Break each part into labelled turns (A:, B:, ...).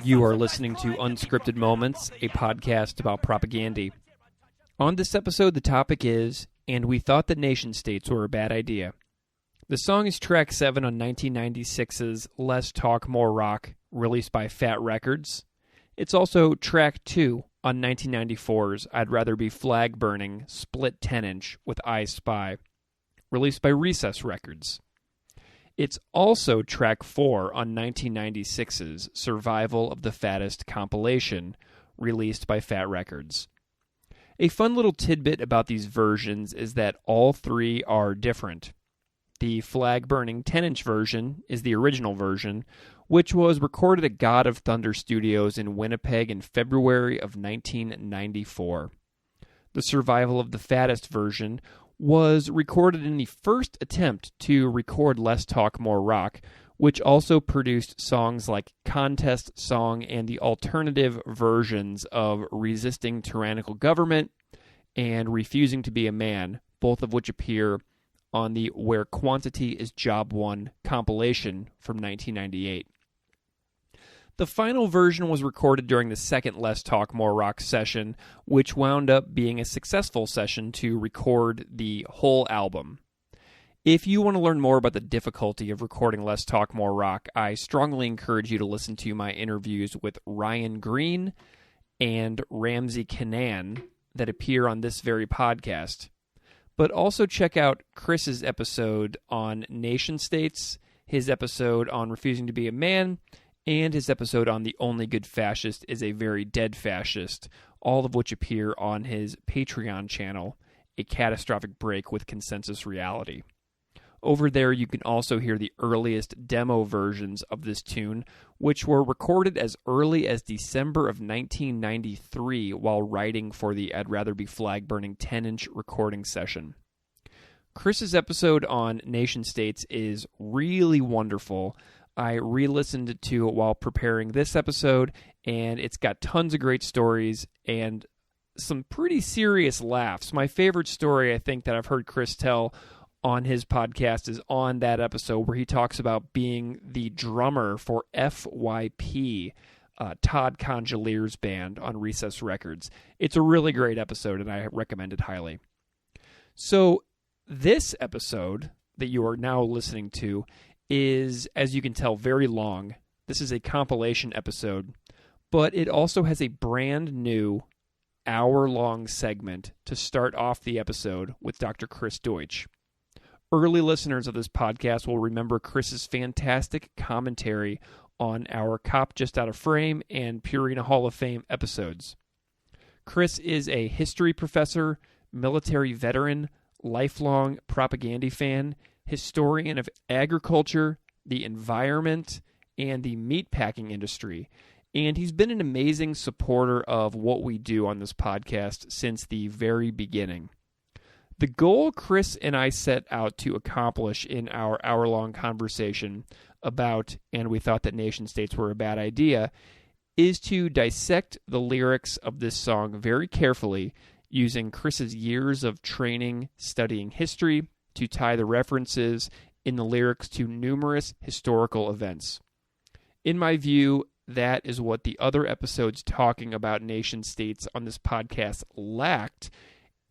A: You are listening to Unscripted Moments, a podcast about propaganda. On this episode, the topic is, and we thought that nation-states were a bad idea. The song is track 7 on 1996's Less Talk, More Rock, released by Fat Records. It's also track 2 on 1994's I'd Rather Be Flag Burning, split 10-inch with I Spy, released by Recess Records. It's also track 4 on 1996's Survival of the Fattest compilation, released by Fat Records. A fun little tidbit about these versions is that all three are different. The flag-burning 10-inch version is the original version, which was recorded at God of Thunder Studios in Winnipeg in February of 1994. The Survival of the Fattest version was recorded in the first attempt to record Less Talk, More Rock, which also produced songs like Contest Song and the alternative versions of Resisting Tyrannical Government and Refusing to Be a Man, both of which appear on the Where Quantity is Job One compilation from 1998. The final version was recorded during the second Less Talk, More Rock session, which wound up being a successful session to record the whole album. If you want to learn more about the difficulty of recording Less Talk, More Rock, I strongly encourage you to listen to my interviews with Ryan Green and Ramsey Kanan that appear on this very podcast. But also check out Chris's episode on nation states, his episode on Refusing to Be a Man, and his episode on The Only Good Fascist is a Very Dead Fascist, all of which appear on his Patreon channel, A Catastrophic Break with Consensus Reality. Over there you can also hear the earliest demo versions of this tune, which were recorded as early as December of 1993 while writing for the I'd Rather Be Flag Burning 10-inch recording session. Chris's episode on nation states is really wonderful. I re-listened to it while preparing this episode, and it's got tons of great stories and some pretty serious laughs. My favorite story, I think, that I've heard Chris tell on his podcast is on that episode where he talks about being the drummer for FYP, Todd Congelier's band on Recess Records. It's a really great episode, and I recommend it highly. So this episode that you are now listening to is, as you can tell, very long. This is a compilation episode, but it also has a brand new hour-long segment to start off the episode with Dr. Chris Deutsch. Early listeners of this podcast will remember Chris's fantastic commentary on our Cop Just Out of Frame and Purina Hall of Fame episodes. Chris is a history professor, military veteran, lifelong propaganda fan, historian of agriculture, the environment, and the meatpacking industry. And he's been an amazing supporter of what we do on this podcast since the very beginning. The goal Chris and I set out to accomplish in our hour-long conversation about And We Thought That Nation States Were a Bad Idea is to dissect the lyrics of this song very carefully using Chris's years of training studying history to tie the references in the lyrics to numerous historical events. In my view, that is what the other episodes talking about nation states on this podcast lacked.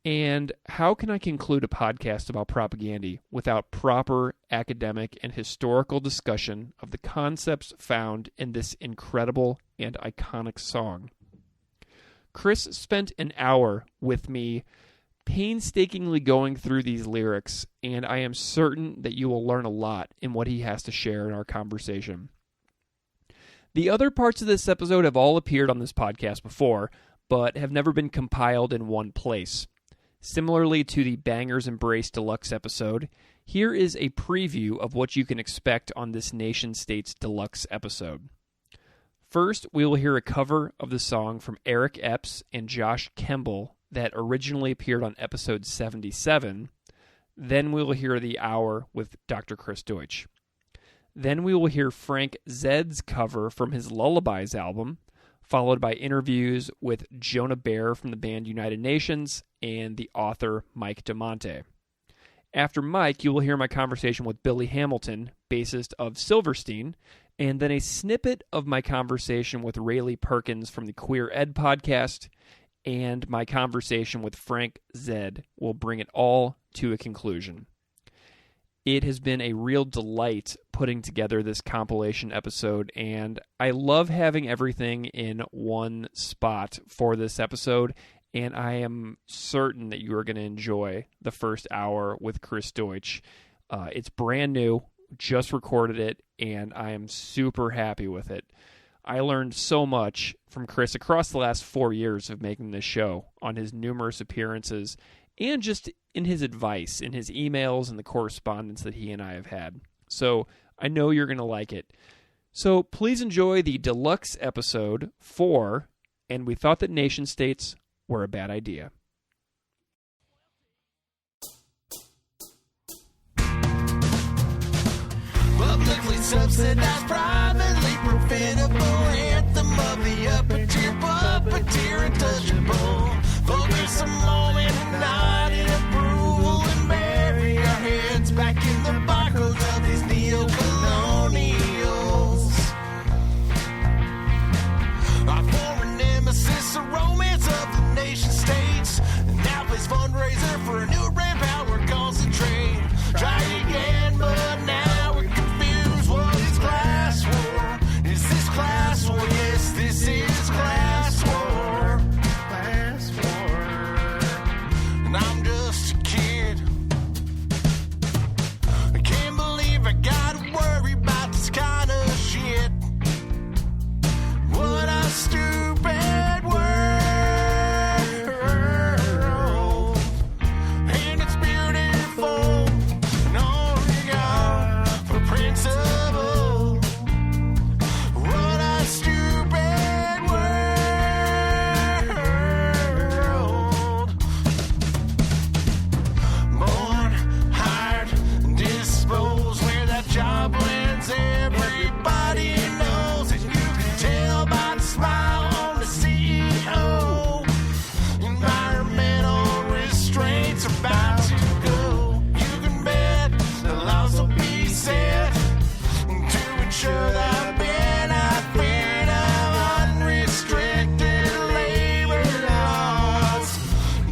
A: And how can I conclude a podcast about propaganda without proper academic and historical discussion of the concepts found in this incredible and iconic song? Chris spent an hour with me painstakingly going through these lyrics, and I am certain that you will learn a lot in what he has to share in our conversation. The other parts of this episode have all appeared on this podcast before, but have never been compiled in one place. Similarly to the Bangers Embrace Deluxe episode, here is a preview of what you can expect on this Nation States Deluxe episode. First, we will hear a cover of the song from Eric Epps and Josh Kemble that originally appeared on episode 77. Then we will hear the hour with Dr. Chris Deutsch. Then we will hear Frank Zed's cover from his Lullabies album, followed by interviews with Jonah Bayer from the band United Nations and the author Mike Damante. After Mike, you will hear my conversation with Billy Hamilton, bassist of Silverstein, and then a snippet of my conversation with Raylee Perkins from the Queer Ed podcast, and my conversation with Frank Zed will bring it all to a conclusion. It has been a real delight putting together this compilation episode, and I love having everything in one spot for this episode, and I am certain that you are going to enjoy the first hour with Chris Deutsch. It's brand new, just recorded it, and I am super happy with it. I learned so much from Chris across the last 4 years of making this show, on his numerous appearances, and just in his advice, in his emails and the correspondence that he and I have had. So I know you're going to like it. So please enjoy the deluxe episode 4, and we thought that nation states were a bad idea.
B: Publicly subsidized, privately profitable anthem of the upper tier, puppeteer untouchable. Focus a moment and nod in approval and bury our heads back in the barcodes of these neo-colonials. Our foreign nemesis, a romance of the nation states, now plays fundraiser for a new brand power concentrate. Try again, but now we're confused. What is class war? Is this class war? Yes, this is class war. Class war. And I'm just a kid. I can't believe I gotta worry about this kind of shit. What a stupid world. And it's beautiful. No regard for principle. What a stupid world. Born, hired, disposed, where that job lands, everybody knows. And you can tell by the smile on the CEO. Environmental restraints are about to go. You can bet the laws will be set to ensure the benefit of unrestricted labor laws,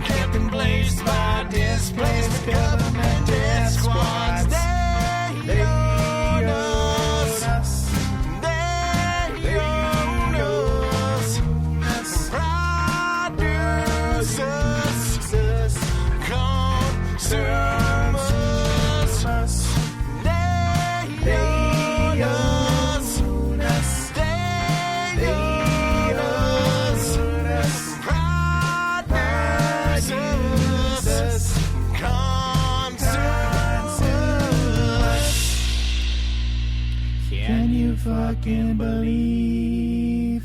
B: kept in place by displaced government death squads. They own us. They own us. Produce us. Consume us. They own us. They own us. Produce us. Consume us.
C: Can you fucking believe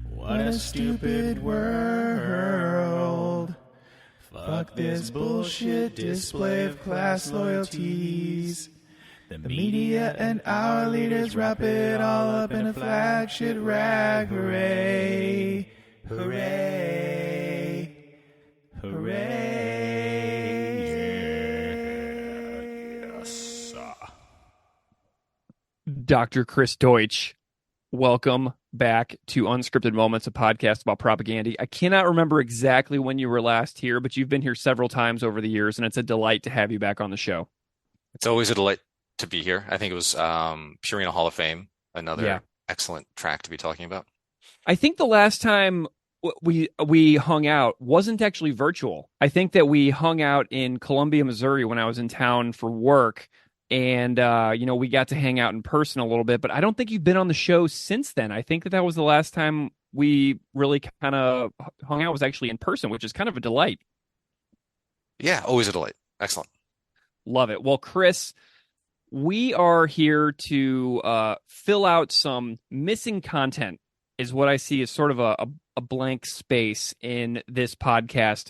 C: what a stupid world? Fuck this bullshit display of class loyalties. The media and our leaders wrap it all up in a flag shit rag. Hooray! Hooray! Hooray! Yes.
A: Dr. Chris Deutsch, welcome back to Unscripted Moments, a podcast about propaganda. I cannot remember exactly when you were last here, but you've been here several times over the years, and it's a delight to have you back on the show.
D: It's always a delight to be here. I think it was Purina Hall of Fame, another excellent track to be talking about.
A: I think the last time we hung out wasn't actually virtual. I think that we hung out in Columbia, Missouri when I was in town for work, and we got to hang out in person a little bit, but I don't think you've been on the show since then. I think that was the last time we really kind of hung out was actually in person, which is kind of a delight.
D: Yeah, always a delight. Excellent.
A: Love it. Well, Chris, we are here to fill out some missing content, is what I see as sort of a blank space in this podcast.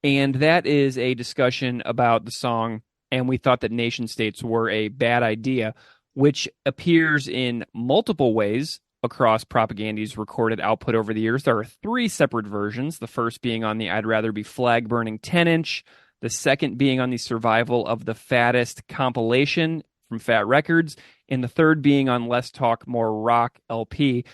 A: And that is a discussion about the song "And We Thought That Nation States Were a Bad Idea," which appears in multiple ways across Propagandy's recorded output over the years. There are 3 separate versions, the first being on the I'd Rather Be Flag Burning 10-inch, the second being on the Survival of the Fattest compilation from Fat Records, and the third being on Less Talk More Rock LP.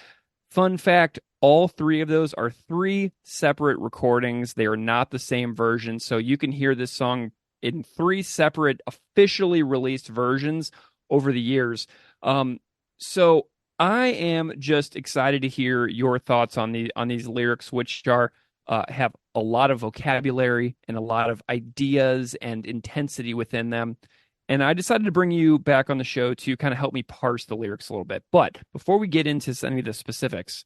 A: Fun fact, all three of those are three separate recordings. They are not the same version, so you can hear this song in three separate officially released versions over the years. So I am just excited to hear your thoughts on these lyrics, which are have a lot of vocabulary and a lot of ideas and intensity within them. And I decided to bring you back on the show to kind of help me parse the lyrics a little bit. But before we get into any of the specifics,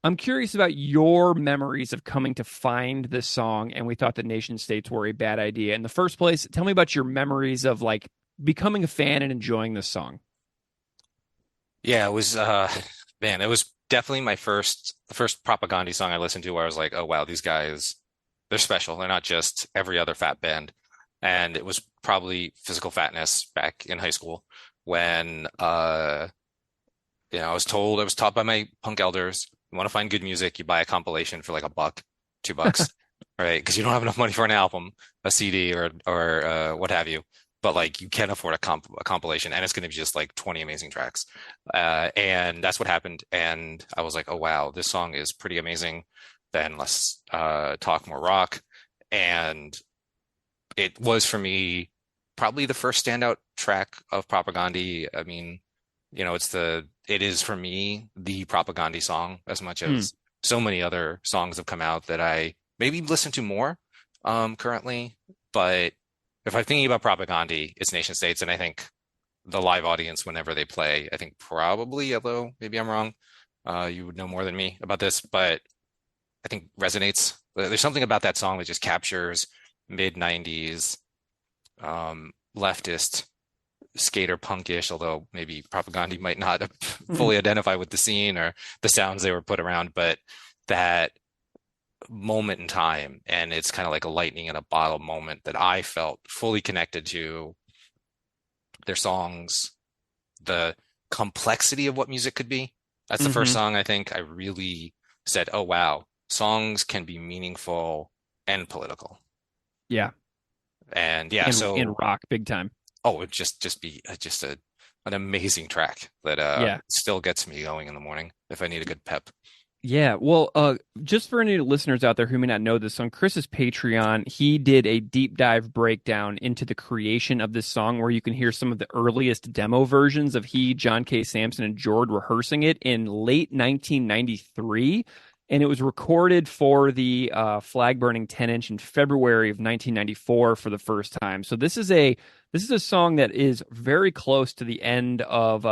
A: I'm curious about your memories of coming to find this song, and we thought that nation states were a bad idea. In the first place, tell me about your memories of like becoming a fan and enjoying this song.
D: Yeah, it was man, it was definitely the first Propaganda song I listened to where I was like, oh wow, these guys, they're special. They're not just every other fat band. And it was probably Physical Fatness back in high school when I was taught by my punk elders, you want to find good music, you buy a compilation for like $1, $2, right? Because you don't have enough money for an album, a CD, or what have you. But like you can afford a compilation, and it's going to be just like 20 amazing tracks. And that's what happened. And I was like, oh wow, this song is pretty amazing. Then Let's Talk More Rock. And it was for me probably the first standout track of Propaganda. I mean, it is for me the Propaganda song as much as so many other songs have come out that I maybe listen to more currently. But if I'm thinking about Propaganda, it's nation states, and I think the live audience, whenever they play, I think probably, although maybe I'm wrong, you would know more than me about this, but I think resonates. There's something about that song that just captures mid-90s leftist skater punkish, although maybe Propaganda might not fully identify with the scene or the sounds they were put around, but that moment in time, and it's kind of like a lightning in a bottle moment that I felt fully connected to their songs, the complexity of what music could be. That's the first song I think I really said, oh wow, songs can be meaningful and political.
A: Yeah.
D: And yeah, so
A: in rock big time.
D: Oh, it'd just be an amazing track that still gets me going in the morning if I need a good pep.
A: Yeah, well, just for any listeners out there who may not know this, on Chris's Patreon, he did a deep dive breakdown into the creation of this song where you can hear some of the earliest demo versions of he, John K. Sampson, and Jord rehearsing it in late 1993. And it was recorded for the Flag Burning 10-inch in February of 1994 for the first time. So this is a song that is very close to the end of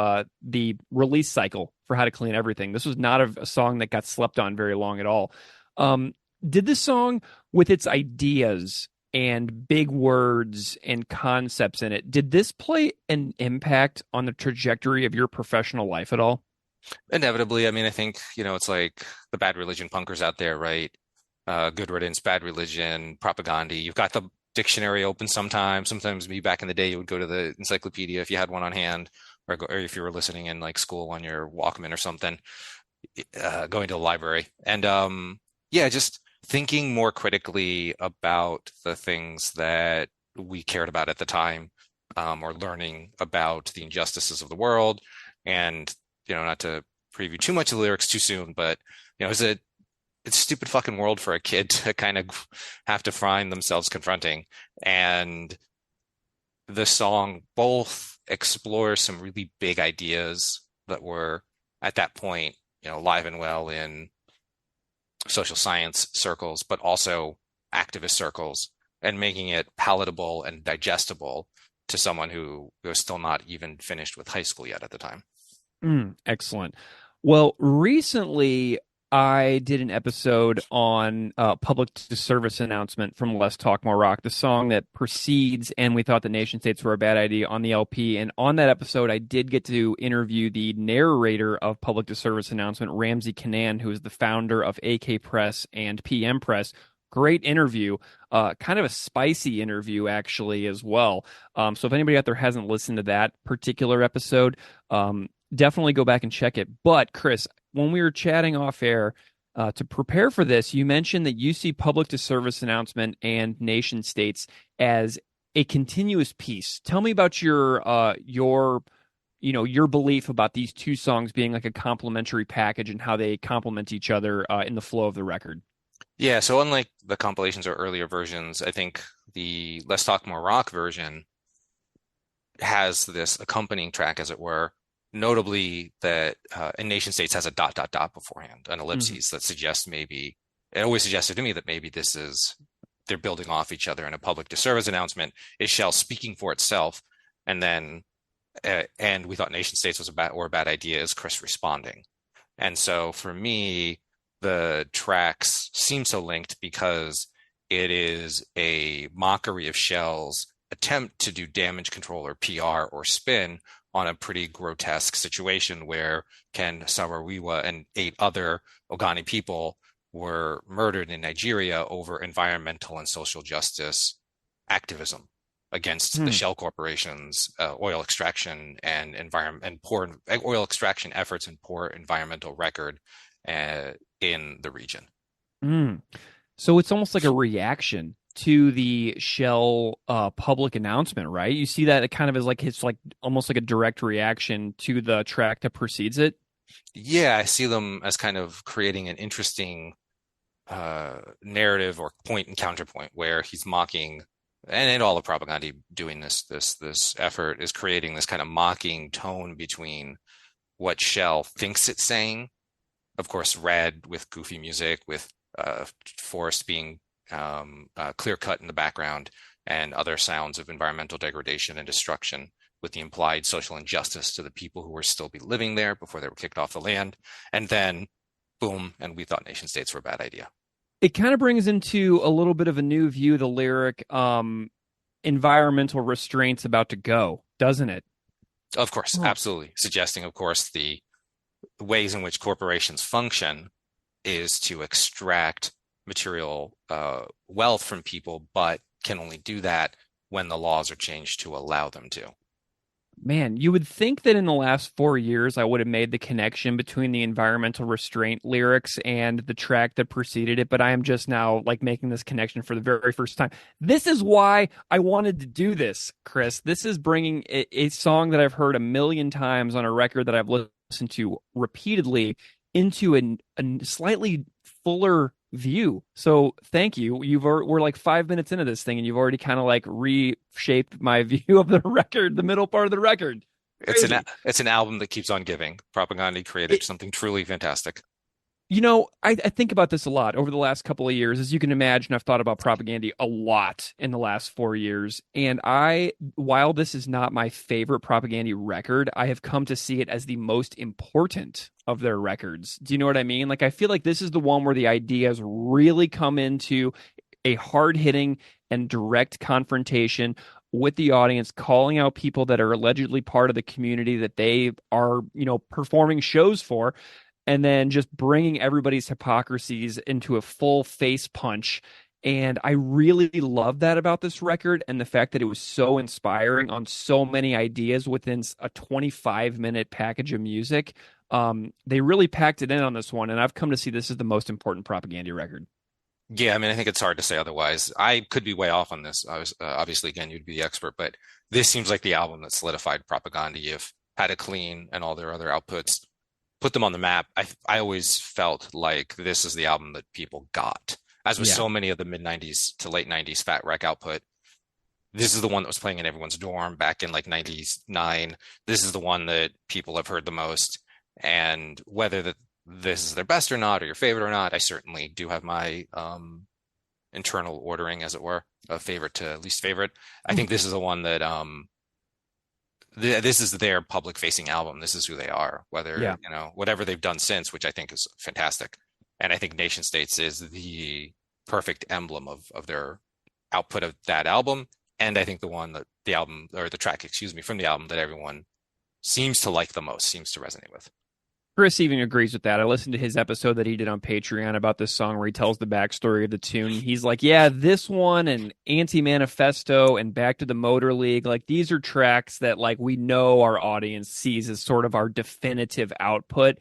A: the release cycle for How to Clean Everything. This was not a song that got slept on very long at all. Did this song, with its ideas and big words and concepts in it, did this play an impact on the trajectory of your professional life at all?
D: Inevitably. I mean, I think, it's like the Bad Religion punkers out there, right? Good Riddance, Bad Religion, Propaganda. You've got the dictionary open sometimes. Sometimes me back in the day, you would go to the encyclopedia if you had one on hand, or if you were listening in like school on your Walkman or something, going to the library. And just thinking more critically about the things that we cared about at the time, or learning about the injustices of the world. And not to preview too much of the lyrics too soon, but it's a stupid fucking world for a kid to kind of have to find themselves confronting. And the song both explores some really big ideas that were at that point, alive and well in social science circles, but also activist circles, and making it palatable and digestible to someone who was still not even finished with high school yet at the time.
A: Excellent. Well, recently I did an episode on Public Service Announcement from Less Talk More Rock, the song that precedes And We Thought the Nation States Were a Bad Idea on the LP. And on that episode, I did get to interview the narrator of Public Service Announcement, Ramsey Kanan, who is the founder of AK Press and PM Press. Great interview, kind of a spicy interview, actually, as well. So if anybody out there hasn't listened to that particular episode, definitely go back and check it. But Chris, when we were chatting off air to prepare for this, you mentioned that you see Public to Service Announcement and nation states as a continuous piece. Tell me about your your belief about these two songs being like a complementary package and how they complement each other in the flow of the record.
D: Yeah, so unlike the compilations or earlier versions, I think the Let's Talk More Rock version has this accompanying track, as it were, notably that in Nation States has a dot dot dot beforehand, an ellipses that suggests maybe it always suggested to me that maybe they're building off each other in a public disservice announcement. Is Shell speaking for itself, and then and we thought Nation States was a bad idea, is Chris responding. And so for me, the tracks seem so linked because it is a mockery of Shell's attempt to do damage control or PR or spin on a pretty grotesque situation where Ken Saro-Wiwa and 8 other Ogoni people were murdered in Nigeria over environmental and social justice activism against the Shell corporations, oil extraction and poor oil extraction efforts and poor environmental record in the region.
A: So it's almost like a reaction to the Shell public announcement, right? You see that it kind of is like it's like almost like a direct reaction to the track that precedes it.
D: Yeah, I see them as kind of creating an interesting narrative or point and counterpoint where he's mocking, and all of propaganda doing this effort is creating this kind of mocking tone between what Shell thinks it's saying, of course, red with goofy music, with forest being clear cut in the background, and other sounds of environmental degradation and destruction, with the implied social injustice to the people who were still be living there before they were kicked off the land. And then boom, and we thought nation states were a bad idea.
A: It kind of brings into a little bit of a new view the lyric environmental restraints about to go, doesn't it?
D: Of course, absolutely. Suggesting, of course, the ways in which corporations function is to extract material wealth from people, but can only do that when the laws are changed to allow them to.
A: Man, you would think that in the last 4 years, I would have made the connection between the environmental restraint lyrics and the track that preceded it, but I am just now like making this connection for the very first time. This is why I wanted to do this, Chris. This is bringing a song that I've heard a million times on a record that I've listened to repeatedly into a slightly fuller view. So thank you. We're like 5 minutes into this thing and you've already kind of like reshaped my view of the record, the middle part of the record. Crazy.
D: It's an album that keeps on giving. Propaganda created something truly fantastic.
A: You know, I think about this a lot over the last couple of years. As you can imagine, I've thought about Propaganda a lot in the last 4 years. And while this is not my favorite Propaganda record, I have come to see it as the most important of their records. Do you know what I mean? Like, I feel like this is the one where the ideas really come into a hard-hitting and direct confrontation with the audience, calling out people that are allegedly part of the community that they are, performing shows for, and then just bringing everybody's hypocrisies into a full face punch. And I really love that about this record, and the fact that it was so inspiring on so many ideas within a 25-minute package of music. They really packed it in on this one, and I've come to see this as the most important Propaganda record.
D: Yeah, I mean, I think it's hard to say otherwise. I could be way off on this. I was obviously, again, you'd be the expert, but this seems like the album that solidified Propaganda. You've had a clean and all their other outputs, put them on the map. I always felt like this is the album that people got, as with so many of the mid-90s to late 90s Fat Wreck output. This is the one that was playing in everyone's dorm back in like 99. This is the one that people have heard the most. And whether this is their best or not, or your favorite or not, I certainly do have my internal ordering, as it were, of favorite to least favorite. I think this is the one that this is their public facing album. This is who they are, whether whatever they've done since, which I think is fantastic. And I think Nation States is the perfect emblem of their output of that album. And I think the track from the album that everyone seems to like the most, seems to resonate with.
A: Chris even agrees with that. I listened to his episode that he did on Patreon about this song where he tells the backstory of the tune. He's like, yeah, this one and Anti-Manifesto and Back to the Motor League, like these are tracks that like we know our audience sees as sort of our definitive output.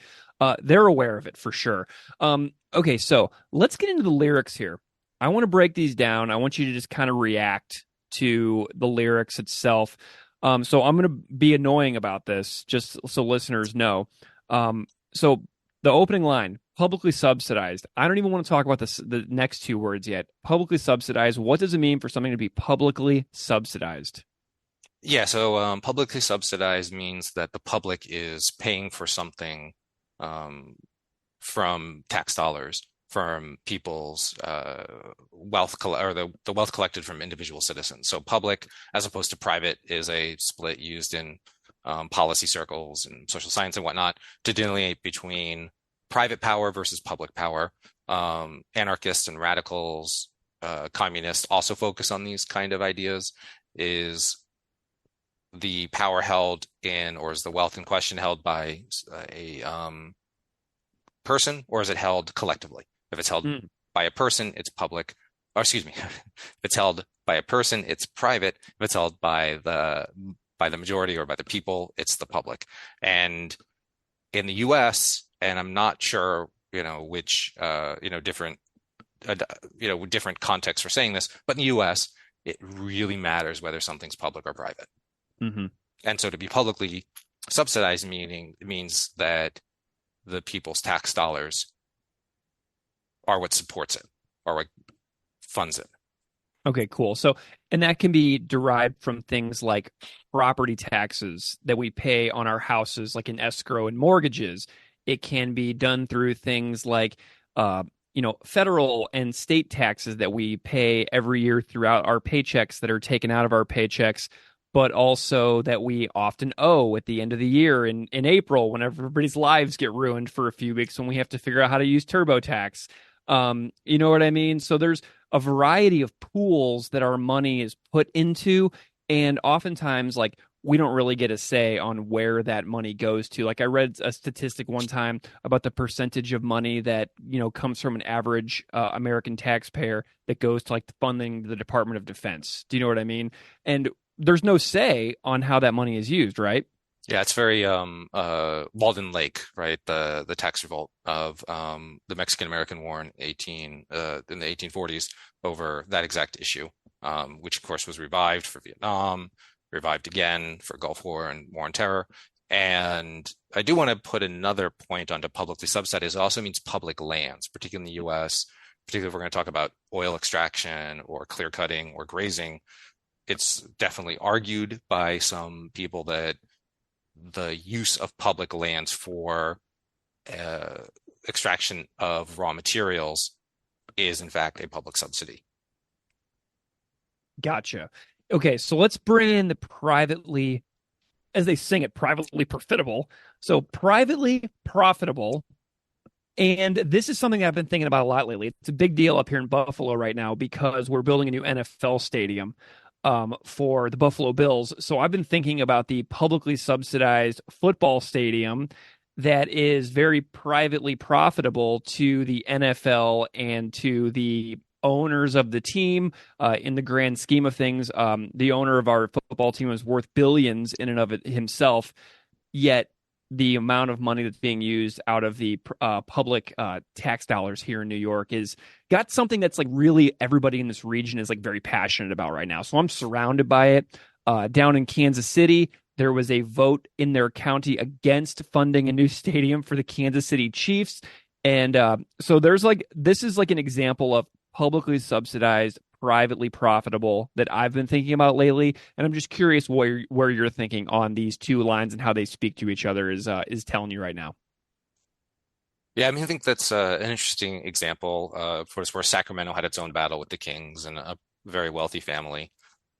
A: They're aware of it for sure. Okay, so let's get into the lyrics here. I want to break these down. I want you to just kind of react to the lyrics itself. So I'm going to be annoying about this, just so listeners know. So the opening line, publicly subsidized. I don't even want to talk about the next two words yet. Publicly subsidized. What does it mean for something to be publicly subsidized?
D: Yeah, so publicly subsidized means that the public is paying for something from tax dollars, from people's or the wealth collected from individual citizens. So public, as opposed to private, is a split used in policy circles and social science and whatnot to delineate between private power versus public power. Anarchists and radicals, communists also focus on these kind of ideas. Is the power held in, or is the wealth in question held by a person, or is it held collectively? If it's held by a person, it's public. Or excuse me, if it's held by a person, it's private. If it's held by the majority or by the people, it's the public. And in the U.S., and I'm not sure, which different different contexts for saying this, but in the U.S., it really matters whether something's public or private.
A: Mm-hmm.
D: And so to be publicly subsidized means that the people's tax dollars are what supports it, or what funds it.
A: Okay, cool. So, and that can be derived from things like property taxes that we pay on our houses, like in escrow and mortgages. It can be done through things like, federal and state taxes that we pay every year throughout our paychecks that are taken out of our paychecks, but also that we often owe at the end of the year in April, when everybody's lives get ruined for a few weeks when we have to figure out how to use TurboTax. You know what I mean? So there's a variety of pools that our money is put into, and oftentimes, like, we don't really get a say on where that money goes to. Like, I read a statistic one time about the percentage of money that, comes from an average American taxpayer that goes to, like, funding the Department of Defense. Do you know what I mean? And there's no say on how that money is used, right?
D: Yeah, it's very Walden Lake, right? The tax revolt of the Mexican-American War in the 1840s over that exact issue, which of course was revived for Vietnam, revived again for Gulf War and War on Terror. And I do want to put another point onto publicly subsidized. It also means public lands, particularly in the U.S., particularly if we're going to talk about oil extraction or clear cutting or grazing. It's definitely argued by some people that the use of public lands for extraction of raw materials is, in fact, a public subsidy.
A: Gotcha. Okay, so let's bring in the privately, as they sing it, privately profitable. So privately profitable. And this is something I've been thinking about a lot lately. It's a big deal up here in Buffalo right now because we're building a new NFL stadium for the Buffalo Bills. So I've been thinking about the publicly subsidized football stadium that is very privately profitable to the NFL and to the owners of the team. In the grand scheme of things, the owner of our football team is worth billions in and of it himself, yet the amount of money that's being used out of the public tax dollars here in New York is got something that's like really everybody in this region is like very passionate about right now. So I'm surrounded by it. Down in Kansas City, there was a vote in their county against funding a new stadium for the Kansas City Chiefs. And so there's like, this is like an example of publicly subsidized, privately profitable that I've been thinking about lately, and I'm just curious where you're thinking on these two lines and how they speak to each other is telling you right now.
D: Yeah, I mean, I think that's an interesting example for where Sacramento had its own battle with the Kings and a very wealthy family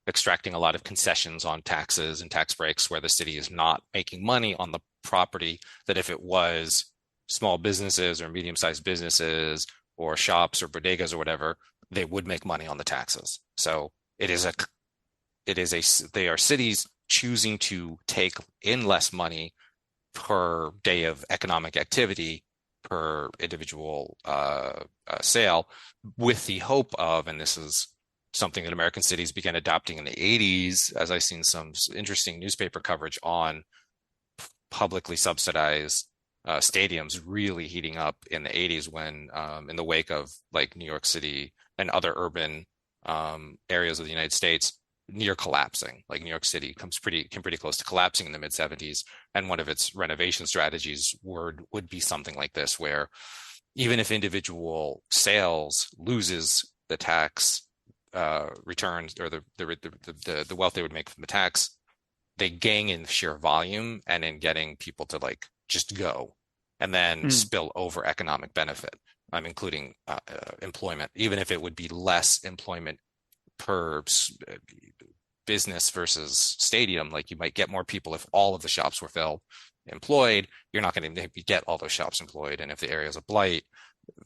D: extracting a lot of concessions on taxes and tax breaks, where the city is not making money on the property that if it was small businesses or medium-sized businesses or shops or bodegas or whatever, they would make money on the taxes. So they are cities choosing to take in less money per day of economic activity, per individual sale, with the hope of, and this is something that American cities began adopting in the 80s, as I've seen some interesting newspaper coverage on publicly subsidized stadiums really heating up in the 80s when in the wake of like New York City and other urban areas of the United States near collapsing. Like New York City came pretty close to collapsing in the mid 70s. And one of its renovation strategies would be something like this, where even if individual sales loses the tax returns or the wealth they would make from the tax, they gain in sheer volume and in getting people to like just go and then spill over economic benefit, including employment, even if it would be less employment per business versus stadium. Like you might get more people if all of the shops were employed. You're not going to get all those shops employed. And if the area is a blight,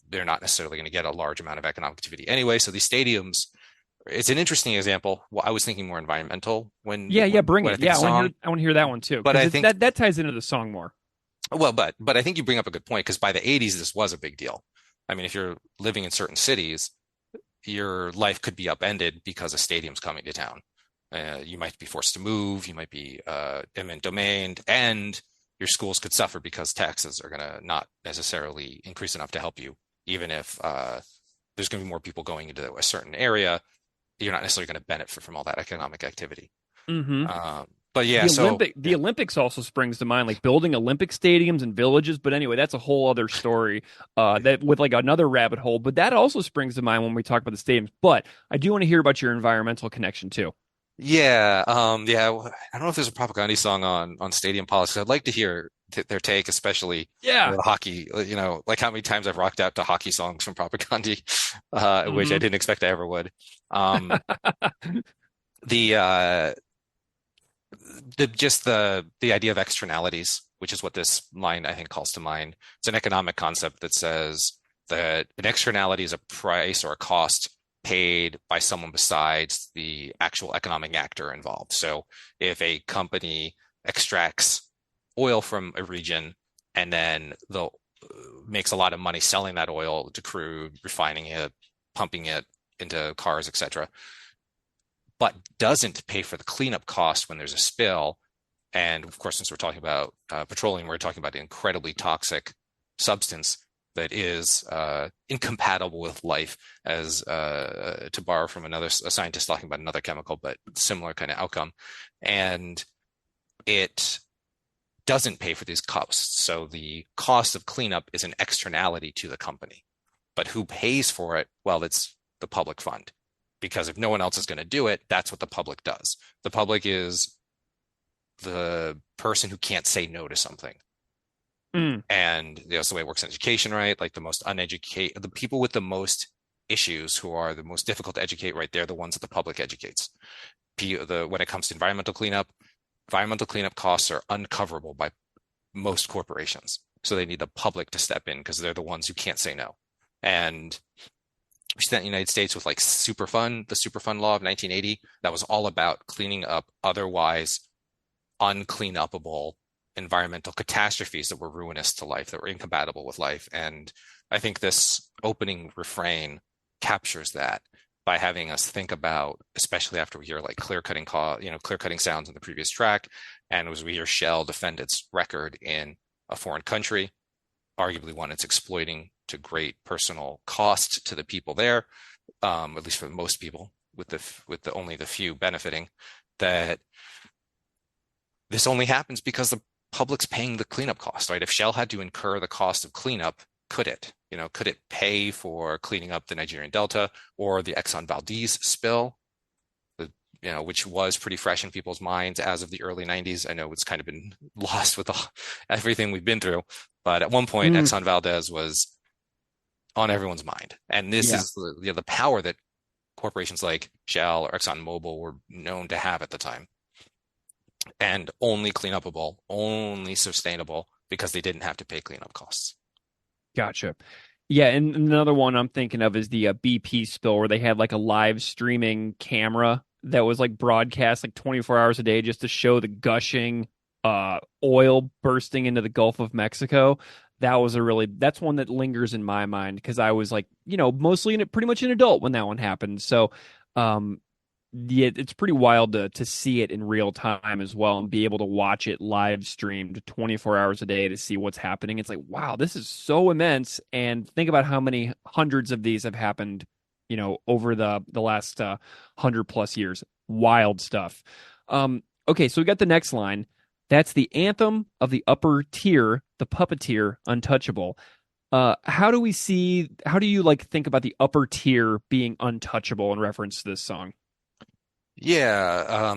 D: they're not necessarily going to get a large amount of economic activity anyway. So these stadiums, it's an interesting example. Well, I was thinking more environmental when
A: bring it.
D: I
A: want to hear that one too.
D: But I think
A: that ties into the song more.
D: Well, but I think you bring up a good point, because by the 80s, this was a big deal. I mean, if you're living in certain cities, your life could be upended because a stadium's coming to town. You might be forced to move. You might be eminent domained, and your schools could suffer because taxes are going to not necessarily increase enough to help you. Even if there's going to be more people going into a certain area, you're not necessarily going to benefit from all that economic activity. But yeah,
A: the Olympics also springs to mind, like building Olympic stadiums and villages. But anyway, that's a whole other story that with like another rabbit hole. But that also springs to mind when we talk about the stadiums. But I do want to hear about your environmental connection too.
D: Yeah, I don't know if there's a propaganda song on stadium policy. I'd like to hear their take, especially the hockey. You know, like how many times I've rocked out to hockey songs from propaganda, which I didn't expect I ever would. The idea of externalities, which is what this line I think calls to mind. It's an economic concept that says that an externality is a price or a cost paid by someone besides the actual economic actor involved. So if a company extracts oil from a region and then makes a lot of money selling that oil to crude, refining it, pumping it into cars, etc., but doesn't pay for the cleanup cost when there's a spill. And of course, since we're talking about petroleum, we're talking about an incredibly toxic substance that is incompatible with life, as to borrow from a scientist talking about another chemical, but similar kind of outcome. And it doesn't pay for these costs. So the cost of cleanup is an externality to the company. But who pays for it? Well, it's the public fund. Because if no one else is going to do it, that's what the public does. The public is the person who can't say no to something. And that's the way it works in education, right? Like the most uneducated, the people with the most issues who are the most difficult to educate, right? They're the ones that the public educates. When it comes to environmental cleanup costs are uncoverable by most corporations. So they need the public to step in because they're the ones who can't say no. And we see that in the United States with like the Superfund law of 1980, that was all about cleaning up otherwise uncleanupable environmental catastrophes that were ruinous to life, that were incompatible with life. And I think this opening refrain captures that by having us think about, especially after we hear like clear-cutting sounds in the previous track, and as we hear Shell defend its record in a foreign country, arguably one it's exploiting to great personal cost to the people there, at least for most people, with only the few benefiting, that this only happens because the public's paying the cleanup cost, right? If Shell had to incur the cost of cleanup, could it? Could it pay for cleaning up the Nigerian Delta or the Exxon Valdez spill, which was pretty fresh in people's minds as of the early 90s? I know it's kind of been lost with everything we've been through, but at one point, Exxon Valdez was on everyone's mind. And this is the power that corporations like Shell or ExxonMobil were known to have at the time. And only cleanupable, only sustainable, because they didn't have to pay cleanup costs.
A: Gotcha. Yeah, and another one I'm thinking of is the BP spill, where they had like a live streaming camera that was like broadcast like 24 hours a day just to show the gushing oil bursting into the Gulf of Mexico. That's one that lingers in my mind because I was like, mostly pretty much an adult when that one happened. So, it's pretty wild to see it in real time as well and be able to watch it live streamed 24 hours a day to see what's happening. It's like, wow, this is so immense. And think about how many hundreds of these have happened, over the last 100 plus years. Wild stuff. Okay, so we got the next line. That's the anthem of the upper tier, the puppeteer, untouchable. How do you like think about the upper tier being untouchable in reference to this song?
D: Yeah,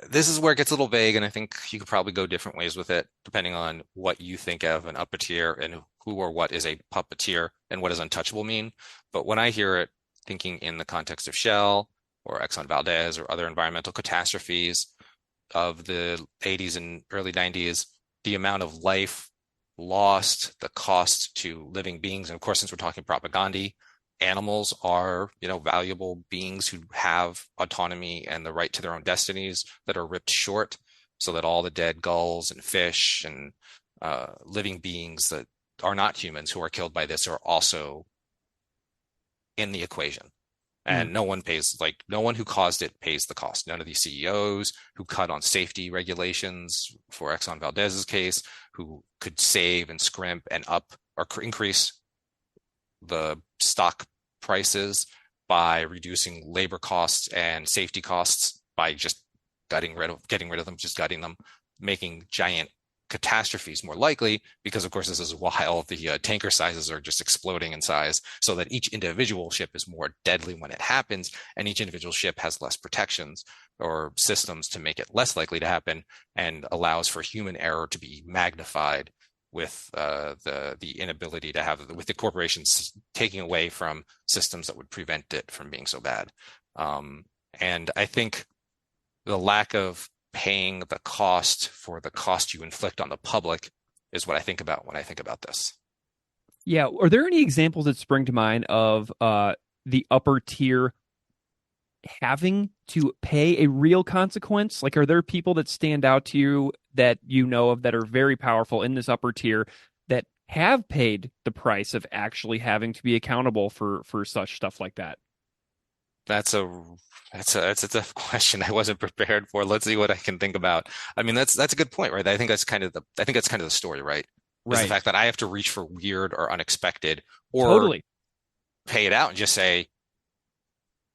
D: this is where it gets a little vague, and I think you could probably go different ways with it, depending on what you think of an uppeteer and who or what is a puppeteer and what does untouchable mean. But when I hear it, thinking in the context of Shell or Exxon Valdez or other environmental catastrophes of the 80s and early 90s, the amount of life lost, the cost to living beings, and of course, since we're talking propaganda, animals are, valuable beings who have autonomy and the right to their own destinies that are ripped short, so that all the dead gulls and fish and living beings that are not humans who are killed by this are also in the equation. And no one who caused it pays the cost. None of these CEOs who cut on safety regulations for Exxon Valdez's case, who could save and scrimp and up or increase the stock prices by reducing labor costs and safety costs by just getting rid of them, just gutting them, making giant catastrophes more likely, because of course this is while the tanker sizes are just exploding in size, so that each individual ship is more deadly when it happens, and each individual ship has less protections or systems to make it less likely to happen, and allows for human error to be magnified with the inability to have, with the corporations taking away from systems that would prevent it from being so bad. And I think the lack of paying the cost for the cost you inflict on the public is what I think about when I think about this.
A: Yeah. Are there any examples that spring to mind of the upper tier having to pay a real consequence? Like, are there people that stand out to you that you know of that are very powerful in this upper tier that have paid the price of actually having to be accountable for such stuff like that?
D: That's a tough question. I wasn't prepared for. Let's see what I can think about. I mean, that's a good point, right? I think that's kind of the story, right? Is the fact that I have to reach for weird or unexpected, or
A: totally
D: pay it out and just say,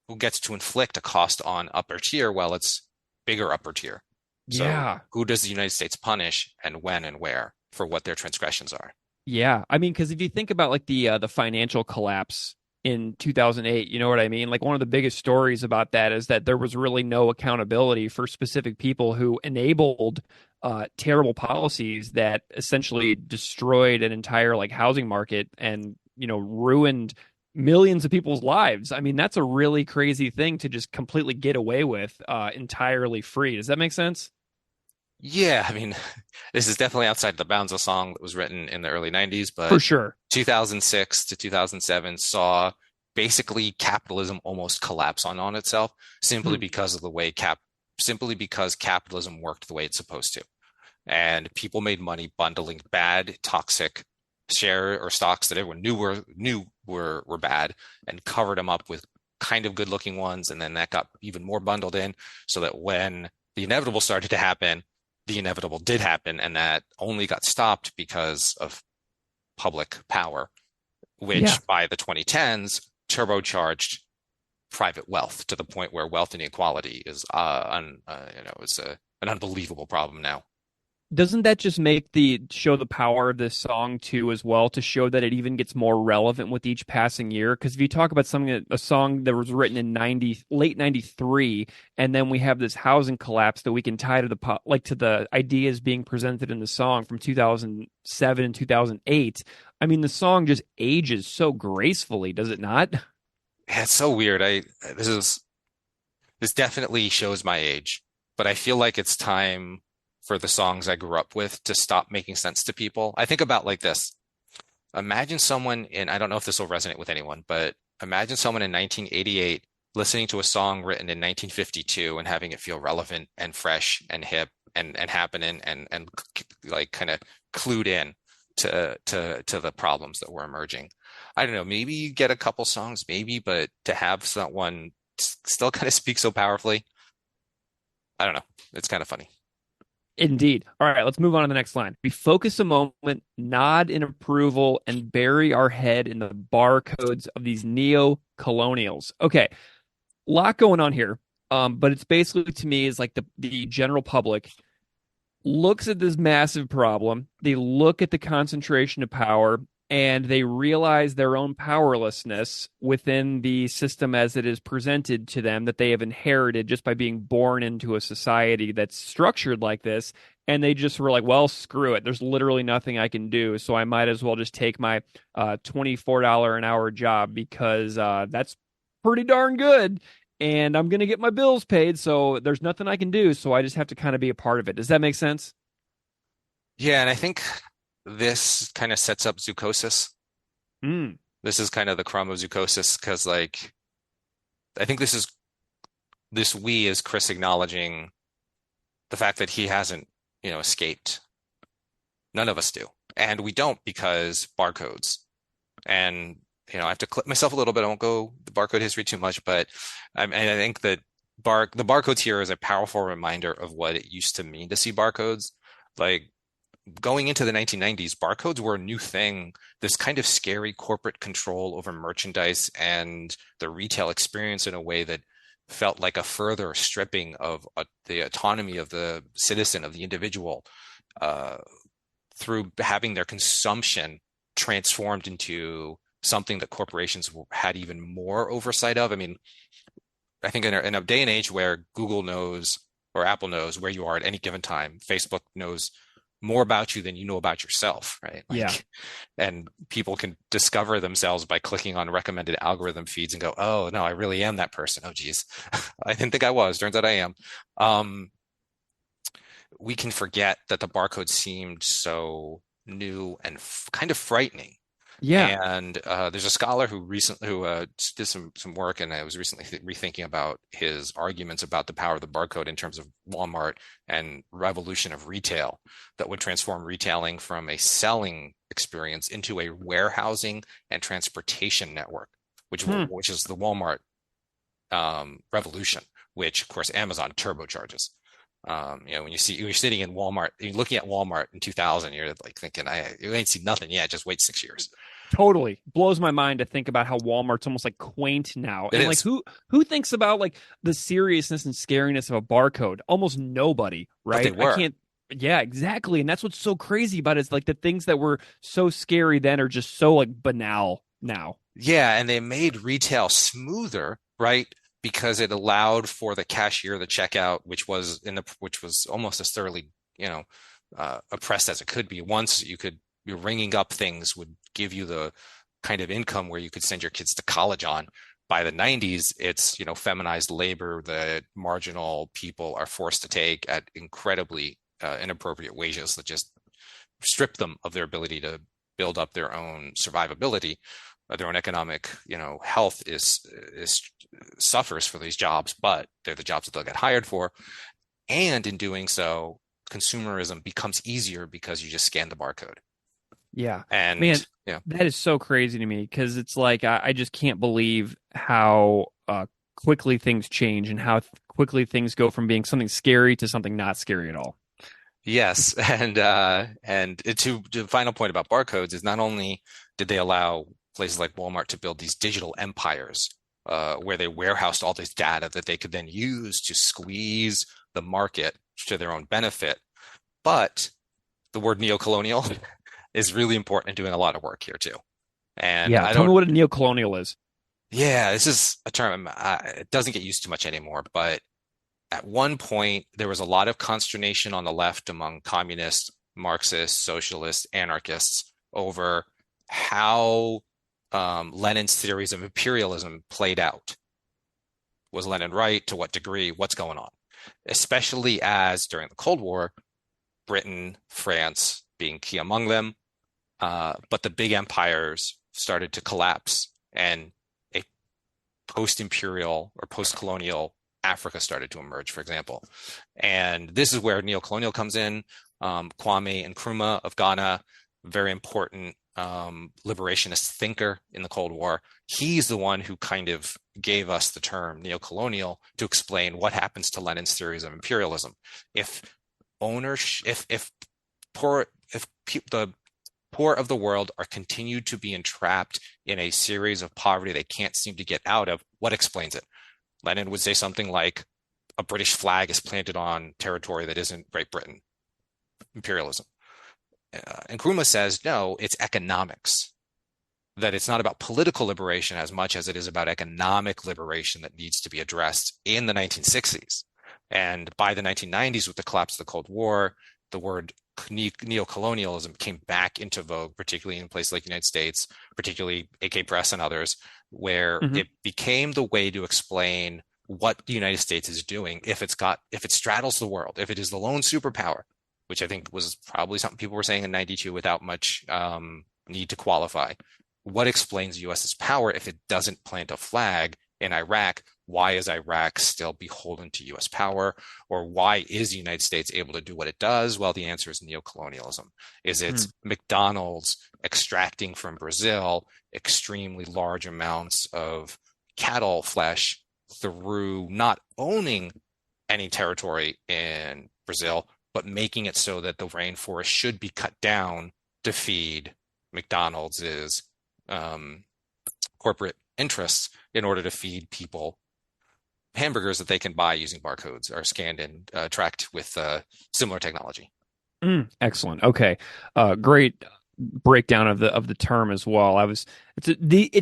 D: who gets to inflict a cost on upper tier? Well, it's bigger upper tier. So
A: yeah.
D: Who does the United States punish, and when and where, for what their transgressions are?
A: Yeah. I mean, because if you think about like the financial collapse in 2008, you know what I mean? Like, one of the biggest stories about that is that there was really no accountability for specific people who enabled terrible policies that essentially destroyed an entire like housing market and, ruined millions of people's lives. I mean, that's a really crazy thing to just completely get away with entirely free. Does that make sense?
D: Yeah, I mean, this is definitely outside the bounds of a song that was written in the early 90s, but
A: for sure.
D: 2006 to 2007 saw basically capitalism almost collapse on itself, simply because of the way because capitalism worked the way it's supposed to. And people made money bundling bad, toxic share or stocks that everyone knew were bad, and covered them up with kind of good looking ones. And then that got even more bundled in, so that when the inevitable started to happen, the inevitable did happen, and that only got stopped because of public power, which by the 2010s turbocharged private wealth to the point where wealth inequality is an unbelievable problem now.
A: Doesn't that just show the power of this song too, as well, to show that it even gets more relevant with each passing year? Because if you talk about a song that was written in late '93, and then we have this housing collapse that we can tie to the ideas being presented in the song from 2007 and 2008. I mean, the song just ages so gracefully, does it not?
D: Yeah, it's so weird. This definitely shows my age, but I feel like it's time for the songs I grew up with to stop making sense to people. I think about like this. Imagine someone I don't know if this will resonate with anyone, but imagine someone in 1988 listening to a song written in 1952 and having it feel relevant and fresh and hip and happening and like kind of clued in to the problems that were emerging. I don't know, maybe you get a couple songs, maybe, but to have someone still kind of speak so powerfully, I don't know. It's kind of funny.
A: Indeed. All right, let's move on to the next line. We focus a moment, nod in approval, and bury our head in the barcodes of these neo-colonials. Okay, lot going on here. But it's basically, to me, is like the general public looks at this massive problem. They look at the concentration of power and they realize their own powerlessness within the system as it is presented to them that they have inherited just by being born into a society that's structured like this. And they just were like, well, screw it. There's literally nothing I can do. So I might as well just take my $24 an hour job because that's pretty darn good. And I'm going to get my bills paid. So there's nothing I can do. So I just have to kind of be a part of it. Does that make sense?
D: Yeah, and I think this kind of sets up zoochosis.
A: Mm.
D: This is kind of the crumb of zoochosis because, like, I think this we is Chris acknowledging the fact that he hasn't, escaped. None of us do, and we don't because barcodes. And I have to clip myself a little bit. I won't go the barcode history too much, but I think that the barcodes here is a powerful reminder of what it used to mean to see barcodes. Like, going into the 1990s, barcodes were a new thing, this kind of scary corporate control over merchandise and the retail experience in a way that felt like a further stripping of the autonomy of the citizen, of the individual, through having their consumption transformed into something that corporations had even more oversight of. I mean, I think in a day and age where Google knows or Apple knows where you are at any given time, Facebook knows more about you than you know about yourself, right?
A: Yeah.
D: And people can discover themselves by clicking on recommended algorithm feeds and go, oh, no, I really am that person. Oh, geez. I didn't think I was. Turns out I am. We can forget that the barcode seemed so new and kind of frightening.
A: Yeah.
D: And there's a scholar who did some work, and I was recently rethinking about his arguments about the power of the barcode in terms of Walmart and revolution of retail that would transform retailing from a selling experience into a warehousing and transportation network, which is the Walmart revolution, which of course Amazon turbocharges. When you're sitting in Walmart, you're looking at Walmart in 2000, you're like thinking, you ain't seen nothing yet. Just wait 6 years.
A: Totally blows my mind to think about how Walmart's almost like quaint now. And like who thinks about like the seriousness and scariness of a barcode? Almost nobody, right?
D: But they were.
A: I can't. Yeah, exactly. And that's what's so crazy about it is like the things that were so scary then are just so like banal now.
D: Yeah, and they made retail smoother, right? Because it allowed for the cashier, the checkout, which was almost as thoroughly, oppressed as it could be. Once you're ringing up things would give you the kind of income where you could send your kids to college on. By the 90s, it's, feminized labor that marginal people are forced to take at incredibly inappropriate wages that just strip them of their ability to build up their own survivability. Their own economic, health is suffers for these jobs, but they're the jobs that they'll get hired for. And in doing so, consumerism becomes easier because you just scan the barcode.
A: Yeah.
D: And
A: man, that is so crazy to me because it's like I just can't believe how quickly things change and how quickly things go from being something scary to something not scary at all.
D: Yes, and to the final point about barcodes is not only did they allow places like Walmart to build these digital empires where they warehoused all this data that they could then use to squeeze the market to their own benefit, but the word neocolonial is really important in doing a lot of work here too. And
A: tell me what a neocolonial is.
D: Yeah, this is a term it doesn't get used too much anymore, but at one point there was a lot of consternation on the left among communists, Marxists, socialists, anarchists over how Lenin's theories of imperialism played out. Was Lenin right? To what degree? What's going on? Especially as during the Cold War, Britain, France being key among them, but the big empires started to collapse and a post-imperial or post-colonial Africa started to emerge, for example. And this is where neocolonial comes in. Kwame Nkrumah of Ghana, very important liberationist thinker in the Cold War. He's the one who kind of gave us the term neocolonial to explain what happens to Lenin's theories of imperialism. If the poor of the world are continued to be entrapped in a series of poverty they can't seem to get out of, what explains it? Lenin would say something like, a British flag is planted on territory that isn't Great Britain. Imperialism. And Nkrumah says, no, it's economics. That it's not about political liberation as much as it is about economic liberation that needs to be addressed in the 1960s. And by the 1990s, with the collapse of the Cold War, the word neocolonialism came back into vogue, particularly in places like the United States, particularly AK Press and others, where it became the way to explain what the United States is doing if it straddles the world, if it is the lone superpower, which I think was probably something people were saying in 92 without much need to qualify. What explains the U.S.'s power if it doesn't plant a flag in Iraq? Why is Iraq still beholden to U.S. power? Or why is the United States able to do what it does? Well, the answer is neocolonialism. Is it McDonald's extracting from Brazil extremely large amounts of cattle flesh through not owning any territory in Brazil, but making it so that the rainforest should be cut down to feed McDonald's corporate interests in order to feed people hamburgers that they can buy using barcodes or scanned and tracked with similar technology.
A: Excellent. Okay. Great breakdown of the term as well. It's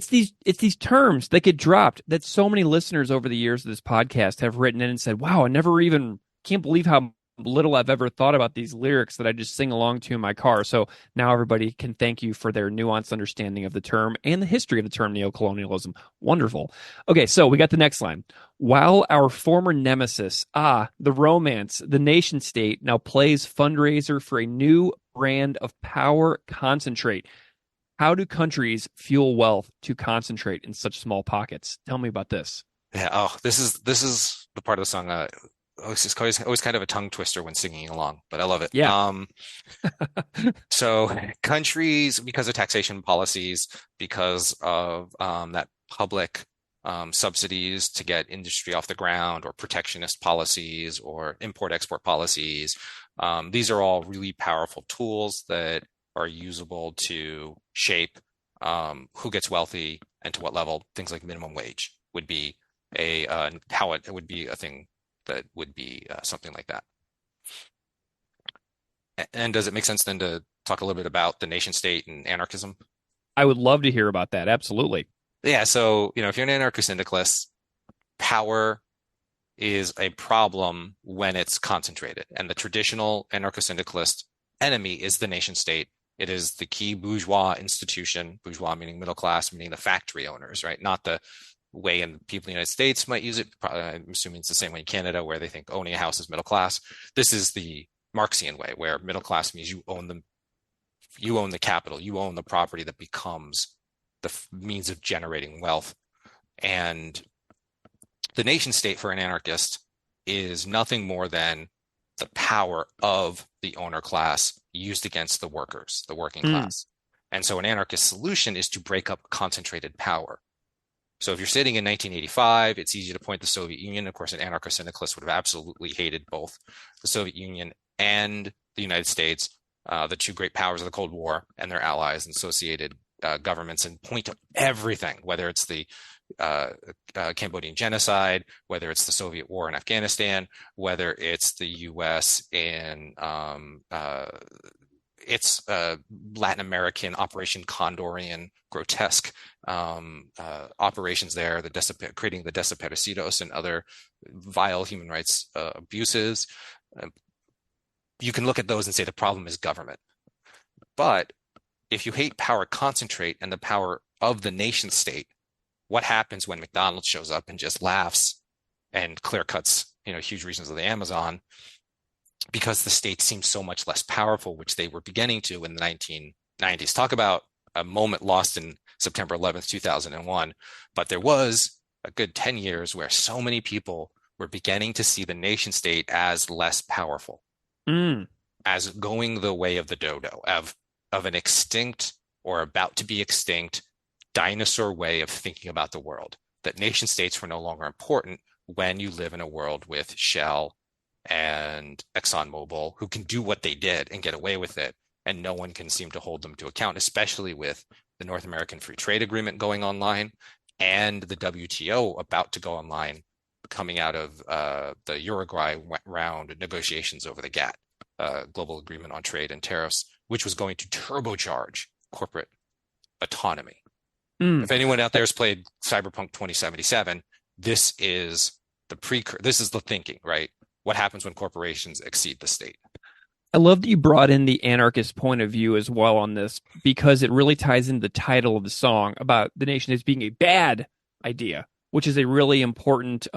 A: these terms that get dropped that so many listeners over the years of this podcast have written in and said, wow, can't believe how little I've ever thought about these lyrics that I just sing along to in my car. So now everybody can thank you for their nuanced understanding of the term and the history of the term neocolonialism. Wonderful. Okay, so we got the next line. While our former nemesis, the romance, the nation state, now plays fundraiser for a new brand of power concentrate. How do countries fuel wealth to concentrate in such small pockets? Tell me about this.
D: Yeah. Oh, this is the part of the song. It's always kind of a tongue twister when singing along, but I love it.
A: Yeah.
D: So countries, because of taxation policies, because of that public subsidies to get industry off the ground, or protectionist policies, or import-export policies, these are all really powerful tools that are usable to shape who gets wealthy and to what level. Things like minimum wage would be how it would be a thing that would be something like that. And does it make sense then to talk a little bit about the nation state and anarchism?
A: I would love to hear about that. Absolutely.
D: Yeah. So, if you're an anarcho-syndicalist, power is a problem when it's concentrated. And the traditional anarcho-syndicalist enemy is the nation state. It is the key bourgeois institution, bourgeois meaning middle class, meaning the factory owners, right? Not the way in people in the United States might use it. I'm assuming it's the same way in Canada, where they think owning a house is middle class. This is the Marxian way, where middle class means you own the capital, you own the property that becomes the means of generating wealth. And the nation state for an anarchist is nothing more than the power of the owner class used against the workers, the working class. And so an anarchist solution is to break up concentrated power. So if you're sitting in 1985, it's easy to point the Soviet Union. Of course, an anarcho-syndicalist would have absolutely hated both the Soviet Union and the United States, the two great powers of the Cold War, and their allies and associated governments, and point to everything, whether it's the Cambodian genocide, whether it's the Soviet war in Afghanistan, whether it's the U.S. in its Latin American Operation Condorian grotesque operations there, creating the desaparecidos and other vile human rights abuses. You can look at those and say the problem is government. But if you hate power concentrate and the power of the nation state, what happens when McDonald's shows up and just laughs and clear cuts, huge regions of the Amazon, because the state seems so much less powerful, which they were beginning to in the 1990s. Talk about a moment lost in September 11th, 2001. But there was a good 10 years where so many people were beginning to see the nation state as less powerful, as going the way of the dodo, of an extinct or about to be extinct dinosaur way of thinking about the world, that nation states were no longer important when you live in a world with Shell and ExxonMobil, who can do what they did and get away with it, and no one can seem to hold them to account, especially with the North American Free Trade Agreement going online and the WTO about to go online. coming out of the Uruguay round negotiations over the GATT, Global Agreement on Trade and Tariffs, which was going to turbocharge corporate autonomy. If anyone out there has played Cyberpunk 2077, this is the thinking, right? What happens when corporations exceed the state?
A: I love that you brought in the anarchist point of view as well on this, because it really ties into the title of the song about the nation as being a bad idea, which is a really important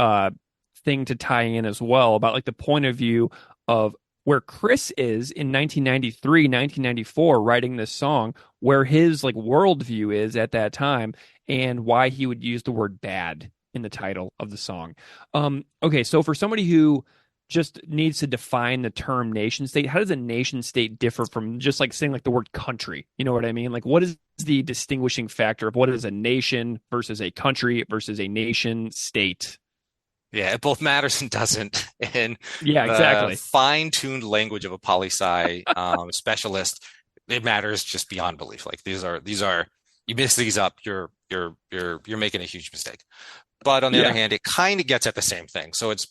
A: thing to tie in as well, about like the point of view of where Chris is in 1993, 1994, writing this song, where his like worldview is at that time, and why he would use the word bad in the title of the song. Okay, so for somebody who just needs to define the term nation state, how does a nation state differ from just like saying like the word country? You know what I mean? Like, what is the distinguishing factor of what is a nation versus a country versus a nation state?
D: Yeah, it both matters and doesn't. In
A: Yeah, exactly.
D: fine-tuned language of a poli-sci specialist, it matters just beyond belief. Like these are you miss these up, you're making a huge mistake. But on the other hand, it kind of gets at the same thing. So it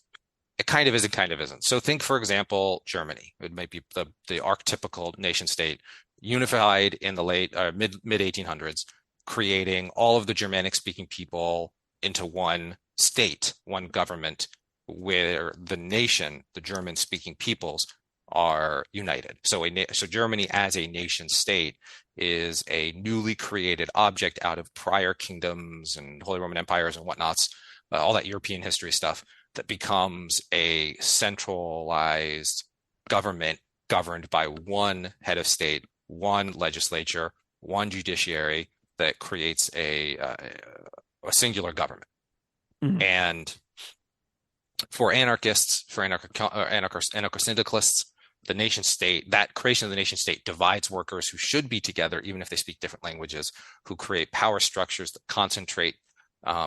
D: kind of is and kind of isn't. So think, for example, Germany. It might be the archetypical nation state, unified in the mid 1800s, creating all of the Germanic speaking people into one state, one government, where the nation, the German speaking peoples, are united. So Germany as a nation state is a newly created object out of prior kingdoms and Holy Roman empires and whatnots, all that European history stuff, that becomes a centralized government governed by one head of state, one legislature, one judiciary, that creates a singular government. Mm-hmm. And for anarchists, for anarcho-syndicalists, the nation state, that creation of the nation state divides workers who should be together, even if they speak different languages, who create power structures that concentrate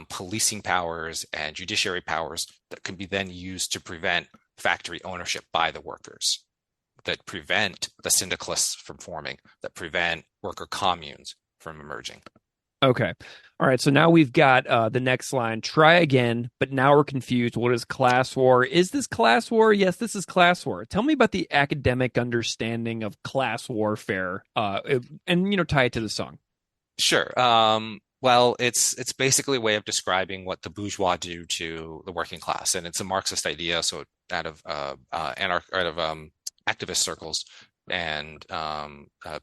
D: policing powers and judiciary powers that can be then used to prevent factory ownership by the workers, that prevent the syndicalists from forming, that prevent worker communes from emerging.
A: Okay. All right. So now we've got the next line. Try again, but now we're confused. What is class war? Is this class war? Yes, this is class war. Tell me about the academic understanding of class warfare, and tie it to the song.
D: Sure. Well, it's basically a way of describing what the bourgeois do to the working class, and it's a Marxist idea. So out of activist circles and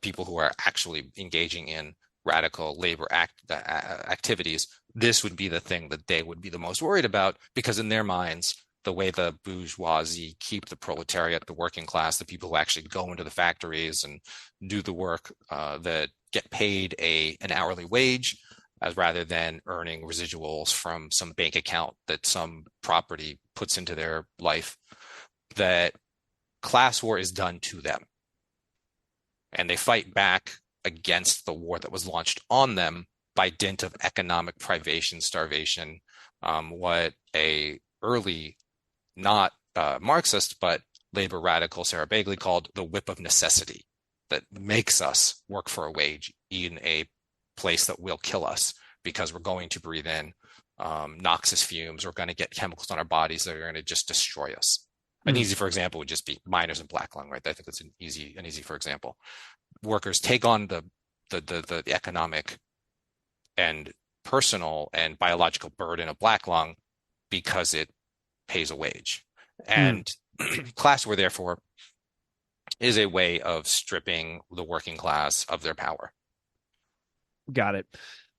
D: people who are actually engaging in radical labor activities, this would be the thing that they would be the most worried about, because in their minds, the way the bourgeoisie keep the proletariat, the working class, the people who actually go into the factories and do the work that get paid an hourly wage, as rather than earning residuals from some bank account that some property puts into their life, that class war is done to them. And they fight back against the war that was launched on them by dint of economic privation, starvation, what a early, not Marxist, but labor radical Sarah Bagley called the whip of necessity, that makes us work for a wage in a place that will kill us because we're going to breathe in noxious fumes, we're going to get chemicals on our bodies that are going to just destroy us. An easy, for example, would just be miners and black lung, right? I think that's an easy for example. Workers take on the economic and personal and biological burden of black lung because it pays a wage. And class war, therefore, is a way of stripping the working class of their power.
A: Got it.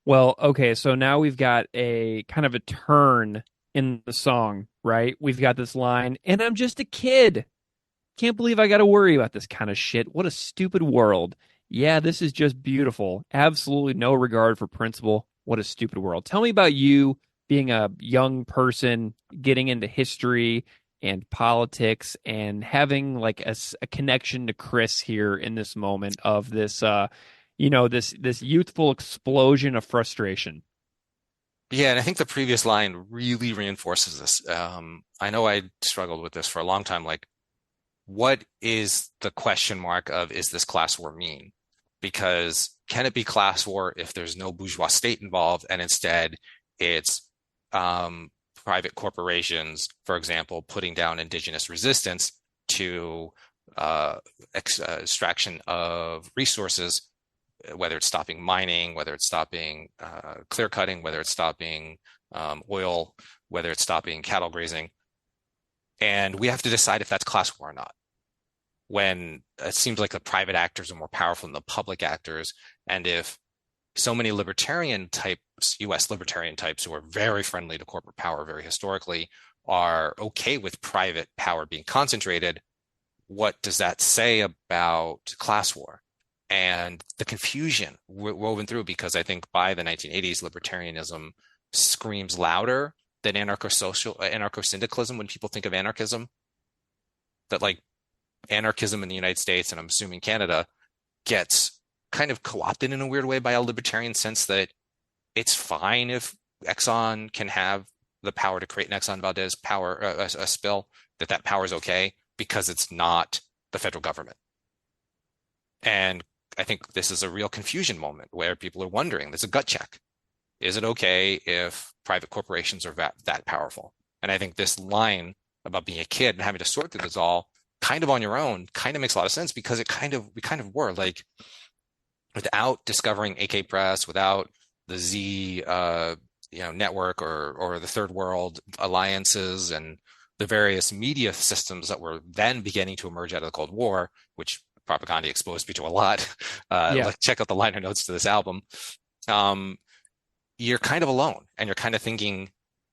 A: Well, okay, so now we've got a kind of a turn in the song, right? We've got this line, and I'm just a kid. Can't believe I got to worry about this kind of shit. What a stupid world. Yeah, this is just beautiful. Absolutely no regard for principle. What a stupid world. Tell me about you being a young person, getting into history and politics, and having like a connection to Chris here in this moment of this, this youthful explosion of frustration.
D: Yeah, and I think the previous line really reinforces this. I know I struggled with this for a long time. Like, what is the question mark of, is this class war mean? Because can it be class war if there's no bourgeois state involved, and instead it's private corporations, for example, putting down indigenous resistance to extraction of resources, whether it's stopping mining, whether it's stopping clear cutting, whether it's stopping oil, whether it's stopping cattle grazing. And we have to decide if that's class war or not, when it seems like the private actors are more powerful than the public actors. And if so many libertarian types, US libertarian types who are very friendly to corporate power very historically, are okay with private power being concentrated, what does that say about class war? And the confusion woven through, because I think by the 1980s, libertarianism screams louder than anarcho-syndicalism when people think of anarchism. That like anarchism in the United States, and I'm assuming Canada, gets kind of co-opted in a weird way by a libertarian sense that it's fine if Exxon can have the power to create an Exxon Valdez power a spill, that power is okay because it's not the federal government. And I think this is a real confusion moment where people are wondering, there's a gut check. Is it okay if private corporations are that powerful? And I think this line about being a kid and having to sort through this all kind of on your own kind of makes a lot of sense, because we kind of were like, without discovering AK Press, without the Z network or the Third World alliances and the various media systems that were then beginning to emerge out of the Cold War, which propaganda exposed me to a lot. Check out the liner notes to this album. You're kind of alone, and you're kind of thinking,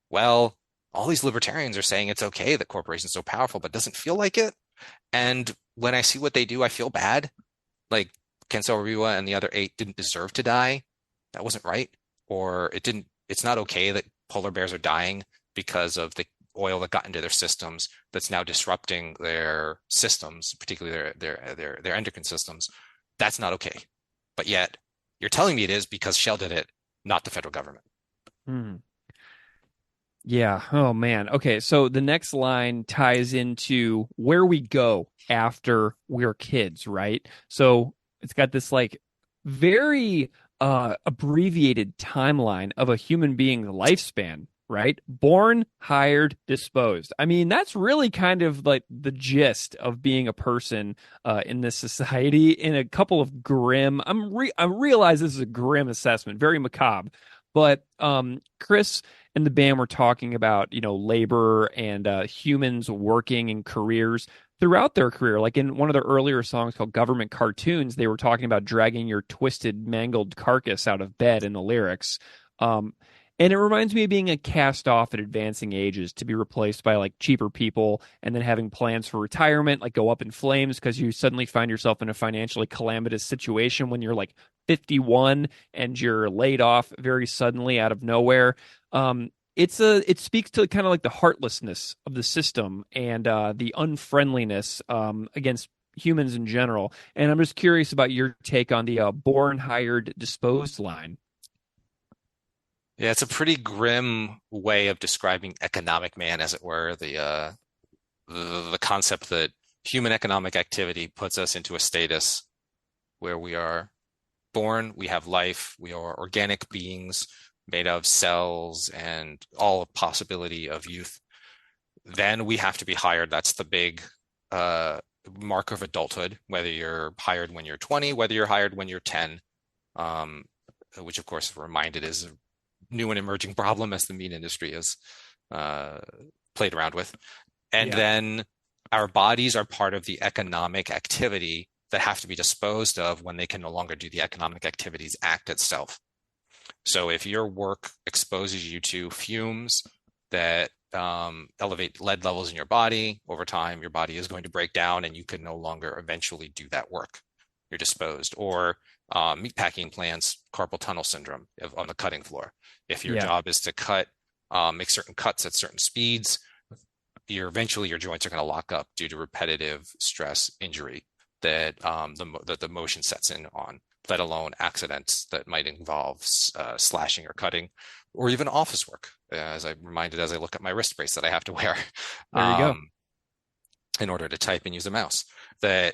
D: well, all these libertarians are saying it's okay that corporations are so powerful, but it doesn't feel like it. And when I see what they do, I feel bad. Like Ken Saro-Wiwa and the other 8 didn't deserve to die. That wasn't right. Or it's not okay that polar bears are dying because of the oil that got into their systems that's now disrupting their systems, particularly their endocrine systems. That's not okay. But yet you're telling me it is because Shell did it, not the federal government.
A: Yeah. Oh, man. Okay. So the next line ties into where we go after we're kids, right? So it's got this like very abbreviated timeline of a human being's lifespan, right? Born, hired, disposed. I mean, that's really kind of like the gist of being a person in this society, in a couple of grim, I realize this is a grim assessment, very macabre, but Chris and the band were talking about, labor and humans working in careers throughout their career. Like in one of their earlier songs called Government Cartoons, they were talking about dragging your twisted, mangled carcass out of bed in the lyrics. And it reminds me of being a cast off at advancing ages to be replaced by like cheaper people, and then having plans for retirement like go up in flames because you suddenly find yourself in a financially calamitous situation when you're like 51 and you're laid off very suddenly out of nowhere. It speaks to kind of like the heartlessness of the system and the unfriendliness against humans in general. And I'm just curious about your take on the born, hired, disposed line.
D: Yeah, it's a pretty grim way of describing economic man, as it were. The concept that human economic activity puts us into a status where we are born, we have life, we are organic beings made of cells and all possibility of youth. Then we have to be hired. That's the big mark of adulthood, whether you're hired when you're 20, whether you're hired when you're 10, which of course, we're reminded is a new and emerging problem as the meat industry is played around with. And then our bodies are part of the economic activity that have to be disposed of when they can no longer do the economic activities act itself. So if your work exposes you to fumes that elevate lead levels in your body, over time, your body is going to break down and you can no longer eventually do that work. You're disposed. Or meatpacking plants, carpal tunnel syndrome on the cutting floor. If your job is to make certain cuts at certain speeds, eventually your joints are going to lock up due to repetitive stress injury that the motion sets in on, let alone accidents that might involve slashing or cutting, or even office work, as I'm reminded as I look at my wrist brace that I have to wear
A: there you go.
D: In order to type and use a mouse. That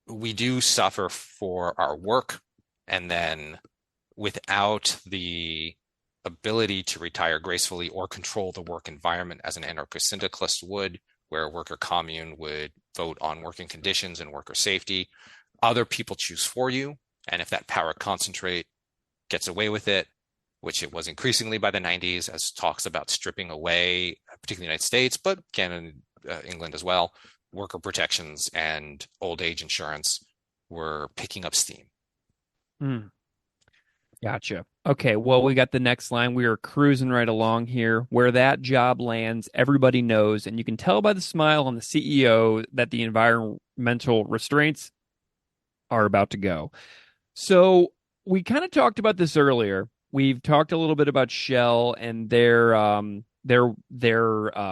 D: we do suffer for our work, and then without the ability to retire gracefully or control the work environment as an anarcho-syndicalist would, where a worker commune would vote on working conditions and worker safety. Other people choose for you, and if that power concentrate gets away with it, which it was increasingly by the 90s, as talks about stripping away, particularly the United States, but Canada and England as well, worker protections and old age insurance were picking up steam.
A: Gotcha. Okay, well, we got the next line. We are cruising right along here. Where that job lands, everybody knows, and you can tell by the smile on the CEO that the environmental restraints are about to go. So we kind of talked about this earlier. We've talked a little bit about Shell and their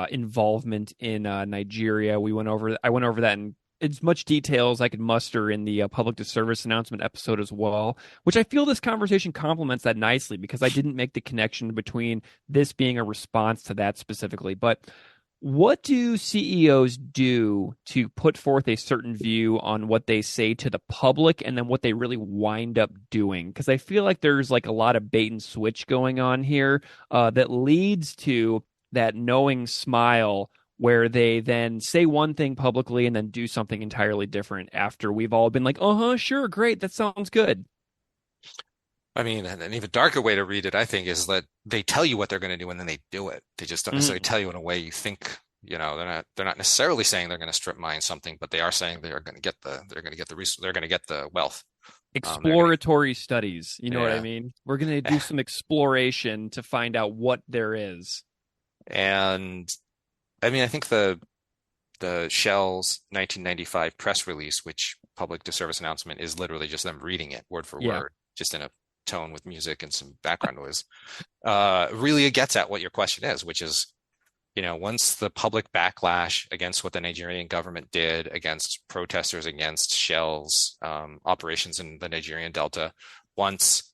A: involvement in Nigeria. I went over that in as much detail as I could muster in the public to service announcement episode as well, which I feel this conversation complements that nicely because I didn't make the connection between this being a response to that specifically. But what do CEOs do to put forth a certain view on what they say to the public and then what they really wind up doing? Because I feel like there's like a lot of bait and switch going on here that leads to that knowing smile where they then say one thing publicly and then do something entirely different after we've all been like, sure, great, that sounds good.
D: I mean, an even darker way to read it, I think, is that they tell you what they're going to do and then they do it. They just don't necessarily tell you in a way you think, they're not necessarily saying they're going to strip mine something, but they are saying they're going to get the wealth.
A: Exploratory studies, you know what I mean? We're going to do some exploration to find out what there is.
D: And I mean, I think the Shell's 1995 press release, which public to service announcement is literally just them reading it word for word, just in a tone with music and some background noise, really gets at what your question is, which is, once the public backlash against what the Nigerian government did against protesters against Shell's operations in the Nigerian Delta, once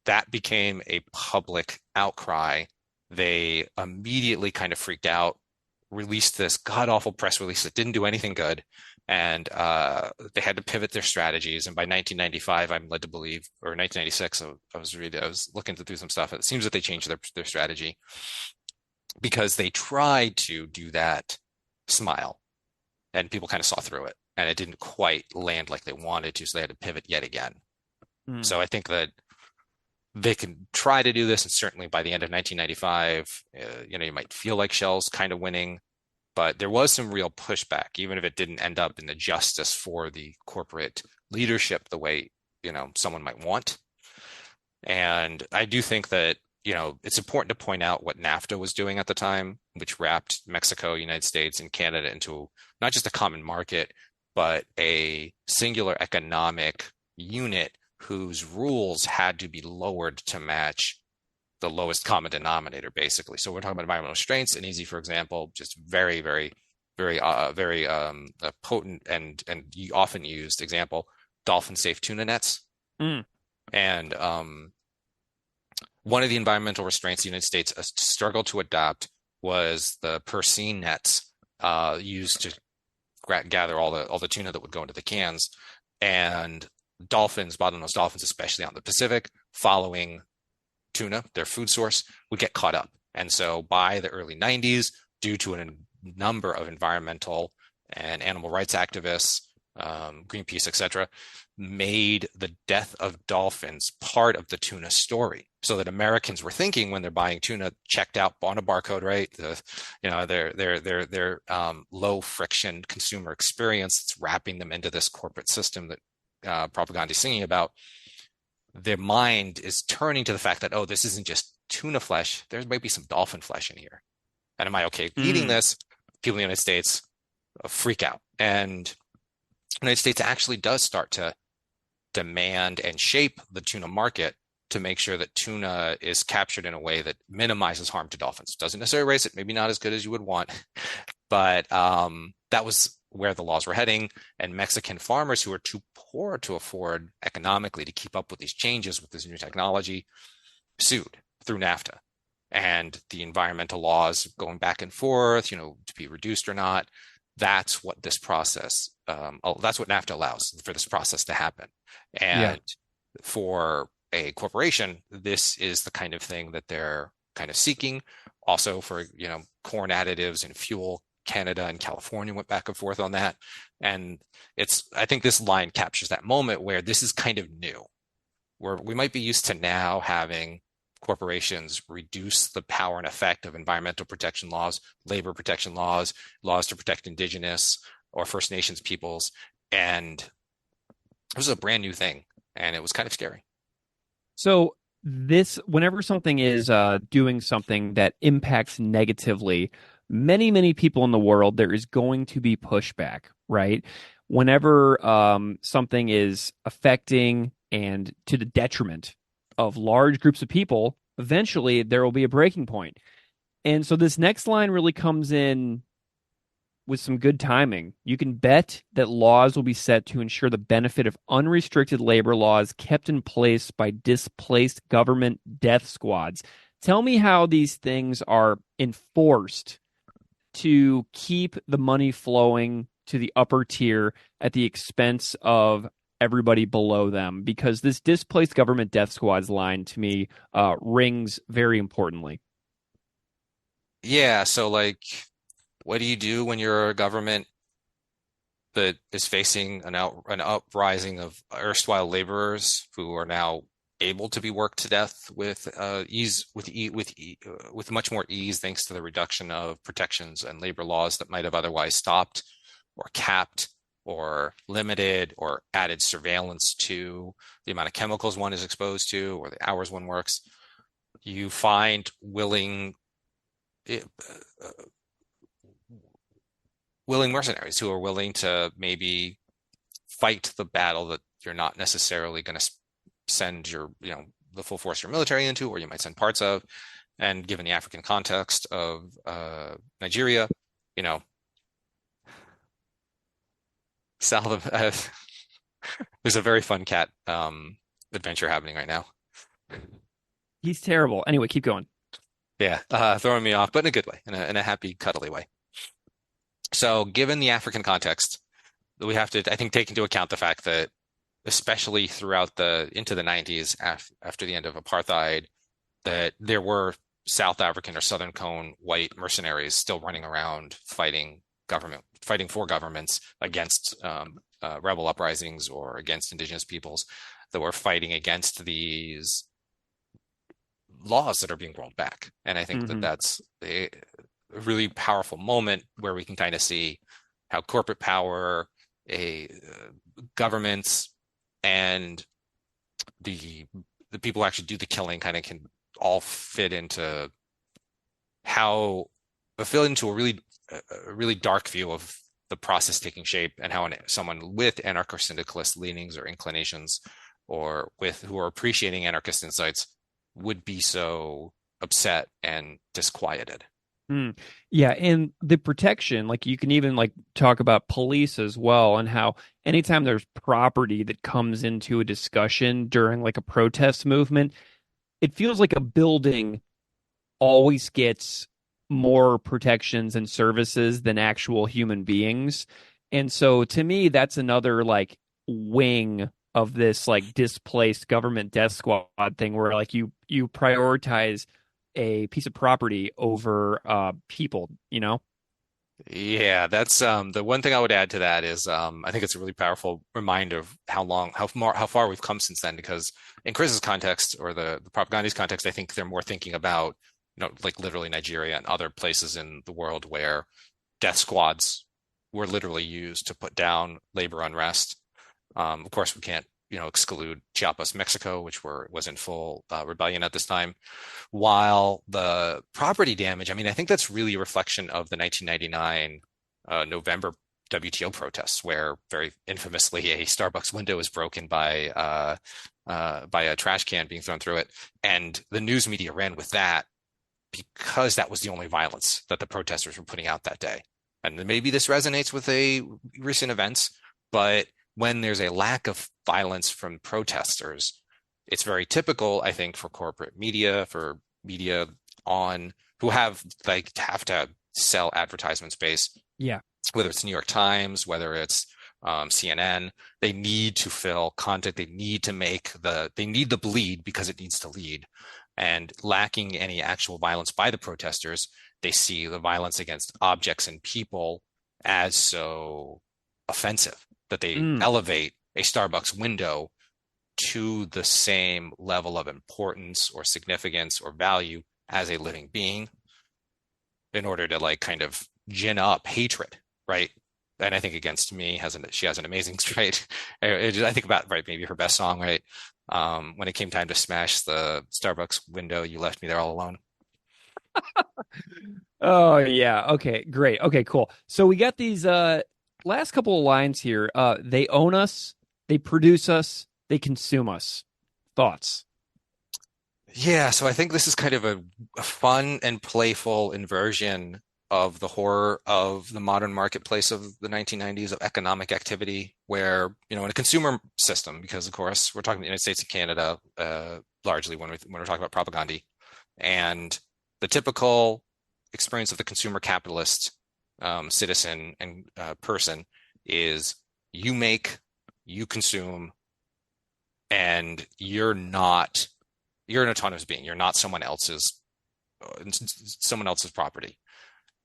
D: that became a public outcry, they immediately kind of freaked out, released this god-awful press release that didn't do anything good, and they had to pivot their strategies. And by 1995, I'm led to believe, or 1996, I was looking through some stuff. It seems that they changed their strategy because they tried to do that smile, and people kind of saw through it, and it didn't quite land like they wanted to, so they had to pivot yet again. So I think that they can try to do this, and certainly by the end of 1995, you might feel like Shell's kind of winning, but there was some real pushback, even if it didn't end up in the justice for the corporate leadership the way, someone might want. And I do think that, it's important to point out what NAFTA was doing at the time, which wrapped Mexico, United States, and Canada into not just a common market, but a singular economic unit whose rules had to be lowered to match the lowest common denominator, basically. So we're talking about environmental restraints. And easy, for example, just very, very, very, very potent and often used example, dolphin-safe tuna nets. And one of the environmental restraints the United States struggled to adopt was the purseine nets used to gather all the tuna that would go into the cans. And dolphins, bottlenose dolphins, especially out in the Pacific, following tuna, their food source, would get caught up. And so by the early 90s, due to a number of environmental and animal rights activists, Greenpeace, etc., made the death of dolphins part of the tuna story, so that Americans were thinking when they're buying tuna, checked out on a barcode, right? Their low friction consumer experience that's wrapping them into this corporate system that propaganda is singing about. Their mind is turning to the fact that, this isn't just tuna flesh. There might be some dolphin flesh in here. And am I okay eating this? People in the United States freak out. And the United States actually does start to demand and shape the tuna market to make sure that tuna is captured in a way that minimizes harm to dolphins. Doesn't necessarily raise it, maybe not as good as you would want, but that was where the laws were heading. And Mexican farmers who were too poor to afford economically to keep up with these changes, with this new technology, sued through NAFTA. And the environmental laws going back and forth, to be reduced or not. That's what this process, that's what NAFTA allows for this process to happen. And for a corporation, this is the kind of thing that they're kind of seeking. Also for, corn additives and fuel, Canada and California went back and forth on that. And I think this line captures that moment where this is kind of new, where we might be used to now having corporations reduce the power and effect of environmental protection laws, labor protection laws, laws to protect Indigenous or First Nations peoples. And it was a brand new thing, and it was kind of scary.
A: So whenever something is doing something that impacts negatively many, many people in the world, there is going to be pushback, right? Whenever something is affecting and to the detriment of large groups of people, eventually there will be a breaking point. And so this next line really comes in with some good timing. You can bet that laws will be set to ensure the benefit of unrestricted labor laws kept in place by displaced government death squads. Tell me how these things are enforced to keep the money flowing to the upper tier at the expense of everybody below them, because this displaced government death squads line to me rings very importantly.
D: Yeah, so what do you do when you're a government that is facing an uprising of erstwhile laborers who are now able to be worked to death with much more ease, thanks to the reduction of protections and labor laws that might have otherwise stopped or capped or limited or added surveillance to the amount of chemicals one is exposed to or the hours one works. You find willing mercenaries who are willing to maybe fight the battle that you're not necessarily going to send the full force of your military into, or you might send parts of. And given the African context of Nigeria, there's a very fun cat adventure happening right now.
A: He's terrible. Anyway, keep going.
D: Yeah, throwing me off, but in a good way, in a happy, cuddly way. So given the African context, we have to, I think, take into account the fact that especially into the 90s, after the end of apartheid, that there were South African or Southern Cone white mercenaries still running around fighting for governments against rebel uprisings or against indigenous peoples, that were fighting against these laws that are being rolled back. And I think that that's a really powerful moment where we can kind of see how corporate power, governments, and the people who actually do the killing kind of can all fit into a really dark view of the process taking shape, and how someone with anarcho-syndicalist leanings or inclinations, or who are appreciating anarchist insights, would be so upset and disquieted.
A: Yeah, and the protection, you can even talk about police as well, and how anytime there's property that comes into a discussion during a protest movement, it feels like a building always gets more protections and services than actual human beings. And so to me, that's another wing of this displaced government death squad thing, where you prioritize a piece of property over people,
D: Yeah, that's the one thing I would add to that is I think it's a really powerful reminder of how far we've come since then, because in Chris's context, or the propagandist context, I think they're more thinking about literally Nigeria and other places in the world where death squads were literally used to put down labor unrest. Of course, we can't exclude Chiapas, Mexico, which was in full rebellion at this time. While the property damage, I think that's really a reflection of the 1999 November WTO protests, where very infamously a Starbucks window was broken by a trash can being thrown through it, and the news media ran with that because that was the only violence that the protesters were putting out that day. And maybe this resonates with recent events, but when there's a lack of violence from protesters, it's very typical, I think, for corporate media, for media who have to sell advertisement space.
A: Yeah.
D: Whether it's New York Times, whether it's CNN. They need to fill content. They need the bleed because it needs to lead. And lacking any actual violence by the protesters, they see the violence against objects and people as so offensive that they elevate a Starbucks window to the same level of importance or significance or value as a living being in order to like kind of gin up hatred, right? And I think against me she has an amazing trait. I think about, right, maybe her best song, right? When it came time to smash the Starbucks window, you left me there all alone.
A: Oh yeah. Okay, great. Okay, cool. So we got these last couple of lines here. They own us, they produce us, they consume us. Thoughts?
D: Yeah, so I think this is kind of a fun and playful inversion of the horror of the modern marketplace of the 1990s of economic activity, where, in a consumer system, because of course we're talking the United States and Canada largely when we're talking about propaganda, and the typical experience of the consumer capitalist citizen and person is you make, you consume, and you're an autonomous being. You're not someone else's property.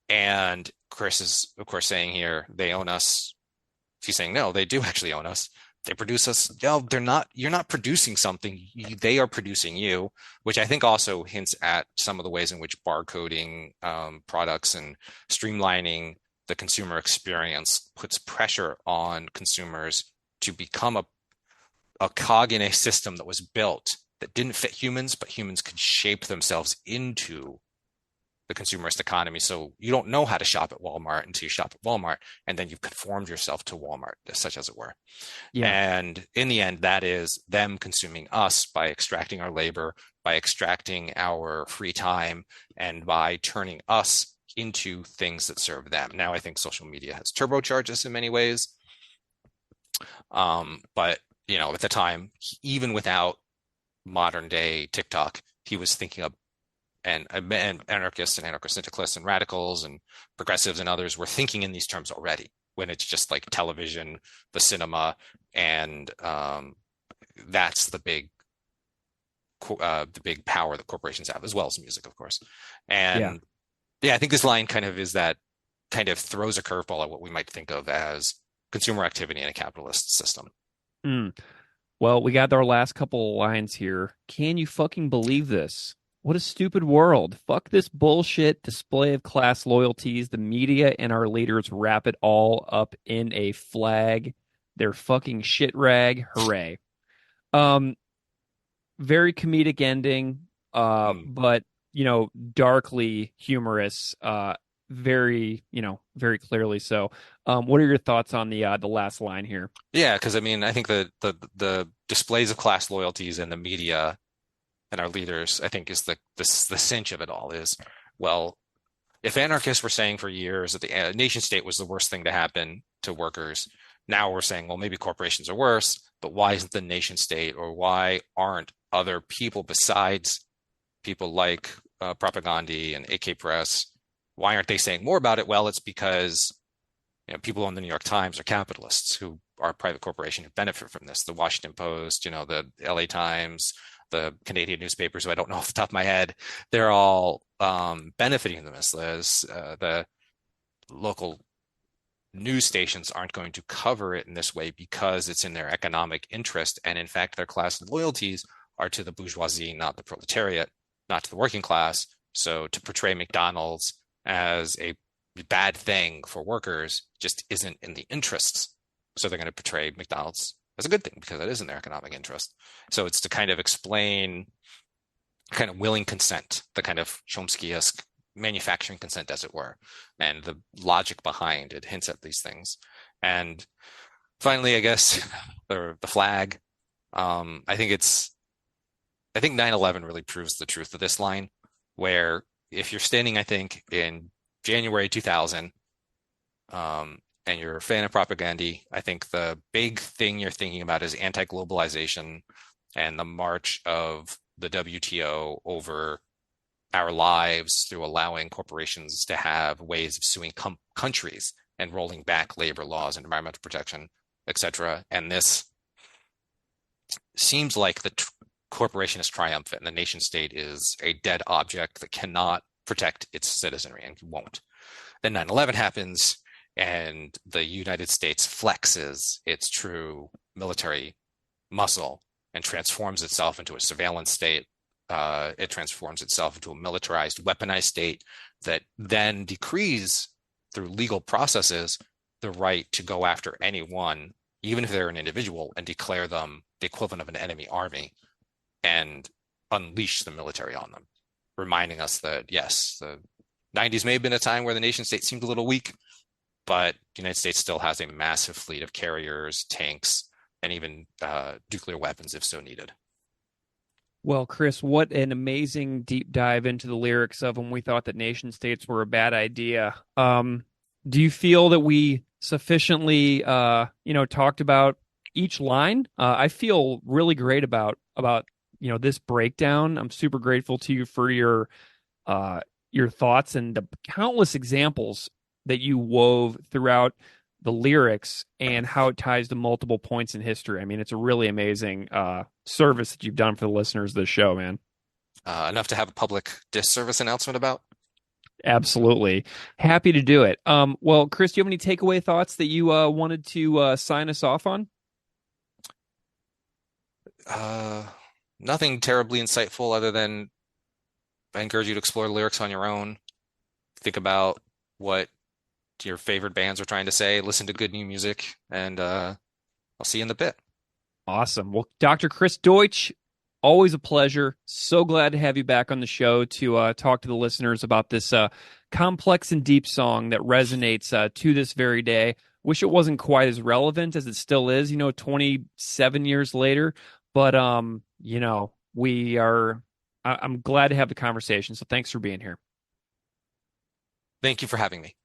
D: And Chris is, of course, saying here, they own us. She's saying, no, they do actually own us. They produce us. No, you're not producing something. They are producing you, which I think also hints at some of the ways in which barcoding products and streamlining the consumer experience puts pressure on consumers to become a cog in a system that was built that didn't fit humans, but humans could shape themselves into the consumerist economy. So you don't know how to shop at Walmart until you shop at Walmart, and then you've conformed yourself to Walmart, such as it were. Yeah. And in the end, that is them consuming us by extracting our labor, by extracting our free time, and by turning us into things that serve them. Now, I think social media has turbocharged us in many ways. But, at the time, even without modern day TikTok, he was thinking of, and anarchists and anarcho-syndicalists and radicals and progressives and others were thinking in these terms already, when it's just like television, the cinema, and that's the big power that corporations have, as well as music, of course. And I think this line kind of throws a curveball at what we might think of as consumer activity in a capitalist system.
A: Well, we got our last couple of lines here. Can you fucking believe this? What a stupid world. Fuck this bullshit display of class loyalties. The media and our leaders wrap it all up in a flag. They're fucking shit rag. Hooray. Very comedic ending, but, darkly humorous, very clearly so. What are your thoughts on the last line here?
D: Yeah, because I think the displays of class loyalties in the media and our leaders, I think, is the cinch of it all. Is, well, if anarchists were saying for years that the nation state was the worst thing to happen to workers, now we're saying, well, maybe corporations are worse, but why isn't the nation state, or why aren't other people besides people like Propaganda and AK Press, why aren't they saying more about it? Well, it's because people on the New York Times are capitalists who are a private corporation who benefit from this. The Washington Post, the LA Times, the Canadian newspapers, who I don't know off the top of my head, they're all benefiting from this. The local news stations aren't going to cover it in this way because it's in their economic interest. And in fact, their class loyalties are to the bourgeoisie, not the proletariat, not to the working class. So to portray McDonald's as a bad thing for workers just isn't in the interests. So they're going to portray McDonald's as a good thing because it is in their economic interest. So it's to kind of explain kind of willing consent, the kind of Chomsky-esque manufacturing consent, as it were, and the logic behind it hints at these things. And finally, I guess the flag. I think 9/11 really proves the truth of this line, where if you're standing, I think, in January 2000, and you're a fan of propaganda, I think the big thing you're thinking about is anti-globalization and the march of the WTO over our lives through allowing corporations to have ways of suing countries and rolling back labor laws and environmental protection etc. And this seems like the corporation is triumphant and the nation state is a dead object that cannot protect its citizenry and won't. Then 9/11 happens, and the United States flexes its true military muscle and transforms itself into a surveillance state. It transforms itself into a militarized, weaponized state that then decrees through legal processes the right to go after anyone, even if they're an individual, and declare them the equivalent of an enemy army and unleash the military on them, reminding us that, yes, the 90s may have been a time where the nation state seemed a little weak, but the United States still has a massive fleet of carriers, tanks, and even nuclear weapons if so needed.
A: Well, Chris, what an amazing deep dive into the lyrics of When We Thought That Nation States Were a Bad Idea. Do you feel that we sufficiently, talked about each line? I feel really great about this breakdown. I'm super grateful to you for your thoughts and the countless examples that you wove throughout the lyrics and how it ties to multiple points in history. I mean, it's a really amazing service that you've done for the listeners of this show, man.
D: Enough to have a public disservice announcement about?
A: Absolutely. Happy to do it. Well, Chris, do you have any takeaway thoughts that you wanted to sign us off on?
D: Nothing terribly insightful other than I encourage you to explore the lyrics on your own. Think about what your favorite bands are trying to say. Listen to good new music, and I'll see you in the bit.
A: Awesome. Well, Dr. Chris Deutsch, always a pleasure. So glad to have you back on the show to talk to the listeners about this complex and deep song that resonates to this very day. Wish it wasn't quite as relevant as it still is, 27 years later. But, we are... I'm glad to have the conversation, so thanks for being here.
D: Thank you for having me.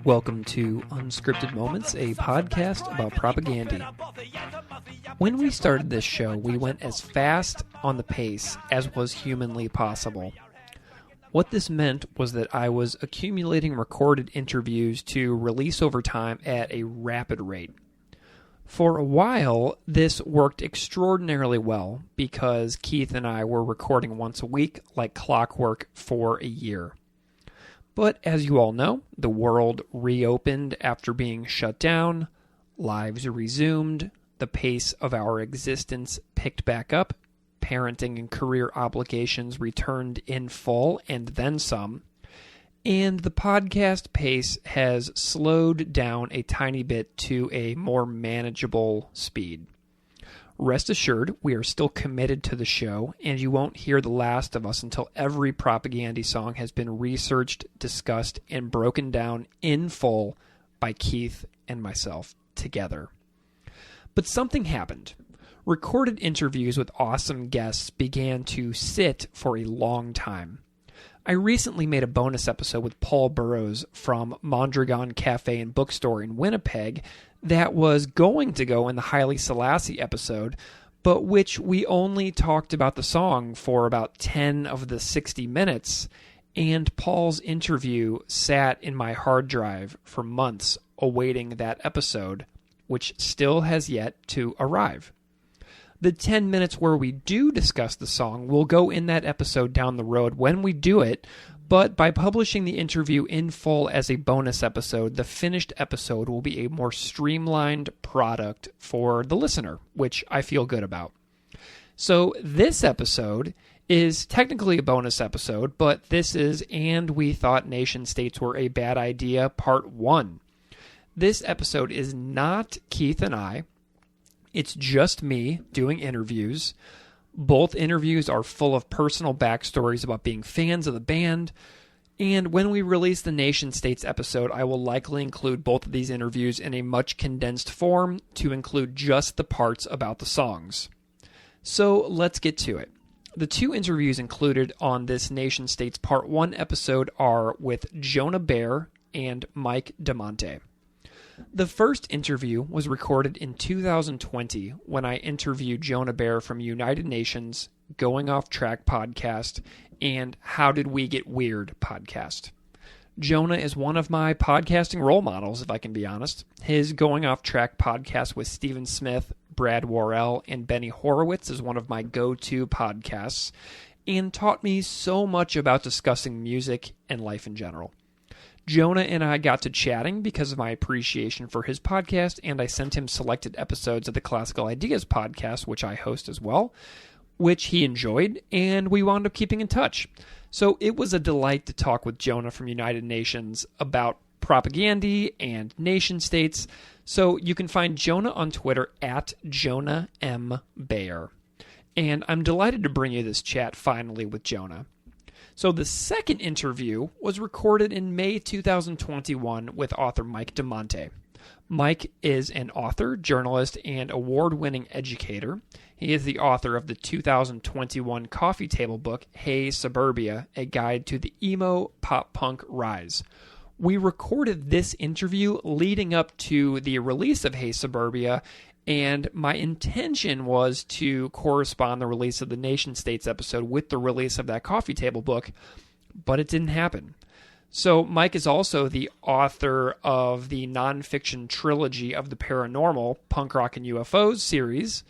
A: Welcome to Unscripted Moments, a podcast about propaganda. When we started this show, we went as fast on the pace as was humanly possible. What this meant was that I was accumulating recorded interviews to release over time at a rapid rate. For a while, this worked extraordinarily well because Keith and I were recording once a week like clockwork for a year. But as you all know, the world reopened after being shut down, lives resumed, the pace of our existence picked back up, parenting and career obligations returned in full and then some, and the podcast pace has slowed down a tiny bit to a more manageable speed. Rest assured, we are still committed to the show, and you won't hear the last of us until every propaganda song has been researched, discussed, and broken down in full by Keith and myself together. But something happened. Recorded interviews with awesome guests began to sit for a long time. I recently made a bonus episode with Paul Burrows from Mondragon Cafe and Bookstore in Winnipeg that was going to go in the Haile Selassie episode, but which we only talked about the song for about 10 of the 60 minutes, and Paul's interview sat in my hard drive for months awaiting that episode, which still has yet to arrive. The 10 minutes where we do discuss the song will go in that episode down the road when we do it, but by publishing the interview in full as a bonus episode, the finished episode will be a more streamlined product for the listener, which I feel good about. So this episode is technically a bonus episode, but this is And We Thought Nation States Were a Bad Idea, Part 1. This episode is not Keith and I. It's just me doing interviews. Both interviews are full of personal backstories about being fans of the band. And when we release the Nation States episode, I will likely include both of these interviews in a much condensed form to include just the parts about the songs. So let's get to it. The two interviews included on this Nation States Part 1 episode are with Jonah Bayer and Mike Damante. The first interview was recorded in 2020 when I interviewed Jonah Bayer from United Nations, Going Off Track podcast, and How Did We Get Weird podcast. Jonah is one of my podcasting role models, if I can be honest. His Going Off Track podcast with Stephen Smith, Brad Worrell, and Benny Horowitz is one of my go-to podcasts and taught me so much about discussing music and life in general. Jonah and I got to chatting because of my appreciation for his podcast, and I sent him selected episodes of the Classical Ideas podcast, which I host as well, which he enjoyed, and we wound up keeping in touch. So it was a delight to talk with Jonah from United Nations about propaganda and nation states. So you can find Jonah on Twitter at Jonah M. Bayer. And I'm delighted to bring you this chat finally with Jonah. So the second interview was recorded in May 2021 with author Mike Damante. Mike is an author, journalist, and award-winning educator. He is the author of the 2021 coffee table book, Hey Suburbia, A Guide to the Emo Pop Punk Rise. We recorded this interview leading up to the release of Hey Suburbia, and my intention was to correspond the release of the Nation States episode with the release of that coffee table book, but it didn't happen. So Mike is also the author of the nonfiction trilogy of the paranormal Punk Rock and UFOs series,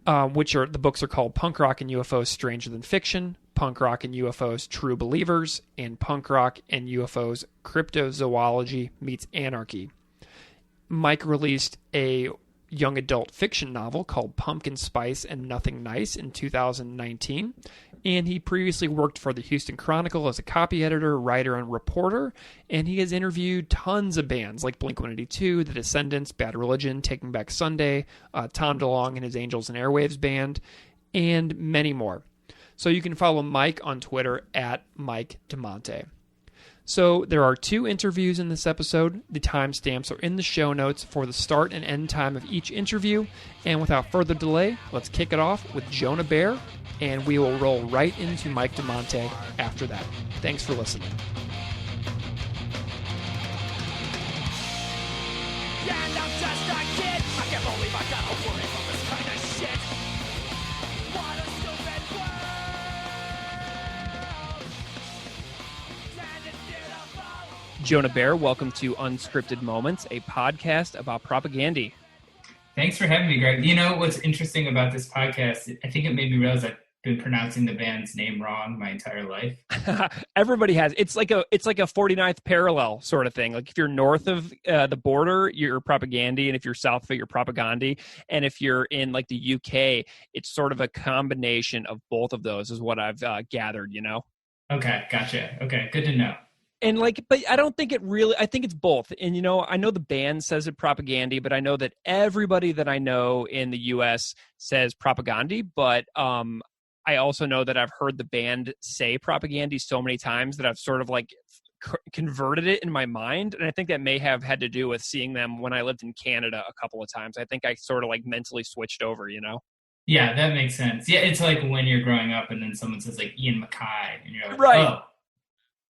A: the books are called Punk Rock and UFOs Stranger Than Fiction, Punk Rock and UFOs True Believers, and Punk Rock and UFOs Cryptozoology Meets Anarchy. Mike released a young adult fiction novel called Pumpkin Spice and Nothing Nice in 2019, and he previously worked for the Houston Chronicle as a copy editor, writer, and reporter, and he has interviewed tons of bands like Blink-182, The Descendants, Bad Religion, Taking Back Sunday, Tom DeLonge and his Angels and Airwaves band, and many more. So you can follow Mike on Twitter at Mike Damante. So there are 2 interviews in this episode. The timestamps are in the show notes for the start and end time of each interview. And without further delay, let's kick it off with Jonah Bayer, and we will roll right into Mike Damante after that. Thanks for listening. Jonah Bayer. Welcome to Unscripted Moments, a podcast about propaganda.
C: Thanks for having me, Greg. You know what's interesting about this podcast? I think it made me realize I've been pronouncing the band's name wrong my entire life.
A: Everybody has. It's like a 49th parallel sort of thing. Like if you're north of the border, you're propaganda, and if you're south of it, you're propaganda. And if you're in like the UK, it's sort of a combination of both of those, is what I've gathered. You know.
C: Okay, gotcha. Okay, good to know.
A: And like, but I don't think it really, I think it's both. And, you know, I know the band says it propaganda, but I know that everybody that I know in the US says propaganda. But I also know that I've heard the band say propaganda so many times that I've sort of like converted it in my mind. And I think that may have had to do with seeing them when I lived in Canada a couple of times. I think I sort of like mentally switched over, you know?
C: Yeah, that makes sense. Yeah, it's like when you're growing up and then someone says like Ian Mackay and you're like,
A: right.
C: Oh.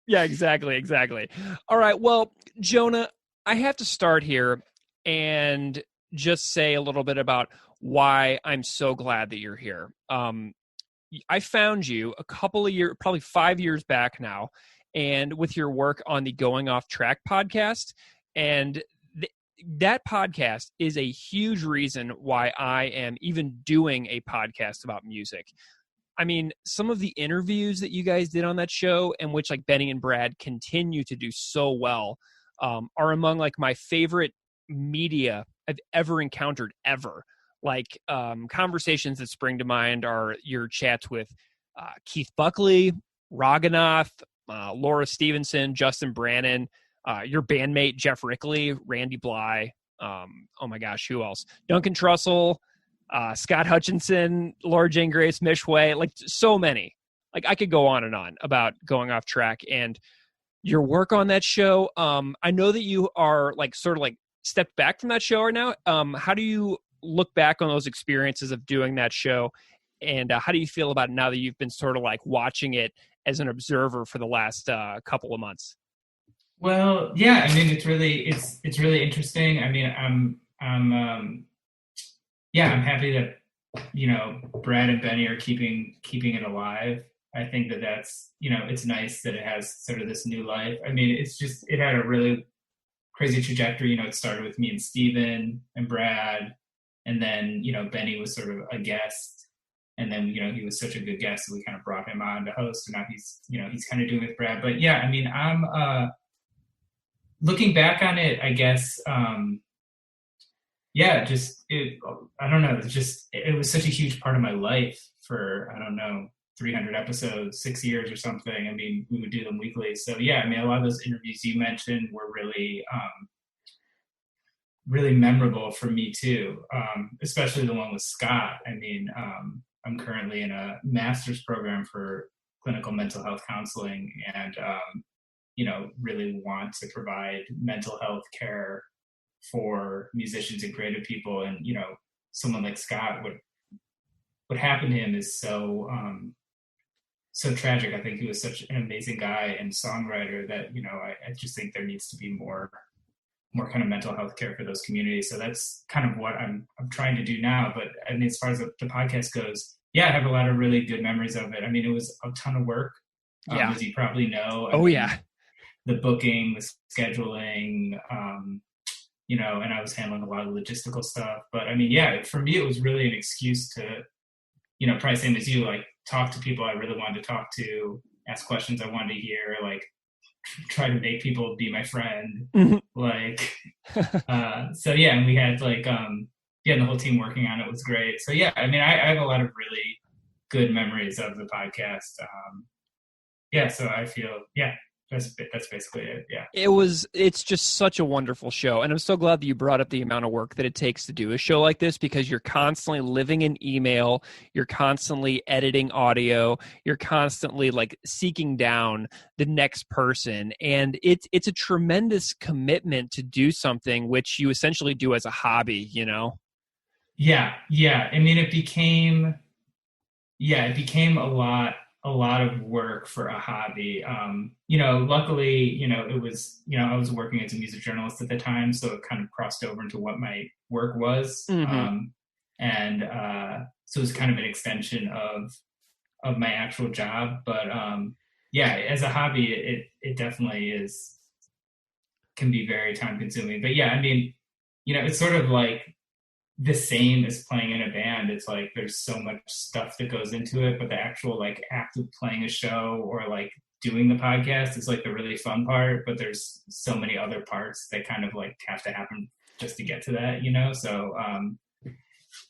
A: Yeah, exactly. All right. Well, Jonah, I have to start here and just say a little bit about why I'm so glad that you're here. I found you a couple of years, probably 5 years back now, and with your work on the Going Off Track podcast. And that podcast is a huge reason why I am even doing a podcast about music. I mean, some of the interviews that you guys did on that show, and which like Benny and Brad continue to do so well, are among like my favorite media I've ever encountered ever. Like conversations that spring to mind are your chats with Keith Buckley, Raghunath, Laura Stevenson, Justin Brannon, your bandmate Jeff Rickley, Randy Bly. Oh my gosh, who else? Duncan Trussell. Scott Hutchinson, Laura Jane Grace, Mishway, like so many. Like I could go on and on about Going Off Track and your work on that show. I know that you are like sort of like stepped back from that show right now. How do you look back on those experiences of doing that show, and how do you feel about it now that you've been sort of like watching it as an observer for the last couple of months?
C: Well, yeah, I mean, it's really interesting. I mean, I'm happy that, you know, Brad and Benny are keeping it alive. I think that's, you know, it's nice that it has sort of this new life. I mean, it had a really crazy trajectory. You know, it started with me and Steven and Brad, and then, you know, Benny was sort of a guest, and then, you know, he was such a good guest, so we kind of brought him on to host, and now he's kind of doing it with Brad. But yeah, I mean, I'm looking back on it, I guess, yeah, I don't know. It was such a huge part of my life for, I don't know, 300 episodes, 6 years or something. I mean, we would do them weekly. So yeah, I mean, a lot of those interviews you mentioned were really, really memorable for me too. Especially the one with Scott. I mean, I'm currently in a master's program for clinical mental health counseling, and, you know, really want to provide mental health care for musicians and creative people. And, you know, someone like Scott, what happened to him is so tragic. I think he was such an amazing guy and songwriter that, you know, I just think there needs to be more kind of mental health care for those communities. So that's kind of what I'm trying to do now. But I mean, as far as the podcast goes, yeah, I have a lot of really good memories of it. I mean, it was a ton of work, as you probably know. I mean, the booking, the scheduling, you know, and I was handling a lot of logistical stuff. But I mean, yeah, for me, it was really an excuse to, you know, probably same as you, like talk to people I really wanted to talk to, ask questions I wanted to hear, like try to make people be my friend.
A: Mm-hmm.
C: Like, so yeah, and we had like, the whole team working on it was great. So yeah, I mean, I have a lot of really good memories of the podcast. Yeah, so I feel, yeah, that's basically it. Yeah.
A: It's just such a wonderful show. And I'm so glad that you brought up the amount of work that it takes to do a show like this, because you're constantly living in email, you're constantly editing audio, you're constantly like seeking down the next person. And it's a tremendous commitment to do something which you essentially do as a hobby, you know?
C: Yeah. I mean, it became a lot of work for a hobby. You know, luckily, you know, it was, you know, I was working as a music journalist at the time, so it kind of crossed over into what my work was.
A: Mm-hmm.
C: So it was kind of an extension of my actual job. But yeah, as a hobby, it definitely is
E: can be very time consuming. But yeah, I mean, it's sort of like the same as playing in a band. It's like there's so much stuff that goes into it, but the actual like act of playing a show or like doing the podcast is like the really fun part, but there's so many other parts that kind of like have to happen just to get to that, so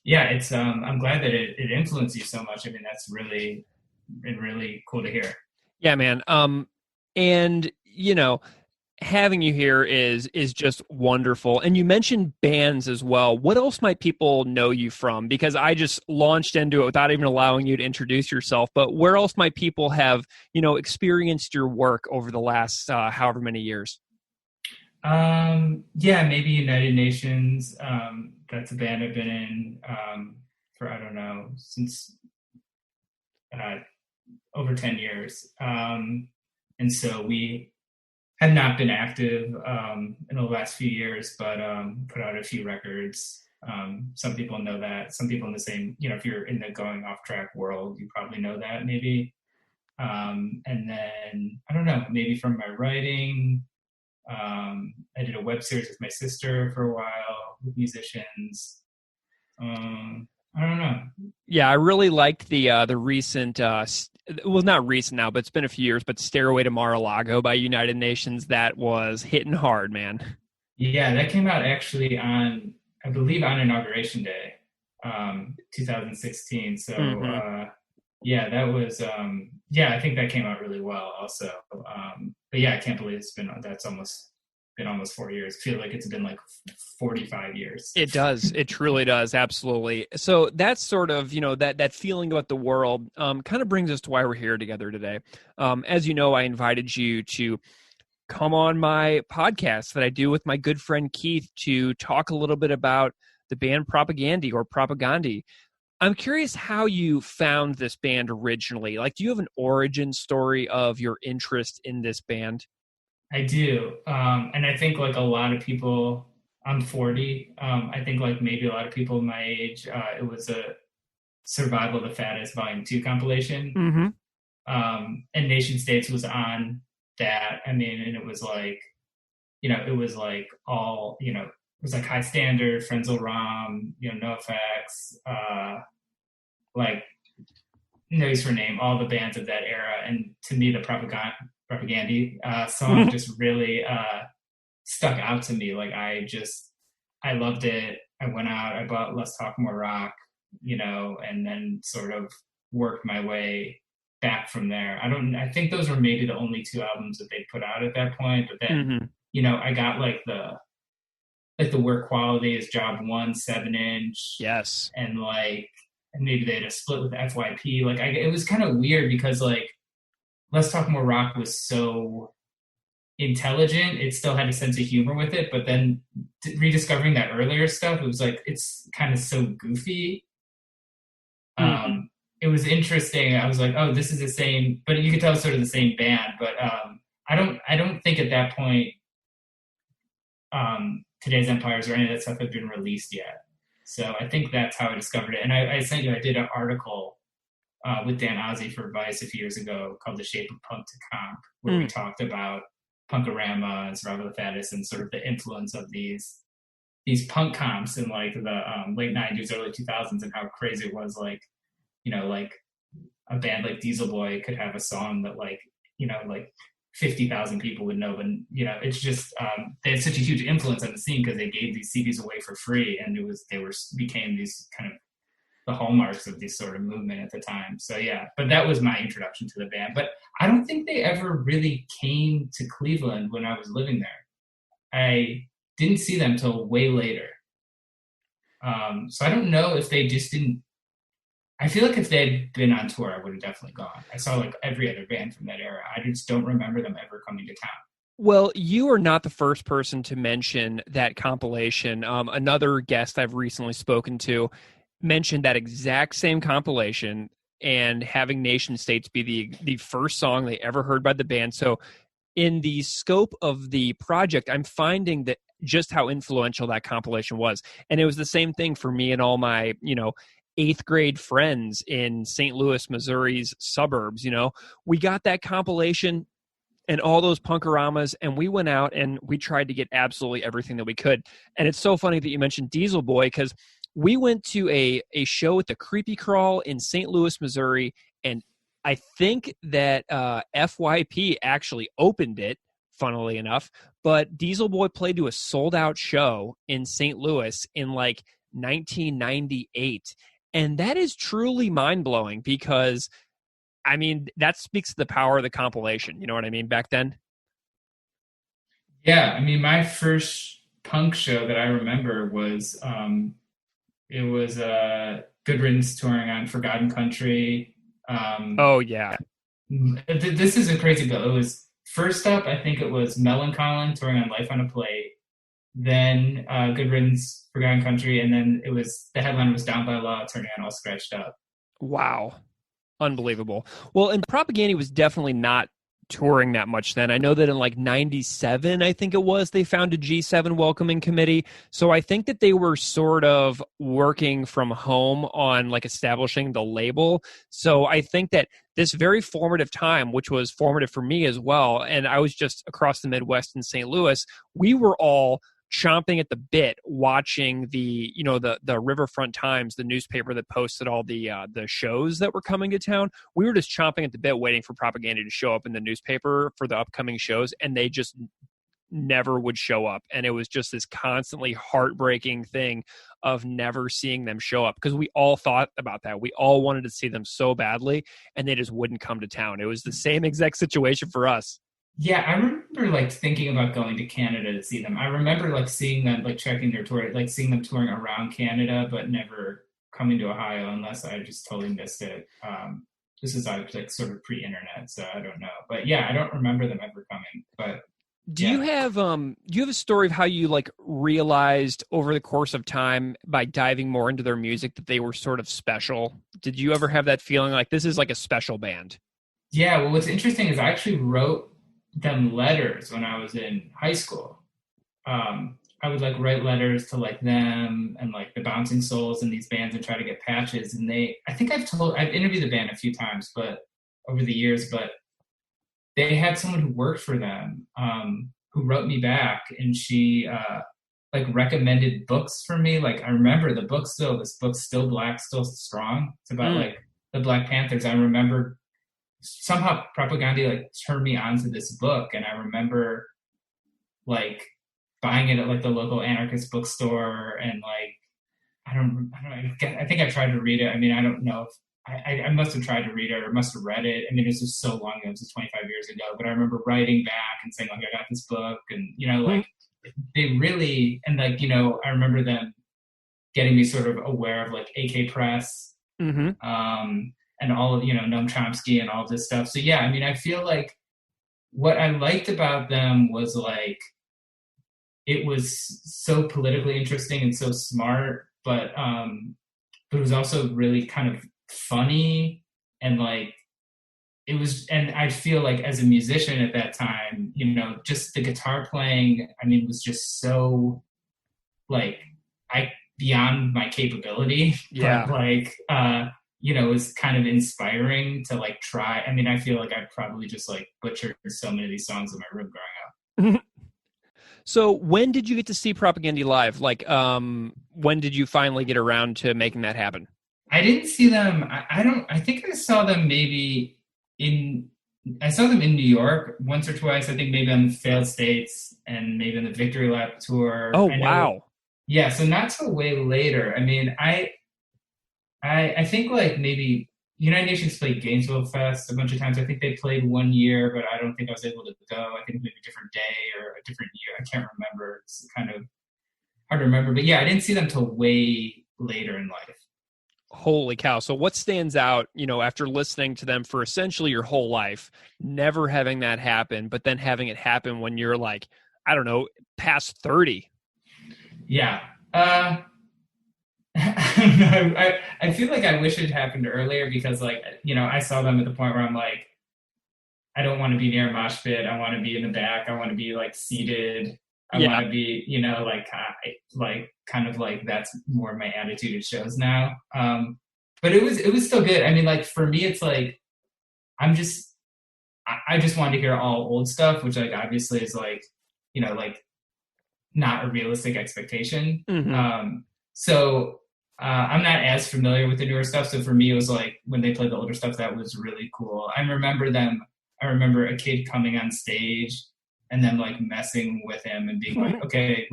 E: yeah, it's I'm glad that it influenced you so much. I mean, that's really cool to hear.
A: Yeah, man. And having you here is just wonderful. And you mentioned bands as well. What else might people know you from? Because I just launched into it without even allowing you to introduce yourself. But where else might people have, experienced your work over the last however many years?
E: Yeah, maybe United Nations. That's a band I've been in for, I don't know, since over 10 years. And so we have not been active in the last few years, but put out a few records. Some people know that. Some people in the same, if you're in the going off track world, you probably know that maybe. And then, I don't know, maybe from my writing, I did a web series with my sister for a while with musicians. I don't know.
A: Yeah, I really liked the recent, well, not recent now, but it's been a few years, but Stairway to Mar-a-Lago by United Nations. That was hitting hard, man.
E: Yeah, that came out actually I believe on Inauguration Day, 2016. So, yeah, that was, I think that came out really well also. But yeah, I can't believe that's been almost 4 years. I feel like it's been like 45 years.
A: It does. It truly does. Absolutely. So that's sort of, that feeling about the world kind of brings us to why we're here together today. As you know, I invited you to come on my podcast that I do with my good friend Keith to talk a little bit about the band Propagandhi or Propagandhi. I'm curious how you found this band originally. Like, do you have an origin story of your interest in this band?
E: I do. And I think like a lot of people, I'm 40. I think like maybe a lot of people my age, it was a Survival of the Fattest Volume 2 compilation.
A: Mm-hmm.
E: And Nation States was on that. I mean, and it was like, it was like all, it was like High Standard, Frenzal Rom, NoFX, like No Use for Name, all the bands of that era. And to me, the Propagandhi song just really stuck out to me. Like I loved it. I went out, I bought Let's Talk More Rock, and then sort of worked my way back from there. I think those were maybe the only 2 albums that they put out at that point. But then, I got like the Work Quality is Job 1 7-inch.
A: Yes.
E: And maybe they had a split with FYP. Like it was kind of weird because like Let's Talk More Rock was so intelligent. It still had a sense of humor with it, but then rediscovering that earlier stuff, it was like, it's kind of so goofy. It was interesting. I was like, oh, this is the same, but you could tell it's sort of the same band. But I don't think at that point Today's Empires or any of that stuff had been released yet. So I think that's how I discovered it. And I sent you, I did an article with Dan Ozzie for Vice a few years ago called The Shape of Punk to Comp, where we talked about Punkorama and Survival of the Fattest and sort of the influence of these punk comps in like the late 90s, early 2000s, and how crazy it was. Like, like a band like Diesel Boy could have a song that like 50,000 people would know. And, it's just, they had such a huge influence on the scene because they gave these CDs away for free. And became these kind of the hallmarks of this sort of movement at the time. So yeah, but that was my introduction to the band. But I don't think they ever really came to Cleveland when I was living there. I didn't see them till way later. So I don't know if they just didn't. I feel like if they'd been on tour, I would have definitely gone. I saw like every other band from that era. I just don't remember them ever coming to town.
A: Well, you are not the first person to mention that compilation. Another guest I've recently spoken to mentioned that exact same compilation and having Nation States be the first song they ever heard by the band. So in the scope of the project, I'm finding that just how influential that compilation was. And it was the same thing for me and all my, 8th grade friends in St. Louis, Missouri's suburbs. We got that compilation and all those punkaramas, and we went out and we tried to get absolutely everything that we could. And it's so funny that you mentioned Diesel Boy, because we went to a show at the Creepy Crawl in St. Louis, Missouri, and I think that FYP actually opened it, funnily enough, but Diesel Boy played to a sold-out show in St. Louis in like 1998. And that is truly mind-blowing because, I mean, that speaks to the power of the compilation. You know what I mean? Back then?
E: Yeah, I mean, my first punk show that I remember was, it was Good Riddance touring on Forgotten Country.
A: Oh, yeah.
E: This is a crazy bill. It was first up, I think it was Melancholy touring on Life on a Plate. Then Good Riddance, Forgotten Country, and then it was the headline was Down by Law turning on All Scratched Up.
A: Wow. Unbelievable. Well, and Propaganda was definitely not touring that much then. I know that in like 97, I think it was, they founded G7 Welcoming Committee. So I think that they were sort of working from home on like establishing the label. So I think that this very formative time, which was formative for me as well, and I was just across the Midwest in St. Louis, we were all chomping at the bit watching the Riverfront Times, the newspaper that posted all the shows that were coming to town. We were just chomping at the bit waiting for Propaganda to show up in the newspaper for the upcoming shows, and they just never would show up. And it was just this constantly heartbreaking thing of never seeing them show up, because we all thought about that. We all wanted to see them so badly, and they just wouldn't come to town. It was the same exact situation for us.
E: Yeah, I remember like thinking about going to Canada to see them. I remember like seeing them, like checking their tour, like seeing them touring around Canada, but never coming to Ohio unless I just totally missed it. This is like sort of pre-internet, so I don't know. But yeah, I don't remember them ever coming. But
A: do you have a story of how you like realized over the course of time by diving more into their music that they were sort of special? Did you ever have that feeling like this is like a special band?
E: Yeah, well, what's interesting is I actually wrote them letters when I was in high school. I would like write letters to like them and like the Bouncing Souls and these bands and try to get patches. And I think I've interviewed the band a few times, but over the years, but they had someone who worked for them, who wrote me back, and she like recommended books for me. Like I remember this book's Still Black, Still Strong. It's about like the Black Panthers. I remember somehow Propaganda like turned me onto this book, and I remember like buying it at like the local anarchist bookstore, and like I don't know, I think I tried to read it. I mean, I don't know if I must have tried to read it or must have read it. I mean, it's just so long ago. It was 25 years ago, but I remember writing back and saying like I got this book, and like they really, and like I remember them getting me sort of aware of like AK Press. And all of, Noam Chomsky and all of this stuff. So yeah, I mean, I feel like what I liked about them was like, it was so politically interesting and so smart, but it was also really kind of funny, and like, it was, and I feel like as a musician at that time, just the guitar playing, I mean, was just so like, beyond my capability.
A: Yeah.
E: But like, it was kind of inspiring to like try. I mean, I feel like I probably just like butchered so many of these songs in my room growing up.
A: So when did you get to see Propaganda live? Like, when did you finally get around to making that happen?
E: I didn't see them. I think I saw them maybe I saw them in New York once or twice. I think maybe on the Failed States and maybe on the Victory Lap tour.
A: Oh, wow.
E: Yeah. So not till way later. I mean, I think like maybe United Nations played Gainesville Fest a bunch of times. I think they played one year, but I don't think I was able to go. I think maybe a different day or a different year. I can't remember. It's kind of hard to remember. But yeah, I didn't see them till way later in life.
A: Holy cow. So what stands out, after listening to them for essentially your whole life, never having that happen, but then having it happen when you're like, I don't know, past 30?
E: Yeah. I don't know. I feel like I wish it happened earlier because, like, I saw them at the point where I'm like, I don't want to be near a mosh pit. I want to be in the back. I want to be like seated. I want to be, like kind of like that's more my attitude at shows now. But it was still good. I mean, like for me, it's like I'm just I just wanted to hear all old stuff, which like obviously is like, like not a realistic expectation. So I'm not as familiar with the newer stuff. So for me, it was like when they played the older stuff, that was really cool. I remember a kid coming on stage and then like messing with him and being like, okay,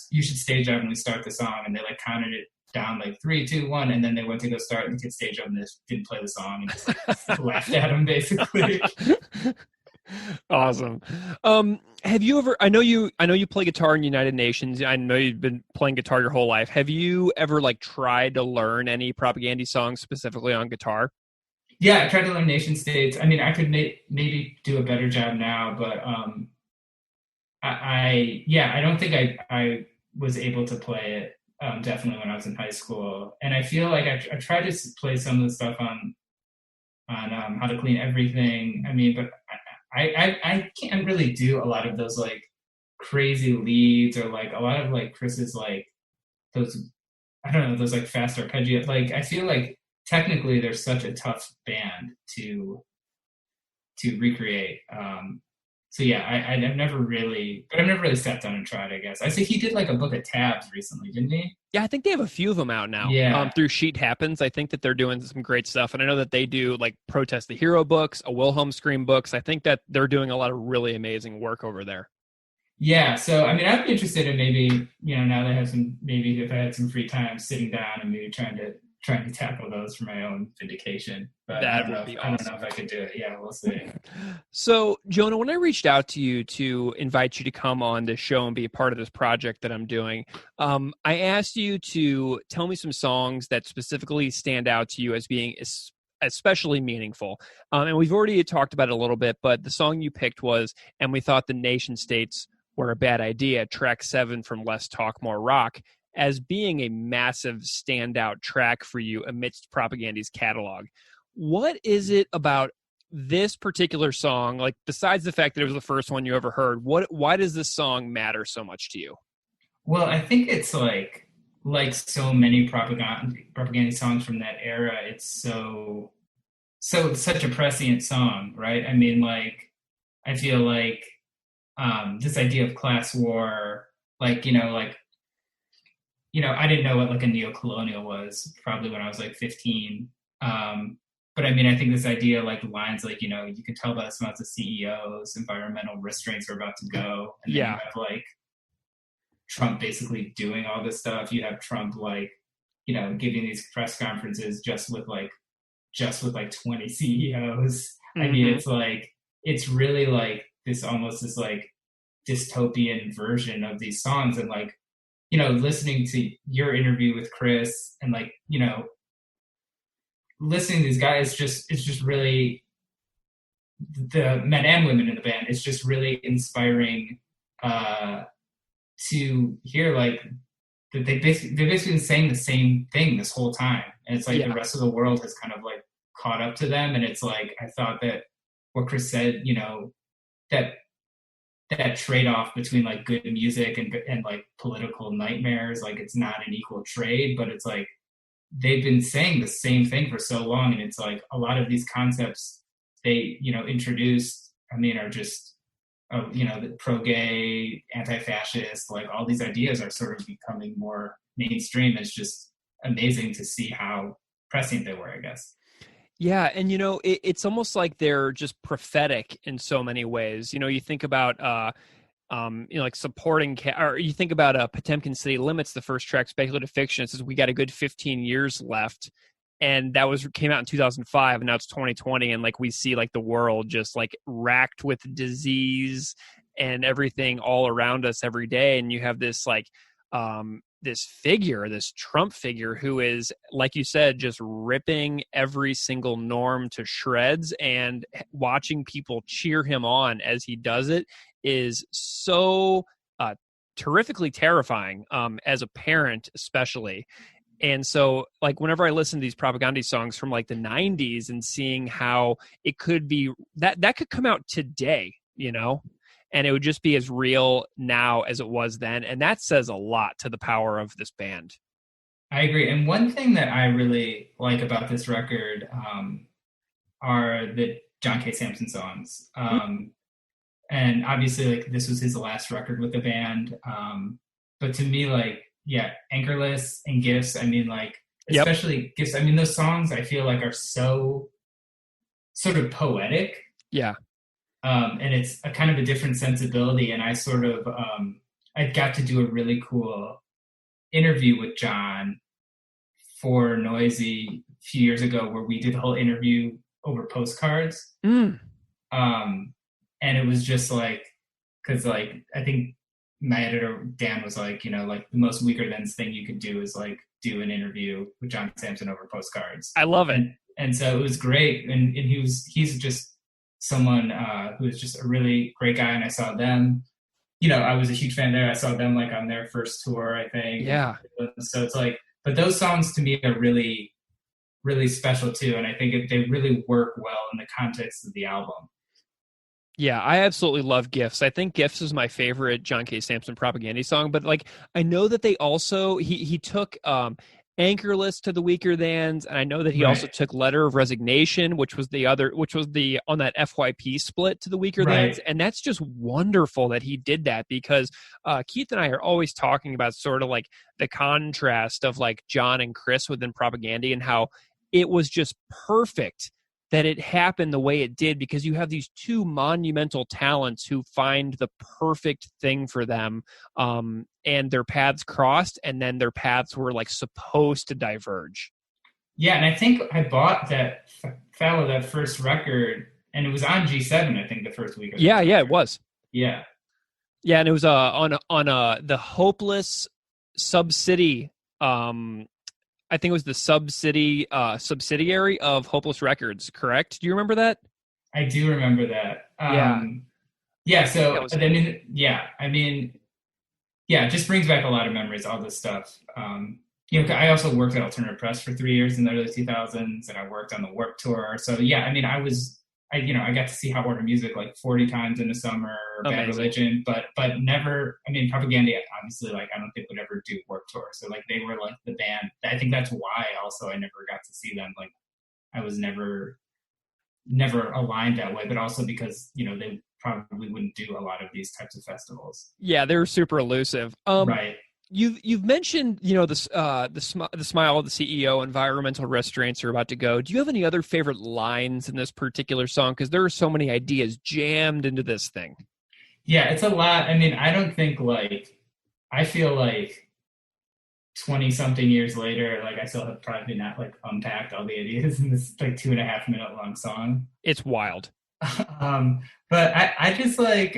E: you should stage up when we start the song. And they like counted it down like 3, 2, 1. And then they went to go start and the kid stage up and they didn't play the song and just like, laughed at him basically.
A: Awesome. Have you ever, I know you play guitar in United Nations. I know you've been playing guitar your whole life. Have you ever like tried to learn any Propaganda songs specifically on guitar?
E: Yeah, I tried to learn nation states. I mean, I could maybe do a better job now, but I don't think I was able to play it definitely when I was in high school. And I feel like I tried to play some of the stuff on How to Clean Everything. I mean, but I can't really do a lot of those like crazy leads or like a lot of like Chris's like those, I don't know, those like fast arpeggio. Like I feel like technically they're such a tough band to recreate. So yeah, I've never really sat down and tried, I guess. I see he did like a book of tabs recently, didn't he?
A: Yeah, I think they have a few of them out now.
E: Yeah.
A: Through Sheet Happens. I think that they're doing some great stuff. And I know that they do like Protest the Hero books, a Wilhelm Scream books. I think that they're doing a lot of really amazing work over there.
E: Yeah. So, I mean, I'd be interested in maybe, now that I have maybe if I had some free time sitting down and maybe trying to tackle those for my own vindication. But
A: That would be awesome.
E: I don't know if I could do it. Yeah, we'll see.
A: So, Jonah, when I reached out to you to invite you to come on this show and be a part of this project that I'm doing, I asked you to tell me some songs that specifically stand out to you as being especially meaningful. And we've already talked about it a little bit, but the song you picked was "And We Thought the Nation States Were a Bad Idea," track 7 from Less Talk, More Rock, as being a massive standout track for you amidst Propaganda's catalog. What is it about this particular song, like besides the fact that it was the first one you ever heard, why does this song matter so much to you?
E: Well, I think it's like so many propaganda songs from that era, it's such a prescient song, right? I mean, like, I feel like this idea of class war, like, I didn't know what like a neo-colonial was probably when I was like 15. But I mean, I think this idea, like lines like, you can tell by the smells of CEOs, environmental restraints are about to go. And then you have like Trump basically doing all this stuff. You have Trump like, giving these press conferences just with like 20 CEOs. I mean, it's like, it's really like this like dystopian version of these songs. And like, listening to your interview with Chris and like, listening to these guys, it's just really, the men and women in the band, it's just really inspiring to hear like that they've basically been saying the same thing this whole time. And it's like the rest of the world has kind of like caught up to them. And it's like, I thought that what Chris said, that trade-off between like good music and like political nightmares, like it's not an equal trade, but it's like they've been saying the same thing for so long. And it's like a lot of these concepts they, introduced, I mean, are just, the pro-gay, anti-fascist, like all these ideas are sort of becoming more mainstream. It's just amazing to see how prescient they were, I guess.
A: Yeah, and it's almost like they're just prophetic in so many ways. You think about like supporting, or you think about Potemkin City Limits, the first track, Speculative Fiction. It says we got a good 15 years left, and that came out in 2005, and now it's 2020, and like we see like the world just like racked with disease and everything all around us every day, and you have this like this Trump figure who is, like you said, just ripping every single norm to shreds, and watching people cheer him on as he does it is so terrifically terrifying as a parent, especially. And so like whenever I listen to these Propaganda songs from like the 90s and seeing how it could be that could come out today, and it would just be as real now as it was then. And that says a lot to the power of this band.
E: I agree. And one thing that I really like about this record are the John K. Samson songs. And obviously, like, this was his last record with the band. But to me, like, yeah, Anchorless and Gifts, I mean, like, especially Gifts, I mean, those songs I feel like are so sort of poetic.
A: Yeah.
E: And it's a kind of a different sensibility. And I sort of, I got to do a really cool interview with John for Noisy a few years ago, where we did the whole interview over postcards. And it was just like, because like, I think my editor, Dan, was like, you know, like the most Weaker Thans thing you could do is like do an interview with John Samson over postcards.
A: I love it.
E: And so it was great. And he's just someone who is just a really great guy. And I saw them, you know, I was a huge fan there. I saw them like on their first tour, I think.
A: Yeah.
E: So it's like, but those songs to me are really, really special too. And I think they really work well in the context of the album.
A: Yeah, I absolutely love Gifts. I think Gifts is my favorite John K. Samson Propaganda song, but like I know that they also he took Anchorless to the Weaker Thans, and I know that he also took Letter of Resignation, which was the on that FYP split to the Weaker Thans, and that's just wonderful that he did that, because Keith and I are always talking about sort of like the contrast of like John and Chris within Propaganda, and how it was just perfect that it happened the way it did, because you have these two monumental talents who find the perfect thing for them, and their paths crossed, and then their paths were like supposed to diverge.
E: Yeah, and I think I bought that Fallow, that first record, and it was on G7, I think, the first week.
A: Yeah, it was.
E: Yeah.
A: Yeah, and it was on the Hopeless Subsidy, I think it was the subsidiary of Hopeless Records, correct? Do you remember that?
E: I do remember that. Yeah. So it just brings back a lot of memories, all this stuff. You know, I also worked at Alternative Press for 3 years in the early 2000s, and I worked on the Warped Tour. So yeah, I mean, I got to see Hot Water Music like 40 times in the summer, Bad Religion, but never, I mean, Propaganda, obviously, like, I don't think would ever do Warped Tour. So like, they were like the band. I think that's why also I never got to see them. Like, I was never aligned that way, but also because, you know, they probably wouldn't do a lot of these types of festivals.
A: Yeah, they were super elusive.
E: Right.
A: You've mentioned, you know, the smile of the CEO, environmental restraints are about to go. Do you have any other favorite lines in this particular song? Because there are so many ideas jammed into this thing.
E: Yeah, it's a lot. I mean, I don't think I feel like 20 something years later, like I still have probably not like unpacked all the ideas in this like 2.5 minute long song.
A: It's wild.
E: But I just like,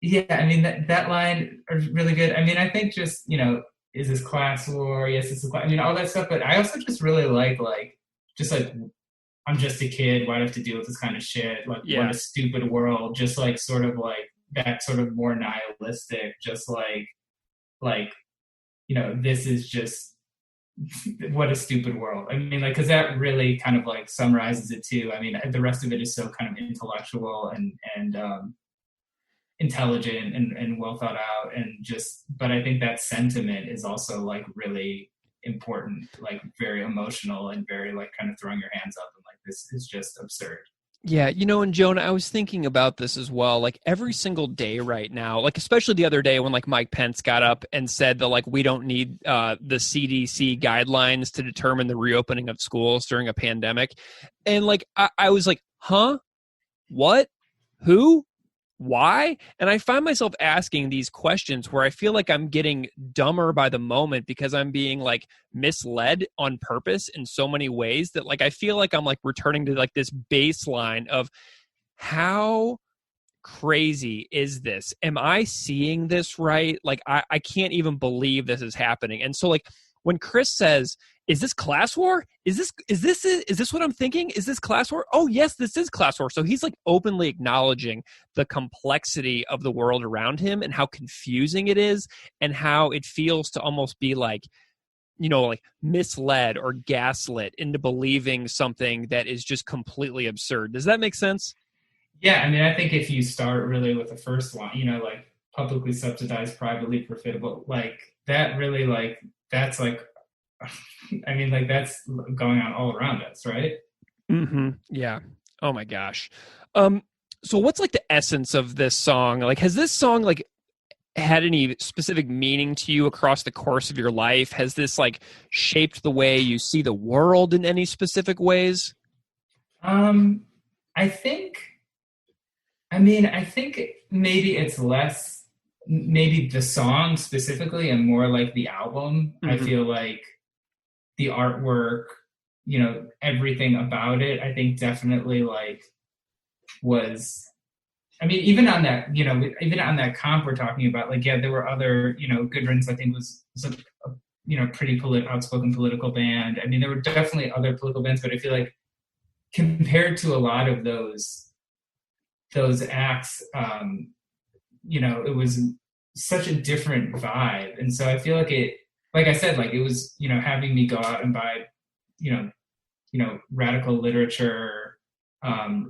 E: yeah, I mean, that line is really good. I mean, I think just, you know, is this class war? Yes, this is class, I mean, all that stuff. But I also just really like, I'm just a kid. Why do I have to deal with this kind of shit? Like, what a stupid world. Just like, sort of like that sort of more nihilistic, just like, you know, this is just, what a stupid world. I mean, like, because that really kind of like summarizes it too. I mean, the rest of it is so kind of intellectual and intelligent and well thought out, and just, but I think that sentiment is also like really important, like very emotional and very like kind of throwing your hands up and like, this is just absurd.
A: Yeah, you know, and Jonah, I was thinking about this as well. Like every single day right now, like especially the other day when like Mike Pence got up and said that like we don't need the CDC guidelines to determine the reopening of schools during a pandemic. And like I was like, huh? What? Who? Why? And I find myself asking these questions where I feel like I'm getting dumber by the moment because I'm being like misled on purpose in so many ways that like I feel like I'm like returning to like this baseline of how crazy is this? Am I seeing this right? Like I can't even believe this is happening. And so like when Chris says, is this class war? Is this what I'm thinking? Is this class war? Oh, yes, this is class war. So he's like openly acknowledging the complexity of the world around him and how confusing it is and how it feels to almost be like, you know, like misled or gaslit into believing something that is just completely absurd. Does that make sense?
E: Yeah, I mean, I think if you start really with the first one, you know, like publicly subsidized, privately profitable, like that really like, that's like, I mean, like that's going on all around us, right?
A: Mm-hmm. Yeah. Oh my gosh. So what's like the essence of this song? Like, has this song like had any specific meaning to you across the course of your life? Has this like shaped the way you see the world in any specific ways?
E: I think, I think maybe it's less, maybe the song specifically and more like the album. I
A: Mhm.
E: feel like the artwork, everything about it, I think definitely like was, even on that, even on that comp we're talking about, like, yeah, there were other, Good Riddance, I think was a pretty outspoken political band. I mean, there were definitely other political bands, but I feel like compared to a lot of those acts, it was such a different vibe. And so I feel like like I said, like it was, having me go out and buy, you radical literature,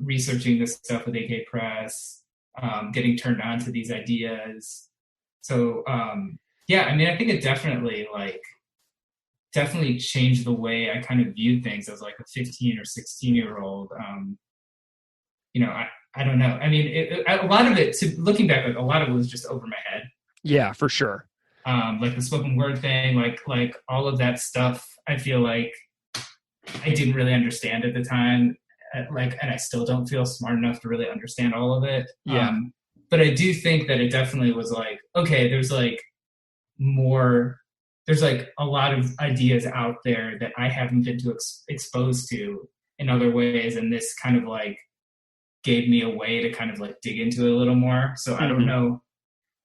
E: researching this stuff with AK Press, getting turned on to these ideas. So, yeah, I think it definitely changed the way I kind of viewed things as like a 15 or 16-year-old. I don't know. A lot of it, looking back, like a lot of it was just over my head.
A: Yeah, for sure.
E: Like the spoken word thing, like all of that stuff. I feel like I didn't really understand at the time, and I still don't feel smart enough to really understand all of it.
A: Yeah.
E: But I do think that it definitely was like, okay, there's like a lot of ideas out there that I haven't been exposed to in other ways, and this kind of like gave me a way to kind of like dig into it a little more. So I don't know.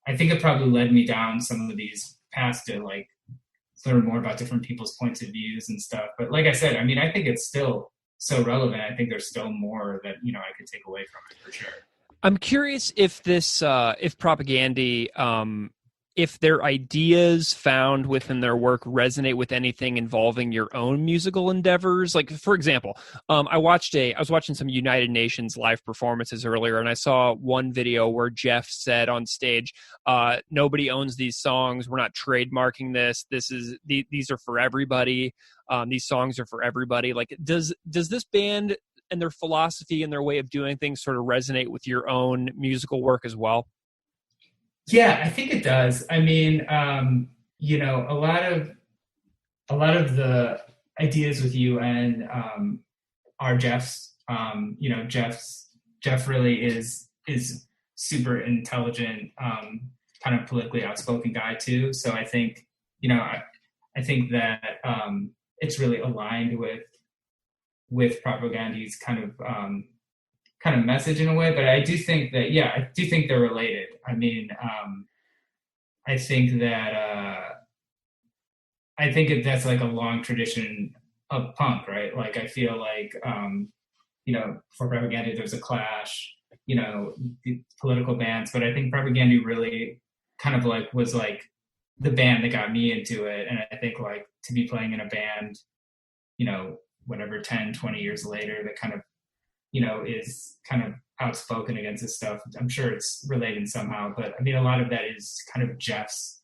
E: I think it probably led me down some of these paths to like learn more about different people's points of views and stuff. But like I said, I think it's still so relevant. I think there's still more that, I could take away from it for sure.
A: I'm curious if if Propagandy, if their ideas found within their work resonate with anything involving your own musical endeavors. Like, for example, I was watching some United Nations live performances earlier, and I saw one video where Jeff said on stage, nobody owns these songs. We're not trademarking this. These are for everybody. These songs are for everybody. Like, does this band and their philosophy and their way of doing things sort of resonate with your own musical work as well?
E: Yeah, I think it does. A lot of the ideas with UN are Jeff's. Jeff really is super intelligent, kind of politically outspoken guy too. So I think, I think that it's really aligned with Propagandy's kind of message in a way. But I do think that, yeah, I do think they're related. I think that's like a long tradition of punk, right? Like I feel like, for Propagandy, there's a Clash, the political bands, but I think Propagandy really kind of like was like the band that got me into it. And I think like to be playing in a band, whatever, 10, 20 years later, that kind of, is kind of outspoken against this stuff. I'm sure it's related somehow, but a lot of that is kind of Jeff's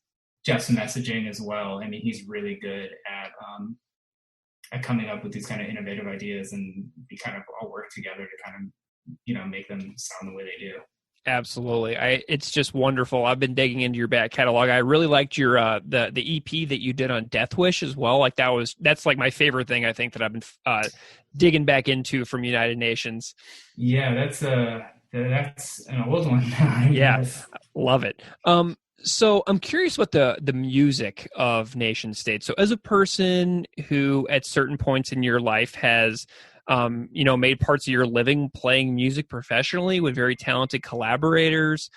E: messaging as well. He's really good at coming up with these kind of innovative ideas, and we kind of all work together to kind of, make them sound the way they do.
A: Absolutely. It's just wonderful. I've been digging into your back catalog. I really liked your the EP that you did on Death Wish as well. Like that's like my favorite thing I think that I've been digging back into from United Nations.
E: Yeah, that's an old one.
A: Yeah, love it. So I'm curious what the music of Nation State. So as a person who at certain points in your life has made parts of your living playing music professionally with very talented collaborators,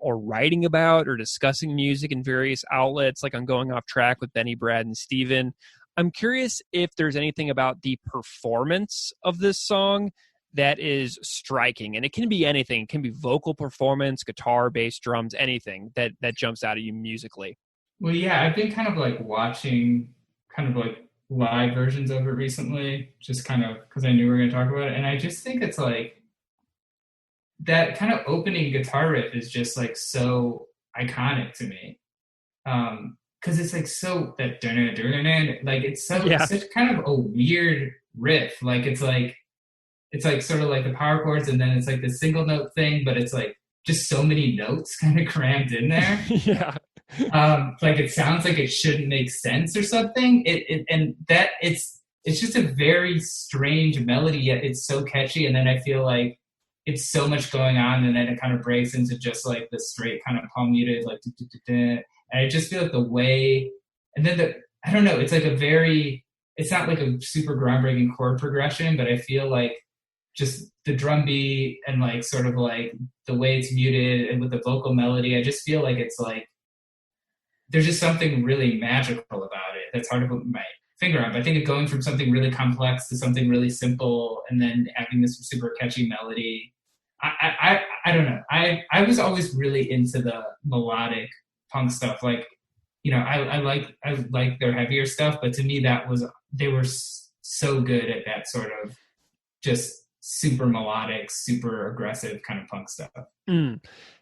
A: or writing about or discussing music in various outlets, like on Going Off Track with Benny, Brad, and Steven. I'm curious if there's anything about the performance of this song that is striking. And it can be anything. It can be vocal performance, guitar, bass, drums, anything that jumps out at you musically.
E: Well, yeah, I've been kind of like watching kind of like live versions of it recently, just kind of because I knew we were going to talk about it. And I just think it's like that kind of opening guitar riff is just like so iconic to me. Because it's like so that like it's such kind of a weird riff. Like it's like it's like sort of like the power chords, and then it's like the single note thing, but it's like just so many notes kind of crammed in there.
A: Yeah.
E: Like it sounds like it shouldn't make sense or something. And that it's just a very strange melody, yet it's so catchy. And then I feel like it's so much going on, and then it kind of breaks into just like the straight kind of palm muted, like and I just feel like the way, and then I don't know, it's like it's not like a super groundbreaking chord progression, but I feel like just the drum beat and like sort of like the way it's muted and with the vocal melody, I just feel like it's like there's just something really magical about it that's hard to put my finger on. But I think going from something really complex to something really simple, and then having this super catchy melody, I don't know. I was always really into the melodic punk stuff. Like, I like their heavier stuff, but to me they were so good at that sort of just super melodic, super aggressive kind of punk stuff.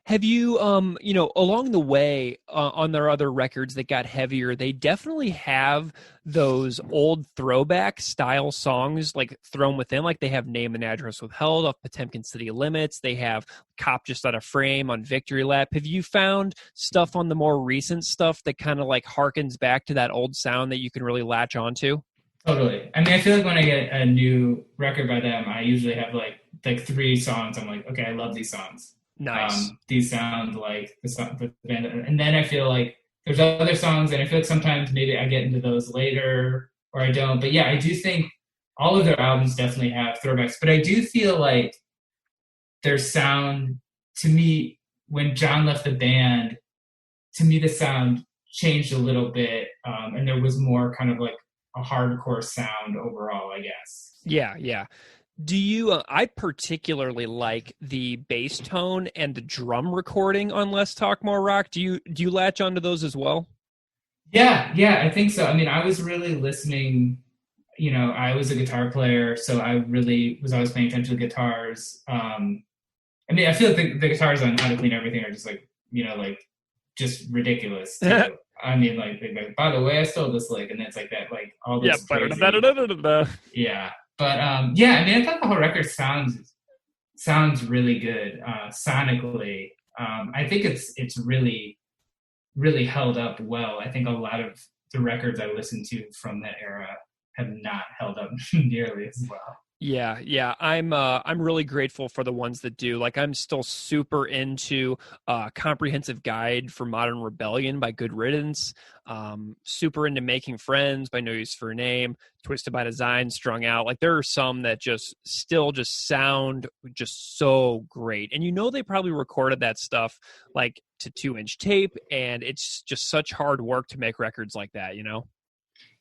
A: Have you, along the way on their other records that got heavier, they definitely have those old throwback style songs like thrown within, like they have Name and Address Withheld off Potemkin City Limits. They have Cop Just Out of Frame on Victory Lap. Have you found stuff on the more recent stuff that kind of like harkens back to that old sound that you can really latch onto?
E: Totally. I mean, I feel like when I get a new record by them, I usually have like 3 songs. I'm like, okay, I love these songs.
A: Nice.
E: These sound like the band, and then I feel like there's other songs, and I feel like sometimes maybe I get into those later or I don't. But yeah, I do think all of their albums definitely have throwbacks. But I do feel like their sound, to me, when John left the band, to me the sound changed a little bit, and there was more kind of like a hardcore sound overall, I guess.
A: Yeah. Do you, I particularly like the bass tone and the drum recording on Less Talk More Rock. Do you latch onto those as well?
E: Yeah, I think so. I mean, I was really listening, I was a guitar player, so I really was always paying attention to guitars. I mean, I feel like the guitars on How to Clean Everything are just like, like just ridiculous too. I mean, like, by the way, I stole this lick, and it's like that, like all this crazy. Yeah. But I mean, I thought the whole record sounds really good sonically. I think it's really, really held up well. I think a lot of the records I listened to from that era have not held up nearly as well.
A: Yeah. I'm really grateful for the ones that do. Like, I'm still super into Comprehensive Guide for Modern Rebellion by Good Riddance. Super into Making Friends by No Use for a Name. Twisted by Design, Strung Out. Like, there are some that still sound just so great. And they probably recorded that stuff like to 2-inch tape, and it's just such hard work to make records like that,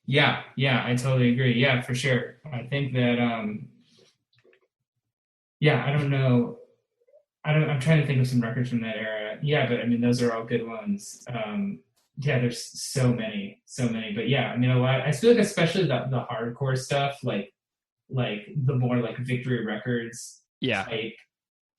E: Yeah, I totally agree. Yeah, for sure. I think that, I don't know. I'm trying to think of some records from that era. Yeah, but I mean, those are all good ones. There's so many. But yeah, I mean, a lot. I feel like especially the hardcore stuff, like the more like Victory Records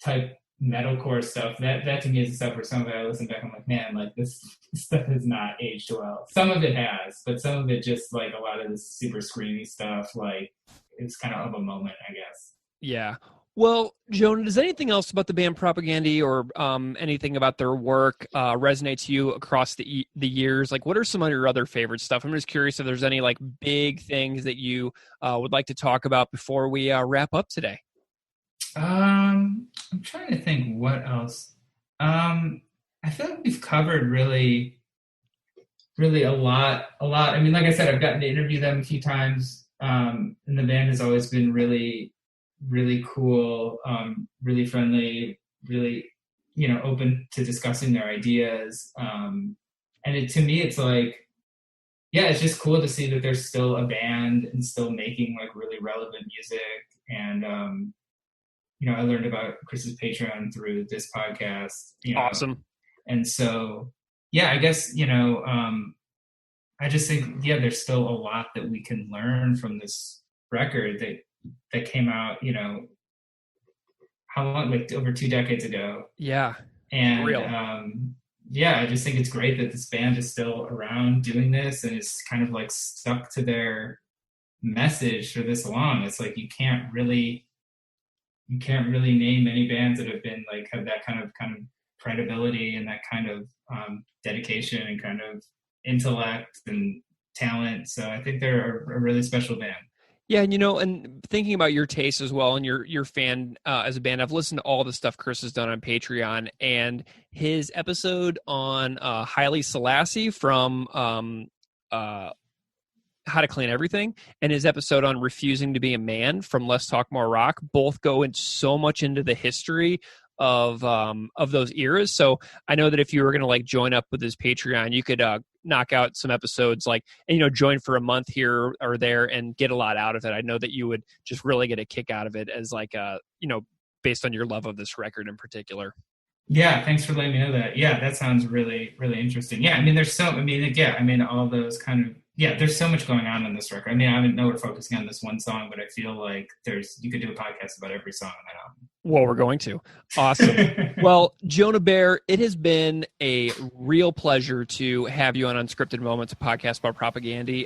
E: type metalcore stuff. That to me is the stuff where some of it I listen back, I'm like, man, like this stuff has not aged well. Some of it has, but some of it just like a lot of this super screamy stuff, like it's kind of a moment, I guess.
A: Yeah. Well, Jonah, does anything else about the band Propaganda or anything about their work resonate to you across the years? Like, what are some of your other favorite stuff? I'm just curious if there's any like big things that you would like to talk about before we wrap up today.
E: I'm trying to think what else. I feel like we've covered really a lot. I mean, like I said, I've gotten to interview them a few times, and the band has always been really, really cool, really friendly, really, open to discussing their ideas. And to me, it's like, yeah, it's just cool to see that there's still a band and still making like really relevant music. And, I learned about Chris's Patreon through this podcast.
A: Awesome.
E: And so, yeah, I guess, I just think, there's still a lot that we can learn from this record that came out, how long, like over 2 decades ago.
A: Yeah.
E: And,
A: real.
E: I just think it's great that this band is still around doing this and is kind of like stuck to their message for this long. It's like, you can't really you can't really name many bands that have been like have that kind of credibility and that kind of dedication and kind of intellect and talent. So I think they're a really special band.
A: Yeah, and and thinking about your taste as well, and your fan as a band, I've listened to all the stuff Chris has done on Patreon, and his episode on Haile Selassie from How to Clean Everything, and his episode on Refusing to Be a Man from Less Talk More Rock, both go in so much into the history of those eras. So I know that if you were going to like join up with his Patreon, you could knock out some episodes and join for a month here or there and get a lot out of it. I know that you would just really get a kick out of it as based on your love of this record in particular.
E: Yeah, thanks for letting me know that. Yeah, that sounds really, really interesting. Yeah, all those kind of, there's so much going on this record. I mean, I know we're focusing on this one song, but I feel like you could do a podcast about every song on that album.
A: Well, we're going to. Awesome. Well, Jonah Bayer, it has been a real pleasure to have you on Unscripted Moments, a podcast about propaganda.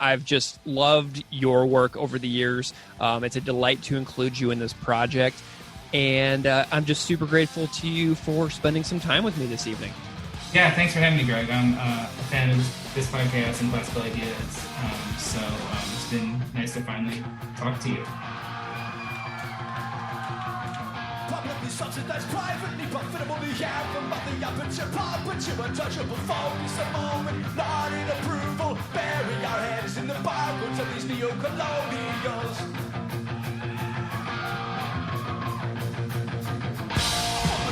A: I've just loved your work over the years. It's a delight to include you in this project. And I'm just super grateful to you for spending some time with me this evening.
E: Yeah, thanks for having me, Greg. I'm a fan of this podcast and Classical Ideas. So it's been nice to finally talk to you.
B: Publicly subsidized, privately profitable, the anthem of the aperture, puppetry, untouchable, focus a moment, not in approval, bury our heads in the barcodes of these neo-colonials.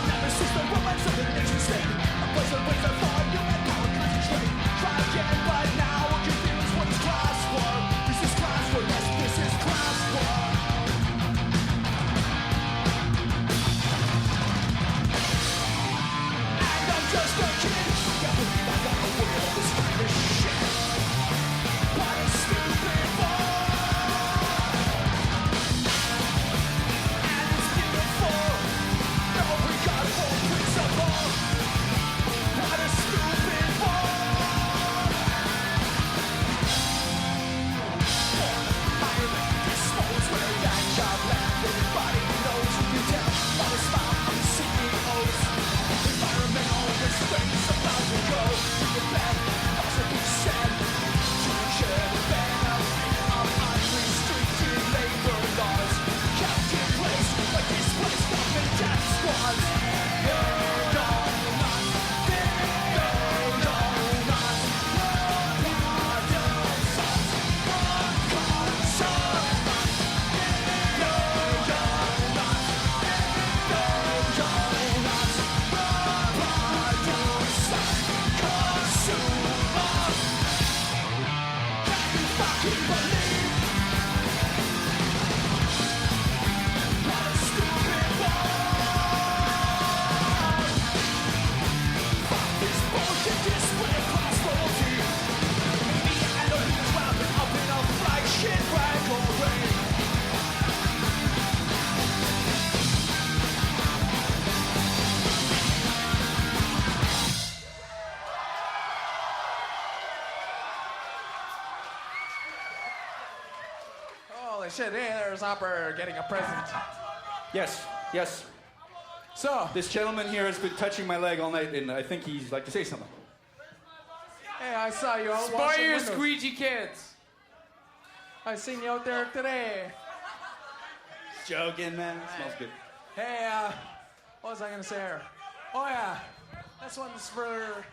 B: Nemesis, the romance of the nation state, a place of ways of thought, you and power concentrate, try again, but now what you feel is what is class war, this is class war, yes, this is class war. Just a kid, can't believe I got away with all this kind of shit. What a stupid boy. And it's beautiful. No regard for principle. What a stupid boy. Ireland disposed where that job land. Everybody knows who you tell. All the smile on the CEOs. Environmental restraints about to go to the bed, possibly said. Should have been a fear of unrestricted labor laws kept in place like displaced government death squads. No, no, not. No, no, not.
F: Holy shit, hey, there's Hopper getting a present.
G: Yes, yes.
F: So,
G: This gentleman here has been touching my leg all night, and I think he'd like to say something.
F: hey, I saw you out
H: Spoil
F: washing
H: your
F: windows.
H: squeegee kids.
F: I seen you out there today.
G: Joking, man. Smells good.
F: Hey, what was I gonna say here? Oh yeah, this one's for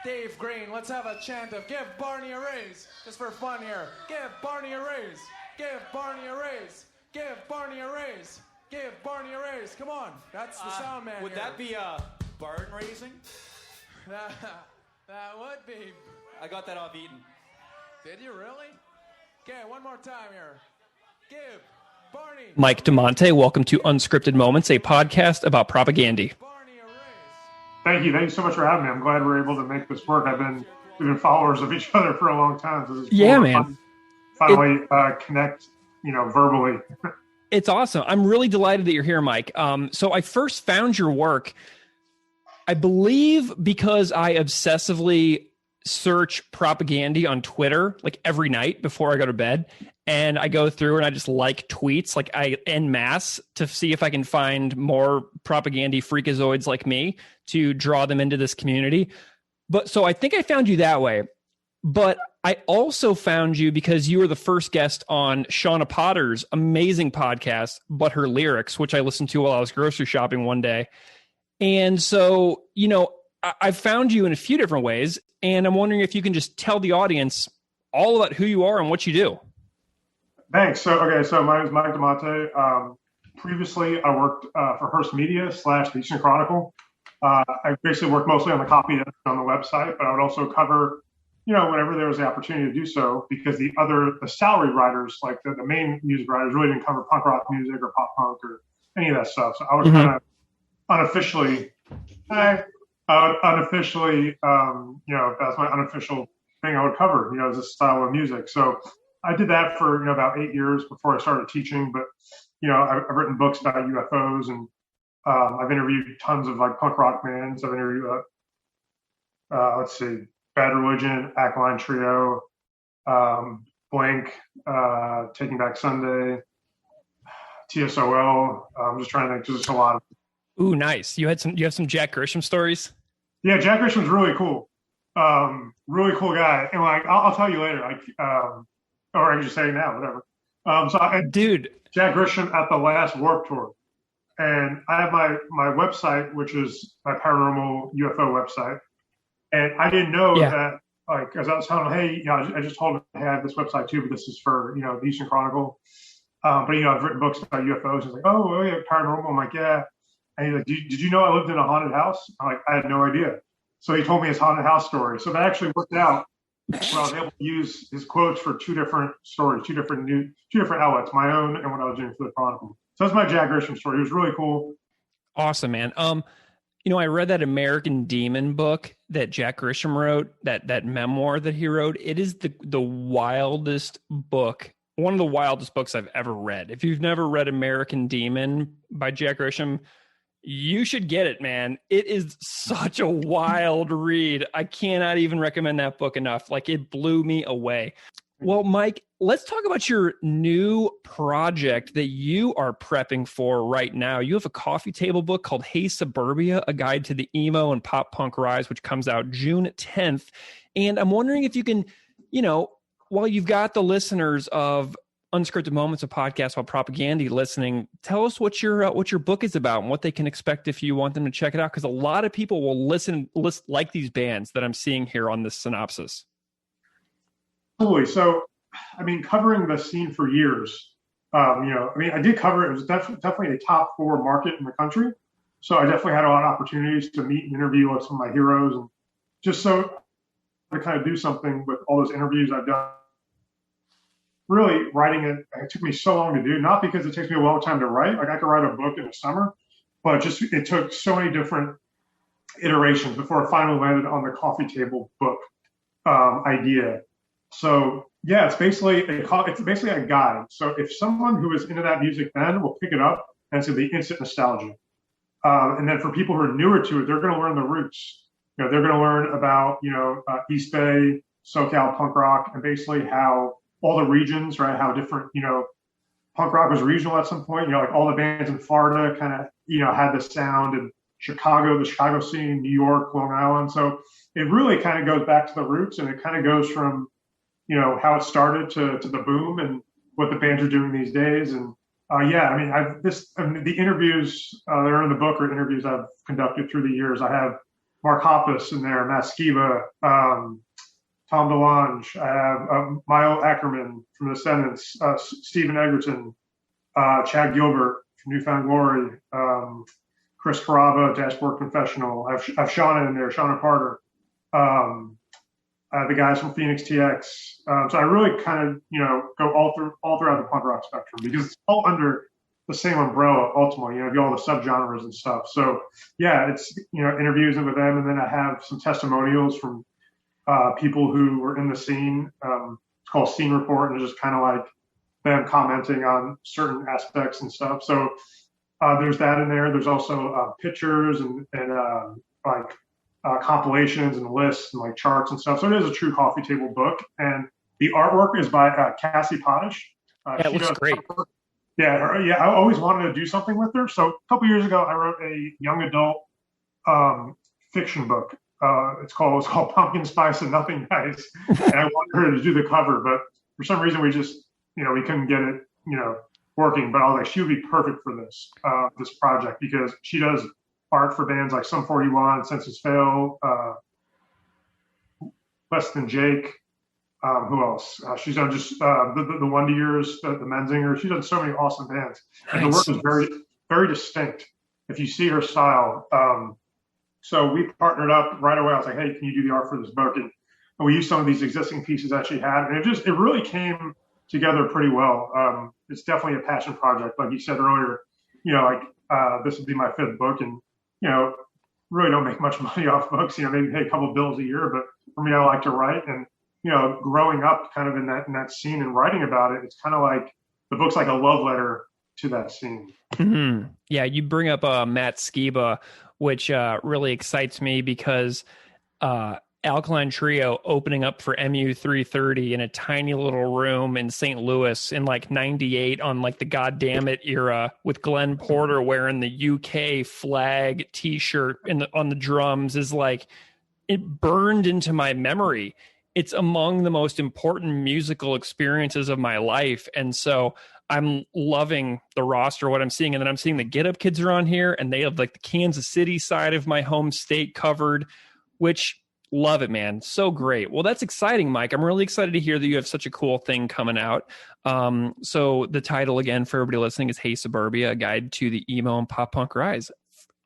F: Dave Green. Let's have a chant of give Barney a raise, just for fun here. Give Barney a raise. Give Barney a raise. Give Barney a raise. Give Barney a raise. Come on, that's the sound man.
G: Would
F: here.
G: that be barn raising?
F: That would be.
G: I got that off Eaton.
F: Did you really? Okay, one more time here. Give Barney.
A: Mike Damante, welcome to Unscripted Moments, a podcast about propaganda.
F: Barney a raise.
I: Thank you. Thank you so much for having me. I'm glad we're able to make this work. We've been followers of each other for a long time. So this is cool
A: Yeah,
I: to
A: man.
I: Finally connect, verbally.
A: It's awesome. I'm really delighted that you're here, Mike. So I first found your work, I believe, because I obsessively search propaganda on Twitter like every night before I go to bed. And I go through and I just like tweets, like I en masse, to see if I can find more propaganda freakazoids like me to draw them into this community. But so I think I found you that way. But I also found you because you were the first guest on Shauna Potter's amazing podcast, But Her Lyrics, which I listened to while I was grocery shopping one day. And so, you know, I've found you in a few different ways. And I'm wondering if you can just tell the audience all about who you are and what you do.
I: Thanks. So my name is Mike Damante. Previously, I worked for Hearst Media / the Eastern Chronicle. I basically worked mostly on the copy on the website, but I would also cover, you know, whenever there was the opportunity to do so, because the salary writers, like the main music writers, really didn't cover punk rock music or pop punk or any of that stuff. So I would kind of unofficially, you know, that's my unofficial thing I would cover, you know, as a style of music. So I did that for, you know, about 8 years before I started teaching. But, you know, I've written books about UFOs, and I've interviewed tons of like punk rock bands. I've interviewed, Bad Religion, Alkaline Trio, Blink, Taking Back Sunday, TSOL. I'm just trying to think. There's just a lot of.
A: Ooh, nice. You have some Jack Grisham stories? Yeah,
I: Jack Grisham's really cool. Really cool guy. And like, I'll tell you later. Like, or I can just say it now, whatever.
A: Dude,
I: Jack Grisham at the last Warped Tour, and I have my website, which is my paranormal UFO website. And I didn't know that, like, because I was telling him, hey, you know, I just told him I have this website too, but this is for, you know, the Eastern Chronicle. But, you know, I've written books about UFOs. He's like, oh, yeah, paranormal. I'm like, yeah. And he's like, did you know I lived in a haunted house? I'm like, I had no idea. So he told me his haunted house story. So that actually worked out. When I was able to use his quotes for two different stories, two different outlets, my own and what I was doing for the Chronicle. So that's my Jack Grisham story. It was really cool.
A: Awesome, man. You know, I read that American Demon book that Jack Grisham wrote, that memoir that he wrote. It is the wildest book, one of the wildest books I've ever read. If you've never read American Demon by Jack Grisham, you should get it, man. It is such a wild read. I cannot even recommend that book enough. Like, it blew me away. Well, Mike, let's talk about your new project that you are prepping for right now. You have a coffee table book called Hey Suburbia, A Guide to the Emo and Pop Punk Rise, which comes out June 10th. And I'm wondering if you can, you know, while you've got the listeners of Unscripted Moments, of podcast about propaganda listening, tell us what your book is about and what they can expect if you want them to check it out. Because a lot of people will listen like these bands that I'm seeing here on this synopsis.
I: Absolutely. So, I mean, covering the scene for years, you know, I mean, I did cover it. It was definitely a top 4 market in the country. So I definitely had a lot of opportunities to meet and interview with some of my heroes, and just so to kind of do something with all those interviews I've done. Really, writing it took me so long to do, not because it takes me a long time to write. Like, I could write a book in a summer, but just it took so many different iterations before it finally landed on the coffee table book idea. So yeah, it's basically a guide. So if someone who is into that music then will pick it up, and it's going to be instant nostalgia. And then for people who are newer to it, they're going to learn the roots. You know, they're going to learn about, you know, East Bay, SoCal punk rock, and basically how all the regions, right? How different, you know, punk rock was regional at some point. You know, like all the bands in Florida kind of, you know, had the sound, and Chicago, the Chicago scene, New York, Long Island. So it really kind of goes back to the roots, and it kind of goes from, you know, how it started to the boom and what the bands are doing these days. And yeah, I mean, the interviews that are in the book are interviews I've conducted through the years. I have Mark Hoppus in there, Matt Skiba, Tom DeLonge. I have Milo Ackerman from The Descendants, Stephen Egerton, Chad Gilbert from Newfound Glory, Chris Carrabba, Dashboard Confessional. I have Shauna in there, Shauna Parter. The guys from Phoenix TX. So I really kind of, you know, go all throughout the punk rock spectrum, because it's all under the same umbrella ultimately, you know, all the subgenres and stuff. So yeah, it's, you know, interviews with them, and then I have some testimonials from people who were in the scene. It's called Scene Report, and it's just kind of like them commenting on certain aspects and stuff. So there's that in there. There's also pictures and like compilations and lists and like charts and stuff. So it is a true coffee table book. And the artwork is by Cassie Potash.
A: Yeah, it looks great.
I: I always wanted to do something with her. So a couple years ago, I wrote a young adult fiction book. It's called Pumpkin Spice and Nothing Nice. And I wanted her to do the cover, but for some reason we just, we couldn't get it, working. But I was like, she would be perfect for this project because she does art for bands like Sum 41, Census Fail, Less Than Jake. Who else? She's done just the Wonder Years, the Menzinger. She's done so many awesome bands. And the work is very, very distinct if you see her style. So we partnered up right away. I was like, hey, can you do the art for this book? And we used some of these existing pieces that she had. And it really came together pretty well. It's definitely a passion project. Like you said earlier, this would be my 5th book. And, really don't make much money off books, maybe pay a couple bills a year. But for me, I like to write. And growing up kind of in that scene and writing about it, it's kind of like the book's like a love letter to that scene.
A: Mm-hmm. Yeah, you bring up Matt Skiba, which really excites me because Alkaline Trio opening up for MU 330 in a tiny little room in St. Louis in like 98 on like the Goddamn It era with Glenn Porter wearing the UK flag t-shirt on the drums is like, it burned into my memory. It's among the most important musical experiences of my life. And so I'm loving the roster, what I'm seeing. And then I'm seeing the Get Up Kids are on here and they have like the Kansas City side of my home state covered, which love it, man. So great. Well, that's exciting, Mike. I'm really excited to hear that you have such a cool thing coming out. So the title again for everybody listening is Hey Suburbia, a guide to the emo and pop punk rise.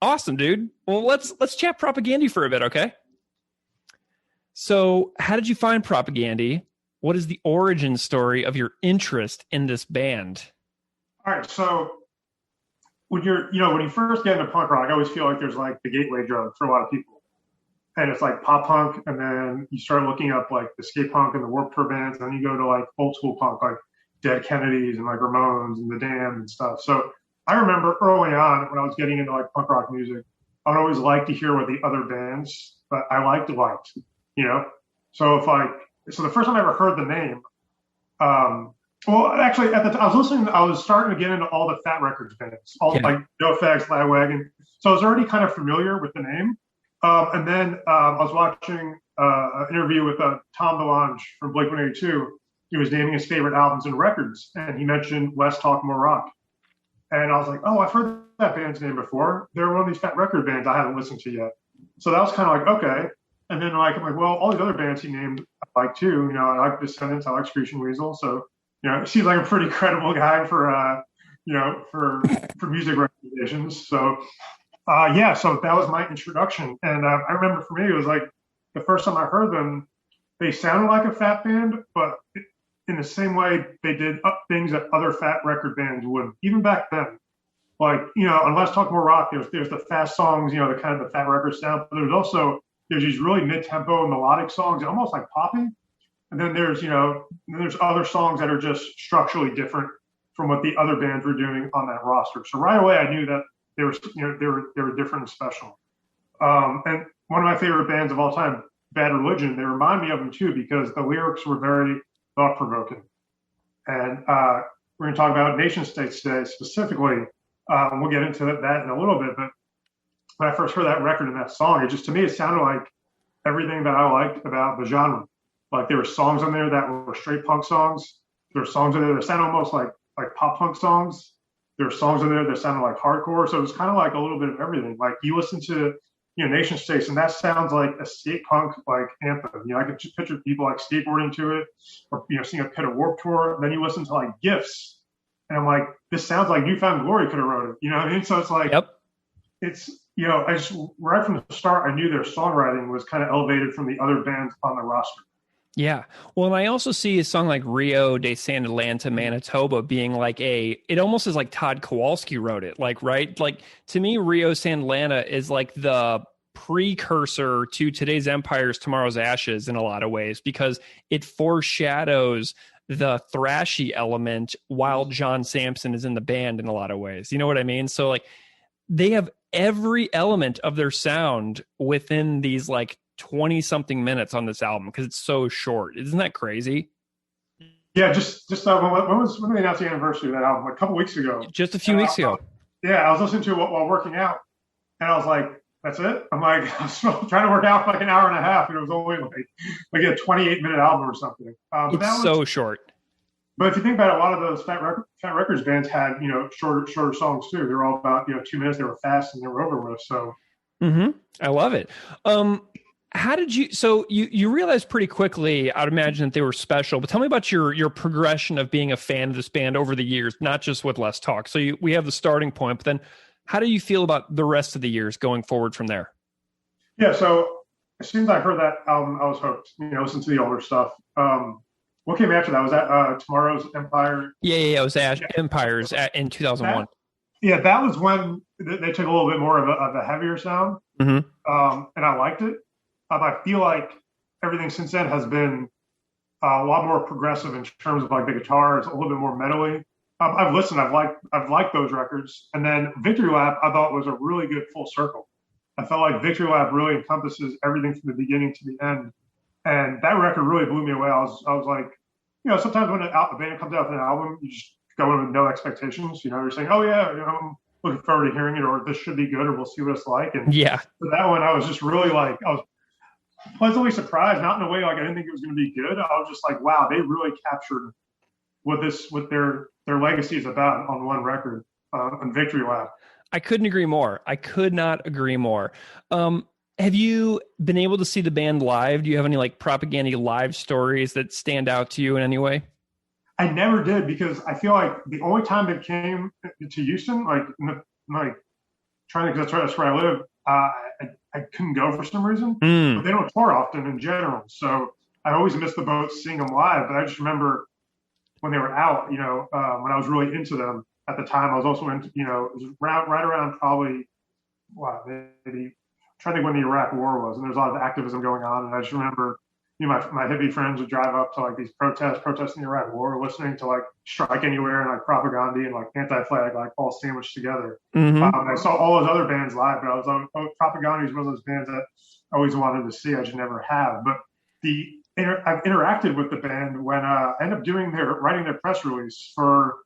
A: Awesome, dude. Well, let's chat Propaganda for a bit. Okay. So how did you find Propaganda? What is the origin story of your interest in this band?
I: All right. So when you first get into punk rock, I always feel like there's like the gateway drug for a lot of people. And it's like pop punk. And then you start looking up like the skate punk and the Warped Tour bands. And then you go to like old school punk, like Dead Kennedys and like Ramones and the Damned and stuff. So I remember early on when I was getting into like punk rock music, I would always like to hear what the other bands that I liked. So so the first time I ever heard the name, actually at the time I was starting to get into all the Fat Records bands, like NoFX, Lagwagon. So I was already kind of familiar with the name. And then I was watching an interview with Tom DeLonge from Blink-182. He was naming his favorite albums and records, and he mentioned Less Talk More Rock. And I was like, oh, I've heard that band's name before. They're one of these Fat Record bands I haven't listened to yet. So that was kind of like, okay. And then I'm like, well, all these other bands he named I like too. I like Descendants, I like Screeching Weasel. So, it seems like a pretty credible guy for music recommendations. So, so that was my introduction. And I remember for me, it was like the first time I heard them, they sounded like a Fat band, but in the same way they did things that other Fat record bands would, even back then. Like, on Let's Talk More Rock, there's the fast songs, the kind of the Fat record sound, but there's these really mid-tempo melodic songs, almost like poppy. And then there's other songs that are just structurally different from what the other bands were doing on that roster. So right away I knew that they were different and special. And one of my favorite bands of all time, Bad Religion, they remind me of them too because the lyrics were very thought-provoking. And we're going to talk about nation states today specifically. We'll get into that in a little bit. But when I first heard that record and that song, to me, it sounded like everything that I liked about the genre. Like there were songs on there that were straight punk songs. There were songs on there that sounded almost like pop punk songs. There were songs in there that sounded like hardcore. So it was kind of like a little bit of everything. Like you listen to, Nation States, and that sounds like a skate punk like anthem. I could just picture people like skateboarding to it, or seeing a Pit of Warped Tour. Then you listen to like Gifts, and I'm like, this sounds like Newfound Glory could have wrote it. You know what I mean? So it's like, it's I just right from the start, I knew their songwriting was kind of elevated from the other bands on the roster.
A: Yeah. Well, and I also see a song like Rio de San Atlanta, Manitoba being like it almost is like Todd Kowalski wrote it. Like, right. Like to me, Rio San Atlanta is like the precursor to Today's Empire is Tomorrow's Ashes in a lot of ways, because it foreshadows the thrashy element while John Sampson is in the band in a lot of ways. You know what I mean? So like they have every element of their sound within these like 20 something minutes on this album because it's so short. Isn't that crazy?
I: Yeah, just when they announced the anniversary of that album? Like a couple weeks ago.
A: Just a few weeks ago.
I: Yeah, I was listening to it while working out, and I was like, "That's it." I'm like, I was trying to work out for like an hour and a half, and it was only like a 28-minute album or something.
A: It's so short.
I: But if you think about it, a lot of those Fat Records bands had shorter songs too. They were all about 2 minutes. They were fast and they were over with. So,
A: I love it. How did you? So you realized pretty quickly, I'd imagine, that they were special. But tell me about your progression of being a fan of this band over the years, not just with Less Talk. So we have the starting point, but then how do you feel about the rest of the years going forward from there?
I: Yeah. So as soon as I heard that album, I was hooked. Listen to the older stuff. What came after that? Was that Tomorrow's Empire?
A: Yeah. It was Empires in 2001.
I: That was when they took a little bit more of a heavier sound, and I liked it. I feel like everything since then has been a lot more progressive in terms of like the guitar. It's a little bit more metally. I've listened. I've liked those records. And then Victory Lap, I thought was a really good full circle. I felt like Victory Lap really encompasses everything from the beginning to the end. And that record really blew me away. I was like, sometimes when a band comes out with an album, you just go in with no expectations. You're saying, oh yeah, I'm looking forward to hearing it, or this should be good, or we'll see what it's like. And for that one, I was just really like, I was pleasantly surprised, not in a way like I didn't think it was going to be good. I was just like, wow, they really captured what their legacy is about on one record, on Victory Lap.
A: I couldn't agree more. I could not agree more. Have you been able to see the band live? Do you have any like Propaganda live stories that stand out to you in any way?
I: I never did, because I feel like the only time they came to Houston, trying to, because that's where I live, I couldn't go for some reason. But they don't tour often in general, so I always miss the boat seeing them live. But I just remember when they were out, when I was really into them at the time. I was also into, it was right around probably, maybe, I'm trying to think when the Iraq War was, and there's a lot of activism going on. And I just remember, my hippie friends would drive up to like these protesting the Iraq War, listening to like Strike Anywhere and like Propaganda and like Anti-Flag, like all sandwiched together. I saw all those other bands live, but I was like, Propaganda is one of those bands that I always wanted to see. I just never have. But I've interacted with the band when I ended up writing their press release for,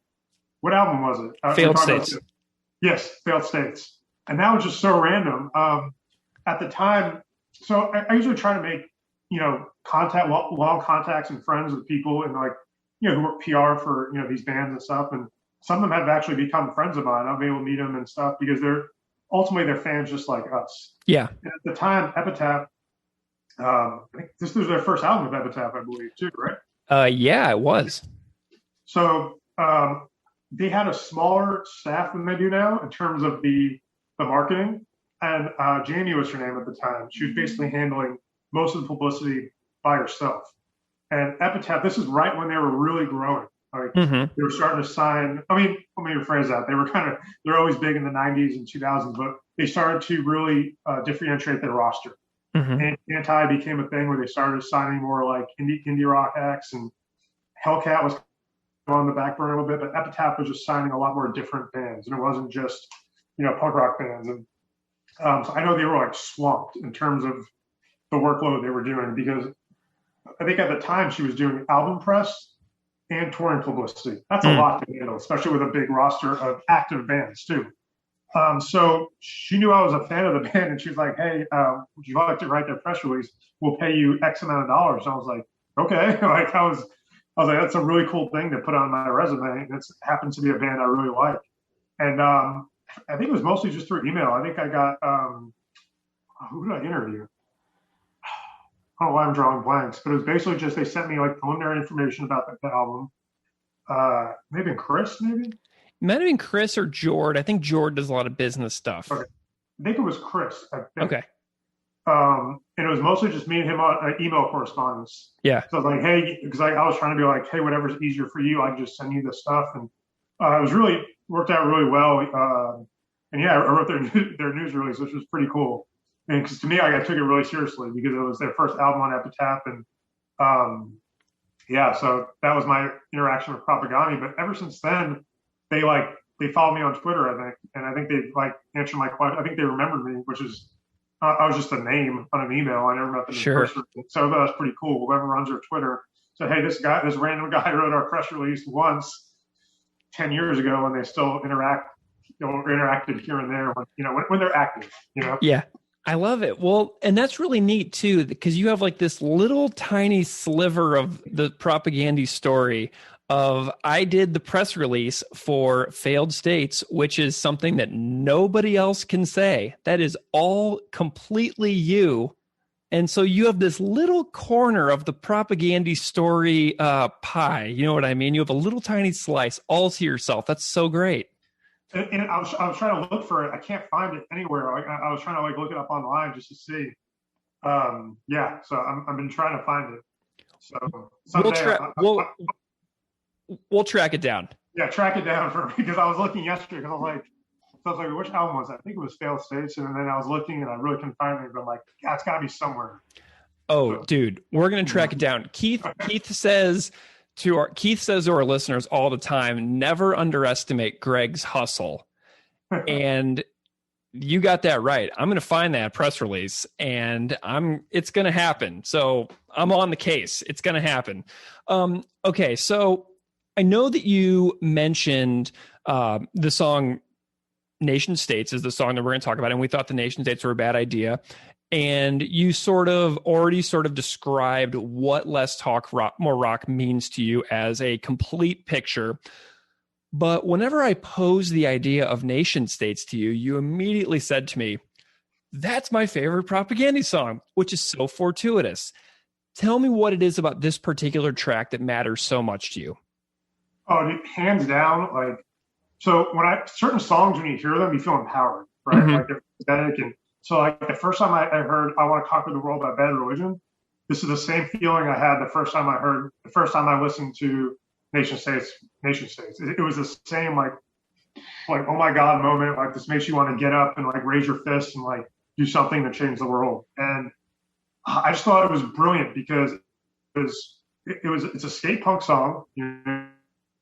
I: what album was it?
A: Failed States.
I: Yes, Failed States. And that was just so random. At the time, so I usually try to make, long contacts and friends with people and like, who work PR for, these bands and stuff. And some of them have actually become friends of mine. I'll be able to meet them and stuff because they're fans just like us. Yeah. And at the time, Epitaph, I think this was their first album with Epitaph, I believe, too, right?
A: Yeah, it was.
I: So they had a smaller staff than they do now in terms of the marketing. And Jamie was her name at the time. She was basically handling most of the publicity by herself. And Epitaph, this is right when they were really growing. Like they were starting to sign. I mean, let me rephrase that. They're always big in the 90s and 2000s, but they started to really differentiate their roster. And Anti became a thing where they started signing more like indie rock acts, and Hellcat was on the back burner a little bit, but Epitaph was just signing a lot more different bands, and it wasn't just punk rock bands. And so I know they were like swamped in terms of the workload they were doing, because I think at the time she was doing album press and touring publicity. That's a lot to handle, especially with a big roster of active bands too. So she knew I was a fan of the band, and she was like, "Hey, would you like to write their press release? We'll pay you X amount of dollars." And I was like, "Okay." Like I was like, "That's a really cool thing to put on my resume." And it happens to be a band I really like. And I think it was mostly just through email. I think I got who did I interview? I don't know why I'm drawing blanks, but it was basically just they sent me like preliminary information about the album. Maybe Chris, maybe?
A: It might have been Chris or Jord. I think Jord does a lot of business stuff.
I: Okay. I think it was Chris.
A: Okay.
I: And it was mostly just me and him on email correspondence. Yeah. So I was like, hey, because I was trying to be like, hey, whatever's easier for you, I can just send you this stuff. And it was really worked out really well. And yeah, I wrote their news release, which was pretty cool. And because to me, I took it really seriously because it was their first album on Epitaph. And so that was my interaction with Propaganda. But ever since then, they like they followed me on Twitter, I think, and I think they like answered my question. I think they remembered me, which is I was just a name on an email. I never met them in person, so that was pretty cool. Whoever runs their Twitter said, "Hey, this random guy wrote our press release once 10 years ago, and they still interacted here and there when they're active,
A: Yeah. I love it. Well, and that's really neat too, because you have like this little tiny sliver of the propaganda story of I did the press release for Failed States, which is something that nobody else can say. That is all completely you. And so you have this little corner of the propaganda story pie. You know what I mean? You have a little tiny slice all to yourself. That's so great.
I: And I was trying to look for it. I can't find it anywhere. I was trying to like look it up online just to see. So I've been trying to find it. So someday
A: we'll track it down.
I: Yeah, track it down for me, because I was looking yesterday because I was like, which album was that? I think it was Failed States, and then I was looking and I really couldn't find it. But I'm like, yeah, it's got to be somewhere.
A: Oh, dude, we're gonna track it down. Keith says to our listeners all the time, never underestimate Greg's hustle. And you got that right. I'm going to find that press release and it's going to happen. So I'm on the case. It's going to happen. Okay. So I know that you mentioned the song Nation States is the song that we're going to talk about. And we thought the Nation States were a bad idea. And you already described what Less Talk, More Rock means to you as a complete picture. But whenever I posed the idea of Nation States to you, you immediately said to me, that's my favorite propaganda song, which is so fortuitous. Tell me what it is about this particular track that matters so much to you.
I: Oh, hands down. So certain songs, when you hear them, you feel empowered, right?
A: Mm-hmm.
I: Like they're pathetic. And so like the first time I heard I Want to Conquer the World by Bad Religion, this is the same feeling I had the first time I listened to Nation States. It was the same like oh my God moment. Like this makes you want to get up and like raise your fist and like do something to change the world. And I just thought it was brilliant because it's a skate punk song.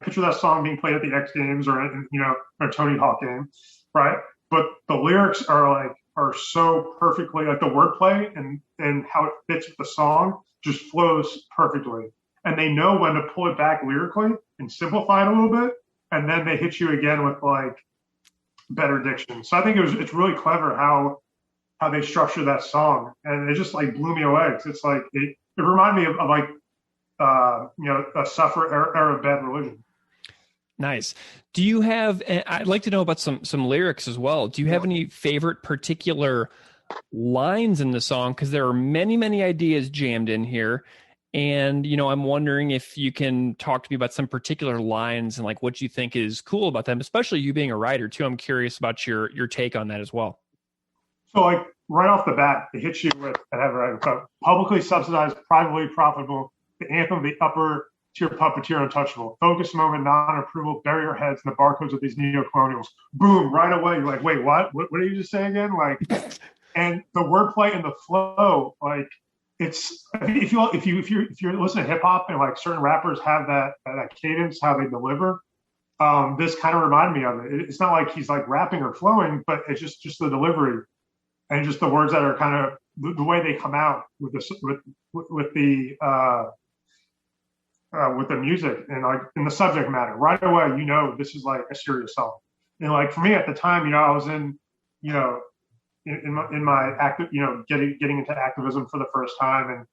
I: Picture that song being played at the X Games or a Tony Hawk game, right? But the lyrics are so perfectly, like the wordplay and how it fits with the song just flows perfectly. And they know when to pull it back lyrically and simplify it a little bit, and then they hit you again with like better diction. So I think it's really clever how they structure that song, and it just like blew me away. It's like it reminded me of like a Suffer era of Bad Religion.
A: Nice. Do you have? I'd like to know about some lyrics as well. Do you have any favorite particular lines in the song? Because there are many ideas jammed in here. And, I'm wondering if you can talk to me about some particular lines and like what you think is cool about them, especially you being a writer too. I'm curious about your take on that as well.
I: So like right off the bat, it hits you with publicly subsidized, privately profitable, the anthem of the upper tier puppeteer untouchable, focus moment, non-approval, bury your heads in the barcodes of these neo-colonials. Boom, right away. You're like, wait, what did you just say again? Like, and the wordplay and the flow, like, it's if you listen to hip hop and like certain rappers have that cadence, how they deliver. This kind of reminded me of it. It's not like he's like rapping or flowing, but it's just the delivery and just the words that are kind of the way they come out with the music and like in the subject matter. Right away, this is like a serious song. And like for me at the time, I was in my active, getting into activism for the first time. And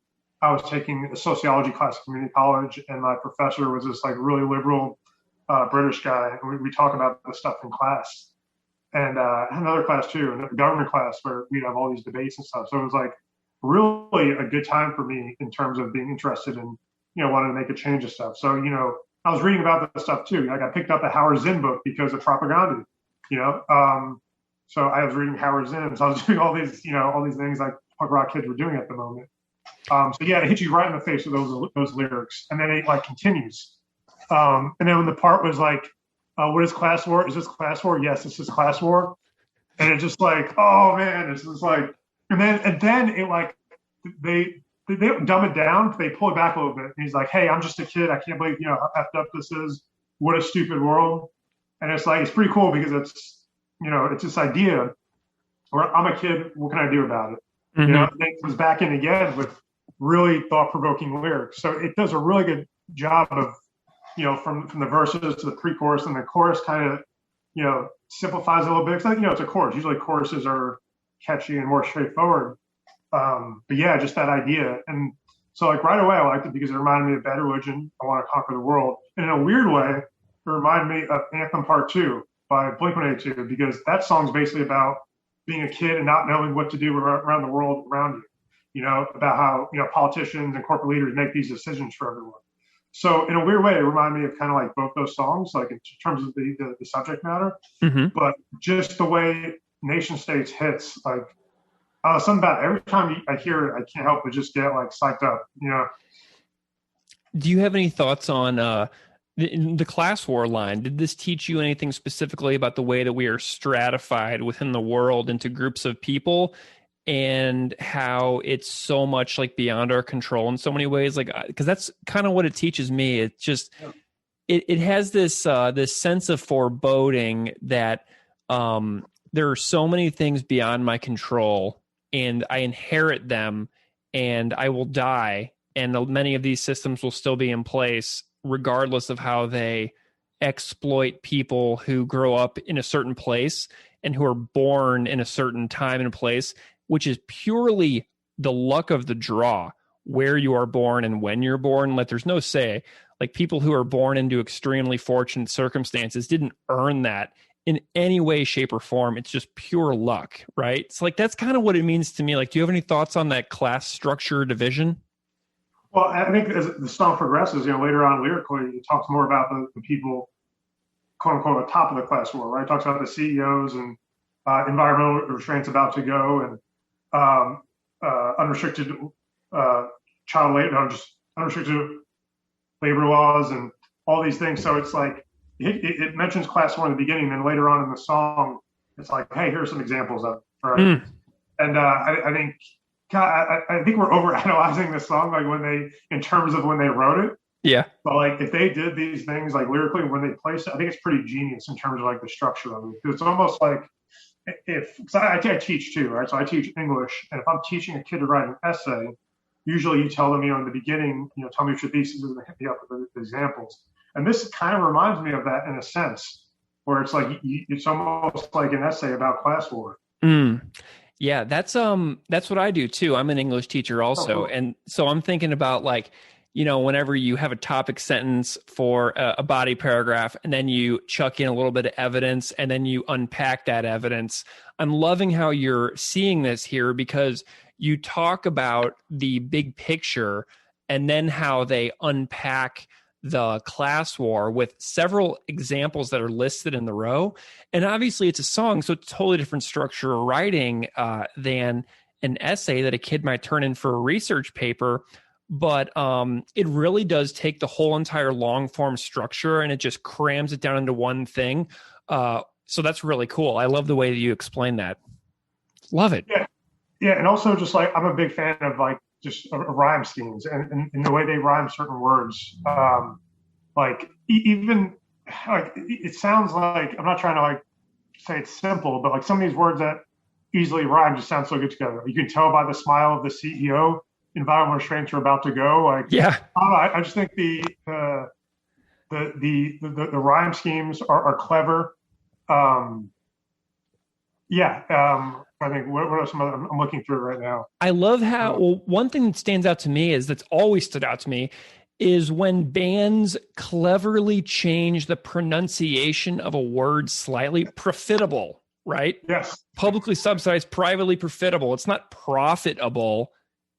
I: I was taking a sociology class at community college, and my professor was this like really liberal British guy. And we talk about this stuff in class. And another class too, a government class where we'd have all these debates and stuff. So it was like really a good time for me in terms of being interested in, wanting to make a change and stuff. So, I was reading about this stuff too. I got picked up a Howard Zinn book because of propaganda, So I was reading Howard Zinn. So I was doing all these things like punk rock kids were doing at the moment. It hit you right in the face with those lyrics. And then it like continues. And then when the part was like, what is class war? Is this class war? Yes, this is class war. And it's just like, oh man, this is like, and then it like, they dumb it down. They pull it back a little bit. And he's like, hey, I'm just a kid. I can't believe, how effed up this is. What a stupid world. And it's like, it's pretty cool because it's this idea where I'm a kid, what can I do about it?
A: Mm-hmm.
I: And it comes back in again with really thought-provoking lyrics. So it does a really good job of, from the verses to the pre-chorus, and the chorus kind of, simplifies it a little bit. It's like, it's a chorus. Usually choruses are catchy and more straightforward. But yeah, just that idea. And so like right away I liked it because it reminded me of Bad Religion, I Want to Conquer the World. And in a weird way, it reminded me of Anthem Part 2 by Blink-182, because that song's basically about being a kid and not knowing what to do around the world around you, about how, politicians and corporate leaders make these decisions for everyone. So in a weird way, it reminded me of kind of like both those songs, like in terms of the subject matter, but just the way Nation States hits, like, something about it. Every time I hear it, I can't help but just get like psyched up,
A: Do you have any thoughts on the class war line? Did this teach you anything specifically about the way that we are stratified within the world into groups of people, and how it's so much like beyond our control in so many ways? Like, because that's kind of what it teaches me. It's just, it has this sense of foreboding that there are so many things beyond my control, and I inherit them, and I will die, and many of these systems will still be in place regardless of how they exploit people who grow up in a certain place and who are born in a certain time and place, which is purely the luck of the draw, where you are born and when you're born. Like, there's no say. Like, people who are born into extremely fortunate circumstances didn't earn that in any way, shape, or form. It's just pure luck, right? It's like, that's kind of what it means to me. Like, do you have any thoughts on that class structure division?
I: Well, I think as the song progresses, later on lyrically, it talks more about the people, quote unquote, at the top of the class war, right? It talks about the CEOs and environmental restraints about to go, and unrestricted child labor, just unrestricted labor laws, and all these things. So it's like, it mentions class war in the beginning, and later on in the song, it's like, hey, here's some examples of it, right? And I think we're overanalyzing this song, like in terms of when they wrote it.
A: Yeah.
I: But like, if they did these things like lyrically when they placed it, I think it's pretty genius in terms of like the structure of it. Because it's almost like, because I teach too, right? So I teach English, and if I'm teaching a kid to write an essay, usually you tell them, in the beginning, tell me what your thesis is, and hit me up with the examples. And this kind of reminds me of that in a sense, where it's like it's almost like an essay about class war.
A: Yeah, that's what I do too. I'm an English teacher also, and so I'm thinking about, like, whenever you have a topic sentence for a body paragraph, and then you chuck in a little bit of evidence, and then you unpack that evidence. I'm loving how you're seeing this here, because you talk about the big picture and then how they unpack the class war with several examples that are listed in the row. And obviously it's a song, so it's a totally different structure of writing than an essay that a kid might turn in for a research paper. But it really does take the whole entire long form structure, and it just crams it down into one thing. So that's really cool. I love the way that you explain that. Love it.
I: Yeah. And also, just like, I'm a big fan of like just rhyme schemes and the way they rhyme certain words. Like, even like, it sounds like, I'm not trying to like say it's simple, but like some of these words that easily rhyme just sound so good together. You can tell by the smile of the CEO, environmental restraints are about to go. Like, yeah, I just think the rhyme schemes are clever. I think what are some other, I'm looking through right now.
A: I love how, one thing that stands out to me that's always stood out to me is when bands cleverly change the pronunciation of a word slightly. Profitable, right?
I: Yes.
A: Publicly subsidized, privately profitable. It's not profitable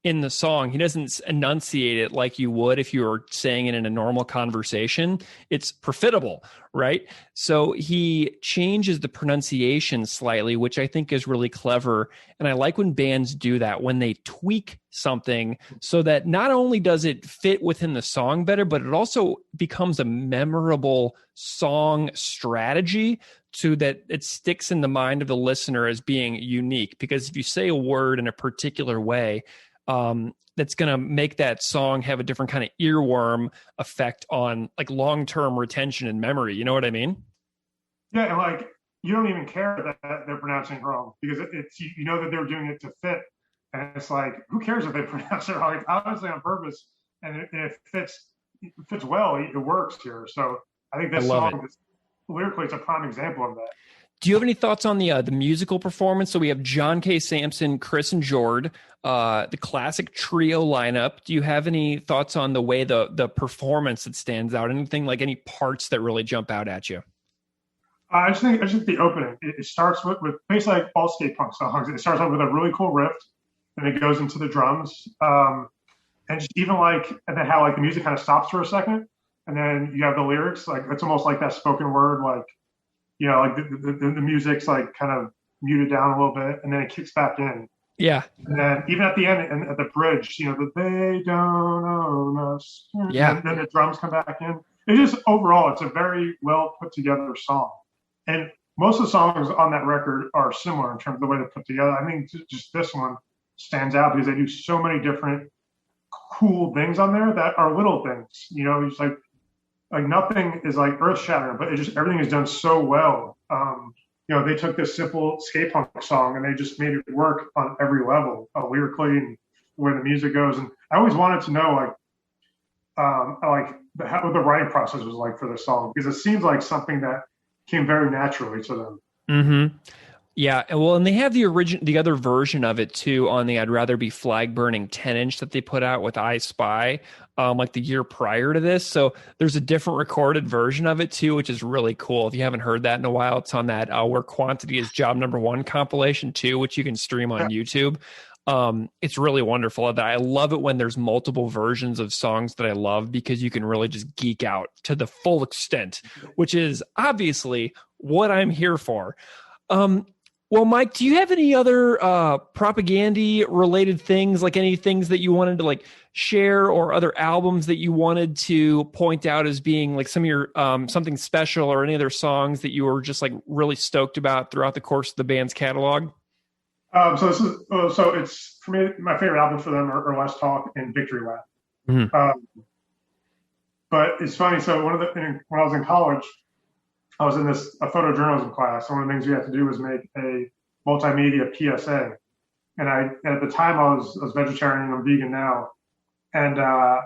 A: in the song. He doesn't enunciate it like you would if you were saying it in a normal conversation. It's profitable, right? So he changes the pronunciation slightly, which I think is really clever. And I like when bands do that, when they tweak something so that not only does it fit within the song better, but it also becomes a memorable song strategy, so that it sticks in the mind of the listener as being unique. Because if you say a word in a particular way, that's going to make that song have a different kind of earworm effect on like long-term retention and memory. You know what I mean?
I: Yeah, and like you don't even care that they're pronouncing it wrong because it's you know that they're doing it to fit, and it's like who cares if they pronounce it wrong? It's obviously on purpose, and it fits well. It works here. So I think
A: I
I: this
A: love it.
I: song, lyrically, it's a prime example of that.
A: Do you have any thoughts on the musical performance? So we have John K. Sampson, Chris and Jord, the classic trio lineup. Do you have any thoughts on the way the performance that stands out? Anything like any parts that really jump out at you?
I: I just think the opening. It starts with basically like all skate punk songs. It starts off with a really cool riff, and it goes into the drums. And just even like and then how like the music kind of stops for a second, and then you have the lyrics. Like it's almost like that spoken word, like like the music's like kind of muted down a little bit, and then it kicks back in.
A: Yeah.
I: And then even at the end and at the bridge, the they don't own us.
A: Yeah.
I: And then the drums come back in. It's just overall, it's a very well put together song. And most of the songs on that record are similar in terms of the way they're put together. I think just this one stands out because they do so many different cool things on there that are little things. It's like nothing is like earth shattering, but everything is done so well. They took this simple skate punk song and they just made it work on every level, lyrically and the way the music goes. And I always wanted to know what the writing process was like for this song because it seems like something that came very naturally to them.
A: Mm-hmm. Yeah, well, and they have the other version of it too on the "I'd Rather Be Flag Burning" 10-inch that they put out with I Spy, like the year prior to this. So there's a different recorded version of it too, which is really cool. If you haven't heard that in a while, it's on that "Where Quantity Is Job Number One" compilation too, which you can stream on YouTube. It's really wonderful. I love it when there's multiple versions of songs that I love because you can really just geek out to the full extent, which is obviously what I'm here for. Well, Mike, do you have any other Propagandhi related things, like any things that you wanted to like share or other albums that you wanted to point out as being like some of your something special or any other songs that you were just like really stoked about throughout the course of the band's catalog?
I: So it's for me, my favorite albums for them are Less Talk and Victory Lap.
A: Mm-hmm.
I: But it's funny. So when I was in college, I was in a photojournalism class. One of the things we had to do was make a multimedia PSA. And at the time I was vegetarian. I'm vegan now. And I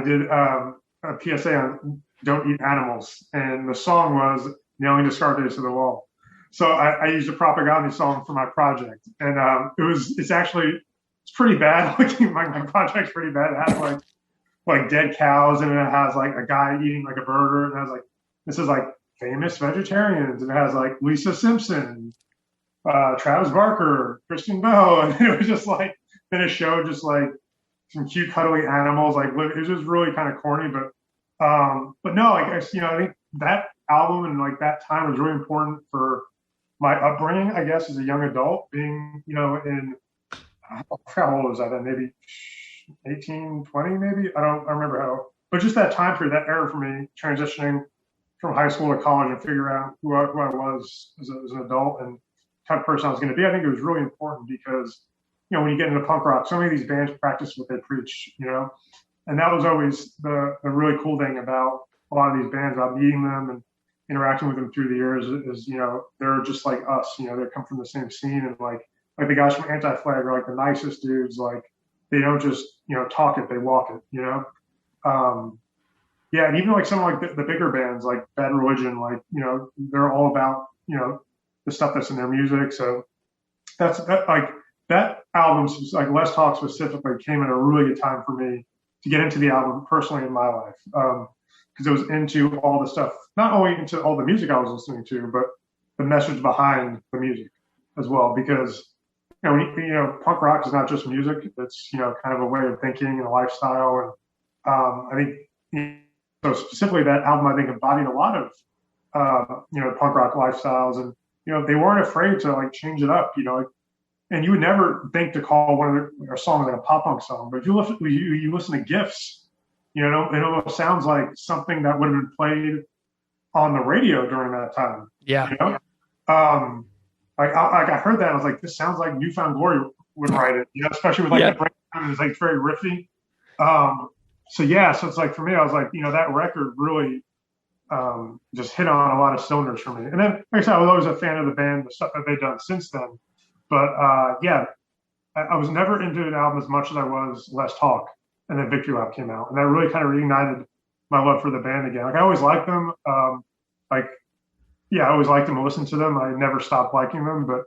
I: did a PSA on don't eat animals. And the song was Nailing Discarded to the Wall. So I used a Propagandhi song for my project. And it's pretty bad. My project's pretty bad. It has like dead cows and it has like a guy eating like a burger. And it has like, this is like famous vegetarians. And it has like Lisa Simpson, Travis Barker, Kristen Bell. And it was just like, then it showed just like some cute cuddly animals. Like it was just really kind of corny, but no, like, I think that album and like that time was really important for my upbringing, I guess, as a young adult, being, how old was I then? Maybe 18, 20, maybe? I remember how, but just that time period, that era for me, transitioning from high school to college and figure out who I was as an adult and type of person I was going to be. I think it was really important because, when you get into punk rock, so many of these bands practice what they preach, and that was always the really cool thing about a lot of these bands, about meeting them and interacting with them through the years is, they're just like us, they come from the same scene. And like the guys from Anti-Flag are like the nicest dudes. Like they don't just, talk it, they walk it, Yeah. And even like some of like the bigger bands like Bad Religion, like, they're all about, the stuff that's in their music. So that album, like Less Talk specifically, came at a really good time for me to get into the album personally in my life. Because it was into all the stuff, not only into all the music I was listening to, but the message behind the music as well. Because, punk rock is not just music. It's, kind of a way of thinking and a lifestyle. And I think, so specifically that album, I think embodied a lot of, punk rock lifestyles. And, they weren't afraid to like change it up, and you would never think to call one of their songs like a pop punk song. But if you listen to Gifts, it almost sounds like something that would have been played on the radio during that time.
A: Yeah.
I: I heard that, and I was like, this sounds like Newfound Glory would write it, especially with like the breakdown. It's like very riffy. So it's like for me, I was like, that record really just hit on a lot of cylinders for me. And then, like I said, I was always a fan of the band, the stuff that they've done since then. But yeah, I was never into an album as much as I was Less Talk, and then Victory Lap came out, and that really kind of reignited my love for the band again. Like I always liked them. I always liked them and listened to them. I never stopped liking them, but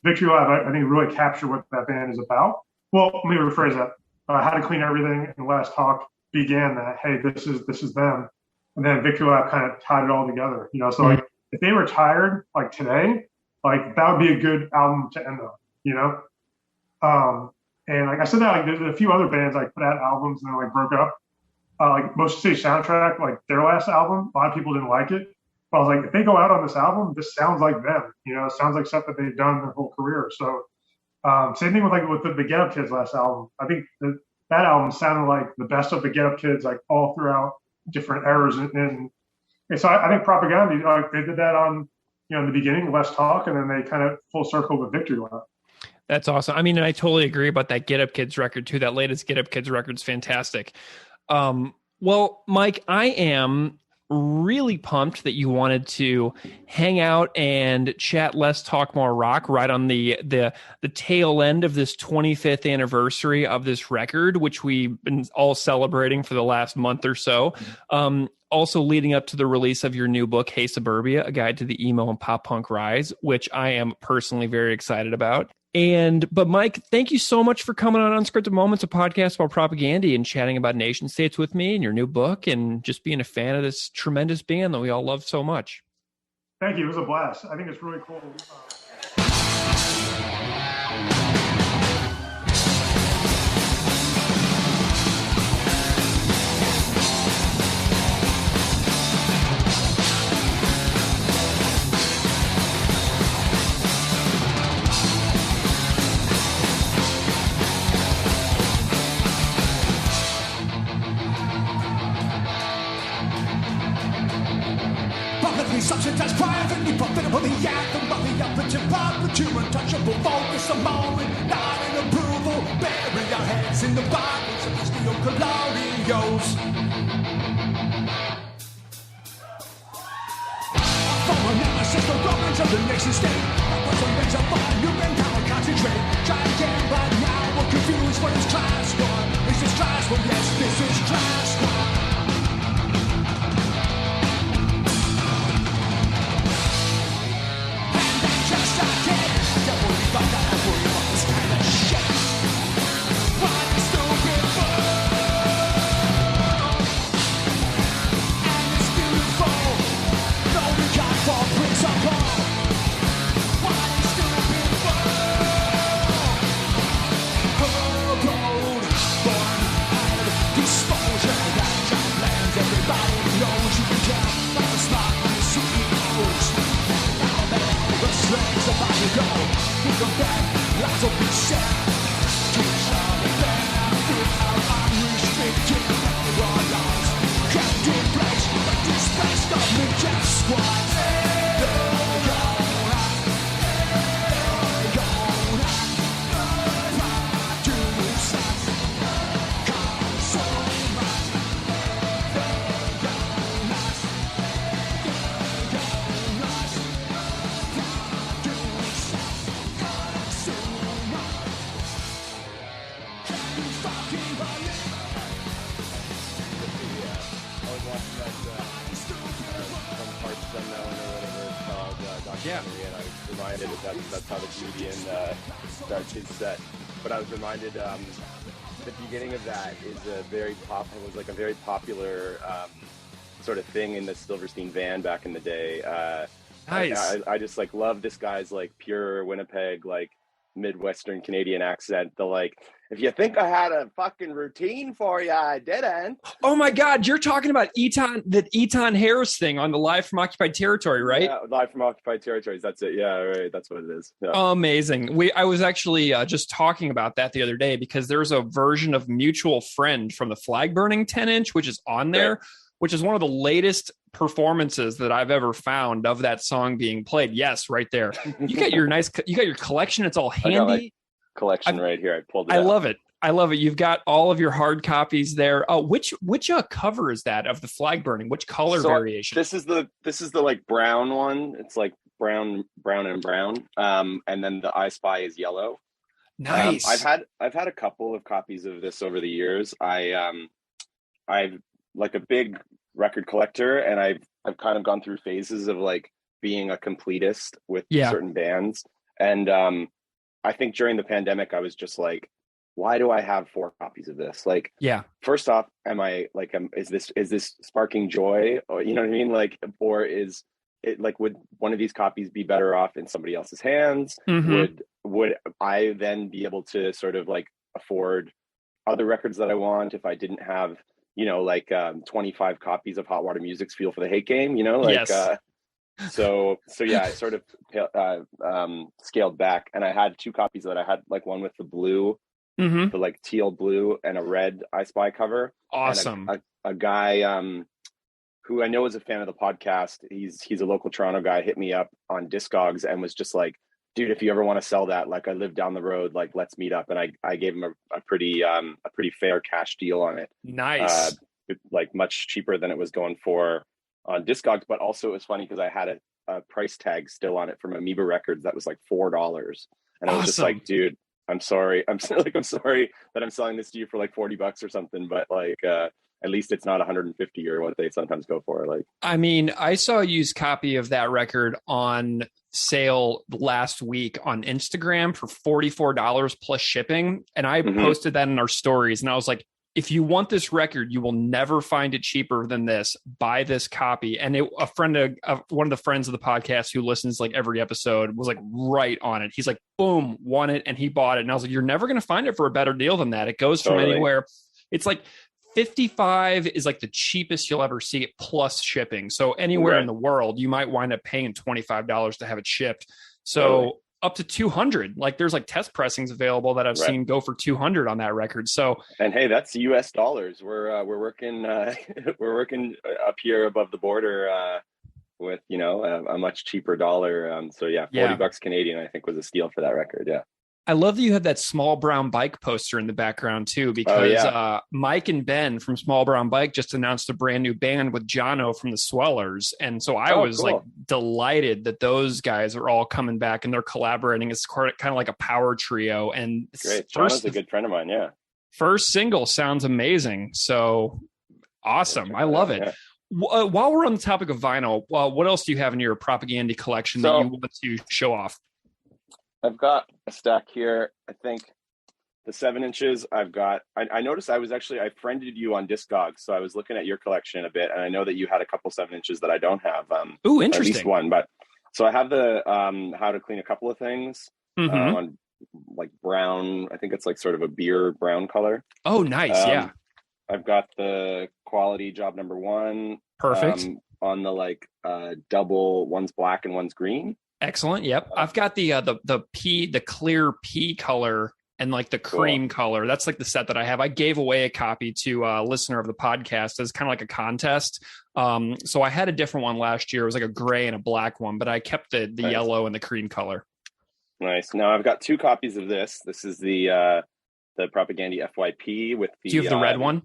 I: Victory Lap, I think, really captured what that band is about. Well, let me rephrase that. How to Clean Everything and Last Talk began that. Hey, this is them, and then Victory Lap kind of tied it all together. You know, so like if they retired like today, like that would be a good album to end on. You know, and like I said that, like there's a few other bands like put out albums and then like broke up. Like Motion City Soundtrack, like their last album, a lot of people didn't like it. But I was like, if they go out on this album, this sounds like them. You know, it sounds like stuff that they've done their whole career. So same thing with the Get Up Kids last album. I think that album sounded like the best of the Get Up Kids, like all throughout different eras. And so I think Propaganda, like they did that on, you know, in the beginning, Less Talk, and then they kind of full circle with Victory Lap.
A: That's awesome. I mean, I totally agree about that Get Up Kids record too. That latest Get Up Kids record's fantastic. Well, Mike, I am really pumped that you wanted to hang out and chat Less Talk More Rock right on the tail end of this 25th anniversary of this record, which we've been all celebrating for the last month or so. Also leading up to the release of your new book, Hey Suburbia, A Guide to the Emo and Pop Punk Rise, which I am personally very excited about. But Mike, thank you so much for coming on Unscripted Moments, a podcast about propaganda, and chatting about nation states with me and your new book, and just being a fan of this tremendous band that we all love so much.
I: Thank you. It was a blast. I think it's really cool.
B: Subsidized privately, profitable, the anthem of the operative public, you untouchable, focus a moment, not an approval, bury our heads in the Bibles of the steel colonials. For analysis, the Romans of the nation state, that was a race of human power concentrate, try again, but now we're confused, what is class war? Is this class war? Yes, this is class war.
H: That's how the comedian starts his set. But I was reminded the beginning of that is a very popular sort of thing in the Silverstein van back in the day.
A: Nice.
H: I just like love this guy's like pure Winnipeg like Midwestern Canadian accent. The like, if you think I had a fucking routine for you, I didn't.
A: Oh my God, you're talking about Eton Harris thing on the Live from Occupied Territory, right?
H: Yeah, Live from Occupied Territories. That's it. Yeah, right. That's what it is. Yeah.
A: Amazing. I was actually just talking about that the other day because there's a version of Mutual Friend from the Flag Burning 10-inch, which is on there, right, which is one of the latest performances that I've ever found of that song being played. Yes, right there. You got your collection. It's all handy.
H: Collection right here. I pulled it
A: I
H: out.
A: love it. I love it. You've got all of your hard copies there. Which cover is that of the flag burning? Which color variation?
H: This is the like brown one. It's like brown and brown. And then the I Spy is yellow.
A: Nice.
H: I've had a couple of copies of this over the years. I've like a big record collector, and I've kind of gone through phases of like being a completist with certain bands. And I think during the pandemic, I was just like, why do I have 4 copies of this? Like, first off, am I like, is this sparking joy, or you know what I mean? Like, or is it like, would one of these copies be better off in somebody else's hands?
A: Mm-hmm.
H: Would I then be able to sort of like afford other records that I want if I didn't have, you know, like 25 copies of Hot Water Music's Feel for the Hate Game, you know, like, so yeah, I sort of scaled back, and I had 2 copies that I had, like one with the blue, the like teal blue, and a red I Spy cover.
A: Awesome.
H: And a guy who I know is a fan of the podcast, he's a local Toronto guy, hit me up on Discogs and was just like, dude, if you ever want to sell that, like I live down the road, like let's meet up. And I gave him a pretty fair cash deal on it.
A: Nice.
H: Like much cheaper than it was going for on Discogs, but also it was funny because I had a price tag still on it from Amoeba Records that was like $4, and I was just like, dude, I'm sorry, I'm sorry that I'm selling this to you for like $40 or something, but like at least it's not 150 or what they sometimes go for. Like, I
A: mean, I saw a used copy of that record on sale last week on Instagram for $44 plus shipping, and I posted that in our stories, and I was like, if you want this record, you will never find it cheaper than this. Buy this copy. And a friend of one of the friends of the podcast who listens like every episode was like right on it. He's like, boom, want it. And he bought it. And I was like, you're never going to find it for a better deal than that. It goes from anywhere. It's like 55 is like the cheapest you'll ever see it plus shipping. So anywhere in the world, you might wind up paying $25 to have it shipped. So up to 200, like there's like test pressings available that I've seen go for 200 on that record. So,
H: and hey, that's US dollars. We're working we're working up here above the border with, you know, a much cheaper dollar. So yeah, $40 Canadian, I think, was a steal for that record. Yeah.
A: I love that you have that Small Brown Bike poster in the background too, because Mike and Ben from Small Brown Bike just announced a brand new band with Jono from the Swellers. And so I was like delighted that those guys are all coming back and they're collaborating. It's kind of like a power trio. And
H: great. Jono's a good friend of mine. Yeah.
A: First single sounds amazing. So awesome. I love it. Yeah. While we're on the topic of vinyl, what else do you have in your propaganda collection that you want to show off?
H: I've got a stack here. I think the 7-inches I've got, I noticed I friended you on Discogs. So I was looking at your collection a bit, and I know that you had a couple 7-inches that I don't have.
A: Ooh, interesting.
H: At least one, but so I have the How to Clean a Couple of Things on like brown. I think it's like sort of a beer brown color.
A: Oh, nice. Yeah.
H: I've got the Quality Job Number 1.
A: Perfect.
H: On the like double, one's black and one's green.
A: Excellent. Yep. I've got the clear pea color and like the cream color. That's like the set that I have. I gave away a copy to a listener of the podcast as kind of like a contest. So I had a different one last year. It was like a gray and a black one, but I kept the yellow and the cream color.
H: Nice. Now I've got 2 copies of this. This is the Propaganda FYP with the.
A: Do you have the red one?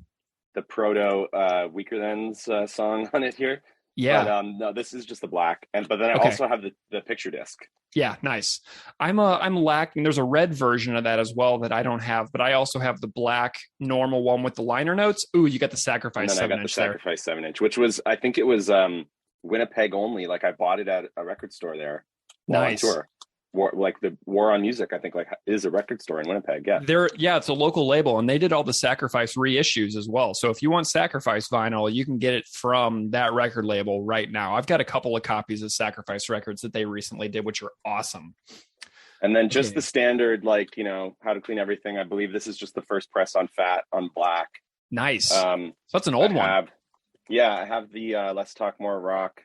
H: The Proto Weaker Than's song on it here.
A: Yeah.
H: But, no, this is just the black, but then I also have the picture disc.
A: Yeah, nice. I'm lacking. There's a red version of that as well that I don't have, but I also have the black normal one with the liner notes. Ooh, you got the Sacrifice 7-inch. I got the
H: Sacrifice 7-inch, which was, I think it was Winnipeg only. Like I bought it at a record store there.
A: Nice.
H: On tour. Like the War on Music, I think is a record store in Winnipeg. Yeah.
A: It's a local label, and they did all the Sacrifice reissues as well. So if you want Sacrifice vinyl, you can get it from that record label right now. I've got a couple of copies of Sacrifice records that they recently did, which are awesome.
H: And then just the standard, like, you know, How to Clean Everything. I believe this is just the first press on Fat on black.
A: Nice. So that's an old one.
H: I have the Let's Talk More Rock.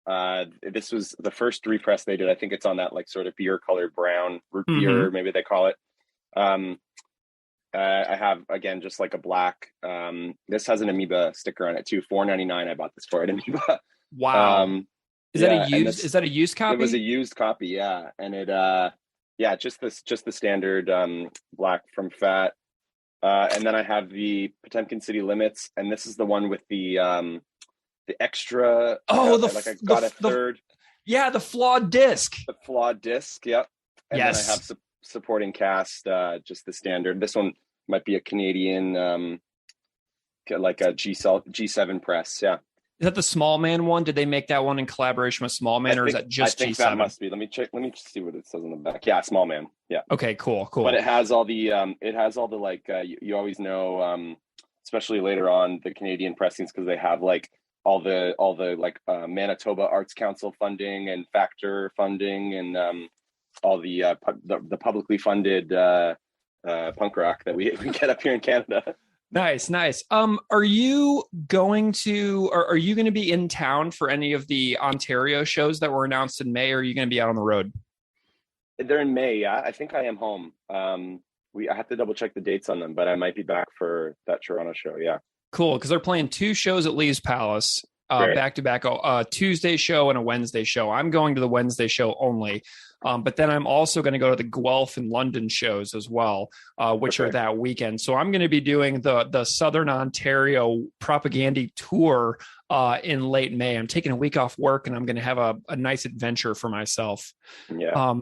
H: This was the first repress they did. I think it's on that like sort of beer colored brown, root beer, maybe they call it. I have, again, just like a black, this has an Amoeba sticker on it too. $4.99 I bought this for at Amoeba.
A: Wow. Is that a used copy?
H: It was a used copy. Yeah. And it, just the standard, black from Fat. And then I have the Potemkin City Limits, and this is the one with the extra.
A: Oh,
H: I got a third.
A: Yeah, the flawed disc.
H: The flawed disc, yep. And
A: yes.
H: Then I have supporting cast, just the standard. This one might be a Canadian, like a G7 press, yeah.
A: Is that the Small Man one? Did they make that one in collaboration with Small Man, or is that just G7? I think
H: that must be. Let me check. Let me see what it says on the back. Yeah, Small Man. Yeah.
A: Okay, cool.
H: But it has all the like you always know, especially later on the Canadian pressings, because they have like all the like Manitoba Arts Council funding and Factor funding and all the publicly funded punk rock that we get up here in Canada.
A: Nice. Are you going to be in town for any of the Ontario shows that were announced in May, or are you going to be out on the road?
H: They're in May, yeah. I think I am home. I have to double check the dates on them, but I might be back for that Toronto show, yeah.
A: Cool, because they're playing 2 shows at Lee's Palace, back to back, a Tuesday show and a Wednesday show. I'm going to the Wednesday show only. But then I'm also going to go to the Guelph and London shows as well, which are that weekend. So I'm going to be doing the Southern Ontario Propaganda tour in late May. I'm taking a week off work, and I'm going to have a nice adventure for myself.
H: Yeah.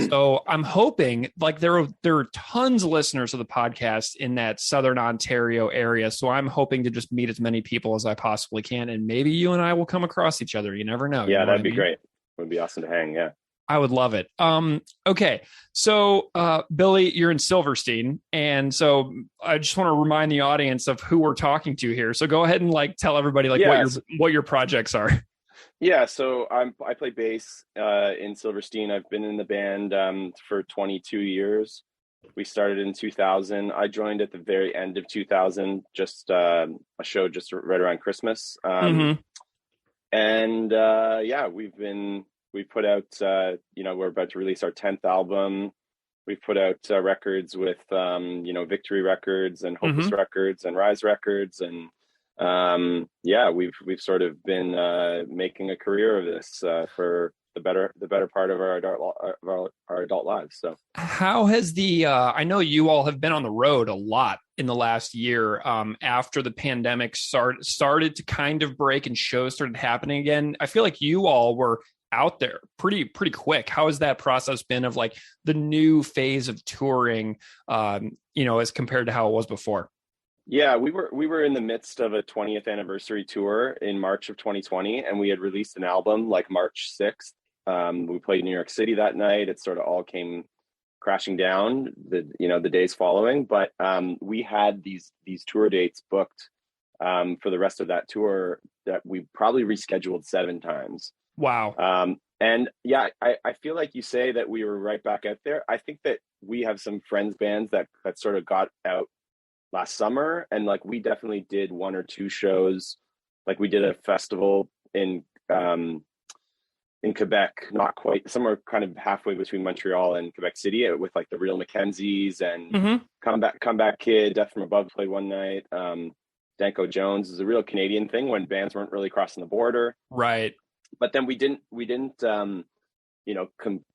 A: So I'm hoping, like, there are tons of listeners of the podcast in that Southern Ontario area. So I'm hoping to just meet as many people as I possibly can, and maybe you and I will come across each other. You never know.
H: Yeah, that'd be great. It would be awesome to hang. Yeah.
A: I would love it. Okay. So, Billy, you're in Silverstein. And so I just want to remind the audience of who we're talking to here. So go ahead and tell everybody what your projects are.
H: Yeah. So I play bass, in Silverstein. I've been in the band, for 22 years. We started in 2000. I joined at the very end of 2000, just, a show just right around Christmas. And, yeah, we put out, we're about to release our 10th album. We've put out records with, Victory Records and Hopeless Records and Rise Records. And yeah, we've sort of been making a career of this for the better part of our adult lives. So
A: how has I know you all have been on the road a lot in the last year, after the pandemic started to kind of break and shows started happening again. I feel like you all were out there pretty quick. How has that process been of the new phase of touring, as compared to how it was before?
H: Yeah, we were in the midst of a 20th anniversary tour in March of 2020, and we had released an album March 6th. We played New York City that night. It sort of all came crashing down the days following, but we had these tour dates booked for the rest of that tour that we probably rescheduled 7 times.
A: Wow.
H: And yeah, I feel like you say that we were right back out there. I think that we have some friends bands that sort of got out last summer, and we definitely did 1 or 2 shows. We did a festival in Quebec, not quite, somewhere kind of halfway between Montreal and Quebec City, with the Real Mackenzies and Comeback Kid. Death from Above played one night. Danko Jones is a real Canadian thing when bands weren't really crossing the border.
A: Right.
H: But then we didn't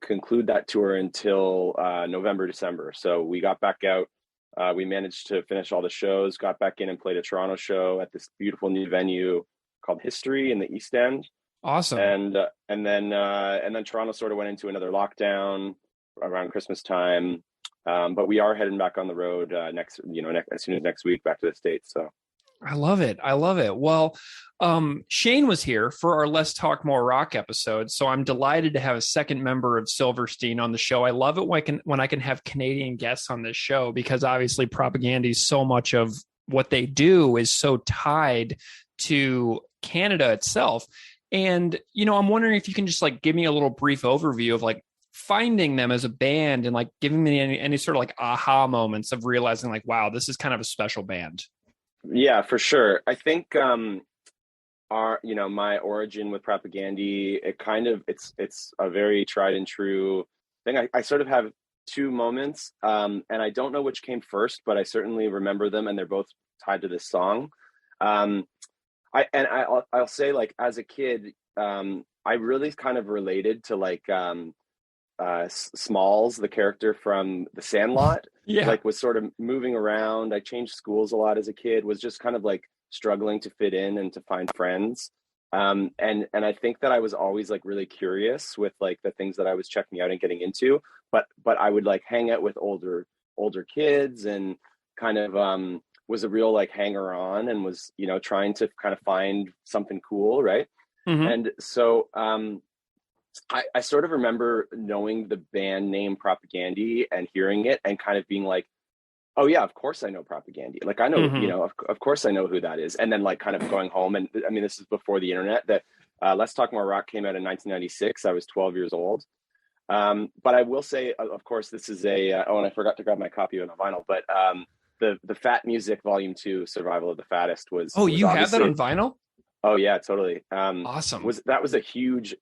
H: conclude that tour until November, December. So we got back out. We managed to finish all the shows, got back in and played a Toronto show at this beautiful new venue called History in the East End.
A: Awesome.
H: And then Toronto sort of went into another lockdown around Christmas time. But we are heading back on the road as soon as next week, back to the States. So
A: I love it. Well, Shane was here for our Let's Talk More Rock episode, so I'm delighted to have a second member of Silverstein on the show. I love it when I can have Canadian guests on this show, because obviously Propaganda, so much of what they do is so tied to Canada itself. And, I'm wondering if you can just give me a little brief overview of finding them as a band and giving me any sort of aha moments of realizing wow, this is kind of a special band.
H: Yeah, for sure. I think my origin with Propaganda, it's a very tried and true thing. I sort of have 2 moments, and I don't know which came first, but I certainly remember them, and they're both tied to this song. I'll say as a kid, I really kind of related to Smalls, the character from The Sandlot,
A: Yeah.
H: like was sort of moving around. I changed schools a lot as a kid, was just kind of like struggling to fit in and to find friends. And I think that I was always like really curious with like the things that I was checking out and getting into, but I would like hang out with older kids and kind of was a real like hanger on and was, you know, trying to kind of find something cool, right?
A: Mm-hmm.
H: And so I sort of remember knowing the band name Propagandy and hearing it and kind of being like, oh yeah, of course I know Propagandy. Like I know,
A: Mm-hmm.
H: you know, of course I know who that is. And then like kind of going home, and I mean, this is before the internet, that Let's Talk More Rock came out in 1996. I was 12 years old. But I will say, of course, this is and I forgot to grab my copy on the vinyl, but the Fat Music Volume 2, Survival of the Fattest was.
A: Oh,
H: was
A: you have that
H: obviously-
A: on vinyl?
H: Oh yeah, totally.
A: Awesome.
H: That was a huge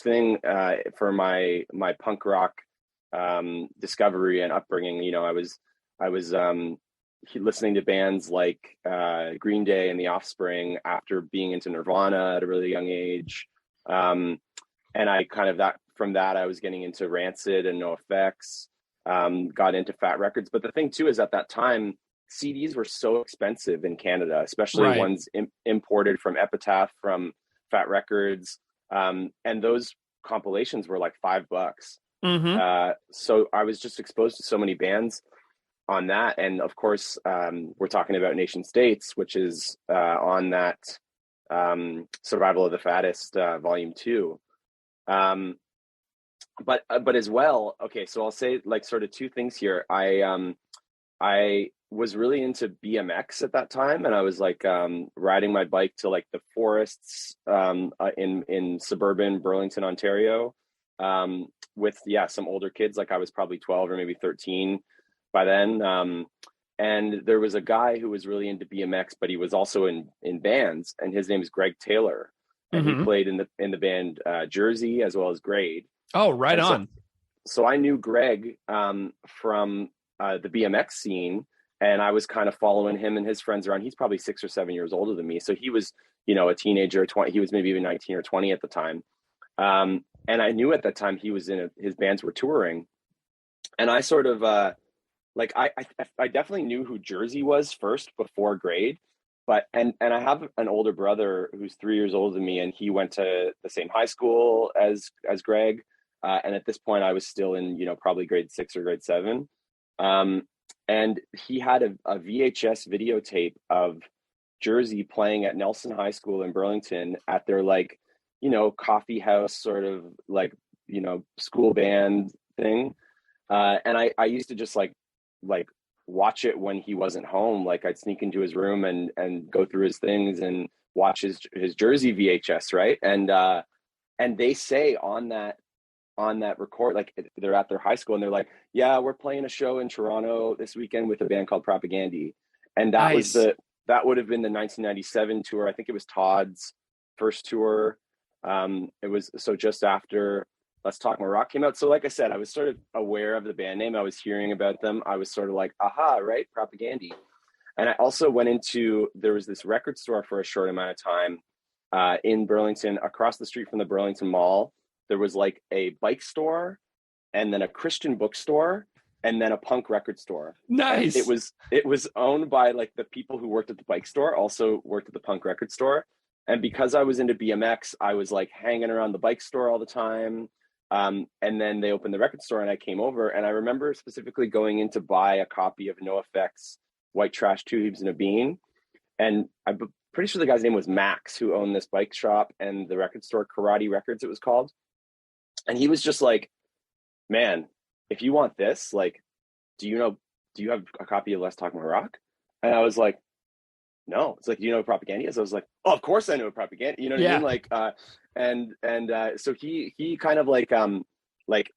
H: thing for my punk rock discovery and upbringing. You know, I was listening to bands like Green Day and The Offspring after being into Nirvana at a really young age, and I kind of from that I was getting into Rancid and NoFX, got into Fat Records. But the thing too is at that time, CDs were so expensive in Canada, especially
A: Right.
H: ones imported from Epitaph, from Fat Records, and those compilations were like $5.
A: Mm-hmm.
H: So I was just exposed to so many bands on that, and of course, we're talking about Nation States, which is on that Survival of the Fattest Volume 2. But as well, okay, so I'll say like sort of two things here. I was really into BMX at that time, and I was like riding my bike to like the forests in suburban Burlington, Ontario, with some older kids. Like I was probably 12 or maybe 13 by then, and there was a guy who was really into BMX, but he was also in bands, and his name is Greg Taylor, and
A: Mm-hmm.
H: he played in the band Jersey as well as Grade.
A: Oh, right
H: And
A: on.
H: So I knew Greg from the BMX scene, and I was kind of following him and his friends around. He's probably 6 or 7 years older than me, so he was, you know, a teenager. 20, he was maybe even 19 or 20 at the time, and I knew at that time he was his bands were touring, and I sort of like I definitely knew who Jersey was first before Grade, but and I have an older brother who's 3 years older than me, and he went to the same high school as Greg. And at this point, I was still in, you know, probably grade 6 or grade 7. And he had a VHS videotape of Jersey playing at Nelson High School in Burlington at their, like, you know, coffee house sort of like, you know, school band thing. And I used to just like watch it when he wasn't home. Like I'd sneak into his room and go through his things and watch his Jersey VHS, right? And they say on that record, like they're at their high school and they're like, yeah, we're playing a show in Toronto this weekend with a band called Propagandy. And that
A: Nice.
H: that would have been the 1997 tour. I think it was Todd's first tour. It was so just after Let's Talk More Rock came out. So like I said, I was sort of aware of the band name. I was hearing about them. I was sort of like, aha, right, Propagandy. And I also there was this record store for a short amount of time in Burlington, across the street from the Burlington Mall. There was like a bike store and then a Christian bookstore and then a punk record store.
A: Nice.
H: And it was owned by like the people who worked at the bike store also worked at the punk record store. And because I was into BMX, I was like hanging around the bike store all the time. And then they opened the record store and I came over, and I remember specifically going in to buy a copy of NoFX White Trash, Two Heaves and a Bean. And I'm pretty sure the guy's name was Max, who owned this bike shop and the record store, Karate Records it was called. And he was just like, man, if you want this, like, do you have a copy of Let's Talk More Rock? And I was like, no. It's like, do you know what Propaganda is? I was like, oh, of course I know what Propaganda. You know what I mean? Like, so he kind of like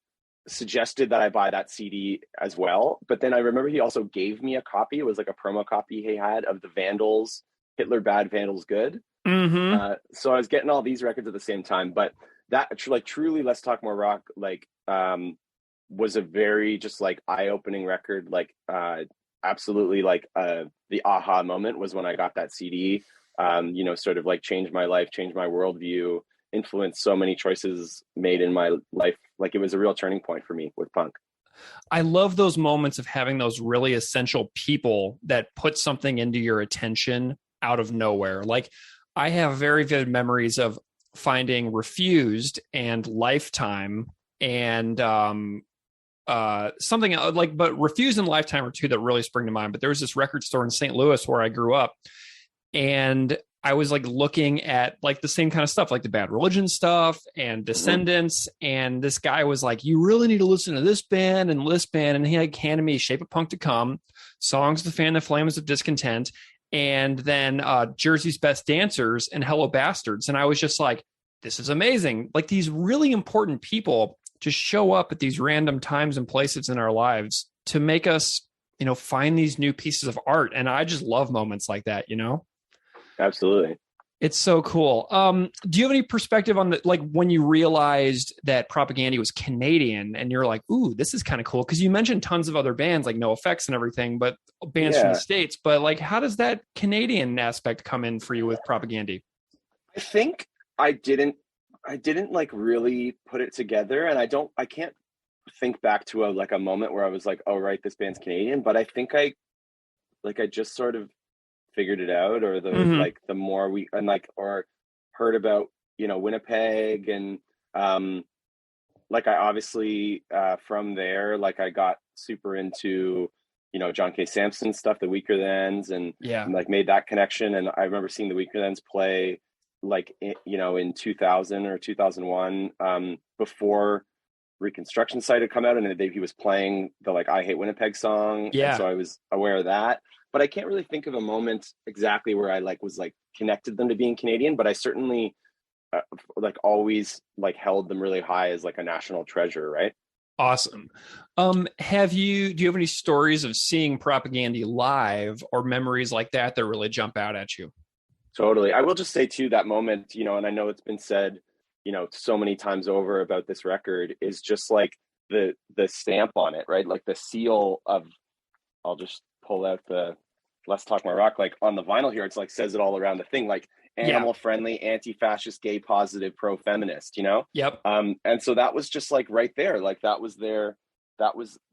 H: suggested that I buy that CD as well. But then I remember he also gave me a copy. It was like a promo copy he had of the Vandals, Hitler Bad, Vandals Good.
A: Mm-hmm.
H: So I was getting all these records at the same time, but that like truly Let's Talk More Rock like was a very just like eye-opening record. Like absolutely like the aha moment was when I got that CD. You know, sort of like changed my life, changed my worldview, influenced so many choices made in my life like, it was a real turning point for me with punk.
A: I love those moments of having those really essential people that put something into your attention out of nowhere. Like, I have very vivid memories of finding Refused and Lifetime and something like, but Refused and Lifetime are two that really spring to mind. But there was this record store in St. Louis where I grew up, and I was like looking at like the same kind of stuff, like the Bad Religion stuff and Descendants. And this guy was like, you really need to listen to this band and this band. And he like handed me Shape of Punk to Come, Songs to Fan the Flames of Discontent, and then Jersey's Best Dancers and Hello Bastards. And I was just like, this is amazing. Like, these really important people just show up at these random times and places in our lives to make us, you know, find these new pieces of art. And I just love moments like that, you know?
H: Absolutely.
A: It's so cool. Do you have any perspective on the, like, when you realized that Propaganda was Canadian and you're like, ooh, this is kind of cool? Because you mentioned tons of other bands like No Effects and everything, but bands from the States. But like, how does that Canadian aspect come in for you with Propaganda?
H: I think I didn't like really put it together, and I can't think back to a moment where I was like, oh, right, this band's Canadian. But I think I just sort of figured it out, or the more we or heard about, you know, Winnipeg, and like, I obviously from there, like, I got super into, you know, John K. Sampson stuff, the Weaker Thans, and like made that connection. And I remember seeing the Weaker Thans play, like, you know, in 2000 or 2001, before Reconstruction Site had come out, and he was playing the like I Hate Winnipeg song. And so I was aware of that. But I can't really think of a moment exactly where I like was like connected them to being Canadian, but I certainly like always like held them really high as like a national treasure, right?
A: Awesome. Do you have any stories of seeing Propaganda live or memories like that that really jump out at you?
H: Totally. I will just say too, that moment, you know, and I know it's been said, you know, so many times over about this record, is just like the stamp on it, right? Like the seal of, I'll just pull out the Let's Talk My Rock, like on the vinyl here, it's like says it all around the thing, like animal friendly, anti-fascist, gay positive, pro-feminist, you know?
A: Yep.
H: And so that was just like right there, like that was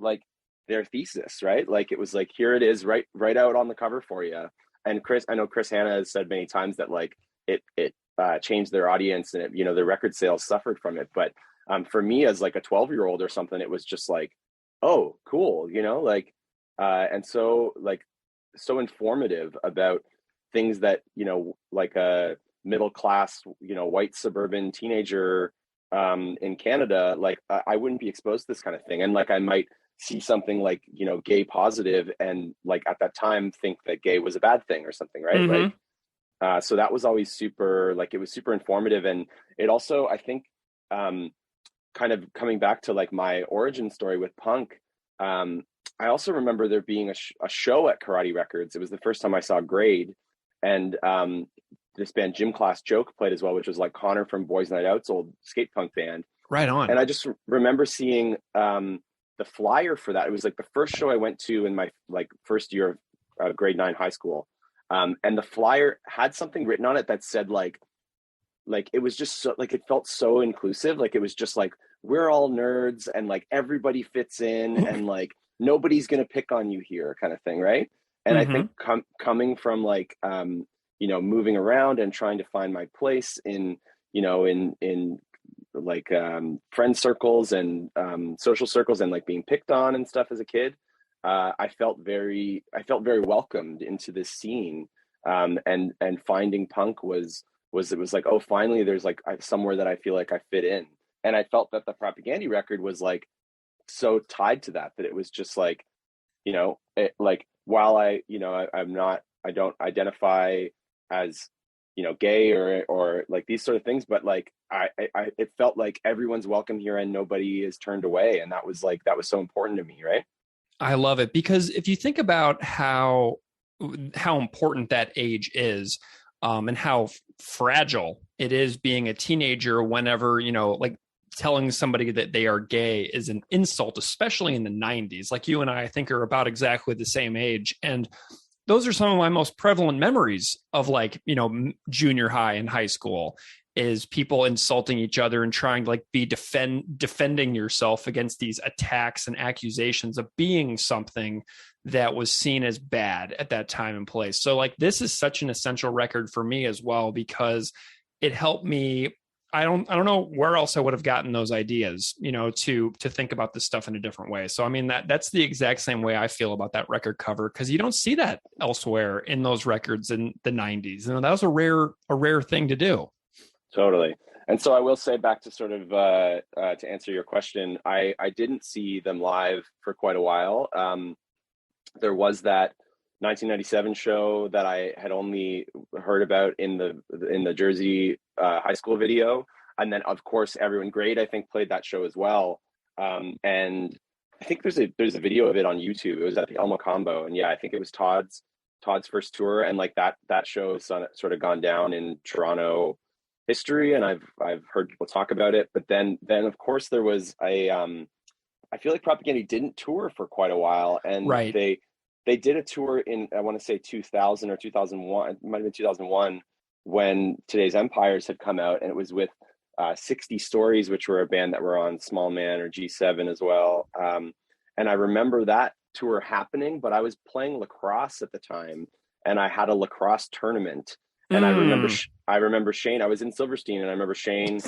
H: like their thesis, right? Like it was like, here it is, right out on the cover for you. And I know Chris Hanna has said many times that like it changed their audience, and it, you know, their record sales suffered from it. But for me as like a 12-year-old or something, it was just like, oh, cool, you know, like, and so like, so informative about things that, you know, like a middle class, you know, white suburban teenager in Canada, like I wouldn't be exposed to this kind of thing. And like, I might see something like, you know, gay positive, and like at that time think that gay was a bad thing or something, right?
A: Mm-hmm.
H: Like, so that was always super, like, it was super informative. And it also, I think, kind of coming back to like my origin story with punk, I also remember there being a show at Karate Records. It was the first time I saw Grade, and this band Gym Class Joke played as well, which was like Connor from Boys Night Out's old skate punk band.
A: Right on.
H: And I just remember seeing the flyer for that. It was like the first show I went to in my like first year of grade 9 high school. And the flyer had something written on it that said like it was just so, like, it felt so inclusive. Like it was just like, we're all nerds and like everybody fits in and like nobody's going to pick on you here kind of thing. Right. And I think coming from like, you know, moving around and trying to find my place in, you know, in like friend circles and social circles, and like being picked on and stuff as a kid, I felt very welcomed into this scene, and finding punk was it was like, oh, finally there's like somewhere that I feel like I fit in. And I felt that the Propaganda record was like so tied to that it was just like, you know, it, like, while I, you know, I don't identify as, you know, gay or like these sort of things, but like it felt like everyone's welcome here and nobody is turned away. And that was so important to me. Right.
A: I love it, because if you think about how important that age is, and how fragile it is being a teenager, whenever, you know, like telling somebody that they are gay is an insult, especially in the 90s. Like you and I think are about exactly the same age. And those are some of my most prevalent memories of like, you know, junior high and high school. is people insulting each other and trying to like be defending yourself against these attacks and accusations of being something that was seen as bad at that time and place. So like this is such an essential record for me as well, because it helped me. I don't know where else I would have gotten those ideas, to think about this stuff in a different way. So, I mean, that's the exact same way I feel about that record cover, because you don't see that elsewhere in those records in the 90s. That was a rare thing to do.
H: Totally. And so I will say, back to sort of to answer your question, I didn't see them live for quite a while. There was that 1997 show that I had only heard about in the Jersey high school video, and then of course Everyone Great, I think, played that show as well. And I think there's a video of it on YouTube. It was at the Elmo Combo, and yeah, I think it was Todd's first tour, and like that show has sort of gone down in Toronto history, and I've heard people talk about it. But then of course there was I feel like Propaganda didn't tour for quite a while, and
A: right.
H: They did a tour in, I want to say 2000 or 2001, it might have been 2001, when Today's Empires had come out, and it was with 60 Stories, which were a band that were on Small Man or G7 as well. And I remember that tour happening, but I was playing lacrosse at the time, and I had a lacrosse tournament. And I remember Shane, I was in Silverstein, and I remember Shane,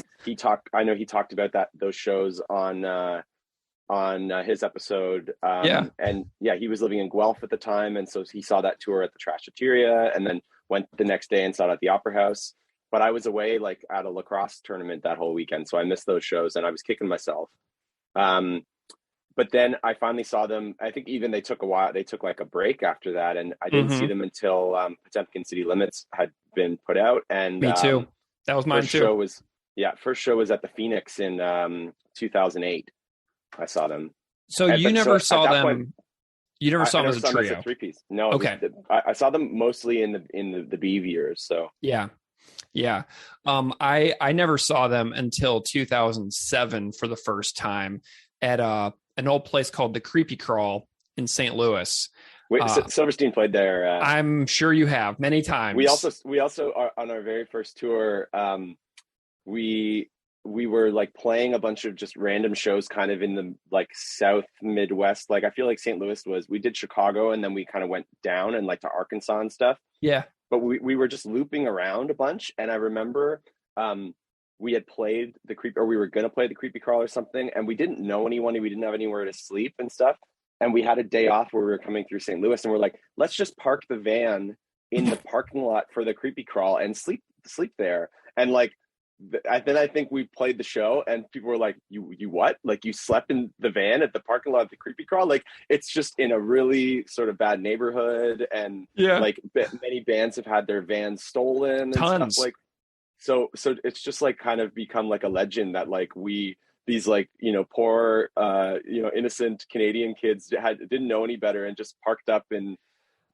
H: I know he talked about those shows on his episode. And yeah, he was living in Guelph at the time, and so he saw that tour at the Trashateria, and then went the next day and saw it at the Opera House. But I was away like at a lacrosse tournament that whole weekend, so I missed those shows, and I was kicking myself. But then I finally saw them. I think even they took like a break after that, and I didn't see them until Potemkin City Limits had been put out. And
A: me too. That was mine too.
H: First show was at the Phoenix in 2008. I saw them.
A: So you never saw them. You never saw them as a trio.
H: As a three-piece. No.
A: Okay.
H: I saw them mostly in the Beeve years. So
A: yeah. I never saw them until 2007 for the first time at an old place called the Creepy Crawl in St. Louis.
H: Wait, Silverstein played there.
A: I'm sure you have many times.
H: We also are on our very first tour. We were like playing a bunch of just random shows kind of in the like South Midwest. Like I feel like St. Louis we did Chicago, and then we kind of went down and like to Arkansas and stuff.
A: Yeah.
H: But we were just looping around a bunch. And I remember we had played we were going to play the Creepy Crawl or something. And we didn't know anyone. We didn't have anywhere to sleep and stuff. And we had a day off where we were coming through St. Louis, and we're like, let's just park the van in the parking lot for the Creepy Crawl and sleep there. And like, then I think we played the show, and people were like, you what? Like, you slept in the van at the parking lot of the Creepy Crawl? Like, it's just in a really sort of bad neighborhood, and like many bands have had their vans stolen and
A: Tons.
H: stuff. Like, so it's just like kind of become like a legend that like these like, poor innocent Canadian kids didn't know any better and just parked up in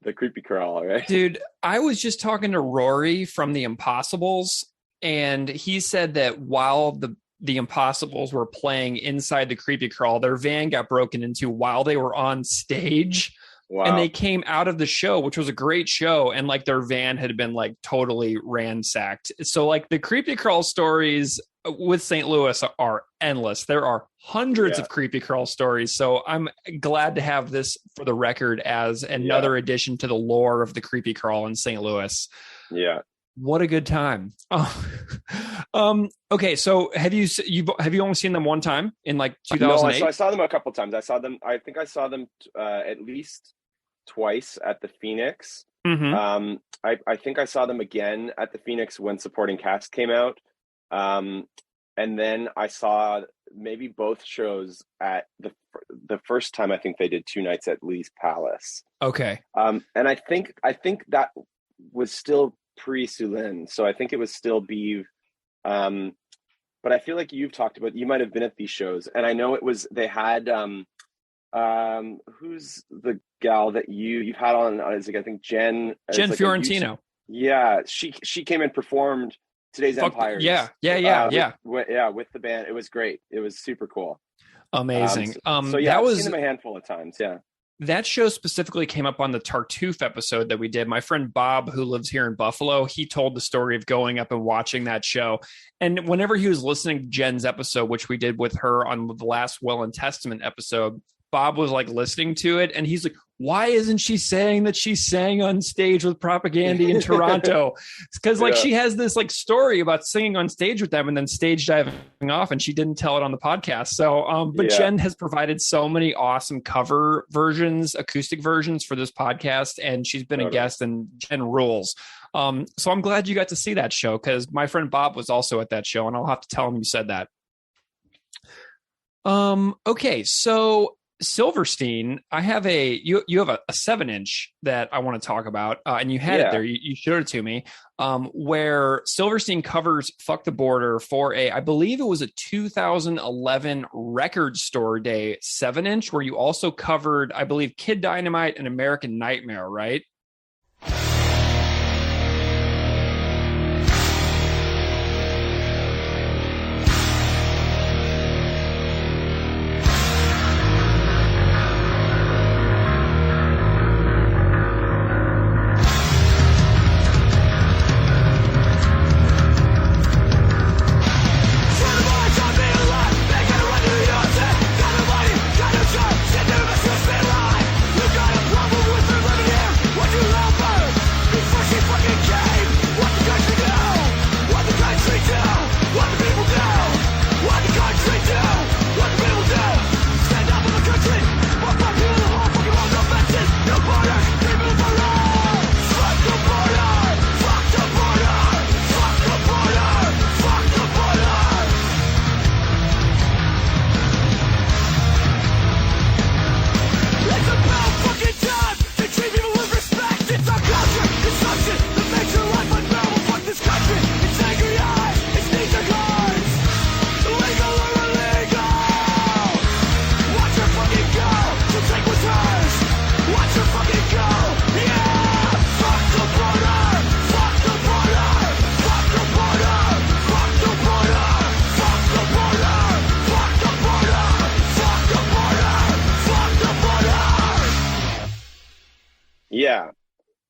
H: the Creepy Crawl, right?
A: Dude, I was just talking to Rory from the Impossibles, and he said that while the Impossibles were playing inside the Creepy Crawl, their van got broken into while they were on stage. Wow. And they came out of the show, which was a great show, and like their van had been like totally ransacked. So like the Creepy Crawl stories with St. Louis are endless. There are hundreds of Creepy Crawl stories. So I'm glad to have this for the record as another addition to the lore of the Creepy Crawl in St. Louis.
H: Yeah.
A: What a good time. Okay. So have you only seen them one time in like 2008?
H: No, I saw them a couple times. I think I saw them at least twice at the Phoenix.
A: Mm-hmm.
H: I think I saw them again at the Phoenix when Supporting Cast came out. And then I saw maybe both shows at the first time. I think they did 2 nights at Lee's Palace.
A: Okay.
H: And I think that was still pre-Sulin, so I think it was still Beeve. But I feel like you might have been at these shows, and I know they had who's the gal that you've had on? Is like, I think Jen
A: Fiorentino.
H: Yeah, she came and performed Today's Empires.
A: Yeah.
H: With the band. It was great. It was super cool.
A: Amazing.
H: I've seen them a handful of times. Yeah.
A: That show specifically came up on the Tartuffe episode that we did. My friend Bob, who lives here in Buffalo, he told the story of going up and watching that show. And whenever he was listening to Jen's episode, which we did with her on the last Will and Testament episode, Bob was like listening to it and he's like, why isn't she saying that she sang on stage with Propaganda in Toronto? Because like she has this like story about singing on stage with them and then stage diving off, and she didn't tell it on the podcast. So, but Jen has provided so many awesome cover versions, acoustic versions for this podcast, and she's been a guest, and Jen rules. So I'm glad you got to see that show, because my friend Bob was also at that show, and I'll have to tell him you said that. Okay, so Silverstein, I have you have a 7-inch that I want to talk about, and you had it there. You showed it to me, where Silverstein covers "Fuck the Border" for I believe it was a 2011 Record Store Day 7-inch, where you also covered, I believe, Kid Dynamite and American Nightmare, right?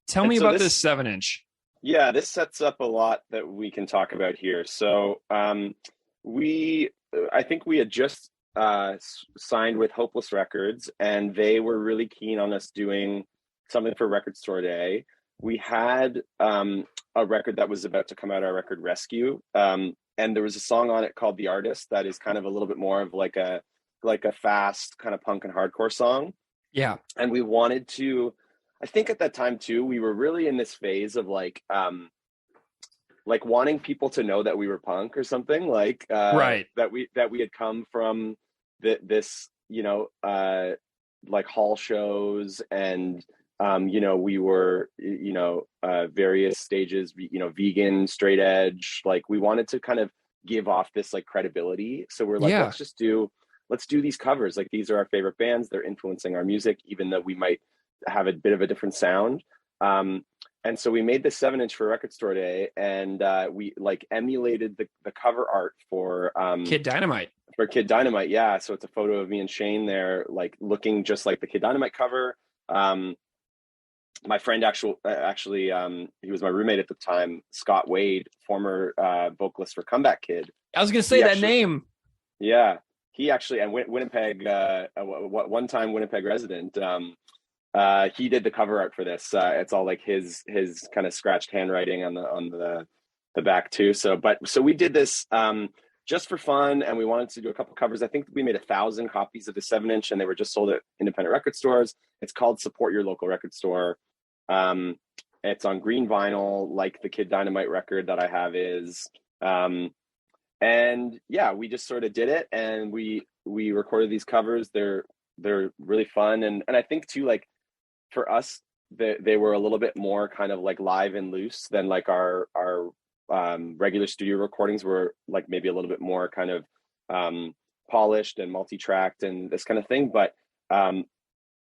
A: Tell me about this 7-inch.
H: Yeah, this sets up a lot that we can talk about here. So I think we had just signed with Hopeless Records, and they were really keen on us doing something for Record Store Day. We had a record that was about to come out, our record Rescue, and there was a song on it called The Artist that is kind of a little bit more of like a fast kind of punk and hardcore song.
A: Yeah.
H: And we wanted to, I think at that time too, we were really in this phase of like wanting people to know that we were punk or something, like
A: right,
H: that we had come from this like hall shows, and we were various stages, vegan, straight edge. Like we wanted to kind of give off this like credibility. So we're like, let's do these covers. Like these are our favorite bands. They're influencing our music, even though we might have a bit of a different sound. And so we made this 7-inch for Record Store Day, and we like emulated the cover art for
A: Kid Dynamite.
H: For Kid Dynamite, yeah. So it's a photo of me and Shane there, like looking just like the Kid Dynamite cover. My friend actually, he was my roommate at the time, Scott Wade, former vocalist for Comeback Kid.
A: I was going to say that name.
H: Yeah, he actually, and Winnipeg, one time Winnipeg resident. He did the cover art for this. It's all like his kind of scratched handwriting on the back too. So we did this just for fun, and we wanted to do a couple covers. I think we made 1,000 copies of the 7-inch, and they were just sold at independent record stores. It's called Support Your Local Record Store. It's on green vinyl, like the Kid Dynamite record that I have is. And yeah, we just sort of did it, and we recorded these covers. They're really fun, and I think too, like for us, they were a little bit more kind of like live and loose than like our regular studio recordings were, like maybe a little bit more kind of polished and multi-tracked and this kind of thing. But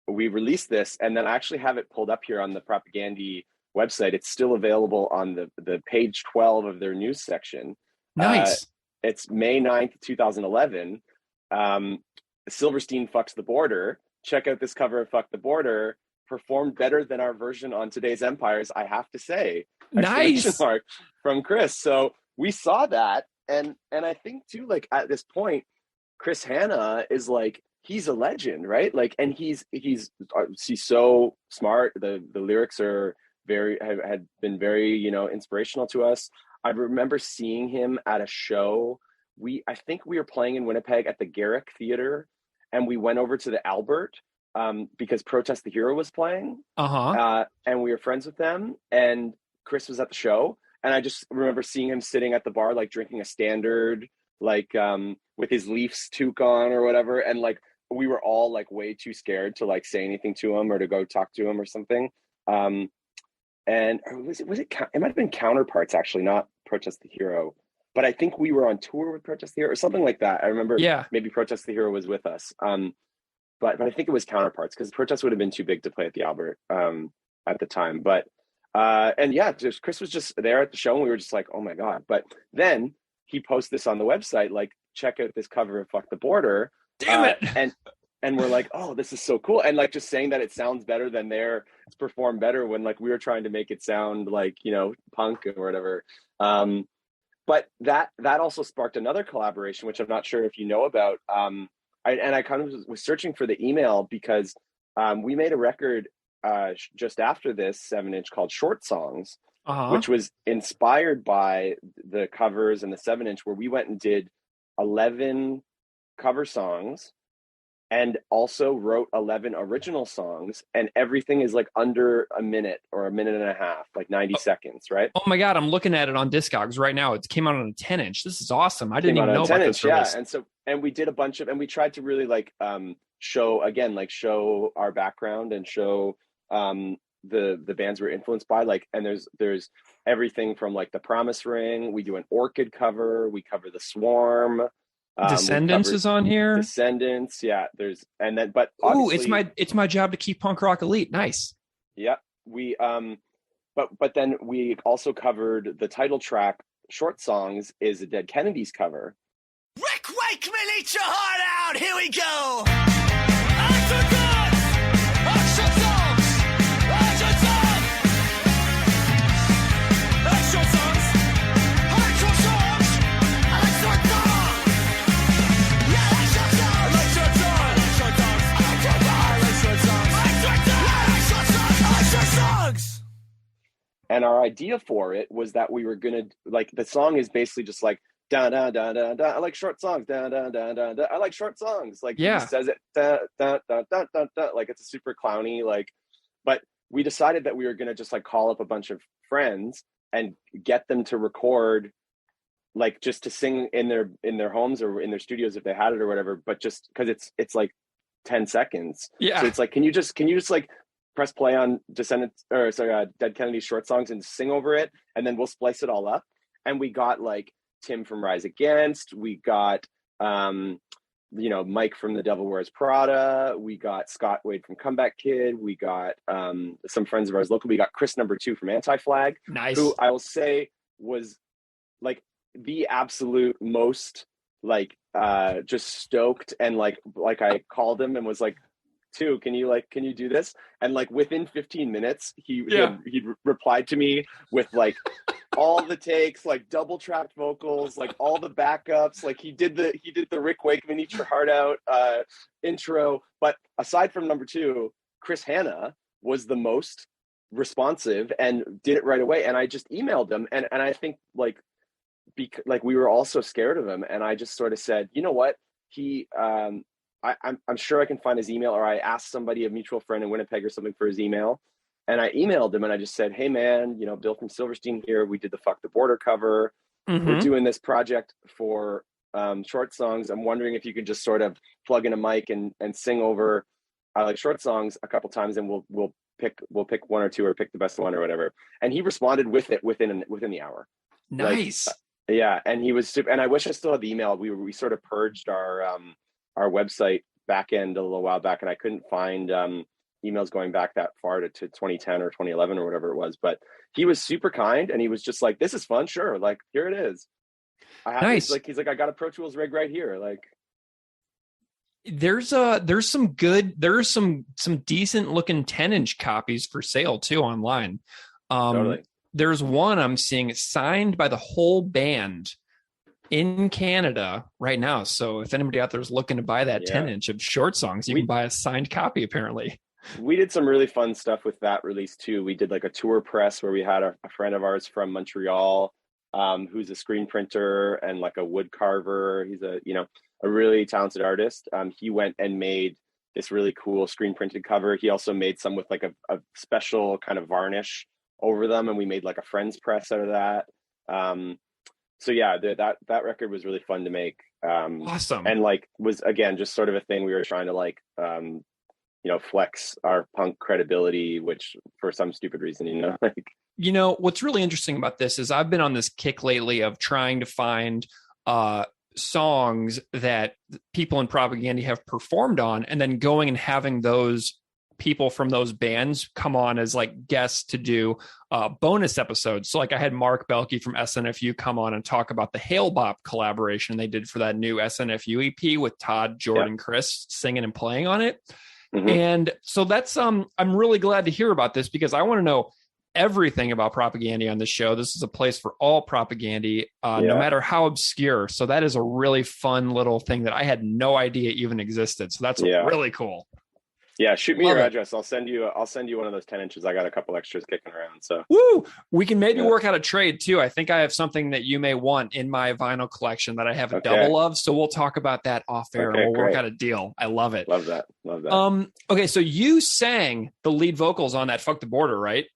H: we released this, and then I actually have it pulled up here on the Propaganda website. It's still available on the page 12 of their news section.
A: Nice.
H: It's May 9th, 2011. Silverstein Fucks the Border check out this cover of Fuck the Border, performed better than our version on Today's Empires, I have to say.
A: Nice.
H: Mark from Chris. So we saw that, and I think too, like at this point, Chris Hanna is like, he's a legend, right? Like, and he's so smart. The lyrics are had been very, you know, inspirational to us. I remember seeing him at a show. I think we were playing in Winnipeg at the Garrick Theater, and we went over to the Albert because Protest the Hero was playing. And we were friends with them, and Chris was at the show. And I just remember seeing him sitting at the bar, like drinking a standard, like with his Leafs toque on or whatever. And like, we were all like way too scared to like say anything to him or to go talk to him or something. And it might have been Counterparts, actually, not Protest the Hero. But I think we were on tour with Protest the Hero or something like that. I remember maybe Protest the Hero was with us. But I think it was Counterparts, because Protest would have been too big to play at the Albert at the time. But and yeah, just Chris was just there at the show, and we were just like, oh my God. But then he posted this on the website, like, check out this cover of Fuck the Border.
A: Damn it.
H: And we're like, oh, this is so cool. And like, just saying that it sounds better than it's performed better, when like we were trying to make it sound like, you know, punk or whatever. But that also sparked another collaboration, which I'm not sure if you know about. I kind of was searching for the email, because we made a record just after this 7-inch called Short Songs, which was inspired by the covers and the 7-inch, where we went and did 11 cover songs and also wrote 11 original songs, and everything is like under a minute or a minute and a half, like 90 seconds, right?
A: Oh my God, I'm looking at it on Discogs right now. It came out on a 10-inch. This is awesome. I didn't even know about this release.
H: Yeah, and we did a bunch of, and we tried to really like show our background and show the bands we're influenced by, like, and there's everything from like The Promise Ring. We do an Orchid cover. We cover The Swarm.
A: Descendants is on here.
H: Descendants, yeah. But
A: it's my job to keep punk rock elite. Nice.
H: Yeah, we but then we also covered the title track. Short Songs is a Dead Kennedys cover.
B: Rick Wakeman, eat your heart out. Here we go.
H: And our idea for it was that we were gonna, like, the song is basically just like da da da da da. I like short songs. Da da da da da. I like short songs. Like, he says it da da da da da da. Like, it's a super clowny, like. But we decided that we were gonna just like call up a bunch of friends and get them to record, like, just to sing in their homes or in their studios if they had it or whatever. But just because it's like 10 seconds.
A: Yeah.
H: So it's like, can you just like press play on Dead Kennedy Short Songs and sing over it, and then we'll splice it all up. And we got like Tim from Rise Against, we got Mike from The Devil Wears Prada, we got Scott Wade from Comeback Kid, we got some friends of ours local, we got Chris number 2 from Anti-Flag,
A: nice,
H: who I will say was like the absolute most like just stoked, and like I called him and was like, can you do this? And like within 15 minutes he'd replied to me with like all the takes, like double tracked vocals, like all the backups, like he did the Rick Wakeman Eat Your Heart Out intro. But aside from number 2, Chris Hanna was the most responsive and did it right away, and I just emailed him, and I think like we were all so scared of him, and I just sort of said, you know what, I'm sure I can find his email, or I asked somebody, a mutual friend in Winnipeg or something, for his email. And I emailed him and I just said, hey man, Bill from Silverstein here. We did the Fuck the Border cover. Mm-hmm. We're doing this project for Short Songs. I'm wondering if you could just sort of plug in a mic and sing over I like Short Songs a couple times, and we'll pick one or two, or pick the best one or whatever. And he responded with it within the hour.
A: Nice.
H: Yeah. And he was super, and I wish I still had the email. We sort of purged our website back end a little while back, and I couldn't find emails going back that far to 2010 or 2011 or whatever it was. But he was super kind, and he was just like, this is fun. Sure. Like, here it is.
A: Nice.
H: He's like, I got a Pro Tools rig right here. Like,
A: There's some decent looking 10-inch copies for sale too online.
H: Totally.
A: There's one I'm seeing signed by the whole band in Canada right now. So if anybody out there is looking to buy that 10-inch of short songs, you can buy a signed copy apparently.
H: We did some really fun stuff with that release too. We did like a tour press where we had a friend of ours from Montreal, who's a screen printer and like a wood carver. He's a really talented artist. He went and made this really cool screen printed cover. He also made some with like a special kind of varnish over them, and we made like a friend's press out of that. So yeah, that record was really fun to make.
A: Awesome.
H: And like was again just sort of a thing we were trying to like flex our punk credibility, which for some stupid reason, like.
A: What's really interesting about this is I've been on this kick lately of trying to find songs that people in Propaganda have performed on, and then going and having those people from those bands come on as like guests to do bonus episodes. So like I had Mark Belkey from SNFU come on and talk about the Hail Bop collaboration they did for that new SNFU EP with Todd, Jordan, Chris singing and playing on it. Mm-hmm. And so that's I'm really glad to hear about this because I want to know everything about Propaganda on the show. This is a place for all Propaganda, no matter how obscure. So that is a really fun little thing that I had no idea even existed. So that's really cool.
H: Yeah, shoot me your address. I'll send you one of those 10 inches. I got a couple extras kicking around. So
A: we can maybe work out a trade too. I think I have something that you may want in my vinyl collection that I have a double of. So we'll talk about that off air and we'll work out a deal. I love it.
H: Love that.
A: Okay, so you sang the lead vocals on that Fuck the Border, right?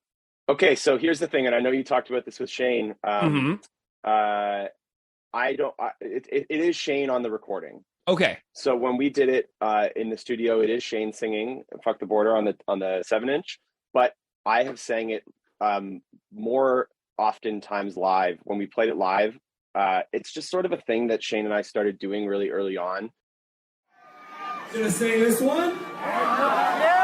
H: Okay, so here's the thing, and I know you talked about this with Shane. It is Shane on the recording.
A: Okay.
H: So when we did it in the studio, it is Shane singing "Fuck the Border" on the 7-inch, but I have sang it more oftentimes live. When we played it live, it's just sort of a thing that Shane and I started doing really early on.
J: Gonna sing this one? Yeah!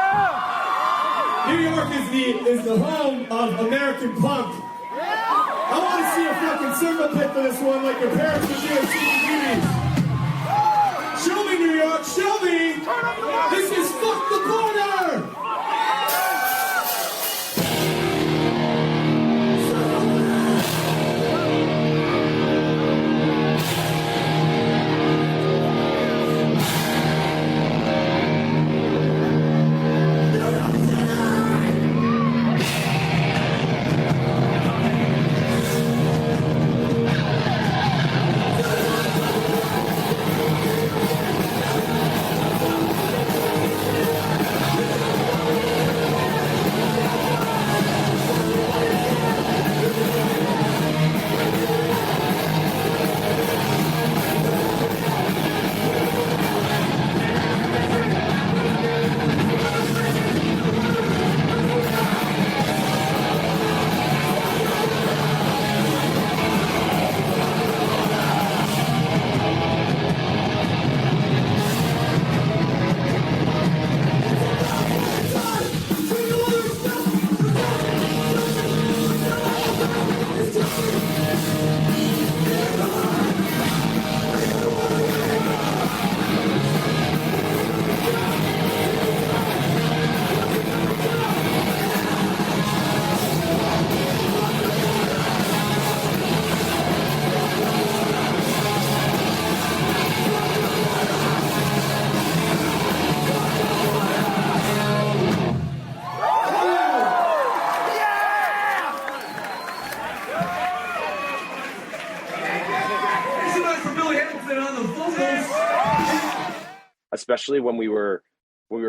J: New York is the home of American punk. Yeah! I want to see a fucking circle pit for this one like your parents would do at CBGBs. Show me, New York, show me! This is Fuck the Border!
H: Especially when we were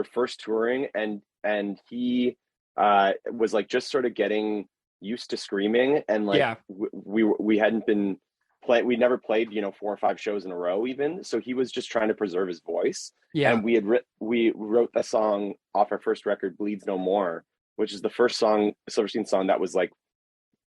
H: first touring and he was like just sort of getting used to screaming, and like we hadn't been playing, we never played 4 or 5 shows in a row even, so he was just trying to preserve his voice. And we wrote the song off our first record, Bleeds No More, which is the first Silverstein song that was like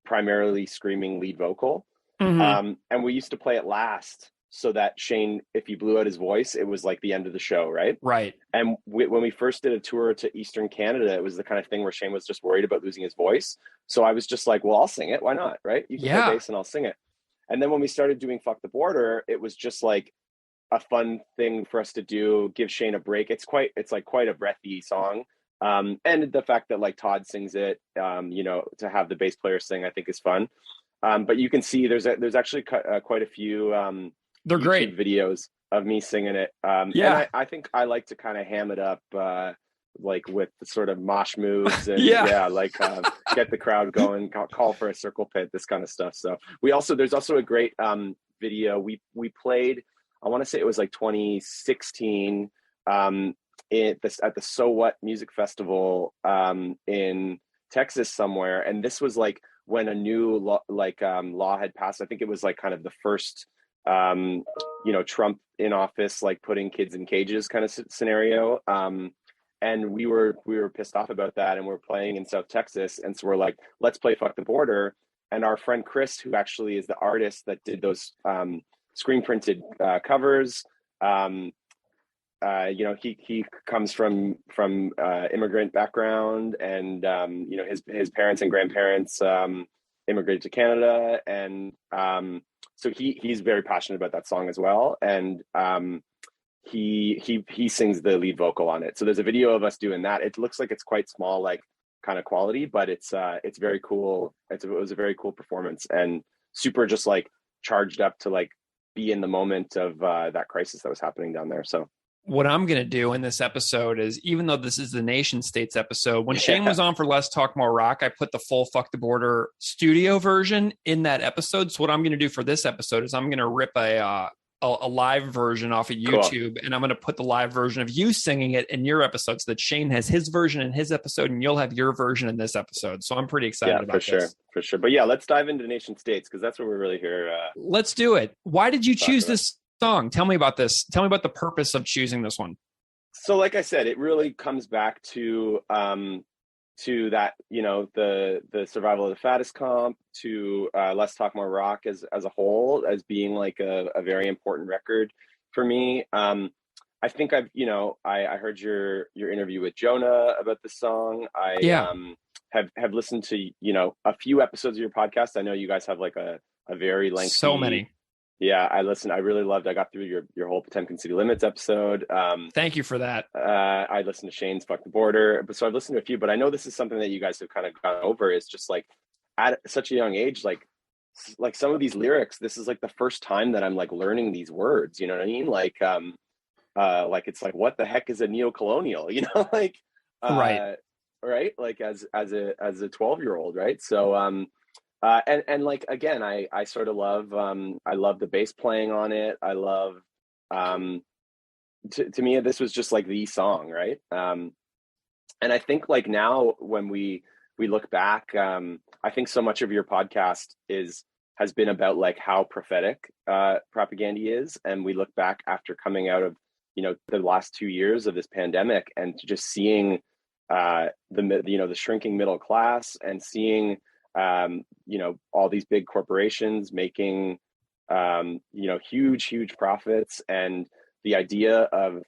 H: primarily screaming lead vocal. And we used to play it last so that Shane, if he blew out his voice, it was like the end of the show, right?
A: Right.
H: And when we first did a tour to Eastern Canada, it was the kind of thing where Shane was just worried about losing his voice. So I was just like, well, I'll sing it. Why not? Right? You can play bass and I'll sing it. And then when we started doing Fuck the Border, it was just like, a fun thing for us to do, give Shane a break. It's like quite a breathy song. And the fact that like Todd sings it, to have the bass player sing, I think is fun. But you can see there's actually quite a few
A: they're
H: YouTube
A: great
H: videos of me singing it. And I think I like to kind of ham it up, like with the sort of mosh moves and get the crowd going, call for a circle pit, this kind of stuff. So there's also a great video we played. I want to say it was like 2016 at the So What Music Festival in Texas somewhere, and this was like when a new law had passed. I think it was like kind of the first Trump in office, like putting kids in cages kind of scenario. And we were pissed off about that, and we're playing in South Texas, and so we're like, let's play Fuck the Border. And our friend Chris, who actually is the artist that did those screen printed covers, he comes from immigrant background, and his parents and grandparents immigrated to Canada, and so he's very passionate about that song as well, and he sings the lead vocal on it. So there's a video of us doing that. It looks like it's quite small, like kind of quality, but it's very cool. It was a very cool performance, and super just like charged up to like be in the moment of that crisis that was happening down there. So
A: what I'm going to do in this episode is, even though this is the Nation States episode, when Shane was on for Let's Talk More Rock, I put the full Fuck the Border studio version in that episode. So what I'm going to do for this episode is I'm going to rip a live version off of YouTube, and I'm going to put the live version of you singing it in your episode, so that Shane has his version in his episode and you'll have your version in this episode. So I'm pretty excited about this.
H: For sure. But yeah, let's dive into Nation States, because that's what we're really here.
A: Let's do it. Why did you choose this song? Tell me about this. Tell me about the purpose of choosing this one.
H: So like I said, it really comes back to that, the Survival of the Fattest comp, to Let's Talk More Rock as a whole, as being like a very important record for me. I think I heard your interview with Jonah about the song. Have listened to, a few episodes of your podcast. I know you guys have like a very lengthy,
A: so many.
H: Yeah, I listened. I really loved. I got through your whole Potemkin City Limits episode.
A: Thank you for that.
H: I listened to Shane's Fuck the Border, so I've listened to a few. But I know this is something that you guys have kind of gone over. Is just like at such a young age, like some of these lyrics. This is like the first time that I'm like learning these words. You know what I mean? Like it's like, what the heck is a neocolonial? Like right? Like as a 12-year-old, right? So and like, again, I sort of love, I love the bass playing on it. I love, to me, this was just like the song, right? And I think like now when we look back, I think so much of your podcast has been about like how prophetic Propaganda is. And we look back after coming out of, the last 2 years of this pandemic, and just seeing the shrinking middle class, and seeing all these big corporations making, huge profits, and the idea of,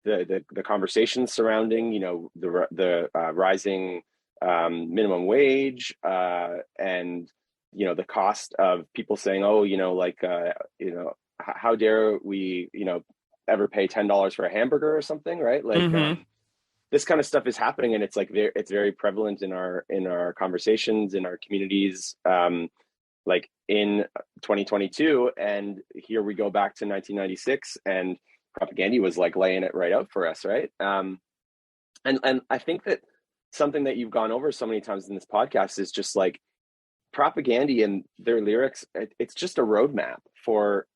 H: the conversations surrounding, the rising minimum wage, and, the cost of people saying, how dare we, ever pay $10 for a hamburger or something, right? Like, this kind of stuff is happening, and it's like it's very prevalent in our conversations, in our communities, like in 2022. And here we go back to 1996, and Propaganda was like laying it right out for us, right? And I think that something that you've gone over so many times in this podcast is just like Propaganda and their lyrics. It's just a roadmap for,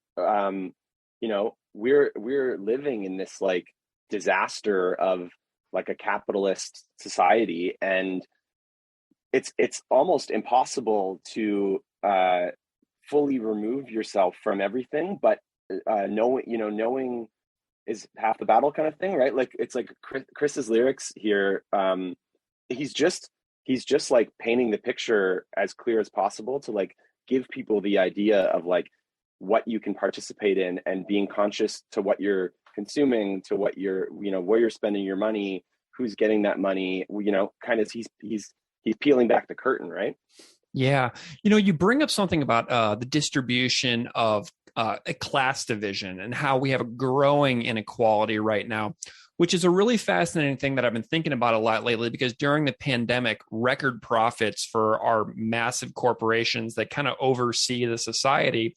H: we're living in this like disaster of like a capitalist society, and it's almost impossible to fully remove yourself from everything, but knowing is half the battle, kind of thing, right? Like, it's like Chris's lyrics here, he's just like painting the picture as clear as possible to like give people the idea of like what you can participate in, and being conscious to what you're consuming, to what you're, where you're spending your money, who's getting that money, kind of, he's peeling back the curtain, right?
A: Yeah. You bring up something about the distribution of a class division and how we have a growing inequality right now, which is a really fascinating thing that I've been thinking about a lot lately, because during the pandemic, record profits for our massive corporations that kind of oversee the society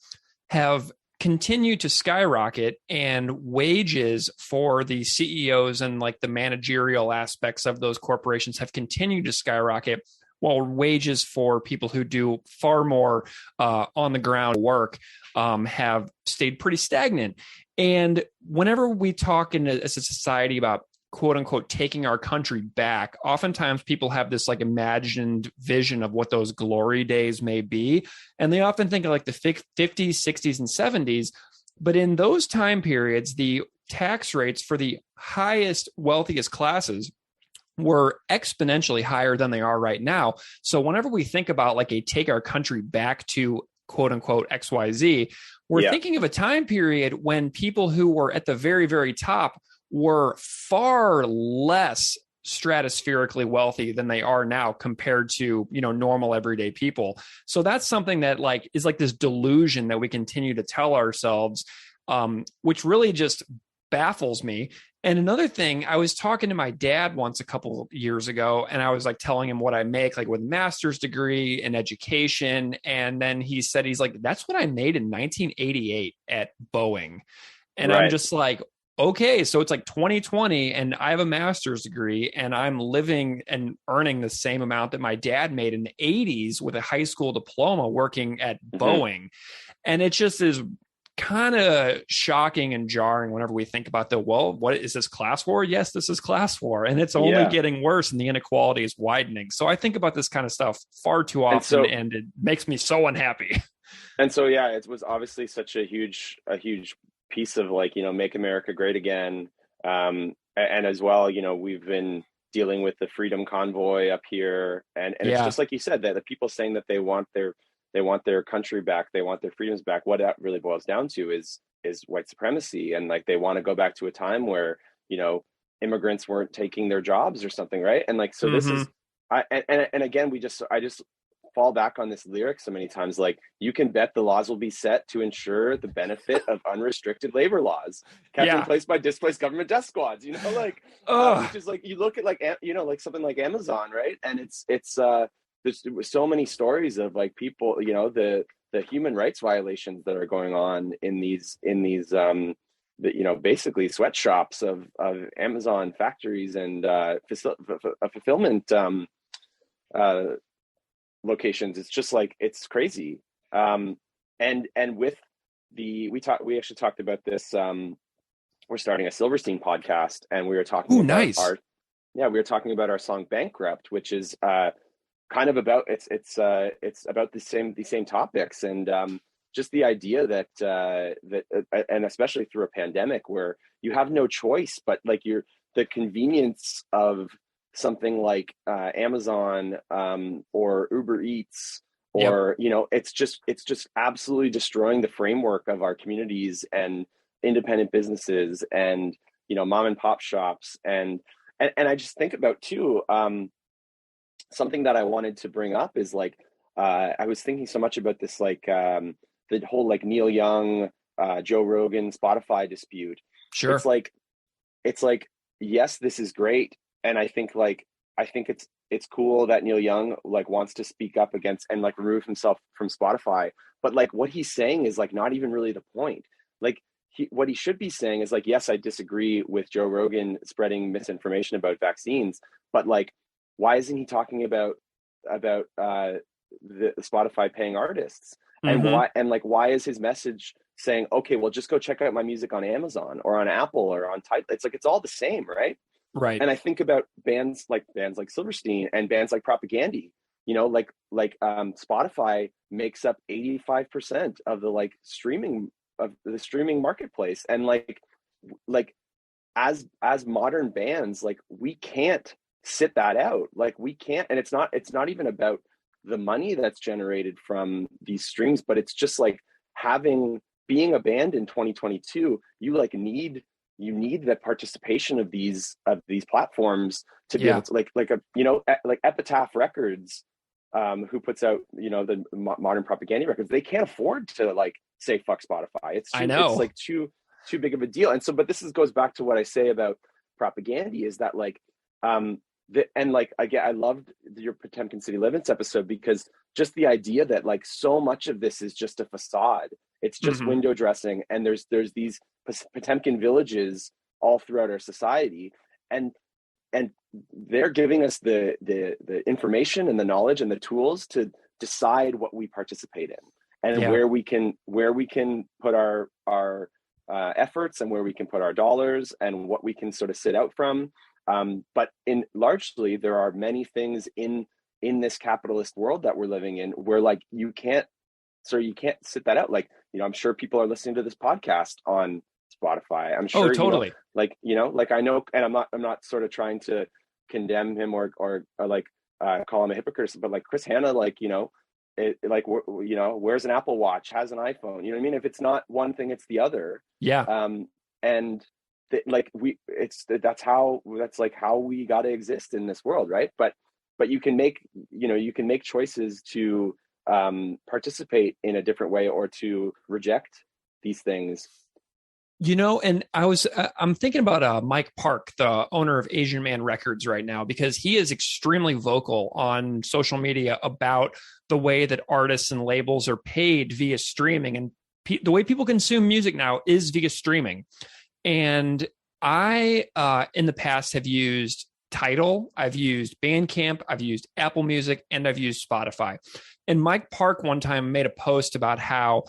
A: have continued to skyrocket, and wages for the CEOs and like the managerial aspects of those corporations have continued to skyrocket, while wages for people who do far more on the ground work have stayed pretty stagnant. And whenever we talk as a society about quote unquote taking our country back, oftentimes people have this like imagined vision of what those glory days may be. And they often think of like the 50s, 60s, and 70s. But in those time periods, the tax rates for the highest, wealthiest classes were exponentially higher than they are right now. So whenever we think about like a take our country back to quote unquote XYZ, we're thinking of a time period when people who were at the very, very top were far less stratospherically wealthy than they are now compared to, normal everyday people. So that's something that like is like this delusion that we continue to tell ourselves, which really just baffles me. And another thing, I was talking to my dad once a couple years ago, and I was like telling him what I make, like with a master's degree in education. And then he said, he's like, that's what I made in 1988 at Boeing. And I'm just like, okay, so it's like 2020 and I have a master's degree and I'm living and earning the same amount that my dad made in the 80s with a high school diploma working at Boeing. And it just is kind of shocking and jarring whenever we think about what is this, class war? Yes, this is class war, and it's only getting worse, and the inequality is widening. So I think about this kind of stuff far too often, and it makes me so unhappy.
H: And so, it was obviously such a huge piece of like, make America great again. And as well, we've been dealing with the Freedom Convoy up here, and it's just like you said, that the people saying that they want their country back, they want their freedoms back. What that really boils down to is white supremacy, and like they want to go back to a time where immigrants weren't taking their jobs or something, right? And like so, this is and again, I just fall back on this lyric so many times, like, you can bet the laws will be set to ensure the benefit of unrestricted labor laws kept in place by displaced government death squads, which is like, you look at like, like something like Amazon, right? And it's there's so many stories of like people, the human rights violations that are going on in these basically sweatshops of Amazon factories and fulfillment locations. It's just like, it's crazy. And with we actually talked about this. We're starting a Silverstein podcast, and we were talking we were talking about our song Bankrupt, which is kind of about it's about the same topics, and just the idea that and especially through a pandemic where you have no choice but like the convenience of something like Amazon or Uber Eats, or it's just absolutely destroying the framework of our communities and independent businesses and mom and pop shops, and I just think about too something that I wanted to bring up is like I was thinking so much about this, like the whole like Neil Young, Joe Rogan, Spotify dispute.
A: Sure.
H: It's like yes, this is great. And I think it's cool that Neil Young like wants to speak up against and like remove himself from Spotify. But like what he's saying is like not even really the point. Like what he should be saying is like, yes, I disagree with Joe Rogan spreading misinformation about vaccines, but like, why isn't he talking about the Spotify paying artists? And why is his message saying, okay, well, just go check out my music on Amazon or on Apple or on Tidal? It's like, it's all the same, right?
A: Right.
H: And I think about bands like Silverstein and bands like Propagandhi, Spotify makes up 85% of the streaming marketplace. And like as modern bands, like we can't sit that out. Like we can't, and it's not even about the money that's generated from these streams, but it's just like being a band in 2022, you need the participation of these platforms to be able to like Epitaph Records, who puts out the modern Propagandhi records. They can't afford to like say fuck Spotify. It's
A: I know.
H: It's like too big of a deal. And so, but this goes back to what I say about propaganda, is that like, and like, again, I loved your Potemkin City Livings episode, because just the idea that like so much of this is just a facade. It's just window dressing, and there's these Potemkin villages all throughout our society, and they're giving us the information and the knowledge and the tools to decide what we participate in, and where we can put our efforts, and where we can put our dollars, and what we can sort of sit out from. But largely, there are many things in this capitalist world that we're living in where like you can't sit that out. Like, I'm sure people are listening to this podcast on Spotify. I'm sure.
A: Oh, totally.
H: Like I know, and I'm not sort of trying to condemn him or like call him a hypocrite, but like Chris Hanna, like, wears an Apple Watch, has an iPhone. You know what I mean? If it's not one thing, it's the other.
A: Yeah.
H: That's how we got to exist in this world, right? But you can make choices to participate in a different way, or to reject these things.
A: And I'm thinking about Mike Park, the owner of Asian Man Records right now, because he is extremely vocal on social media about the way that artists and labels are paid via streaming, and the way people consume music now is via streaming. And I, in the past, have used Tidal, I've used Bandcamp, I've used Apple Music, and I've used Spotify. And Mike Park one time made a post about how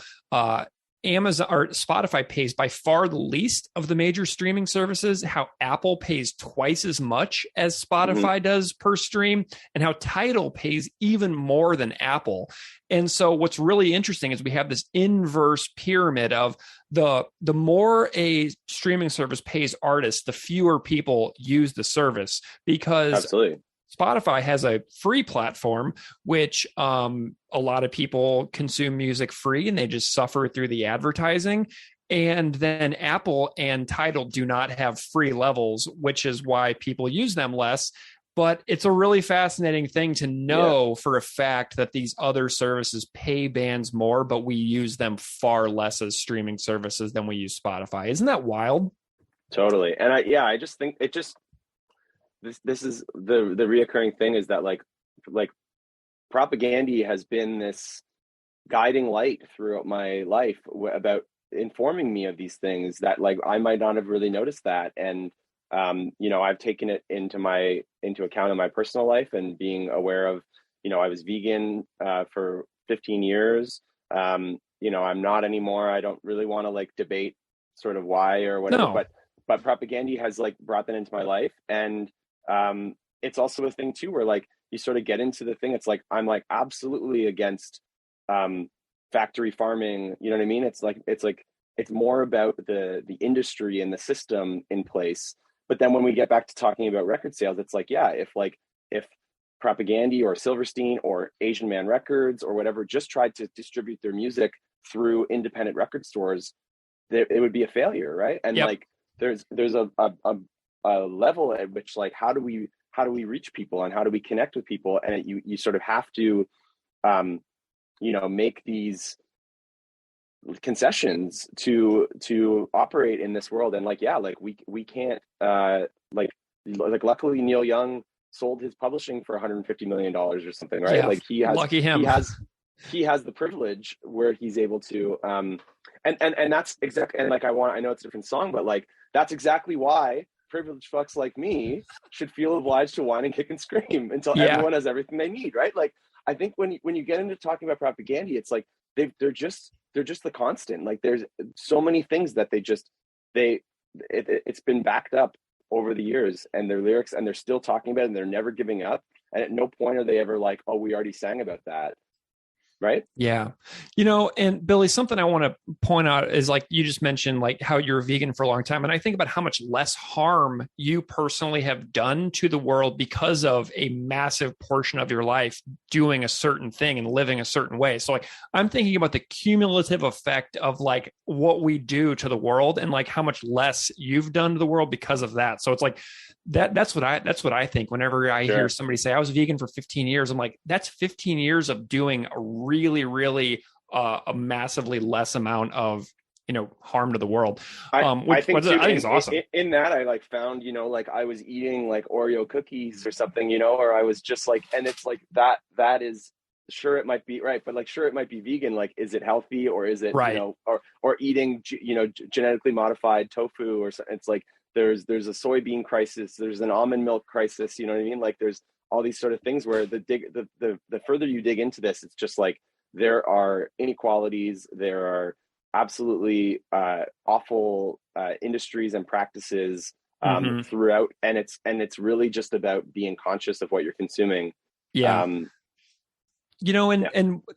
A: Amazon or Spotify pays by far the least of the major streaming services, how Apple pays twice as much as Spotify does per stream, and how Tidal pays even more than Apple. And so what's really interesting is we have this inverse pyramid of the more a streaming service pays artists, the fewer people use the service, because
H: Absolutely.
A: Spotify has a free platform, which a lot of people consume music free, and they just suffer through the advertising. And then Apple and Tidal do not have free levels, which is why people use them less. But it's a really fascinating thing to know for a fact that these other services pay bands more, but we use them far less as streaming services than we use Spotify. Isn't that wild?
H: Totally. And I just think it just, this is the reoccurring thing, is that like propaganda has been this guiding light throughout my life about informing me of these things that like I might not have really noticed that. And I've taken it into account in my personal life, and being aware of, I was vegan for 15 years. I'm not anymore. I don't really want to like debate sort of why or whatever, but propaganda has like brought that into my life. And it's also a thing too, where like you sort of get into the thing. It's like, I'm like absolutely against factory farming. You know what I mean? It's more about the industry and the system in place. But then when we get back to talking about record sales, it's like, if propaganda or Silverstein or Asian Man Records or whatever just tried to distribute their music through independent record stores, it would be a failure, right? And like there's a level at which like how do we reach people, and how do we connect with people? And you sort of have to make these concessions to operate in this world. And we can't luckily Neil Young sold his publishing for $150 million or something, right?
A: Yeah,
H: like he has,
A: lucky him.
H: He has the privilege where he's able to and that's exactly, and like I know it's a different song, but like that's exactly why privileged fucks like me should feel obliged to whine and kick and scream until everyone has everything they need, right? Like I think when you get into talking about propaganda, it's like they're just the constant. Like there's so many things that it's been backed up over the years, and their lyrics, and they're still talking about it, and they're never giving up. And at no point are they ever like, oh, we already sang about that. Right.
A: Yeah. And Billy, something I want to point out is like you just mentioned, like how you're a vegan for a long time. And I think about how much less harm you personally have done to the world because of a massive portion of your life doing a certain thing and living a certain way. So like I'm thinking about the cumulative effect of like what we do to the world, and like how much less you've done to the world because of that. So it's like that's what I think whenever I hear somebody say I was vegan for 15 years. I'm like, that's 15 years of doing a really, really a massively less amount of, harm to the world.
H: I think too,
A: I think is awesome.
H: In that, I like found, like I was eating like Oreo cookies or something, or I was just like, and it's like that is, sure it might be right, but like sure it might be vegan. Like, is it healthy, or is it
A: right?
H: Or eating genetically modified tofu or something? It's like there's a soybean crisis, there's an almond milk crisis. You know what I mean? Like there's all these sort of things where the further you dig into this, it's just like there are inequalities, there are absolutely awful industries and practices throughout, and it's really just about being conscious of what you're consuming.
A: And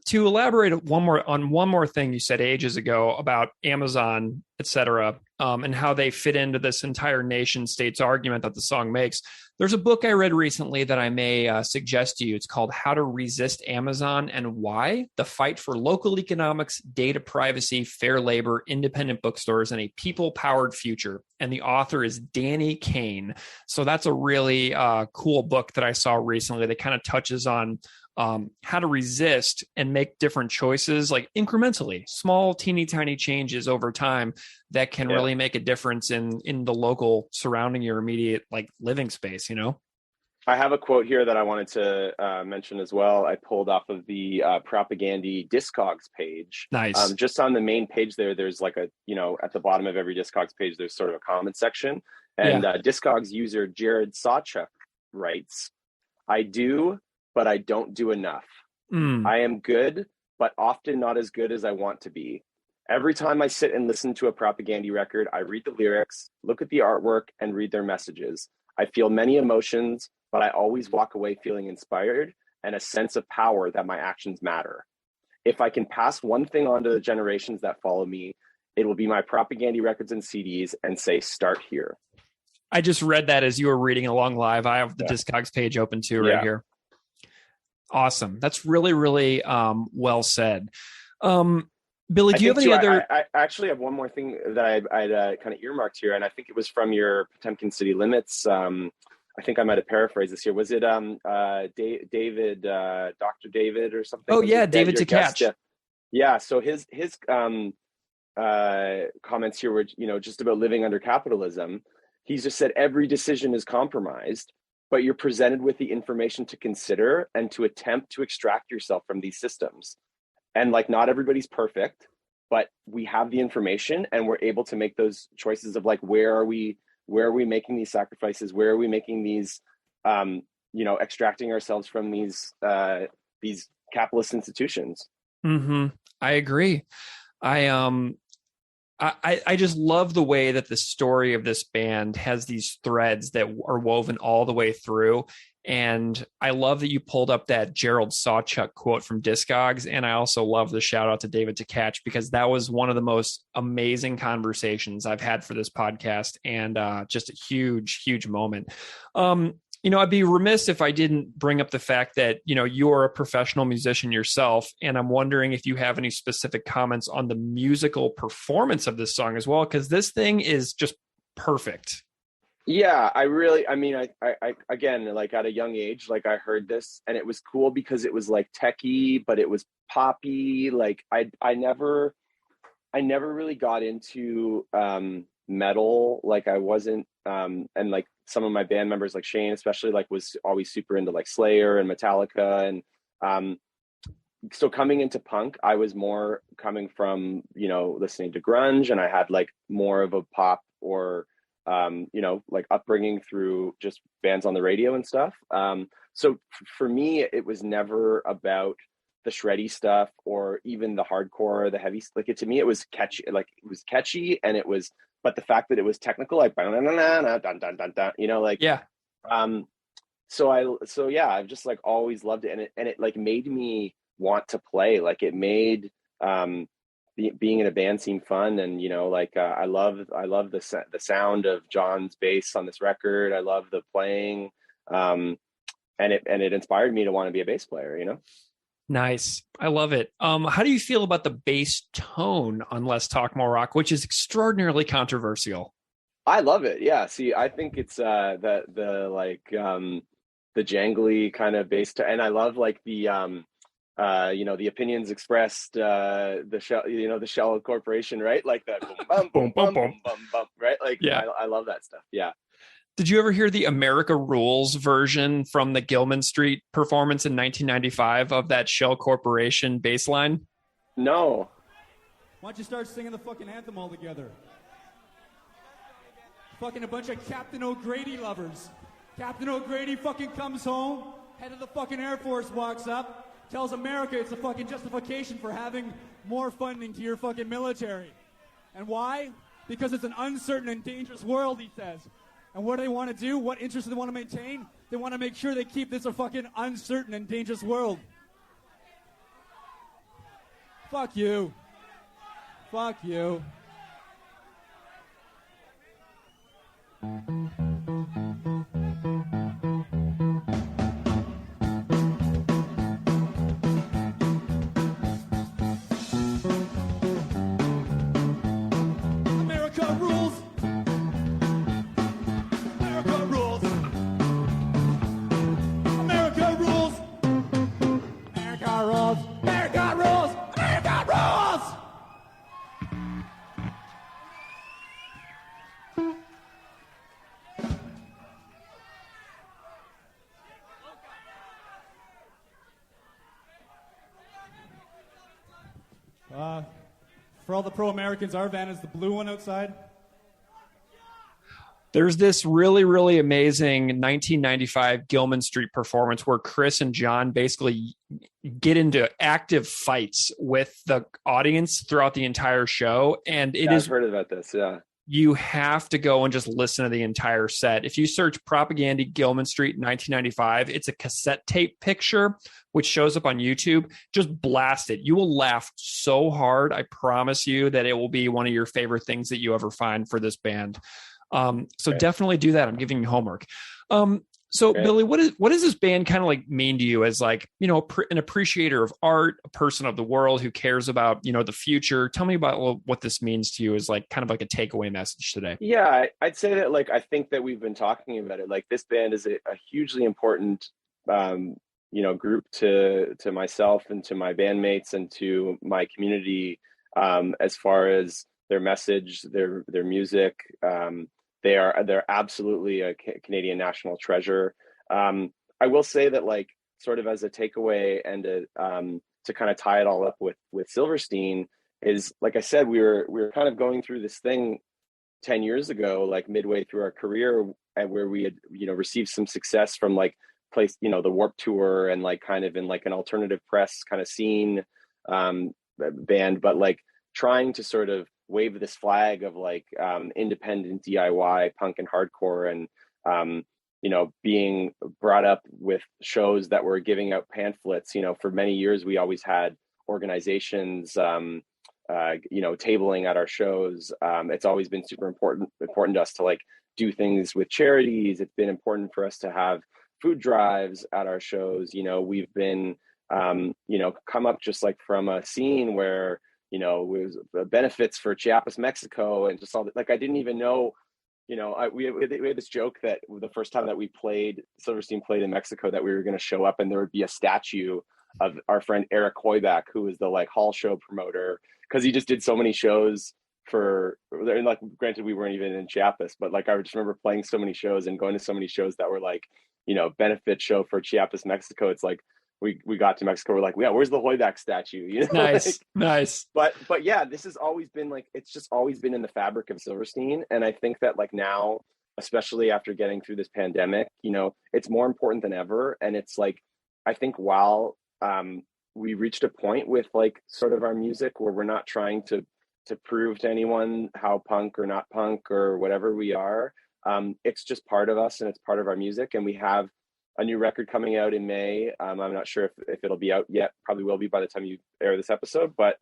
A: to elaborate one more thing you said ages ago about Amazon, et cetera, and how they fit into this entire nation states argument that the song makes. There's a book I read recently that I may suggest to you. It's called How to Resist Amazon and Why: The Fight for Local Economics, Data Privacy, Fair Labor, Independent Bookstores, and a People-Powered Future. And the author is Danny Kane. So that's a really cool book that I saw recently that kind of touches on how to resist and make different choices, like incrementally, small, teeny tiny changes over time that can really make a difference in the local surrounding your immediate like living space.
H: I have a quote here that I wanted to mention as well. I pulled off of the Propagandy Discogs page.
A: Nice.
H: Just on the main page there's like a, at the bottom of every Discogs page, there's sort of a comment section. And Discogs user Jared Sawchuk writes, "I do, but I don't do enough. I am good, but often not as good as I want to be. Every time I sit and listen to a Propagandy record, I read the lyrics, look at the artwork, and read their messages. I feel many emotions, but I always walk away feeling inspired and a sense of power that my actions matter. If I can pass one thing on to the generations that follow me, it will be my Propagandy records and CDs and say, start here."
A: I just read that as you were reading along live. I have the Discogs page open too right here. Awesome. That's really, really well said. Billy, do you have any other?
H: I actually have one more thing that I'd kind of earmarked here, and I think it was from your Potemkin City Limits. I think I might have paraphrased this here. Was it David, Dr. David or something?
A: Oh, yeah, David Tkach.
H: Yeah, so his comments here were, just about living under capitalism. He's just said every decision is compromised, but you're presented with the information to consider and to attempt to extract yourself from these systems. And like, not everybody's perfect, but we have the information and we're able to make those choices of like, where are we making these sacrifices? Where are we making these, extracting ourselves from these capitalist institutions?
A: Mm-hmm. I agree. I just love the way that the story of this band has these threads that are woven all the way through. And I love that you pulled up that Gerald Sawchuk quote from Discogs. And I also love the shout out to David Tkach, because that was one of the most amazing conversations I've had for this podcast, and just a huge, huge moment. I'd be remiss if I didn't bring up the fact that, you're a professional musician yourself. And I'm wondering if you have any specific comments on the musical performance of this song as well, because this thing is just perfect.
H: Yeah, I again, like at a young age, like I heard this and it was cool because it was like techie, but it was poppy. Like I never really got into metal. Like I wasn't, and like some of my band members, like Shane especially, like was always super into like Slayer and Metallica. And so coming into punk, I was more coming from, listening to grunge, and I had like more of a pop or like upbringing through just bands on the radio and stuff. So for me, it was never about the shreddy stuff or even the hardcore, the heavy, like to me, it was catchy, and it was, but the fact that it was technical, like, yeah. So I've just like always loved it. And it like made me want to play. Like it made, being in a band seem fun. And, I love the sound of John's bass on this record. I love the playing. And it inspired me to want to be a bass player,
A: Nice. I love it. How do you feel about the bass tone on Less Talk More Rock, which is extraordinarily controversial?
H: I love it. Yeah. See, I think it's the jangly kind of bass tone, and I love like the the opinions expressed, the Shell Corporation, right? Like that, boom, boom, boom, boom, boom, boom, right? Like,
A: Yeah.
H: I love that stuff. Yeah.
A: Did you ever hear the America Rules version from the Gilman Street performance in 1995 of that Shell Corporation bass line?
H: No.
J: Why don't you start singing the fucking anthem all together? Fucking a bunch of Captain O'Grady lovers. Captain O'Grady fucking comes home, head of the fucking Air Force walks up, tells America it's a fucking justification for having more funding to your fucking military. And why? Because it's an uncertain and dangerous world, he says. And what do they want to do? What interests do they want to maintain? They want to make sure they keep this a fucking uncertain and dangerous world. Fuck you. Fuck you. America rules. America rules. America rules. America rules. America rules. America rules. For all the pro-Americans, our van is the blue one outside.
A: There's this really, really amazing 1995 Gilman Street performance where Chris and John basically get into active fights with the audience throughout the entire show. And
H: I've heard about this. Yeah.
A: You have to go and just listen to the entire set. If you search Propaganda Gilman Street 1995, it's a cassette tape picture, which shows up on YouTube. Just blast it. You will laugh so hard. I promise you that it will be one of your favorite things that you ever find for this band. So definitely do that. I'm giving you homework. Billy, what does this band kind of like mean to you as like, an appreciator of art, a person of the world who cares about, the future? Tell me about what this means to you as like kind of like a takeaway message today.
H: Yeah, I'd say that like, I think that we've been talking about it. Like this band is a hugely important, group to myself and to my bandmates and to my community, as far as their message, their music. They're absolutely a Canadian national treasure. I will say that like sort of as a takeaway and to kind of tie it all up with Silverstein is, like I said, we were kind of going through this thing 10 years ago, like midway through our career, and where we had, received some success from like the Warped Tour and like kind of in like an alternative press kind of scene band, but like trying to sort of wave this flag of like independent DIY punk and hardcore, and being brought up with shows that were giving out pamphlets. For many years we always had organizations tabling at our shows. It's always been super important to us to like do things with charities. It's been important for us to have food drives at our shows. We've been come up just like from a scene where it was benefits for Chiapas, Mexico, and just all that. Like, I didn't even know, we had this joke that the first time that Silverstein played in Mexico, that we were going to show up and there would be a statue of our friend Eric Hoyback, who was the like hall show promoter, because he just did so many shows and like, granted, we weren't even in Chiapas, but like I just remember playing so many shows and going to so many shows that were like, benefit show for Chiapas, Mexico. It's like, we got to Mexico, we're like, yeah, where's the Hoyback statue?
A: Nice. Nice.
H: But yeah, this has always been like, it's just always been in the fabric of Silverstein. And I think that like now, especially after getting through this pandemic, it's more important than ever. And it's like, I think while we reached a point with like sort of our music where we're not trying to prove to anyone how punk or not punk or whatever we are, it's just part of us and it's part of our music. And we have a new record coming out in May. I'm not sure if it'll be out yet. Probably will be by the time you air this episode, but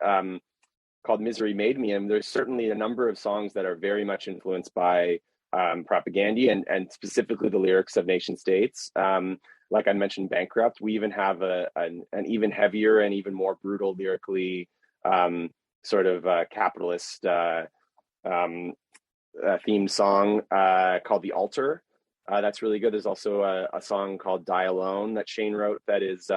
H: called Misery Made Me. And there's certainly a number of songs that are very much influenced by Propaganda and specifically the lyrics of Nation States. Like I mentioned, Bankrupt. We even have an even heavier and even more brutal lyrically sort of capitalist themed song called The Altar. That's really good. There's also a song called Die Alone that Shane wrote that is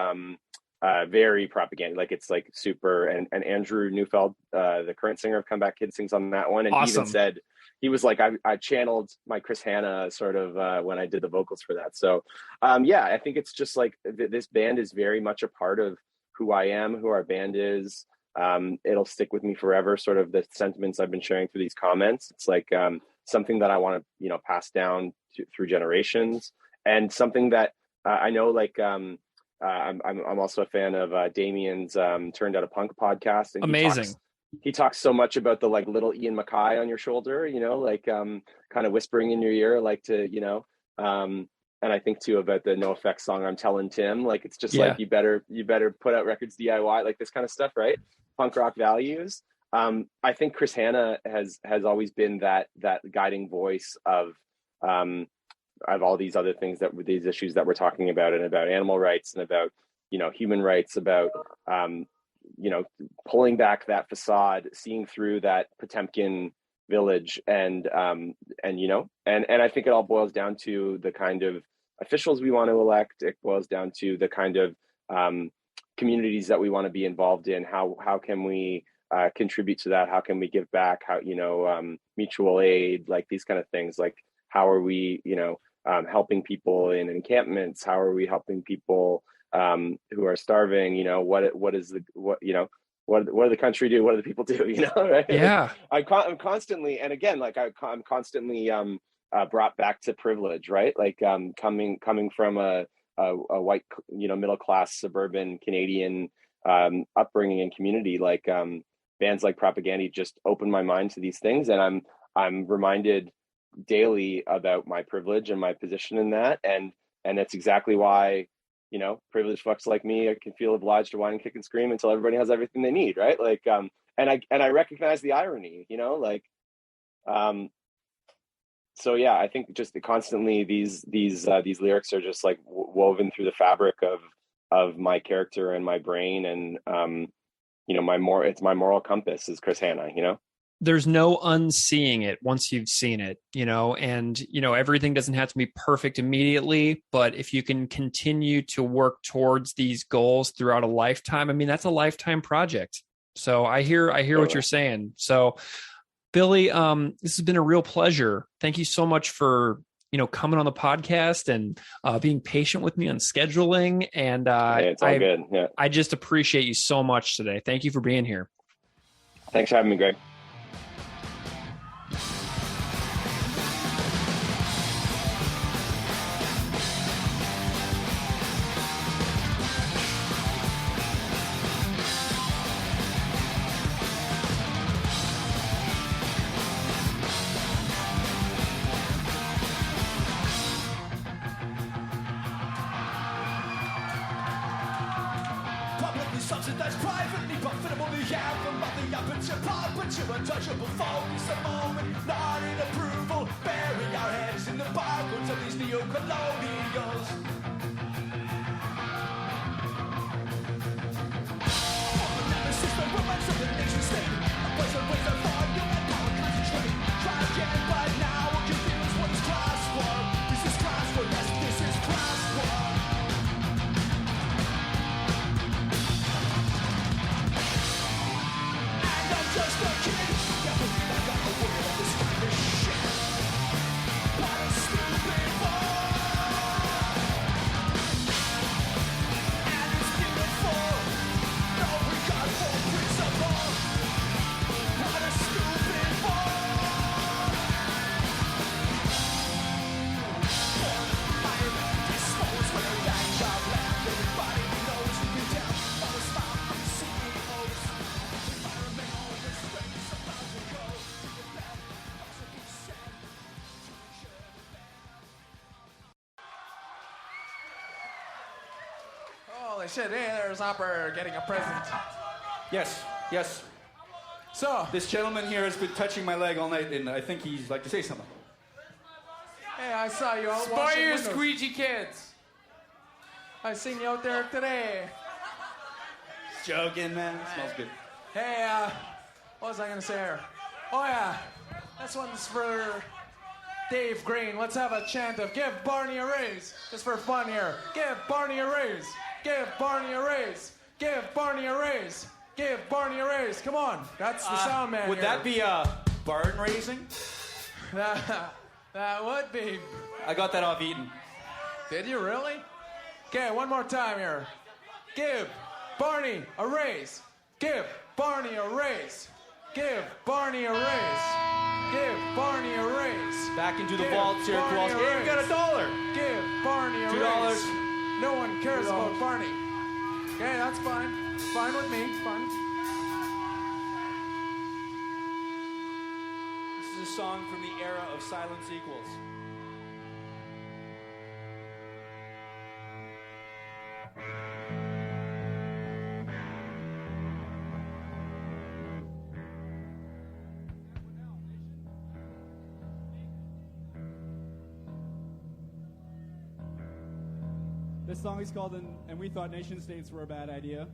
H: very propaganda. Like it's like super. And Andrew Neufeld, the current singer of Comeback Kid, sings on that one. And
A: Awesome.
H: he even said, he was like, I channeled my Chris Hanna sort of when I did the vocals for that. So yeah, I think it's just like this band is very much a part of who I am, who our band is. It'll stick with me forever. Sort of the sentiments I've been sharing through these comments. It's like something that I want to, pass down through generations, and something that I know, like, I'm also a fan of Damien's Turned Out a Punk podcast. And
A: Amazing.
H: He talks so much about the like little Ian Mackay on your shoulder, like kind of whispering in your ear, like to, and I think too about the NoFX song I'm Telling Tim, like it's just like you better put out records DIY, like this kind of stuff, right? Punk rock values. I think Chris Hanna has always been that guiding voice of all these other things, these issues that we're talking about, and about animal rights and about human rights, about pulling back that facade, seeing through that Potemkin village, and I think it all boils down to the kind of officials we want to elect. It boils down to the kind of communities that we want to be involved in. How can we contribute to that? How can we give back? How mutual aid, like these kind of things. Like how are we helping people in encampments? How are we helping people who are starving? What does the country do? What do the people do? Right?
A: Yeah.
H: I'm constantly, and again, like I'm constantly brought back to privilege, right? Like coming from a white, middle class suburban Canadian upbringing and community, like bands like Propaganda just open my mind to these things, and I'm reminded daily about my privilege and my position in that, and that's exactly why privileged fucks like me can feel obliged to whine and kick and scream until everybody has everything they need, right? Like and I recognize the irony, so yeah, I think just constantly these lyrics are just like woven through the fabric of my character and my brain, and it's my moral compass is Chris Hanna.
A: There's no unseeing it once you've seen it, and everything doesn't have to be perfect immediately, but if you can continue to work towards these goals throughout a lifetime, I mean, that's a lifetime project. So I hear what you're saying. So Billy, this has been a real pleasure. Thank you so much for, coming on the podcast and being patient with me on scheduling. And
H: it's all good. Yeah.
A: I just appreciate you so much today. Thank you for being here.
H: Thanks for having me, Greg.
B: Subsidized privately, profitable to have from nothing up at your pop, but you're untouchable. Focus a moment, not in approval. Bury our heads in the barcodes of these neo-colonials. Nemesis, the romance of the nation state. A place of ways of thought, you and power concentrate. Try again, but now what you feel is what is class war. This is class war, yes, this is class war. Just a kid, can't believe I got away with this kind of shit. What a stupid boy. And it's beautiful. No regard for principle. What a stupid boy. Environment disposed with a gang job left. Everybody knows who can tell. All the smile from the CEOs.
F: Holy shit, hey, there's Hopper getting a present.
G: Yes.
F: So,
G: This gentleman here has been touching my leg all night, and I think he'd like to say something.
F: hey, I saw you out
K: Spoil
F: washing
K: your
F: windows.
K: squeegee kids.
F: I seen you out there today.
G: Joking, man. Smells good.
F: Hey, what was I gonna say here? Oh yeah, this one's for Dave Green. Let's have a chant of give Barney a raise. Just for fun here. Give Barney a raise. Give Barney a raise. Give Barney a raise. Give Barney a raise. Come on. That's the sound man
G: Would
F: here.
G: that be barn raising?
F: That would be.
G: I got that off Eaton.
F: Did you really? Okay, one more time here. Give Barney a raise. Give Barney a raise. Give Barney a raise. Give Barney a raise.
G: Back into the
F: Give
G: vaults here,
F: Barney
G: Kowalski.
F: a
G: Hey, we got $1.
F: Give Barney a
G: $2.
F: raise. No one cares about Barney. Okay, that's fine. Fine with me. Fine.
G: This is a song from the era of silence equals.
K: This song is called And We Thought Nation States Were a Bad Idea.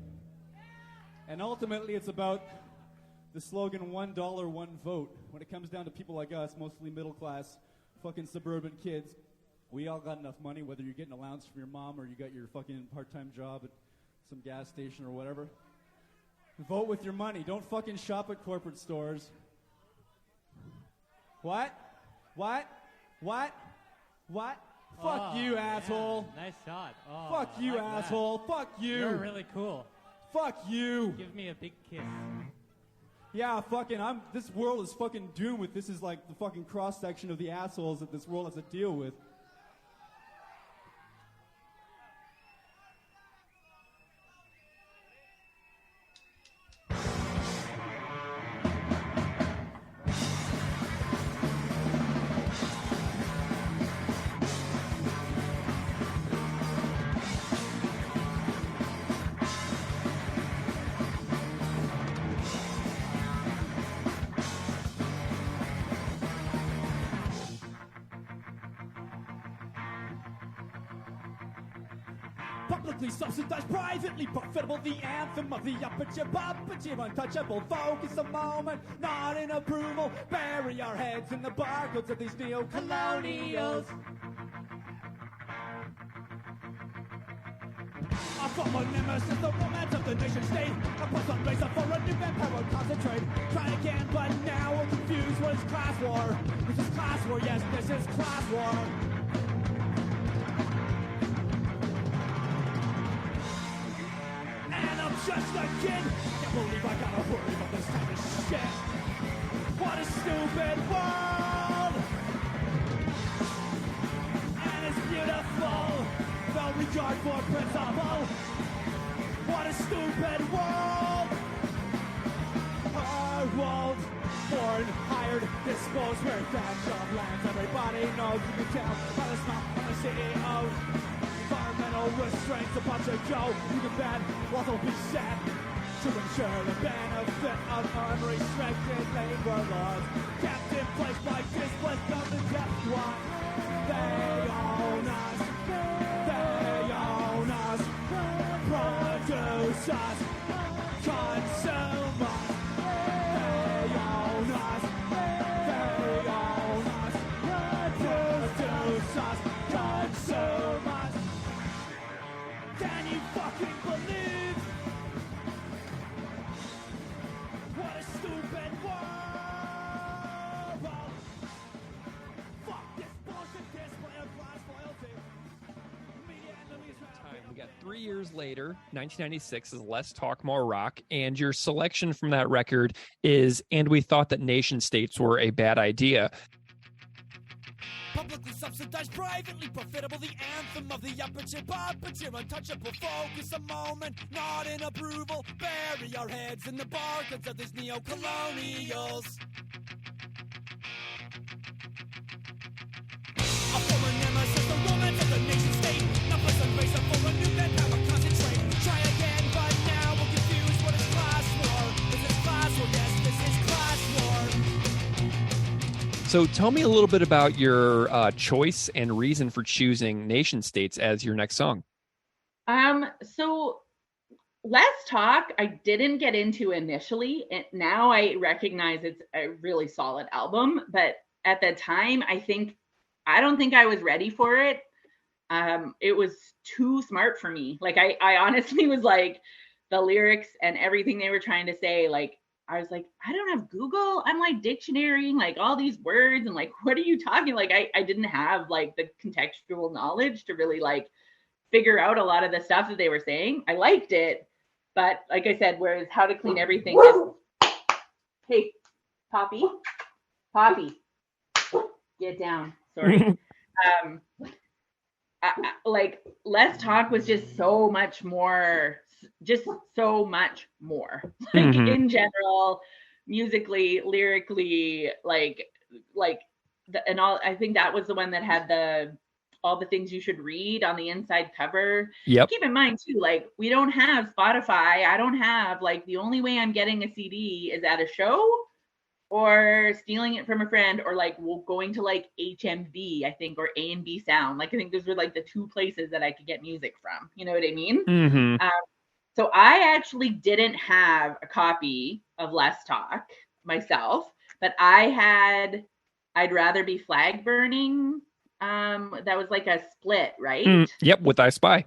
K: And ultimately it's about the slogan, $1, one vote. When it comes down to people like us, mostly middle class, fucking suburban kids, we all got enough money, whether you're getting allowance from your mom or you got your fucking part-time job at some gas station or whatever. Vote with your money. Don't fucking shop at corporate stores. What? Fuck you, asshole.
L: Nice shot. Oh,
K: Fuck you, asshole. Fuck you.
L: You're really cool.
K: Fuck you.
L: Give me a big kiss.
K: Yeah, fucking, this world is fucking doomed with this is like the fucking cross-section of the assholes that this world has to deal with. Publicly subsidized, privately profitable, the anthem of the upper chip, untouchable, focus a moment, not in approval, bury our heads in the barcodes of these neo-colonials. Our former nemesis, the romance of the nation state, a puzzle race up for a new manpower concentrate, try again, but now we're confused, what is class war? This is class war, yes, this is class war. Just a kid, can't believe I gotta worry about this type of shit. What a stupid world, and it's beautiful, no regard for principle. What a stupid world. Our world, born, hired, disposed, where that job lands. Everybody knows you can tell by the smell of the CEOs. Environmental restraints, a bunch of Joe, even bad, will be sad to ensure the benefit of unrestricted labor laws kept in place by displaced government squad. They own us, produce us, consume us. They own us, produce us, consume us. Can you fucking believe what a stupid world? Fuck this bullshit display of class loyalty. Media and the
A: Time. We got 3 years later, 1996 is Less Talk, More Rock, and your selection from that record is And We Thought That Nation States Were a Bad Idea.
B: Publicly subsidized, privately profitable, the anthem of the upper chip, untouchable, focus a moment, not in approval, bury our heads in the barcodes of these neo-colonials. A former nemesis, the romance of the nation state, now present race up for a new manpower concentrate, try again, but now we're confused, what is class war? This is class war, yes, this is class war.
A: So tell me a little bit about your choice and reason for choosing Nation States as your next song.
M: So Let's Talk, I didn't get into initially. And now I recognize it's a really solid album, but at the time, I don't think I was ready for it. it was too smart for me. Like I honestly was like, the lyrics and everything they were trying to say, like, I was like, I don't have Google. I'm like dictionarying like all these words and like, what are you talking? Like, I didn't have like the contextual knowledge to really like figure out a lot of the stuff that they were saying. I liked it, but like I said, whereas How to Clean Everything is, hey, Poppy, get down. Sorry. Like Less Talk was just so much more. Like in general, musically, lyrically, and all. I think that was the one that had all the things you should read on the inside cover.
A: Yep.
M: Keep in mind too, like we don't have Spotify. I don't have like, the only way I'm getting a CD is at a show or stealing it from a friend, or like going to like HMV, I think, or A&B Sound. Like I think those were like the two places that I could get music from. You know what I mean?
A: Mm-hmm.
M: So I actually didn't have a copy of Less Talk myself, but I'd Rather Be Flag Burning. That was like a split, right?
A: Yep, with I Spy.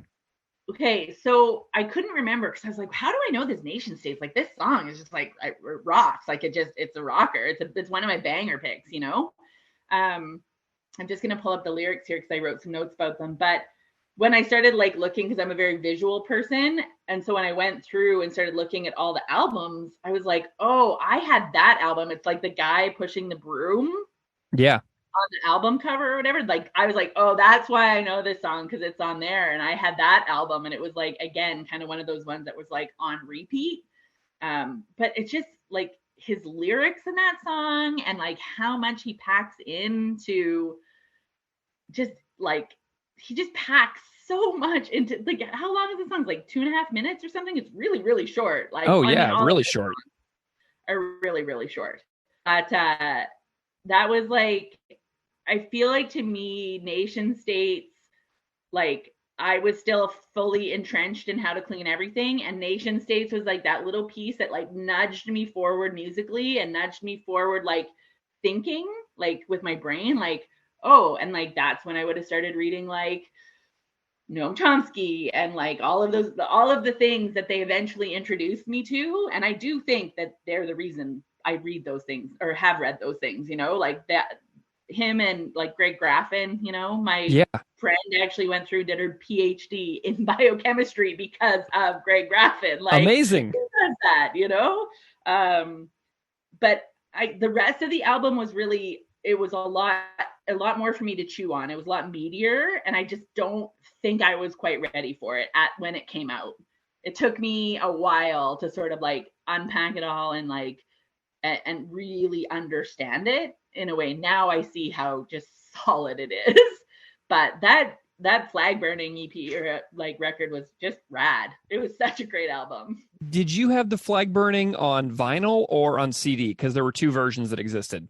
M: Okay, so I couldn't remember because I was like, how do I know this Nation States? Like this song is just like, it rocks. Like it's a rocker. It's one of my banger picks, you know? I'm just going to pull up the lyrics here because I wrote some notes about them. But when I started like looking, because I'm a very visual person, and so when I went through and started looking at all the albums, I was like, oh, I had that album. It's like the guy pushing the broom.
A: Yeah.
M: On the album cover or whatever. Like I was like, oh, that's why I know this song, because it's on there. And I had that album, and it was like, again, kind of one of those ones that was like on repeat. But it's just like his lyrics in that song, and like how much he packs into, just like he just packs so much into, like, how long is the song? Like 2.5 minutes or something. It's really, really short. Like,
A: really short.
M: Are really, really short. But that was like, I feel like to me, Nation States, like I was still fully entrenched in How to Clean Everything, and Nation States was like that little piece that like nudged me forward musically and nudged me forward like thinking, like with my brain, like, oh, and like that's when I would have started reading like Noam Chomsky and like all of the things that they eventually introduced me to. And I do think that they're the reason I read those things or have read those things, you know, like that. Him and like Greg Graffin, you know, my friend actually did her PhD in biochemistry because of Greg Graffin. Like,
A: amazing.
M: Who does that, you know? But the rest of the album was really, it was a lot more for me to chew on. It was a lot meatier, and I just don't think I was quite ready for it when it came out. It took me a while to sort of like unpack it all and like and really understand it in a way. Now I see how just solid it is. But that Flag Burning EP or like record was just rad. It was such a great album.
A: Did you have the Flag Burning on vinyl or on CD? Because there were two versions that existed.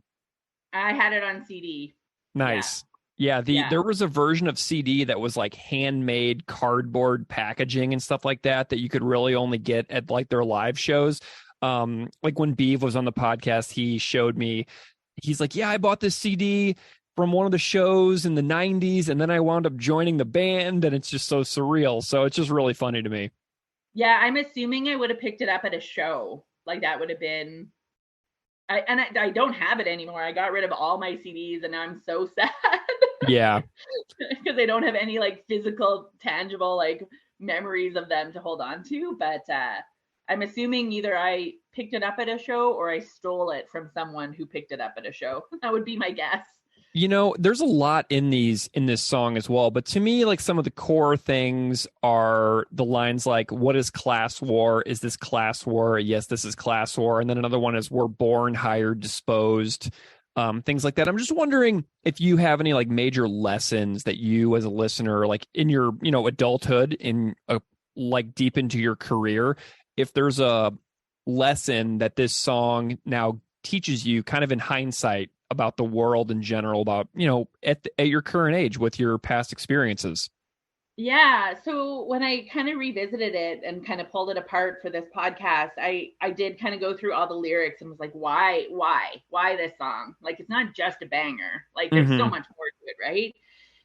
M: I had it on CD.
A: Nice. Yeah, there was a version of CD that was like handmade cardboard packaging and stuff like that you could really only get at like their live shows. Like when Beav was on the podcast, he showed me, he's like, yeah, I bought this CD from one of the shows in the 90s, and then I wound up joining the band, and it's just so surreal. So it's just really funny to me.
M: Yeah, I'm assuming I would have picked it up at a show. Like that would have been, I don't have it anymore. I got rid of all my CDs, and I'm so sad.
A: Yeah.
M: Because I don't have any like physical, tangible like memories of them to hold on to. But I'm assuming either I picked it up at a show or I stole it from someone who picked it up at a show. That would be my guess.
A: You know, there's a lot in this song as well, but to me, like some of the core things are the lines like, what is class war? Is this class war? Yes, this is class war. And then another one is, we're born, hired, disposed, things like that. I'm just wondering if you have any like major lessons that you as a listener, like in your, you know, adulthood, like deep into your career, if there's a lesson that this song now teaches you kind of in hindsight about the world in general, about, you know, at your current age with your past experiences.
M: Yeah. So when I kind of revisited it and kind of pulled it apart for this podcast, I did kind of go through all the lyrics and was like, why this song? Like, it's not just a banger. Like there's so much more to it. Right.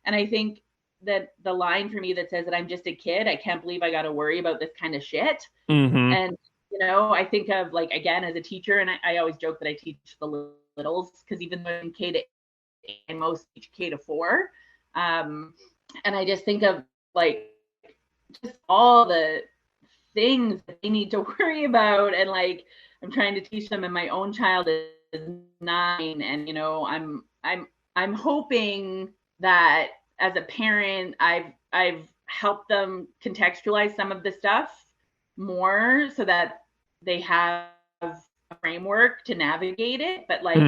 M: And I think that the line for me that says that I'm just a kid. I can't believe I got to worry about this kind of shit.
A: Mm-hmm.
M: And, you know, I think of like, again, as a teacher, and I always joke that I teach the littles, because even though I'm K to 8, I most teach K to 4. And I just think of like just all the things that they need to worry about. And like, I'm trying to teach them, and my own child is 9. And, you know, I'm hoping that as a parent, I've helped them contextualize some of the stuff more so that they have a framework to navigate it. But like,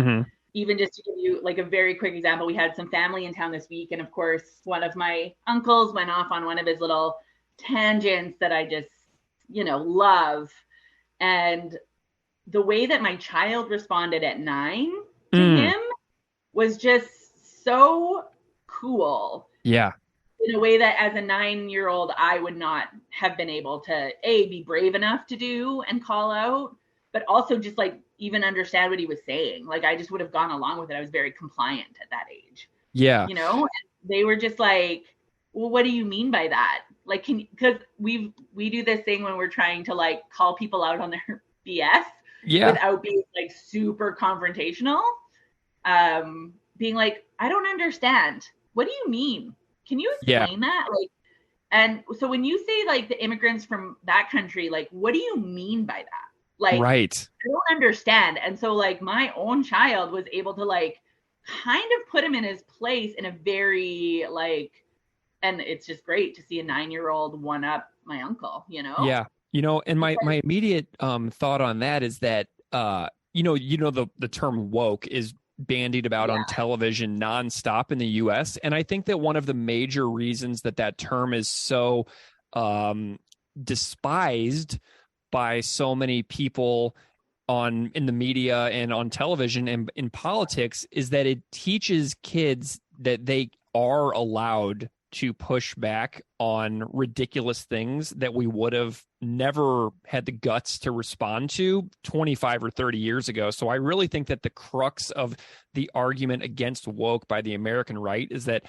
M: even just to give you like a very quick example, we had some family in town this week. And of course, one of my uncles went off on one of his little tangents that I just, you know, love. And the way that my child responded at 9 to him was just so cool.
A: Yeah.
M: In a way that as a 9-year-old, I would not have been able to be brave enough to do and call out, but also just like even understand what he was saying. Like I just would have gone along with it. I was very compliant at that age.
A: Yeah.
M: You know, and they were just like, well, what do you mean by that? Like, because we do this thing when we're trying to like call people out on their BS without being like super confrontational. Being like, I don't understand. What do you mean? Can you explain that? Like, and so when you say like the immigrants from that country, like, what do you mean by that? Like,
A: right.
M: I don't understand. And so like my own child was able to like kind of put him in his place in a very like, and it's just great to see a 9-year-old one up my uncle, you know?
A: Yeah. You know, and my immediate thought on that is that, you know, the term woke is bandied about on television nonstop in the US. And I think that one of the major reasons that term is so despised by so many people in the media and on television and in politics is that it teaches kids that they are allowed to push back on ridiculous things that we would have never had the guts to respond to 25 or 30 years ago. So I really think that the crux of the argument against woke by the American right is that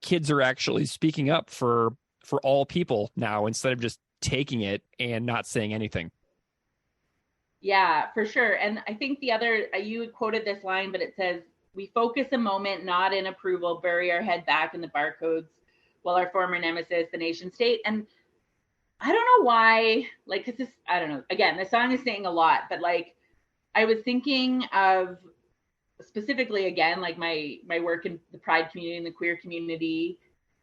A: kids are actually speaking up for all people now instead of just taking it and not saying anything.
M: Yeah, for sure. And I think the other, you quoted this line, but it says, we focus a moment, not in approval, bury our head back in the barcodes while our former nemesis, the nation state. And I don't know why, like, cause this, I don't know, again, the song is saying a lot, but like, I was thinking of specifically, again, like my work in the pride community and the queer community.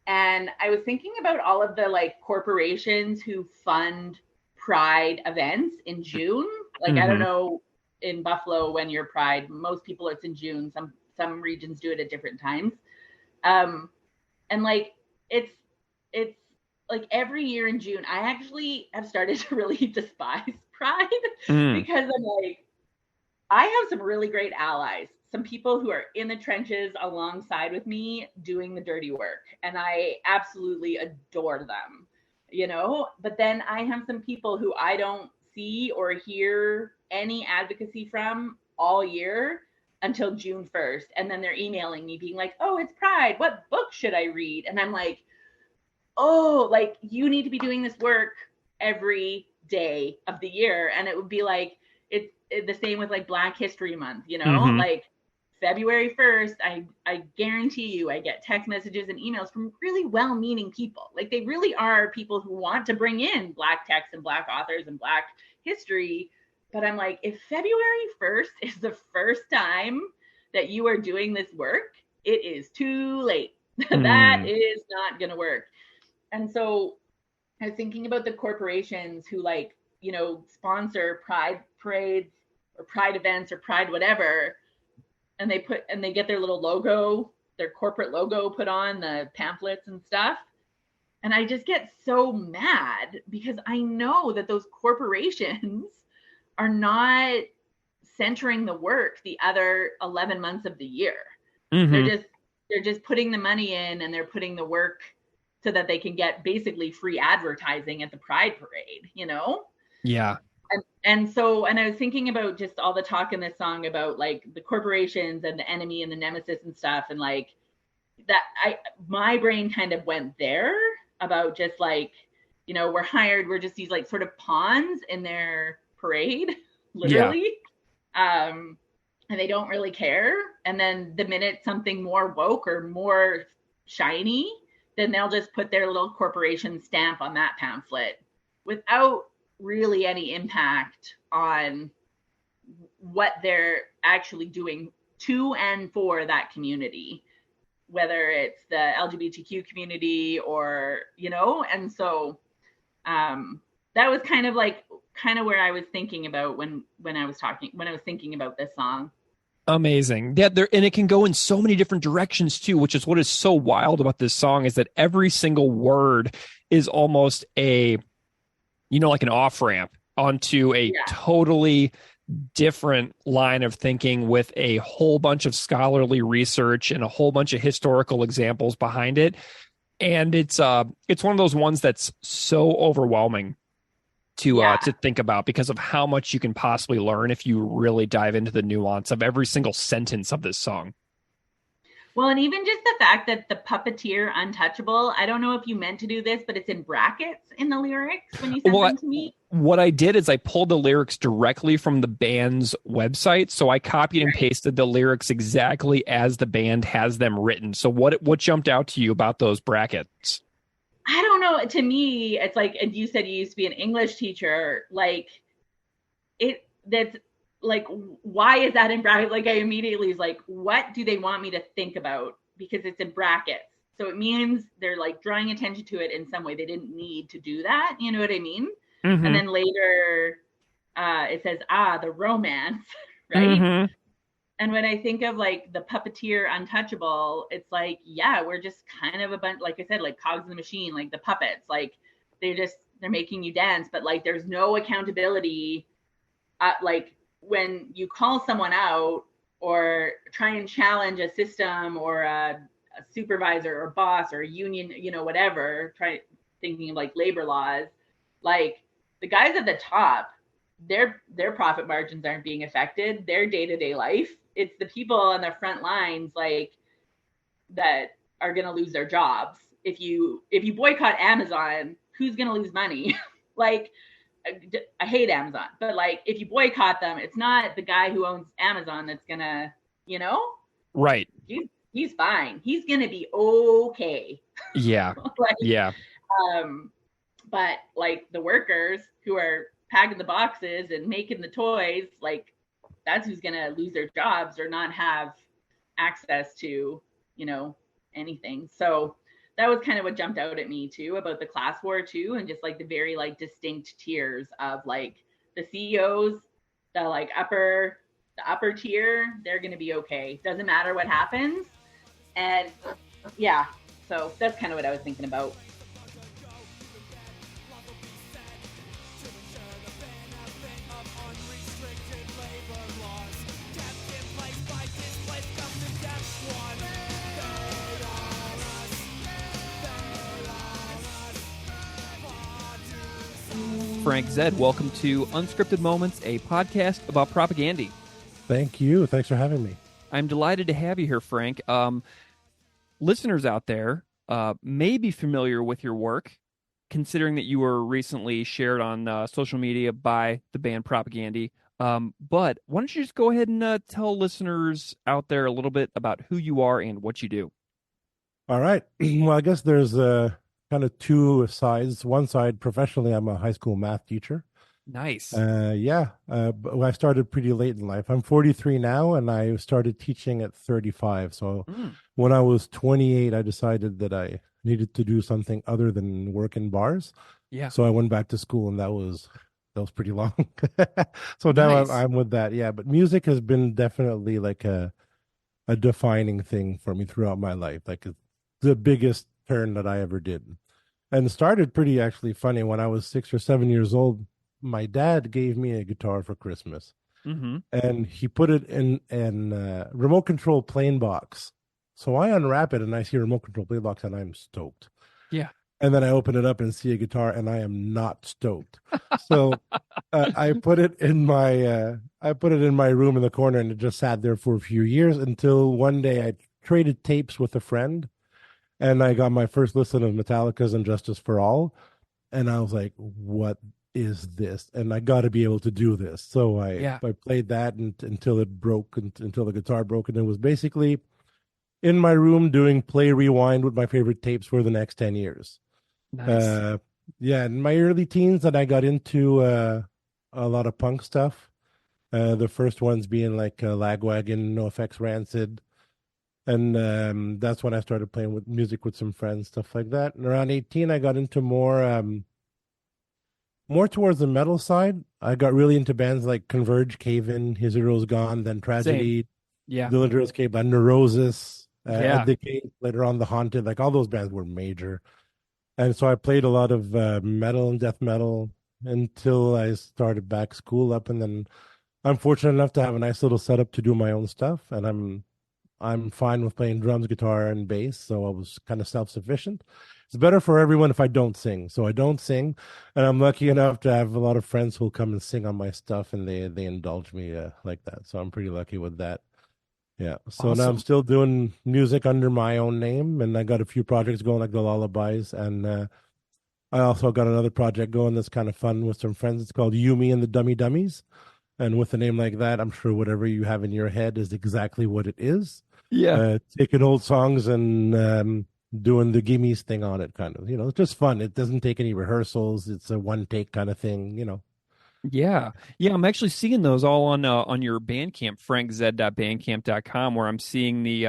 M: And I was thinking about all of the like corporations who fund pride events in June. Like, I don't know, in Buffalo when you're pride, most people it's in June. Some regions do it at different times. And like it's like every year in June, I actually have started to really despise pride because I'm like, I have some really great allies, some people who are in the trenches alongside with me doing the dirty work. And I absolutely adore them, you know, but then I have some people who I don't see or hear any advocacy from all year until June 1st. And then they're emailing me being like, oh, it's Pride. What book should I read? And I'm like, oh, like you need to be doing this work every day of the year. And it would be like, it's the same with like Black History Month, you know, like February 1st, I guarantee you, I get text messages and emails from really well-meaning people. Like they really are people who want to bring in Black text and Black authors and Black history. But I'm like, if February 1st is the first time that you are doing this work, it is too late. That is not going to work. And so I was thinking about the corporations who like, you know, sponsor pride parades or pride events or pride whatever. And they get their little logo, their corporate logo put on the pamphlets and stuff. And I just get so mad because I know that those corporations are not centering the work the other 11 months of the year. They're just putting the money in and they're putting the work so that they can get basically free advertising at the Pride Parade, you know?
A: Yeah.
M: And I was thinking about just all the talk in this song about like the corporations and the enemy and the nemesis and stuff. And like, my brain kind of went there about just like, you know, we're just these like sort of pawns in their parade, literally. Yeah. And they don't really care. And then the minute something more woke or more shiny, then they'll just put their little corporation stamp on that pamphlet without really any impact on what they're actually doing to and for that community, whether it's the LGBTQ community or, you know. And so that was kind of where I was thinking about when I was thinking about this song.
A: Amazing. Yeah, and it can go in so many different directions too, which is what is so wild about this song, is that every single word is almost a, you know, like an off-ramp onto a totally different line of thinking with a whole bunch of scholarly research and a whole bunch of historical examples behind it. And it's one of those ones that's so overwhelming to think about because of how much you can possibly learn if you really dive into the nuance of every single sentence of this song.
M: Well, and even just the fact that the puppeteer untouchable, I don't know if you meant to do this, but it's in brackets in the lyrics when you sent them to me.
A: What I did is I pulled the lyrics directly from the band's website. So I copied and pasted the lyrics exactly as the band has them written. So what jumped out to you about those brackets?
M: I don't know. To me, it's like, and you said you used to be an English teacher. Like, that's like, why is that in brackets? Like, I immediately was like, what do they want me to think about? Because it's in brackets. So it means they're like drawing attention to it in some way. They didn't need to do that. You know what I mean? Mm-hmm. And then later it says, the romance, right? Mm-hmm. And when I think of like the puppeteer untouchable, it's like, yeah, we're just kind of a bunch, like I said, like cogs in the machine, like the puppets, like they're making you dance, but like there's no accountability. Like when you call someone out or try and challenge a system or a supervisor or boss or a union, you know, whatever, thinking of like labor laws, like the guys at the top, their profit margins aren't being affected, their day-to-day life. It's the people on the front lines, like, that are going to lose their jobs. If you boycott Amazon, who's going to lose money? Like, I hate Amazon, but like, if you boycott them, it's not the guy who owns Amazon that's going to, you know?
A: Right.
M: He's fine. He's going to be okay.
A: Yeah. Yeah.
M: But like the workers who are packing the boxes and making the toys, like, that's who's going to lose their jobs or not have access to, you know, anything. So that was kind of what jumped out at me too about the class war too, and just like the very like distinct tiers of like the CEOs, the like upper tier, they're going to be okay. Doesn't matter what happens. And yeah, so that's kind of what I was thinking about.
A: Frank Zed, welcome to Unscripted Moments, a podcast about propaganda.
N: Thank you. Thanks for having me.
A: I'm delighted to have you here, Frank. Listeners out there may be familiar with your work, considering that you were recently shared on social media by the band Propaganda. But why don't you just go ahead and tell listeners out there a little bit about who you are and what you do?
N: All right. Well, I guess there's kind of two sides. One side, professionally, I'm a high school math teacher.
A: Nice.
N: But I started pretty late in life. I'm 43 now, and I started teaching at 35. So when I was 28, I decided that I needed to do something other than work in bars.
A: Yeah.
N: So I went back to school, and that was pretty long. So now I'm with that. Yeah. But music has been definitely like a defining thing for me throughout my life. Like the biggest turn that I ever did. And it started pretty actually funny. When I was 6 or 7 years old, my dad gave me a guitar for Christmas. Mm-hmm. And he put it in a remote control plain box. So I unwrap it and I see a remote control plain box and I'm stoked.
A: Yeah.
N: And then I open it up and see a guitar and I am not stoked. So I put it in my room in the corner, and it just sat there for a few years until one day I traded tapes with a friend, and I got my first listen of Metallica's "And Justice for All," and I was like, "What is this?" And I got to be able to do this. So I played that until it broke, until the guitar broke, and it was basically in my room doing play rewind with my favorite tapes for the next 10 years.
A: Nice.
N: Yeah, in my early teens, that I got into a lot of punk stuff. The first ones being like Lagwagon, NoFX, Rancid. And that's when I started playing with music with some friends, stuff like that. And around 18, I got into more towards the metal side. I got really into bands like Converge, Cave In, His Heroes Gone, then Tragedy,
A: Same. Yeah.
N: Dillinger's Cave, Neurosis,
A: Yeah.
N: Decay, later on The Haunted. Like all those bands were major. And so I played a lot of metal and death metal until I started back school up. And then I'm fortunate enough to have a nice little setup to do my own stuff. And I'm fine with playing drums, guitar, and bass. So I was kind of self-sufficient. It's better for everyone if I don't sing. So I don't sing. And I'm lucky enough to have a lot of friends who'll come and sing on my stuff, and they indulge me like that. So I'm pretty lucky with that. Yeah. So now I'm still doing music under my own name, and I got a few projects going, like the Lullabies, and I also got another project going that's kind of fun with some friends. It's called You, Me, and the Dummy Dummies, and with a name like that, I'm sure whatever you have in your head is exactly what it is.
A: Yeah.
N: Taking old songs and doing the gimmies thing on it, kind of. It's just fun. It doesn't take any rehearsals. It's a one take kind of thing.
A: Yeah. Yeah, I'm actually seeing those all on your Bandcamp, frankz.bandcamp.com, where I'm seeing the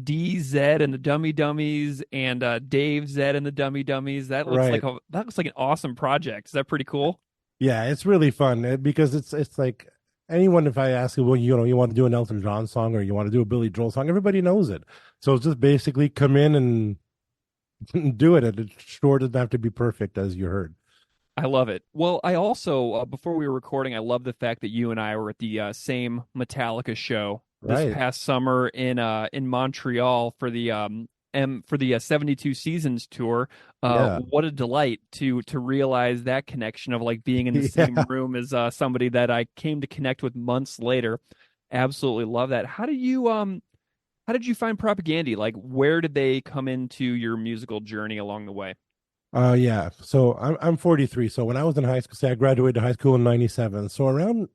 A: DZ and the Dummy Dummies and Dave Z and the Dummy Dummies. That looks
N: Right.
A: like an awesome project. Is that pretty cool?
N: Yeah, it's really fun because it's like anyone. If I ask you, well, you want to do an Elton John song or you want to do a Billy Joel song, everybody knows it. So it's just basically come in and do it. And it sure doesn't have to be perfect, as you heard.
A: I love it. Well, I also, before we were recording, I love the fact that you and I were at the same Metallica show this
N: Right.
A: past summer in Montreal for the 72 Seasons tour.
N: Yeah.
A: What a delight to realize that connection of like being in the same
N: Yeah.
A: room as somebody that I came to connect with months later. Absolutely love that. How did you find Propagandy? Like, where did they come into your musical journey along the way?
N: Yeah. So I'm 43. So when I was in high school, say I graduated high school in 97. So around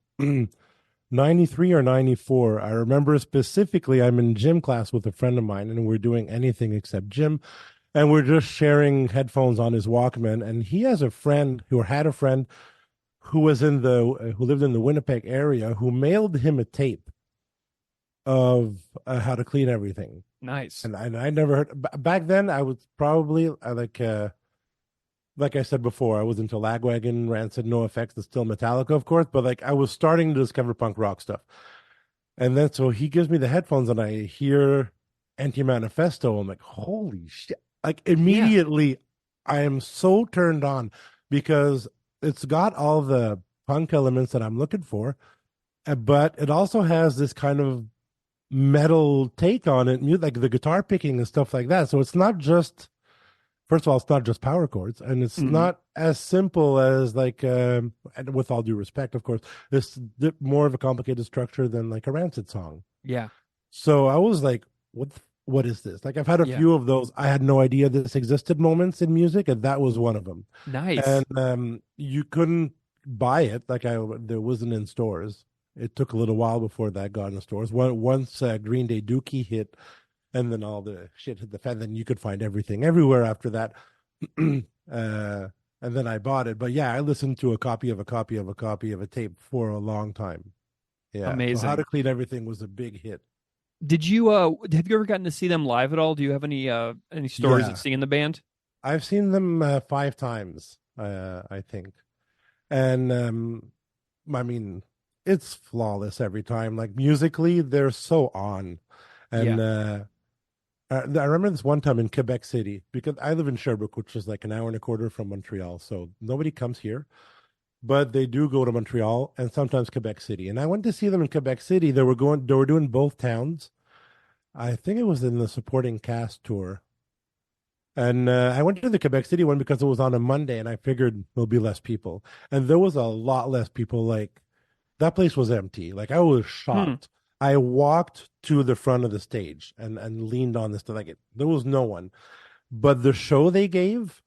N: 93 or 94, I remember specifically I'm in gym class with a friend of mine, and we're doing anything except gym. And we're just sharing headphones on his Walkman. And he has a friend who had a friend who was who lived in the Winnipeg area, who mailed him a tape of how to clean everything.
A: Nice.
N: And I never heard back then. I was probably like I said before, I was into Lagwagon, Rancid, NoFX, and still Metallica, of course, but like I was starting to discover punk rock stuff. And then so he gives me the headphones and I hear Anti-Manifesto. I'm like, holy shit. Like immediately I am so turned on because it's got all the punk elements that I'm looking for, but it also has this kind of metal take on it, like the guitar picking and stuff like that. So it's not just, first of all, it's not just power chords, and it's not as simple as like, and with all due respect, of course, it's more of a complicated structure than like a Rancid song.
A: Yeah.
N: So I was like, what is this? Like I've had a few of those. I had no idea this existed moments in music, and that was one of them.
A: Nice.
N: And you couldn't buy it. Like there wasn't in stores. It took a little while before that got in stores. Once Green Day Dookie hit, and then all the shit hit the fan, then you could find everything everywhere after that. And then I bought it. But yeah, I listened to a copy of a copy of a copy of a tape for a long time. Yeah.
A: Amazing.
N: So How to Clean Everything was a big hit.
A: Did you have you ever gotten to see them live at all? Do you have any stories of seeing the band?
N: I've seen them 5 times, I think. And I mean, it's flawless every time. Like musically, they're so on. And I remember this one time in Quebec City, because I live in Sherbrooke, which is like an hour and a quarter from Montreal. So nobody comes here, but they do go to Montreal and sometimes Quebec City. And I went to see them in Quebec City. They were doing both towns. I think it was in the supporting cast tour. And I went to the Quebec City one because it was on a Monday, and I figured there'll be less people. And there was a lot less people. Like that place was empty. Like I was shocked. I walked to the front of the stage and leaned on this, like there was no one. But the show they gave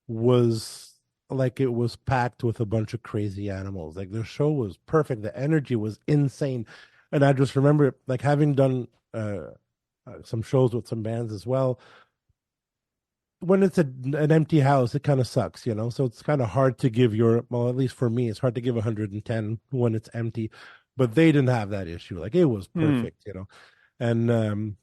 N: was like it was packed with a bunch of crazy animals. Like the show was perfect. The energy was insane. And I just remember like having done some shows with some bands as well. When it's an empty house, it kind of sucks, you know? So it's kind of hard to give well, at least for me, it's hard to give 110 when it's empty. But they didn't have that issue. Like it was perfect, you know? And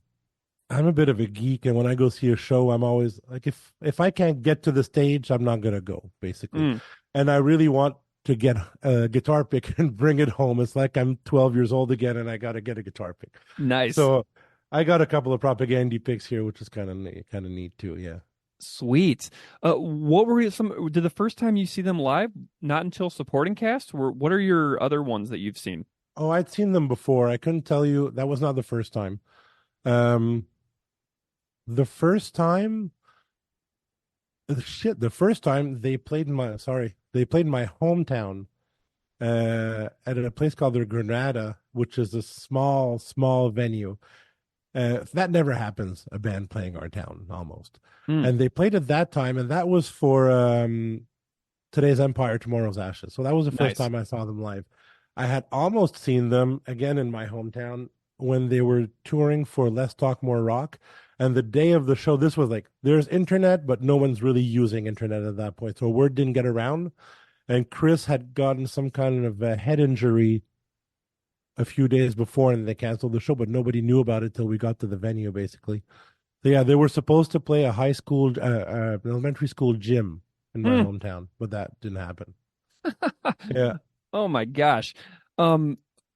N: I'm a bit of a geek, and when I go see a show, I'm always like, if I can't get to the stage, I'm not gonna go, basically. And I really want to get a guitar pick and bring it home. It's like I'm 12 years old again, and I got to get a guitar pick.
A: Nice.
N: So I got a couple of Propaganda picks here, which is kind of neat too. Yeah.
A: Sweet. What were did the first time you see them live? Not until supporting cast. What are your other ones that you've seen?
N: Oh, I'd seen them before. I couldn't tell you. That was not the first time. The first time they played in my hometown at a place called the Granada, which is a small venue. That never happens, a band playing our town, almost. And they played at that time, and that was for Today's Empire, Tomorrow's Ashes. So that was the first time I saw them live. I had almost seen them again in my hometown when they were touring for Less Talk More Rock. And the day of the show, this was like, there's internet, but no one's really using internet at that point. So word didn't get around. And Chris had gotten some kind of a head injury a few days before, and they canceled the show, but nobody knew about it till we got to the venue, basically. So yeah, they were supposed to play a high school, elementary school gym in my hometown, but that didn't happen. Yeah.
A: Oh my gosh.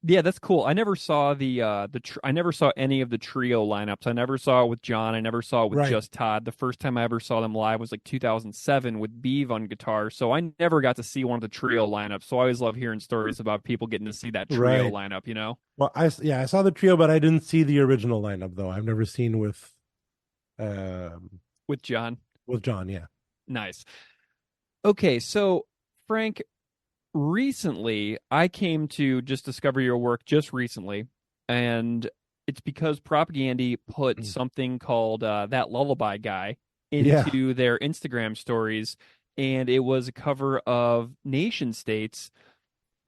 A: Yeah, that's cool. I never saw I never saw any of the trio lineups. I never saw it with John. I never saw it with just Todd. The first time I ever saw them live was like 2007 with Beeve on guitar. So I never got to see one of the trio lineups. So I always love hearing stories about people getting to see that trio lineup, you know?
N: Well, I saw the trio, but I didn't see the original lineup though. I've never seen with
A: John.
N: With John, yeah.
A: Nice. Okay, so Frank, recently I came to just discover your work just recently, and it's because Propaganda put something called That Lullaby Guy into their Instagram stories, and it was a cover of Nation States.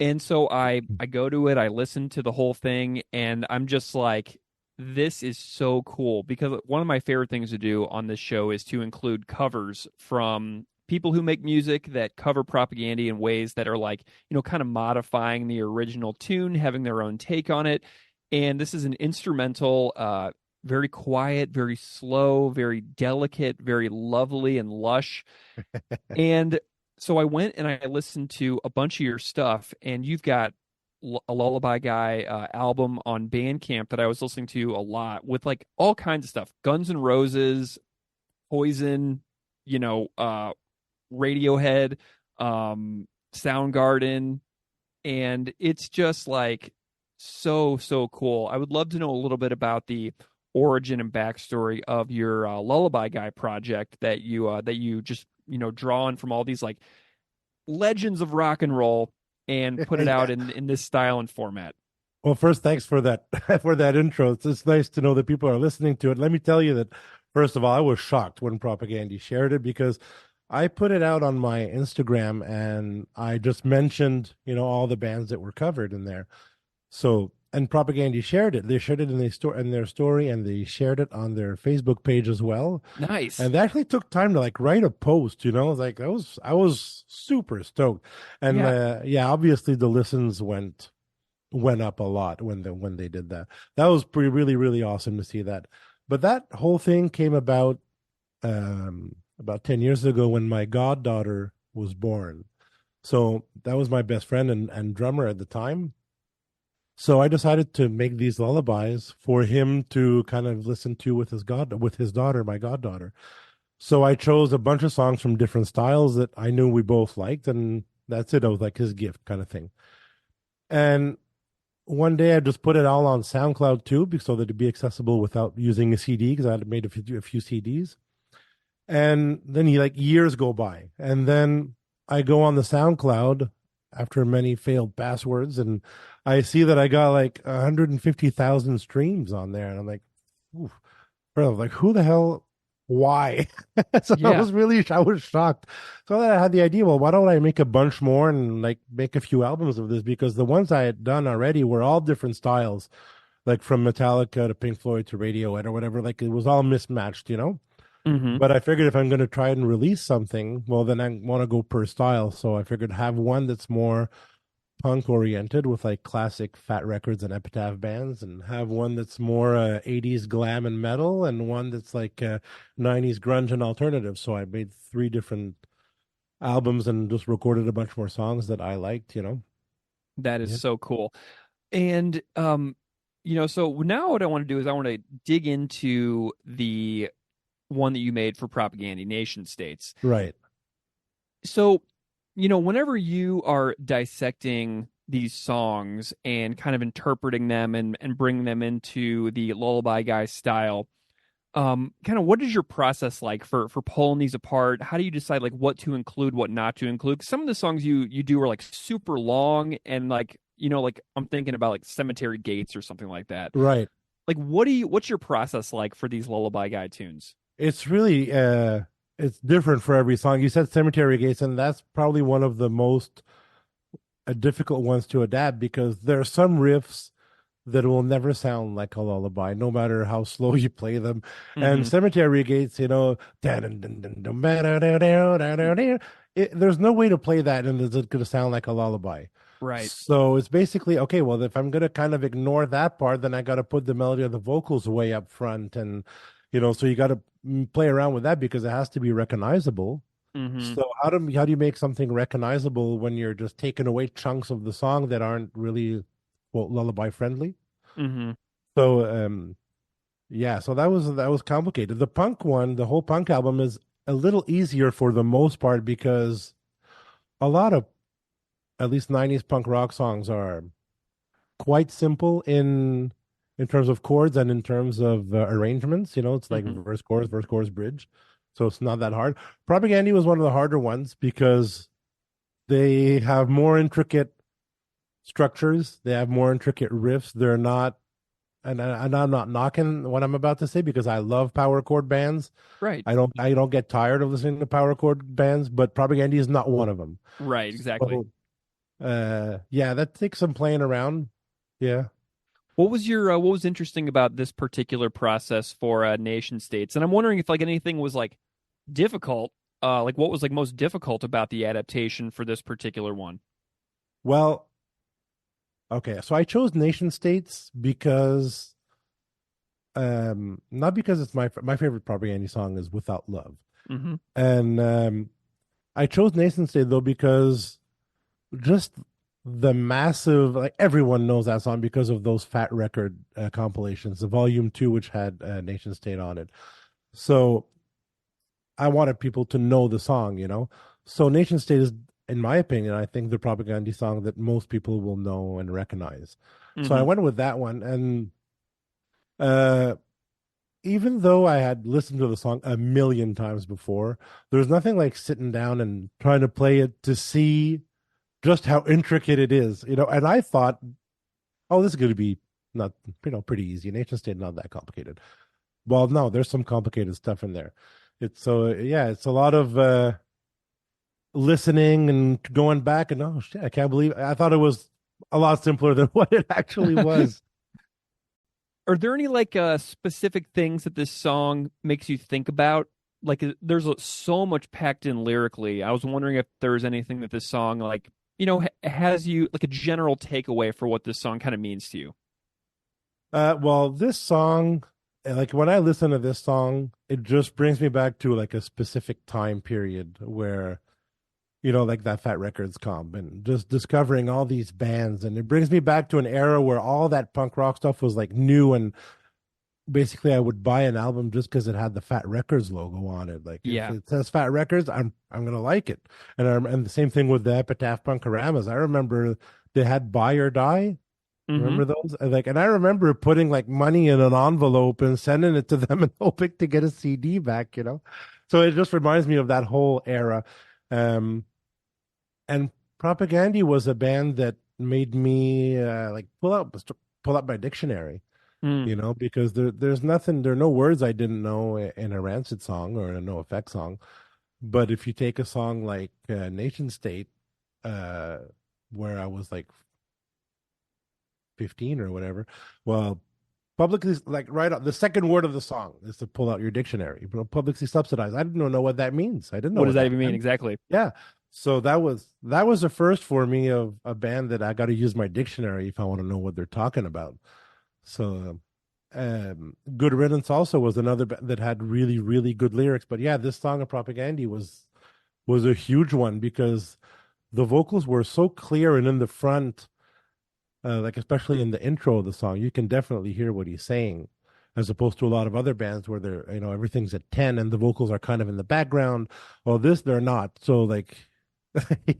A: And so I go to it, I listen to the whole thing, and I'm just like, this is so cool, because one of my favorite things to do on this show is to include covers from people who make music that cover Propaganda in ways that are like, you know, kind of modifying the original tune, having their own take on it. And this is an instrumental, very quiet, very slow, very delicate, very lovely and lush. And so I went and I listened to a bunch of your stuff, and you've got a Lullaby Guy album on Bandcamp that I was listening to a lot, with like all kinds of stuff: Guns N' Roses, Poison, you know, Radiohead, Soundgarden, and it's just like so cool. I would love to know a little bit about the origin and backstory of your Lullaby Guy project that you just, you know, draw on from all these like legends of rock and roll and put it out in this style and format.
N: Well, first, thanks for that for that intro. It's nice to know that people are listening to it. Let me tell you that, first of all, I was shocked when Propaganda shared it, because I put it out on my Instagram and I just mentioned, you know, all the bands that were covered in there. So, and Propaganda shared it. They shared it in their story, and they shared it on their Facebook page as well.
A: Nice.
N: And they actually took time to like write a post, you know, like I was super stoked. And obviously the listens went up a lot when they did that. That was really, really awesome to see that. But that whole thing came about 10 years ago when my goddaughter was born. So that was my best friend and drummer at the time. So I decided to make these lullabies for him to kind of listen to with his daughter, my goddaughter. So I chose a bunch of songs from different styles that I knew we both liked, and that's it. It was like his gift kind of thing. And one day I just put it all on SoundCloud too, so that it'd be accessible without using a CD, because I had made a few CDs. And then years go by, and then I go on the SoundCloud, after many failed passwords, and I see that I got like 150,000 streams on there, and I'm like, oof, bro, like who the hell? Why? So
A: Yeah.
N: I was shocked. So then I had the idea, well, why don't I make a bunch more and like make a few albums of this? Because the ones I had done already were all different styles, like from Metallica to Pink Floyd to Radiohead or whatever. Like it was all mismatched, you know?
A: Mm-hmm.
N: But I figured if I'm going to try and release something, well, then I want to go per style. So I figured have one that's more punk oriented with like classic Fat Records and Epitaph bands, and have one that's more 80s glam and metal, and one that's like 90s grunge and alternative. So I made 3 different albums and just recorded a bunch more songs that I liked, you know.
A: That is
N: Yeah.
A: so cool. And so now what I want to do is I want to dig into the one that you made for Propaganda Nation States.
N: Right.
A: So, whenever you are dissecting these songs and kind of interpreting them and bringing them into the Lullaby Guy style, kind of what is your process like for pulling these apart? How do you decide like what to include, what not to include? 'Cause some of the songs you do are like super long, and like like I'm thinking about like Cemetery Gates or something like that.
N: Right.
A: Like what's your process like for these Lullaby Guy tunes?
N: It's really it's different for every song. You said Cemetery Gates, and that's probably one of the most difficult ones to adapt, because there are some riffs that will never sound like a lullaby, no matter how slow you play them. And Cemetery Gates, there's no way to play that and it's going to sound like a lullaby.
A: Right.
N: So it's basically, okay, well, if I'm going to kind of ignore that part, then I got to put the melody of the vocals way up front. And, so you got to play around with that because it has to be recognizable.
A: Mm-hmm.
N: So how do you make something recognizable when you're just taking away chunks of the song that aren't really, well, lullaby friendly?
A: Mm-hmm.
N: So so that was complicated. The punk one, the whole punk album, is a little easier for the most part, because a lot of at least 90s punk rock songs are quite simple in terms of chords and in terms of arrangements. It's like verse chorus bridge, so it's not that hard. Propaganda was one of the harder ones because they have more intricate structures, they have more intricate riffs. They're not, and I'm not knocking what I'm about to say because I love power chord bands.
A: Right.
N: I don't get tired of listening to power chord bands, but Propaganda is not one of them.
A: Right, exactly.
N: So, that takes some playing around. Yeah.
A: What was interesting about this particular process for Nation States? And I'm wondering if like anything was like difficult, like what was like most difficult about the adaptation for this particular one?
N: Well, okay, so I chose Nation States because not because it's my favorite Propaganda song is Without Love.
A: Mm-hmm.
N: And I chose Nation State though because just the massive, like everyone knows that song because of those Fat Record compilations, the Volume 2, which had Nation State on it. So I wanted people to know the song, So Nation State is, in my opinion, I think the Propaganda song that most people will know and recognize. Mm-hmm. So I went with that one. And even though I had listened to the song a million times before, there's nothing like sitting down and trying to play it to see just how intricate it is, and I thought, oh, this is going to be not, pretty easy. Nation State, not that complicated. Well, no, there's some complicated stuff in there. It's a lot of listening and going back and, oh shit, I can't believe I thought it was a lot simpler than what it actually was.
A: Are there any like specific things that this song makes you think about? Like there's so much packed in lyrically. I was wondering if there's anything that this song like, has you like a general takeaway for what this song kind of means to you?
N: Well, this song, like when I listen to this song, it just brings me back to like a specific time period where, like that Fat Records comp and just discovering all these bands. And it brings me back to an era where all that punk rock stuff was like new, and basically I would buy an album just because it had the Fat Records logo on it. Like, if it says Fat Records, I'm gonna like it. And the same thing with the Epitaph Punkaramas. I remember they had Buy or Die. Mm-hmm. Remember those? And I remember putting like money in an envelope and sending it to them and hoping to get a CD back. So it just reminds me of that whole era. And Propaganda was a band that made me like pull up my dictionary, you know, because there's nothing, there are no words I didn't know in a Rancid song or in a No Effect song. But if you take a song like Nation State, where I was like 15 or whatever, well, publicly, like right out the second word of the song is to pull out your dictionary. Publicly subsidized. I didn't know what that means. I didn't know
A: What does that even mean
N: meant.
A: exactly?
N: Yeah. So that was the first for me of a band that I got to use my dictionary if I want to know what they're talking about. So Good Riddance also was another that had really, really good lyrics. But yeah, this song of Propaganda was a huge one because the vocals were so clear and in the front, like especially in the intro of the song, you can definitely hear what he's saying, as opposed to a lot of other bands where they're, you know, everything's at 10 and the vocals are kind of in the background. Well, this they're not. So like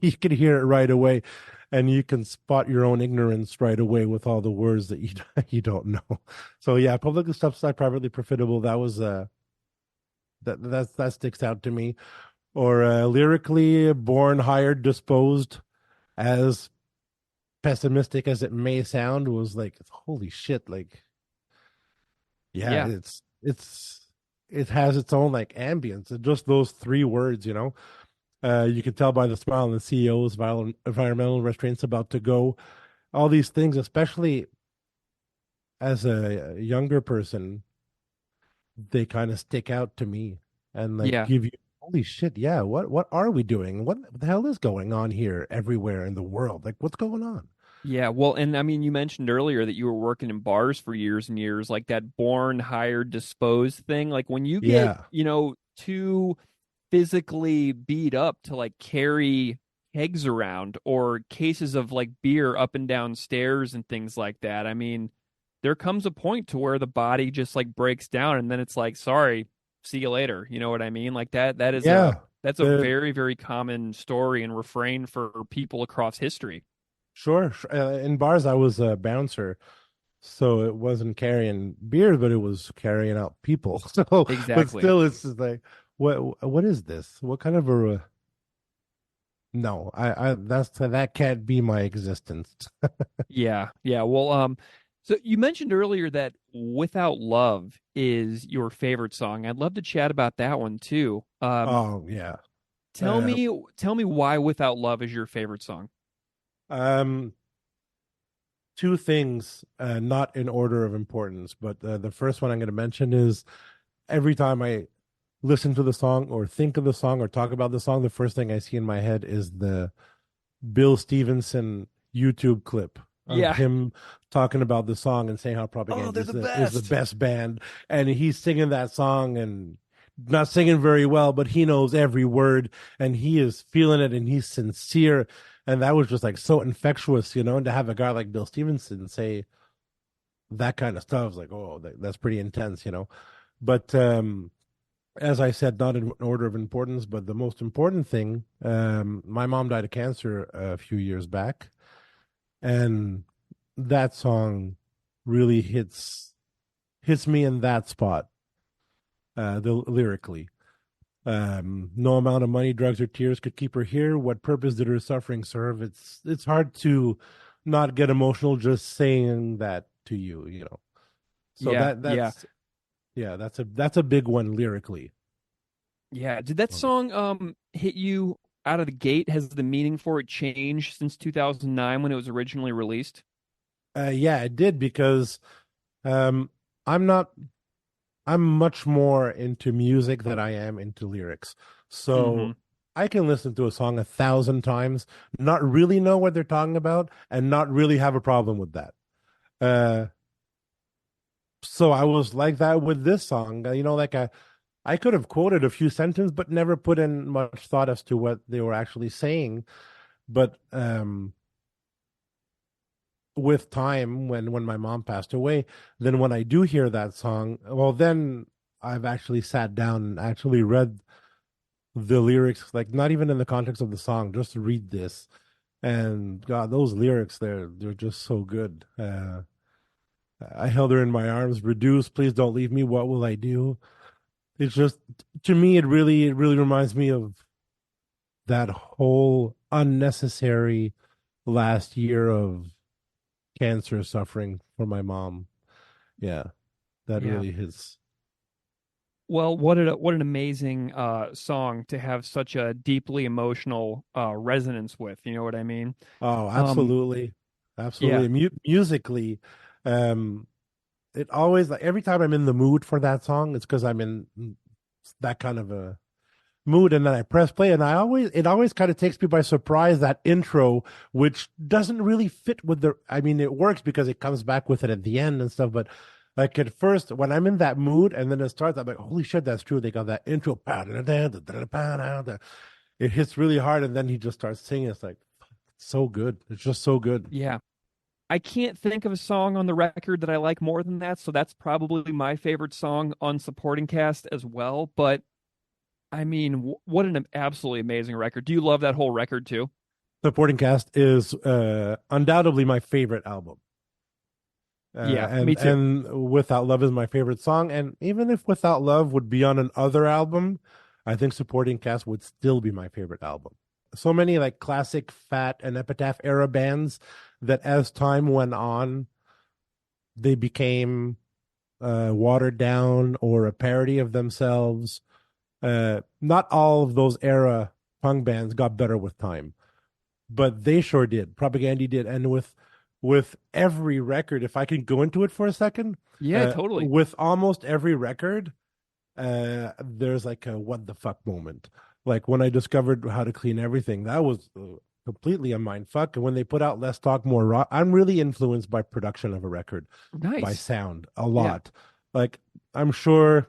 N: you can hear it right away, and you can spot your own ignorance right away with all the words that you don't know. So yeah, publicly subsidized, privately profitable. That was that sticks out to me. Or lyrically, born, hired, disposed, as pessimistic as it may sound, was like, holy shit, like, yeah. It has its own like ambience. Just those three words, you know. You can tell by the smile on the CEO's environmental restraints about to go. All these things, especially as a younger person, they kind of stick out to me and like give you, holy shit, yeah, what are we doing? What the hell is going on here everywhere in the world? Like, what's going on?
A: Yeah, well, and I mean, you mentioned earlier that you were working in bars for years and years, like that born, hired, disposed thing. Like when you get, you know, too physically beat up to like carry kegs around or cases of like beer up and down stairs and things like that. I mean, there comes a point to where the body just like breaks down and then it's like, sorry, see you later. You know what I mean? Like that is that's a very, very common story and refrain for people across history.
N: Sure. In bars, I was a bouncer, so it wasn't carrying beer, but it was carrying out people. So,
A: exactly.
N: But still, it's just like, what is this? What kind of a? No, that can't be my existence.
A: Yeah. Well, so you mentioned earlier that "Without Love" is your favorite song. I'd love to chat about that one too.
N: Oh yeah.
A: Tell me why "Without Love" is your favorite song.
N: Two things, not in order of importance, but the first one I'm going to mention is every time I listen to the song or think of the song or talk about the song, the first thing I see in my head is the Bill Stevenson YouTube clip of him talking about the song and saying how Propaganda is the best band. And he's singing that song and not singing very well, but he knows every word and he is feeling it and he's sincere. And that was just like so infectious, you know, and to have a guy like Bill Stevenson say that kind of stuff is like, oh, that's pretty intense, you know. But as I said, not in order of importance, but the most important thing, my mom died of cancer a few years back. And that song really hits me in that spot, lyrically. No amount of money, drugs, or tears could keep her here. What purpose did her suffering serve? It's hard to not get emotional just saying that to you, you know. So that's a big one lyrically.
A: Yeah. Did that song hit you out of the gate? Has the meaning for it changed since 2009 when it was originally released?
N: Yeah, it did because I'm much more into music than I am into lyrics. So I can listen to a song 1,000 times, not really know what they're talking about, and not really have a problem with that. So I was like that with this song. You know, like I could have quoted a few sentences, but never put in much thought as to what they were actually saying. But with time, when my mom passed away, then when I do hear that song, well, then I've actually sat down and actually read the lyrics, like not even in the context of the song, just read this. And God, those lyrics, they're just so good. I held her in my arms, reduce, please don't leave me. What will I do? It's just, to me, it really reminds me of that whole unnecessary last year of cancer suffering for my mom. Yeah, that really hits.
A: Well, what an amazing song to have such a deeply emotional resonance with. You know what I mean?
N: Oh, absolutely, absolutely. Musically, it always, like, every time I'm in the mood for that song, it's because I'm in that kind of a mood, and then I press play, and it always kind of takes me by surprise, that intro, which doesn't really fit with I mean, it works because it comes back with it at the end and stuff, but like at first, when I'm in that mood and then it starts, I'm like, holy shit, that's true. They got that intro. It hits really hard, and then he just starts singing. It's like, it's so good. It's just so good.
A: Yeah. I can't think of a song on the record that I like more than that, so that's probably my favorite song on supporting cast as well. But I mean, what an absolutely amazing record. Do you love that whole record too?
N: Supporting cast is undoubtedly my favorite album.
A: Me too.
N: And Without Love is my favorite song. And even if Without Love would be on another album, I think Supporting Cast would still be my favorite album. So many like classic Fat and Epitaph era bands that as time went on, they became watered down or a parody of themselves. Not all of those era punk bands got better with time, but they sure did. Propaganda did. And with every record, if I can go into it for a second.
A: Yeah, totally.
N: With almost every record, there's like a what the fuck moment. Like when I discovered How to Clean Everything, that was completely a mind fuck. And when they put out Less Talk More Rock, I'm really influenced by production of a record.
A: Nice.
N: By sound a lot. Yeah. Like, I'm sure,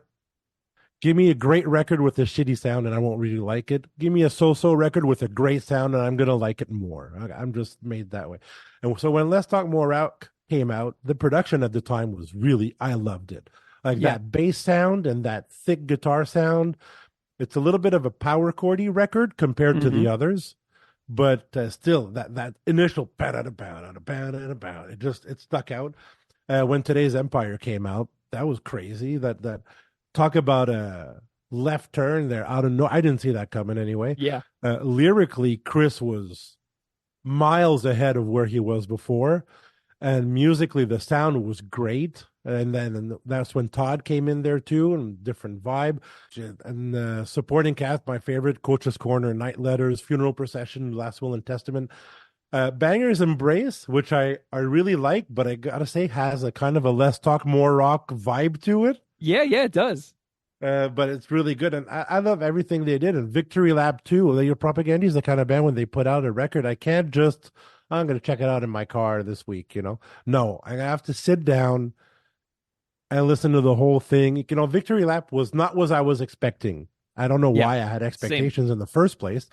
N: give me a great record with a shitty sound and I won't really like it. Give me a so-so record with a great sound and I'm going to like it more. I'm just made that way. And so when Let's Talk More Out came out, the production at the time was really, I loved it. Like that bass sound and that thick guitar sound. It's a little bit of a power chordy record compared to the others, but still that initial it stuck out. When Today's Empire came out, that was crazy. That talk about a left turn there out of no, I didn't see that coming anyway.
A: Yeah.
N: Lyrically, Chris was miles ahead of where he was before, and musically the sound was great. And then that's when Todd came in there too, and different vibe. And supporting cast, my favorite, Coach's Corner, Night Letters, Funeral Procession, Last Will and Testament. Banger's Embrace, which I really like, but I gotta say has a kind of a Less Talk More Rock vibe to it.
A: Yeah, it does.
N: But it's really good, and I love everything they did. And Victory Lap too. Your Propaganda is the kind of band when they put out a record, I can't just, I'm gonna check it out in my car this week, you know. No, I have to sit down and listen to the whole thing. You know, Victory Lap was not what I was expecting. I don't know why I had expectations in the first place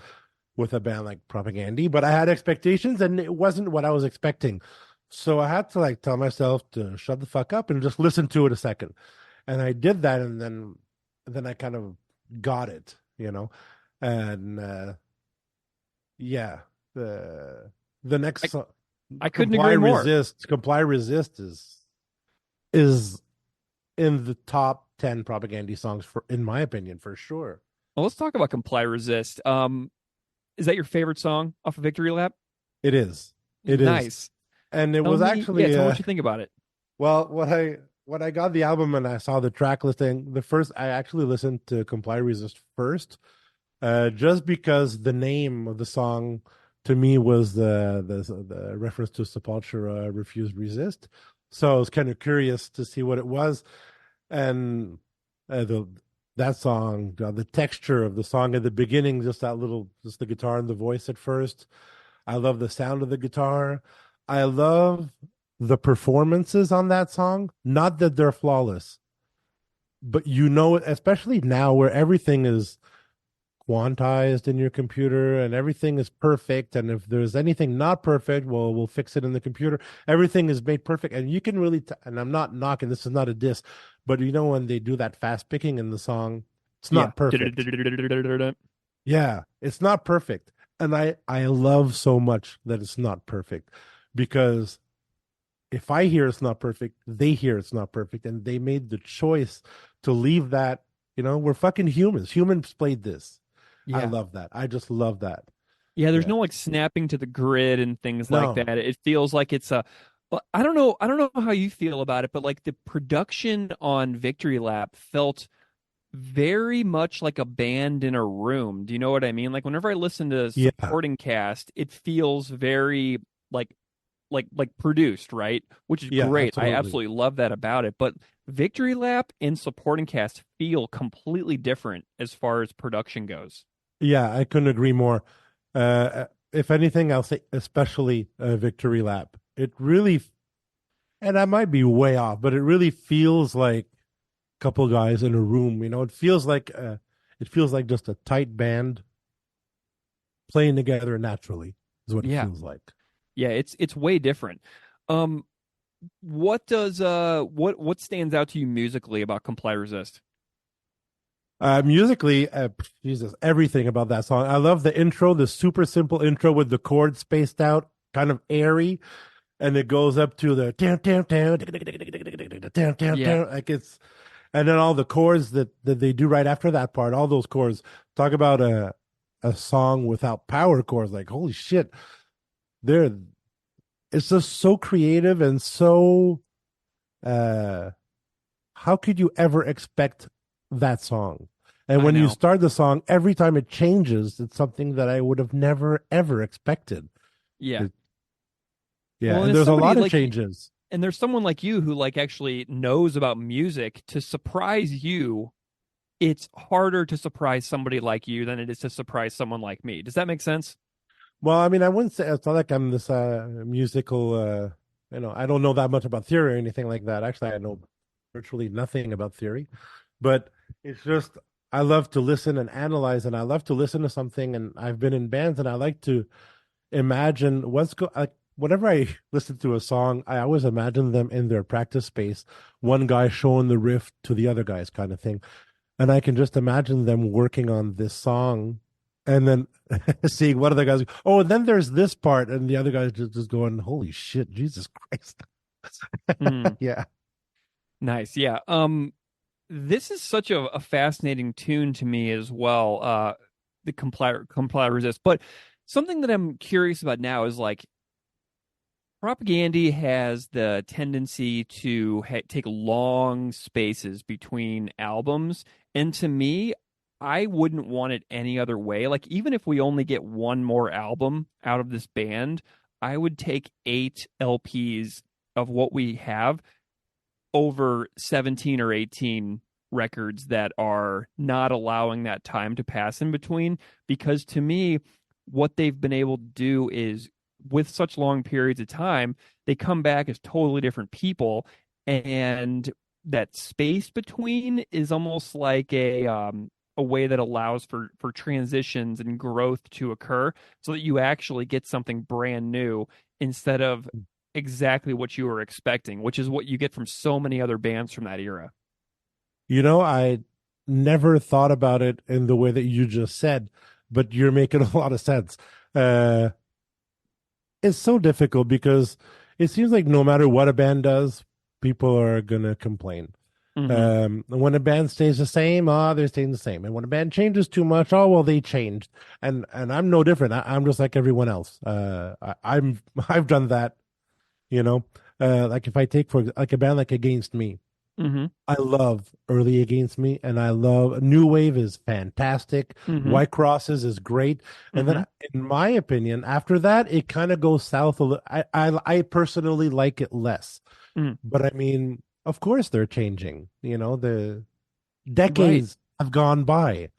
N: with a band like Propaganda, but I had expectations and it wasn't what I was expecting. So I had to like tell myself to shut the fuck up and just listen to it a second. And I did that, and then I kind of got it, you know. And the next song,
A: I couldn't agree more.
N: Comply Resist is in the top 10 Propaganda songs in my opinion, for sure.
A: Well, let's talk about Comply Resist. Is that your favorite song off of Victory Lap?
N: It is. It
A: nice.
N: Is. And it was actually
A: tell me what you think about it.
N: Well, when I got the album and I saw the track listing, I actually listened to Comply Resist first, just because the name of the song to me was the reference to Sepultura, Refuse Resist. So I was kind of curious to see what it was, and that song, the texture of the song at the beginning, just the guitar and the voice at first. I love the sound of the guitar. I love the performances on that song. Not that they're flawless, but you know, especially now where everything is quantized in your computer and everything is perfect, and if there's anything not perfect, well, we'll fix it in the computer. Everything is made perfect, and you can really and I'm not knocking, this is not a diss, but you know, when they do that fast picking in the song, it's not perfect. Yeah, it's not perfect. And I love so much that it's not perfect, because if I hear it's not perfect, they hear it's not perfect, and they made the choice to leave that. You know, we're fucking humans. Humans played this. Yeah. I love that. I just love that.
A: Yeah, there's no like snapping to the grid and things like
N: No.
A: that. It feels like it's a but I don't know how you feel about it, but like the production on Victory Lap felt very much like a band in a room. Do you know what I mean? Like whenever I listen to
N: Yeah.
A: supporting cast, it feels very like produced, right? Which is
N: Yeah,
A: great. I
N: absolutely.
A: absolutely love that about it. But Victory Lap and supporting cast feel completely different as far as production goes.
N: Yeah, I couldn't agree more. If anything, I'll say especially Victory Lap. It really, and I might be way off, but it really feels like a couple guys in a room. It feels like just a tight band playing together naturally is what it
A: Yeah.
N: feels like.
A: Yeah, it's way different. Um what does what stands out to you musically about Comply Resist?
N: Musically, Jesus, everything about that song. I love the intro, the super simple intro with the chords spaced out, kind of airy, and it goes up to the down, down, down, down, down,
A: Yeah.
N: down, like it's, and then all the chords that they do right after that part, all those chords. Talk about a song without power chords. Like holy shit, they're it's just so creative and so. How could you ever expect that song? And
A: I
N: when you
A: know.
N: start the song, every time it changes, it's something that I would have never ever expected.
A: Yeah.
N: Yeah,
A: Well,
N: and
A: as
N: there's a
A: somebody
N: lot of
A: like
N: changes.
A: and there's someone like you who like actually knows about music to surprise you. It's harder to surprise somebody like you than it is to surprise someone like me. Does that make sense?
N: Well, I mean, I wouldn't say it's not like I'm this musical. I don't know that much about theory or anything like that. Actually, I know virtually nothing about theory, but it's just I love to listen and analyze, and I love to listen to something. And I've been in bands, and I like to imagine whenever I listen to a song, I always imagine them in their practice space, one guy showing the riff to the other guys, kind of thing, and I can just imagine them working on this song and then seeing one of the guys, oh, and then there's this part, and the other guys just going, holy shit, Jesus Christ.
A: Mm,
N: Yeah.
A: nice. Yeah. This is such a fascinating tune to me as well. The comply resist. But something that I'm curious about now is like Propagandy has the tendency to take long spaces between albums, and to me, I wouldn't want it any other way. Like even if we only get one more album out of this band, I would take 8 LPs of what we have over 17 or 18 records that are not allowing that time to pass in between, because to me what they've been able to do is with such long periods of time they come back as totally different people, and that space between is almost like a way that allows for transitions and growth to occur so that you actually get something brand new instead of exactly what you were expecting, which is what you get from so many other bands from that era.
N: I never thought about it in the way that you just said, but you're making a lot of sense. Uh, it's so difficult because it seems like no matter what a band does, people are gonna complain. When a band stays the same, they're staying the same. And when a band changes too much, well, they changed. And I'm no different. I'm just like everyone else. I've done that. Like if I take for like a band like Against Me, I love early Against Me, and I love New Wave is fantastic. White Crosses is great, and then in my opinion, after that, it kind of goes south a little. I personally like it less, but I mean, of course they're changing. The decades have gone by.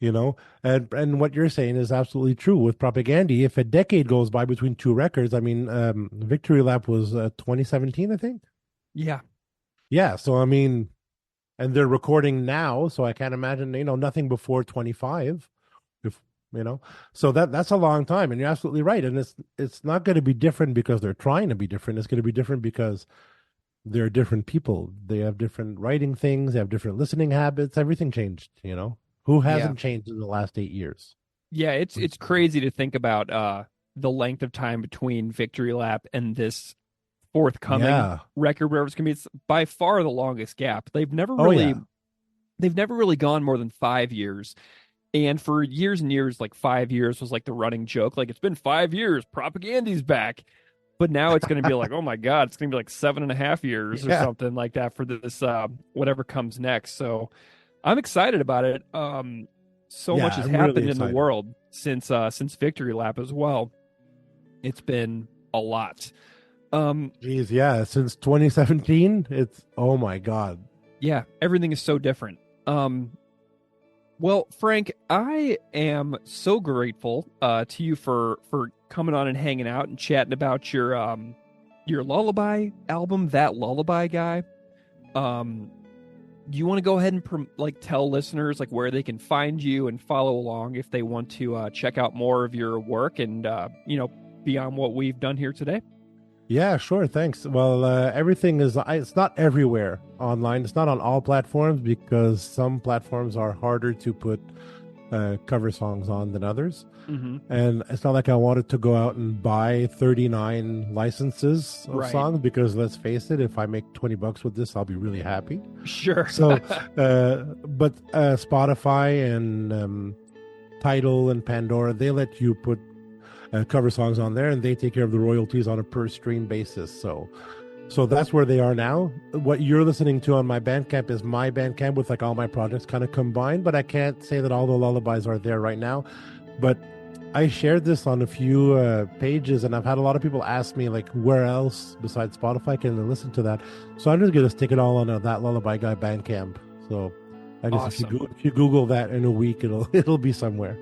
N: And what you're saying is absolutely true with Propagandy. If a decade goes by between two records, I mean, Victory Lap was 2017, I think.
A: Yeah.
N: Yeah, so I mean, and they're recording now, so I can't imagine, nothing before 25, if so that's a long time, and you're absolutely right. And it's not going to be different because they're trying to be different. It's going to be different because they're different people. They have different writing things, they have different listening habits. Everything changed. Who hasn't changed in the last 8 years?
A: Yeah, it's crazy to think about the length of time between Victory Lap and this forthcoming record, wherever it's gonna be. It's by far the longest gap. They've never really gone more than 5 years. And for years and years, like 5 years was like the running joke. Like, it's been 5 years, Propagandy's back. But now it's going to be like, oh my God, it's going to be like 7.5 years or something like that for this, whatever comes next. So I'm excited about it. So much has happened
N: really
A: in the world since Victory Lap as well. It's been a lot.
N: Geez, yeah, since 2017, it's, oh my God.
A: Yeah, everything is so different. Well, Frank, I am so grateful to you for coming on and hanging out and chatting about your Lullaby album, That Lullaby Guy. Do you want to go ahead and tell listeners like where they can find you and follow along if they want to check out more of your work and beyond what we've done here today?
N: Yeah, sure. Thanks. Well, everything is, it's not everywhere online. It's not on all platforms because some platforms are harder to put cover songs on than others.
A: Mm-hmm.
N: And it's not like I wanted to go out and buy 39 licenses of songs because let's face it, if I make $20 with this, I'll be really happy.
A: Sure.
N: So, but Spotify and Tidal and Pandora, they let you put cover songs on there and they take care of the royalties on a per stream basis. So that's where they are now. What you're listening to on my Bandcamp is my Bandcamp with like all my projects kind of combined, but I can't say that all the lullabies are there right now. But I shared this on a few pages and I've had a lot of people ask me like where else besides Spotify can they listen to that. So I'm just going to stick it all on That Lullaby Guy Bandcamp. So I guess
A: awesome.
N: if you Google that in a week, it'll be somewhere.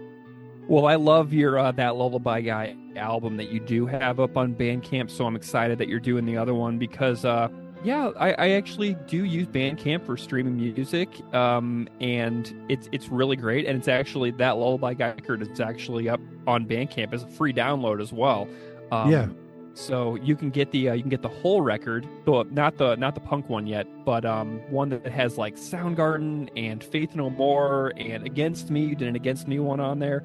A: Well, I love your That Lullaby Guy album that you do have up on Bandcamp, so I'm excited that you're doing the other one because, I actually do use Bandcamp for streaming music, and it's really great, and it's actually, That Lullaby Guy record is actually up on Bandcamp as a free download as well. So you can get the whole record, though not the punk one yet, but one that has like Soundgarden and Faith No More and Against Me. You did an Against Me one on there.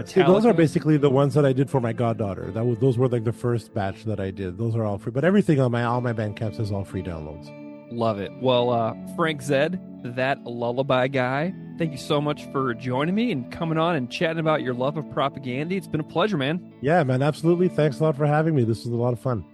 N: See, those are basically the ones that I did for my goddaughter. Those were like the first batch that I did. Those are all free, but everything on all my Bandcamps is all free downloads.
A: Love it. Well, Frank Zed, That Lullaby Guy, thank you so much for joining me and coming on and chatting about your love of Propagandy. It's been a pleasure, man.
N: Yeah, man, absolutely. Thanks a lot for having me. This was a lot of fun.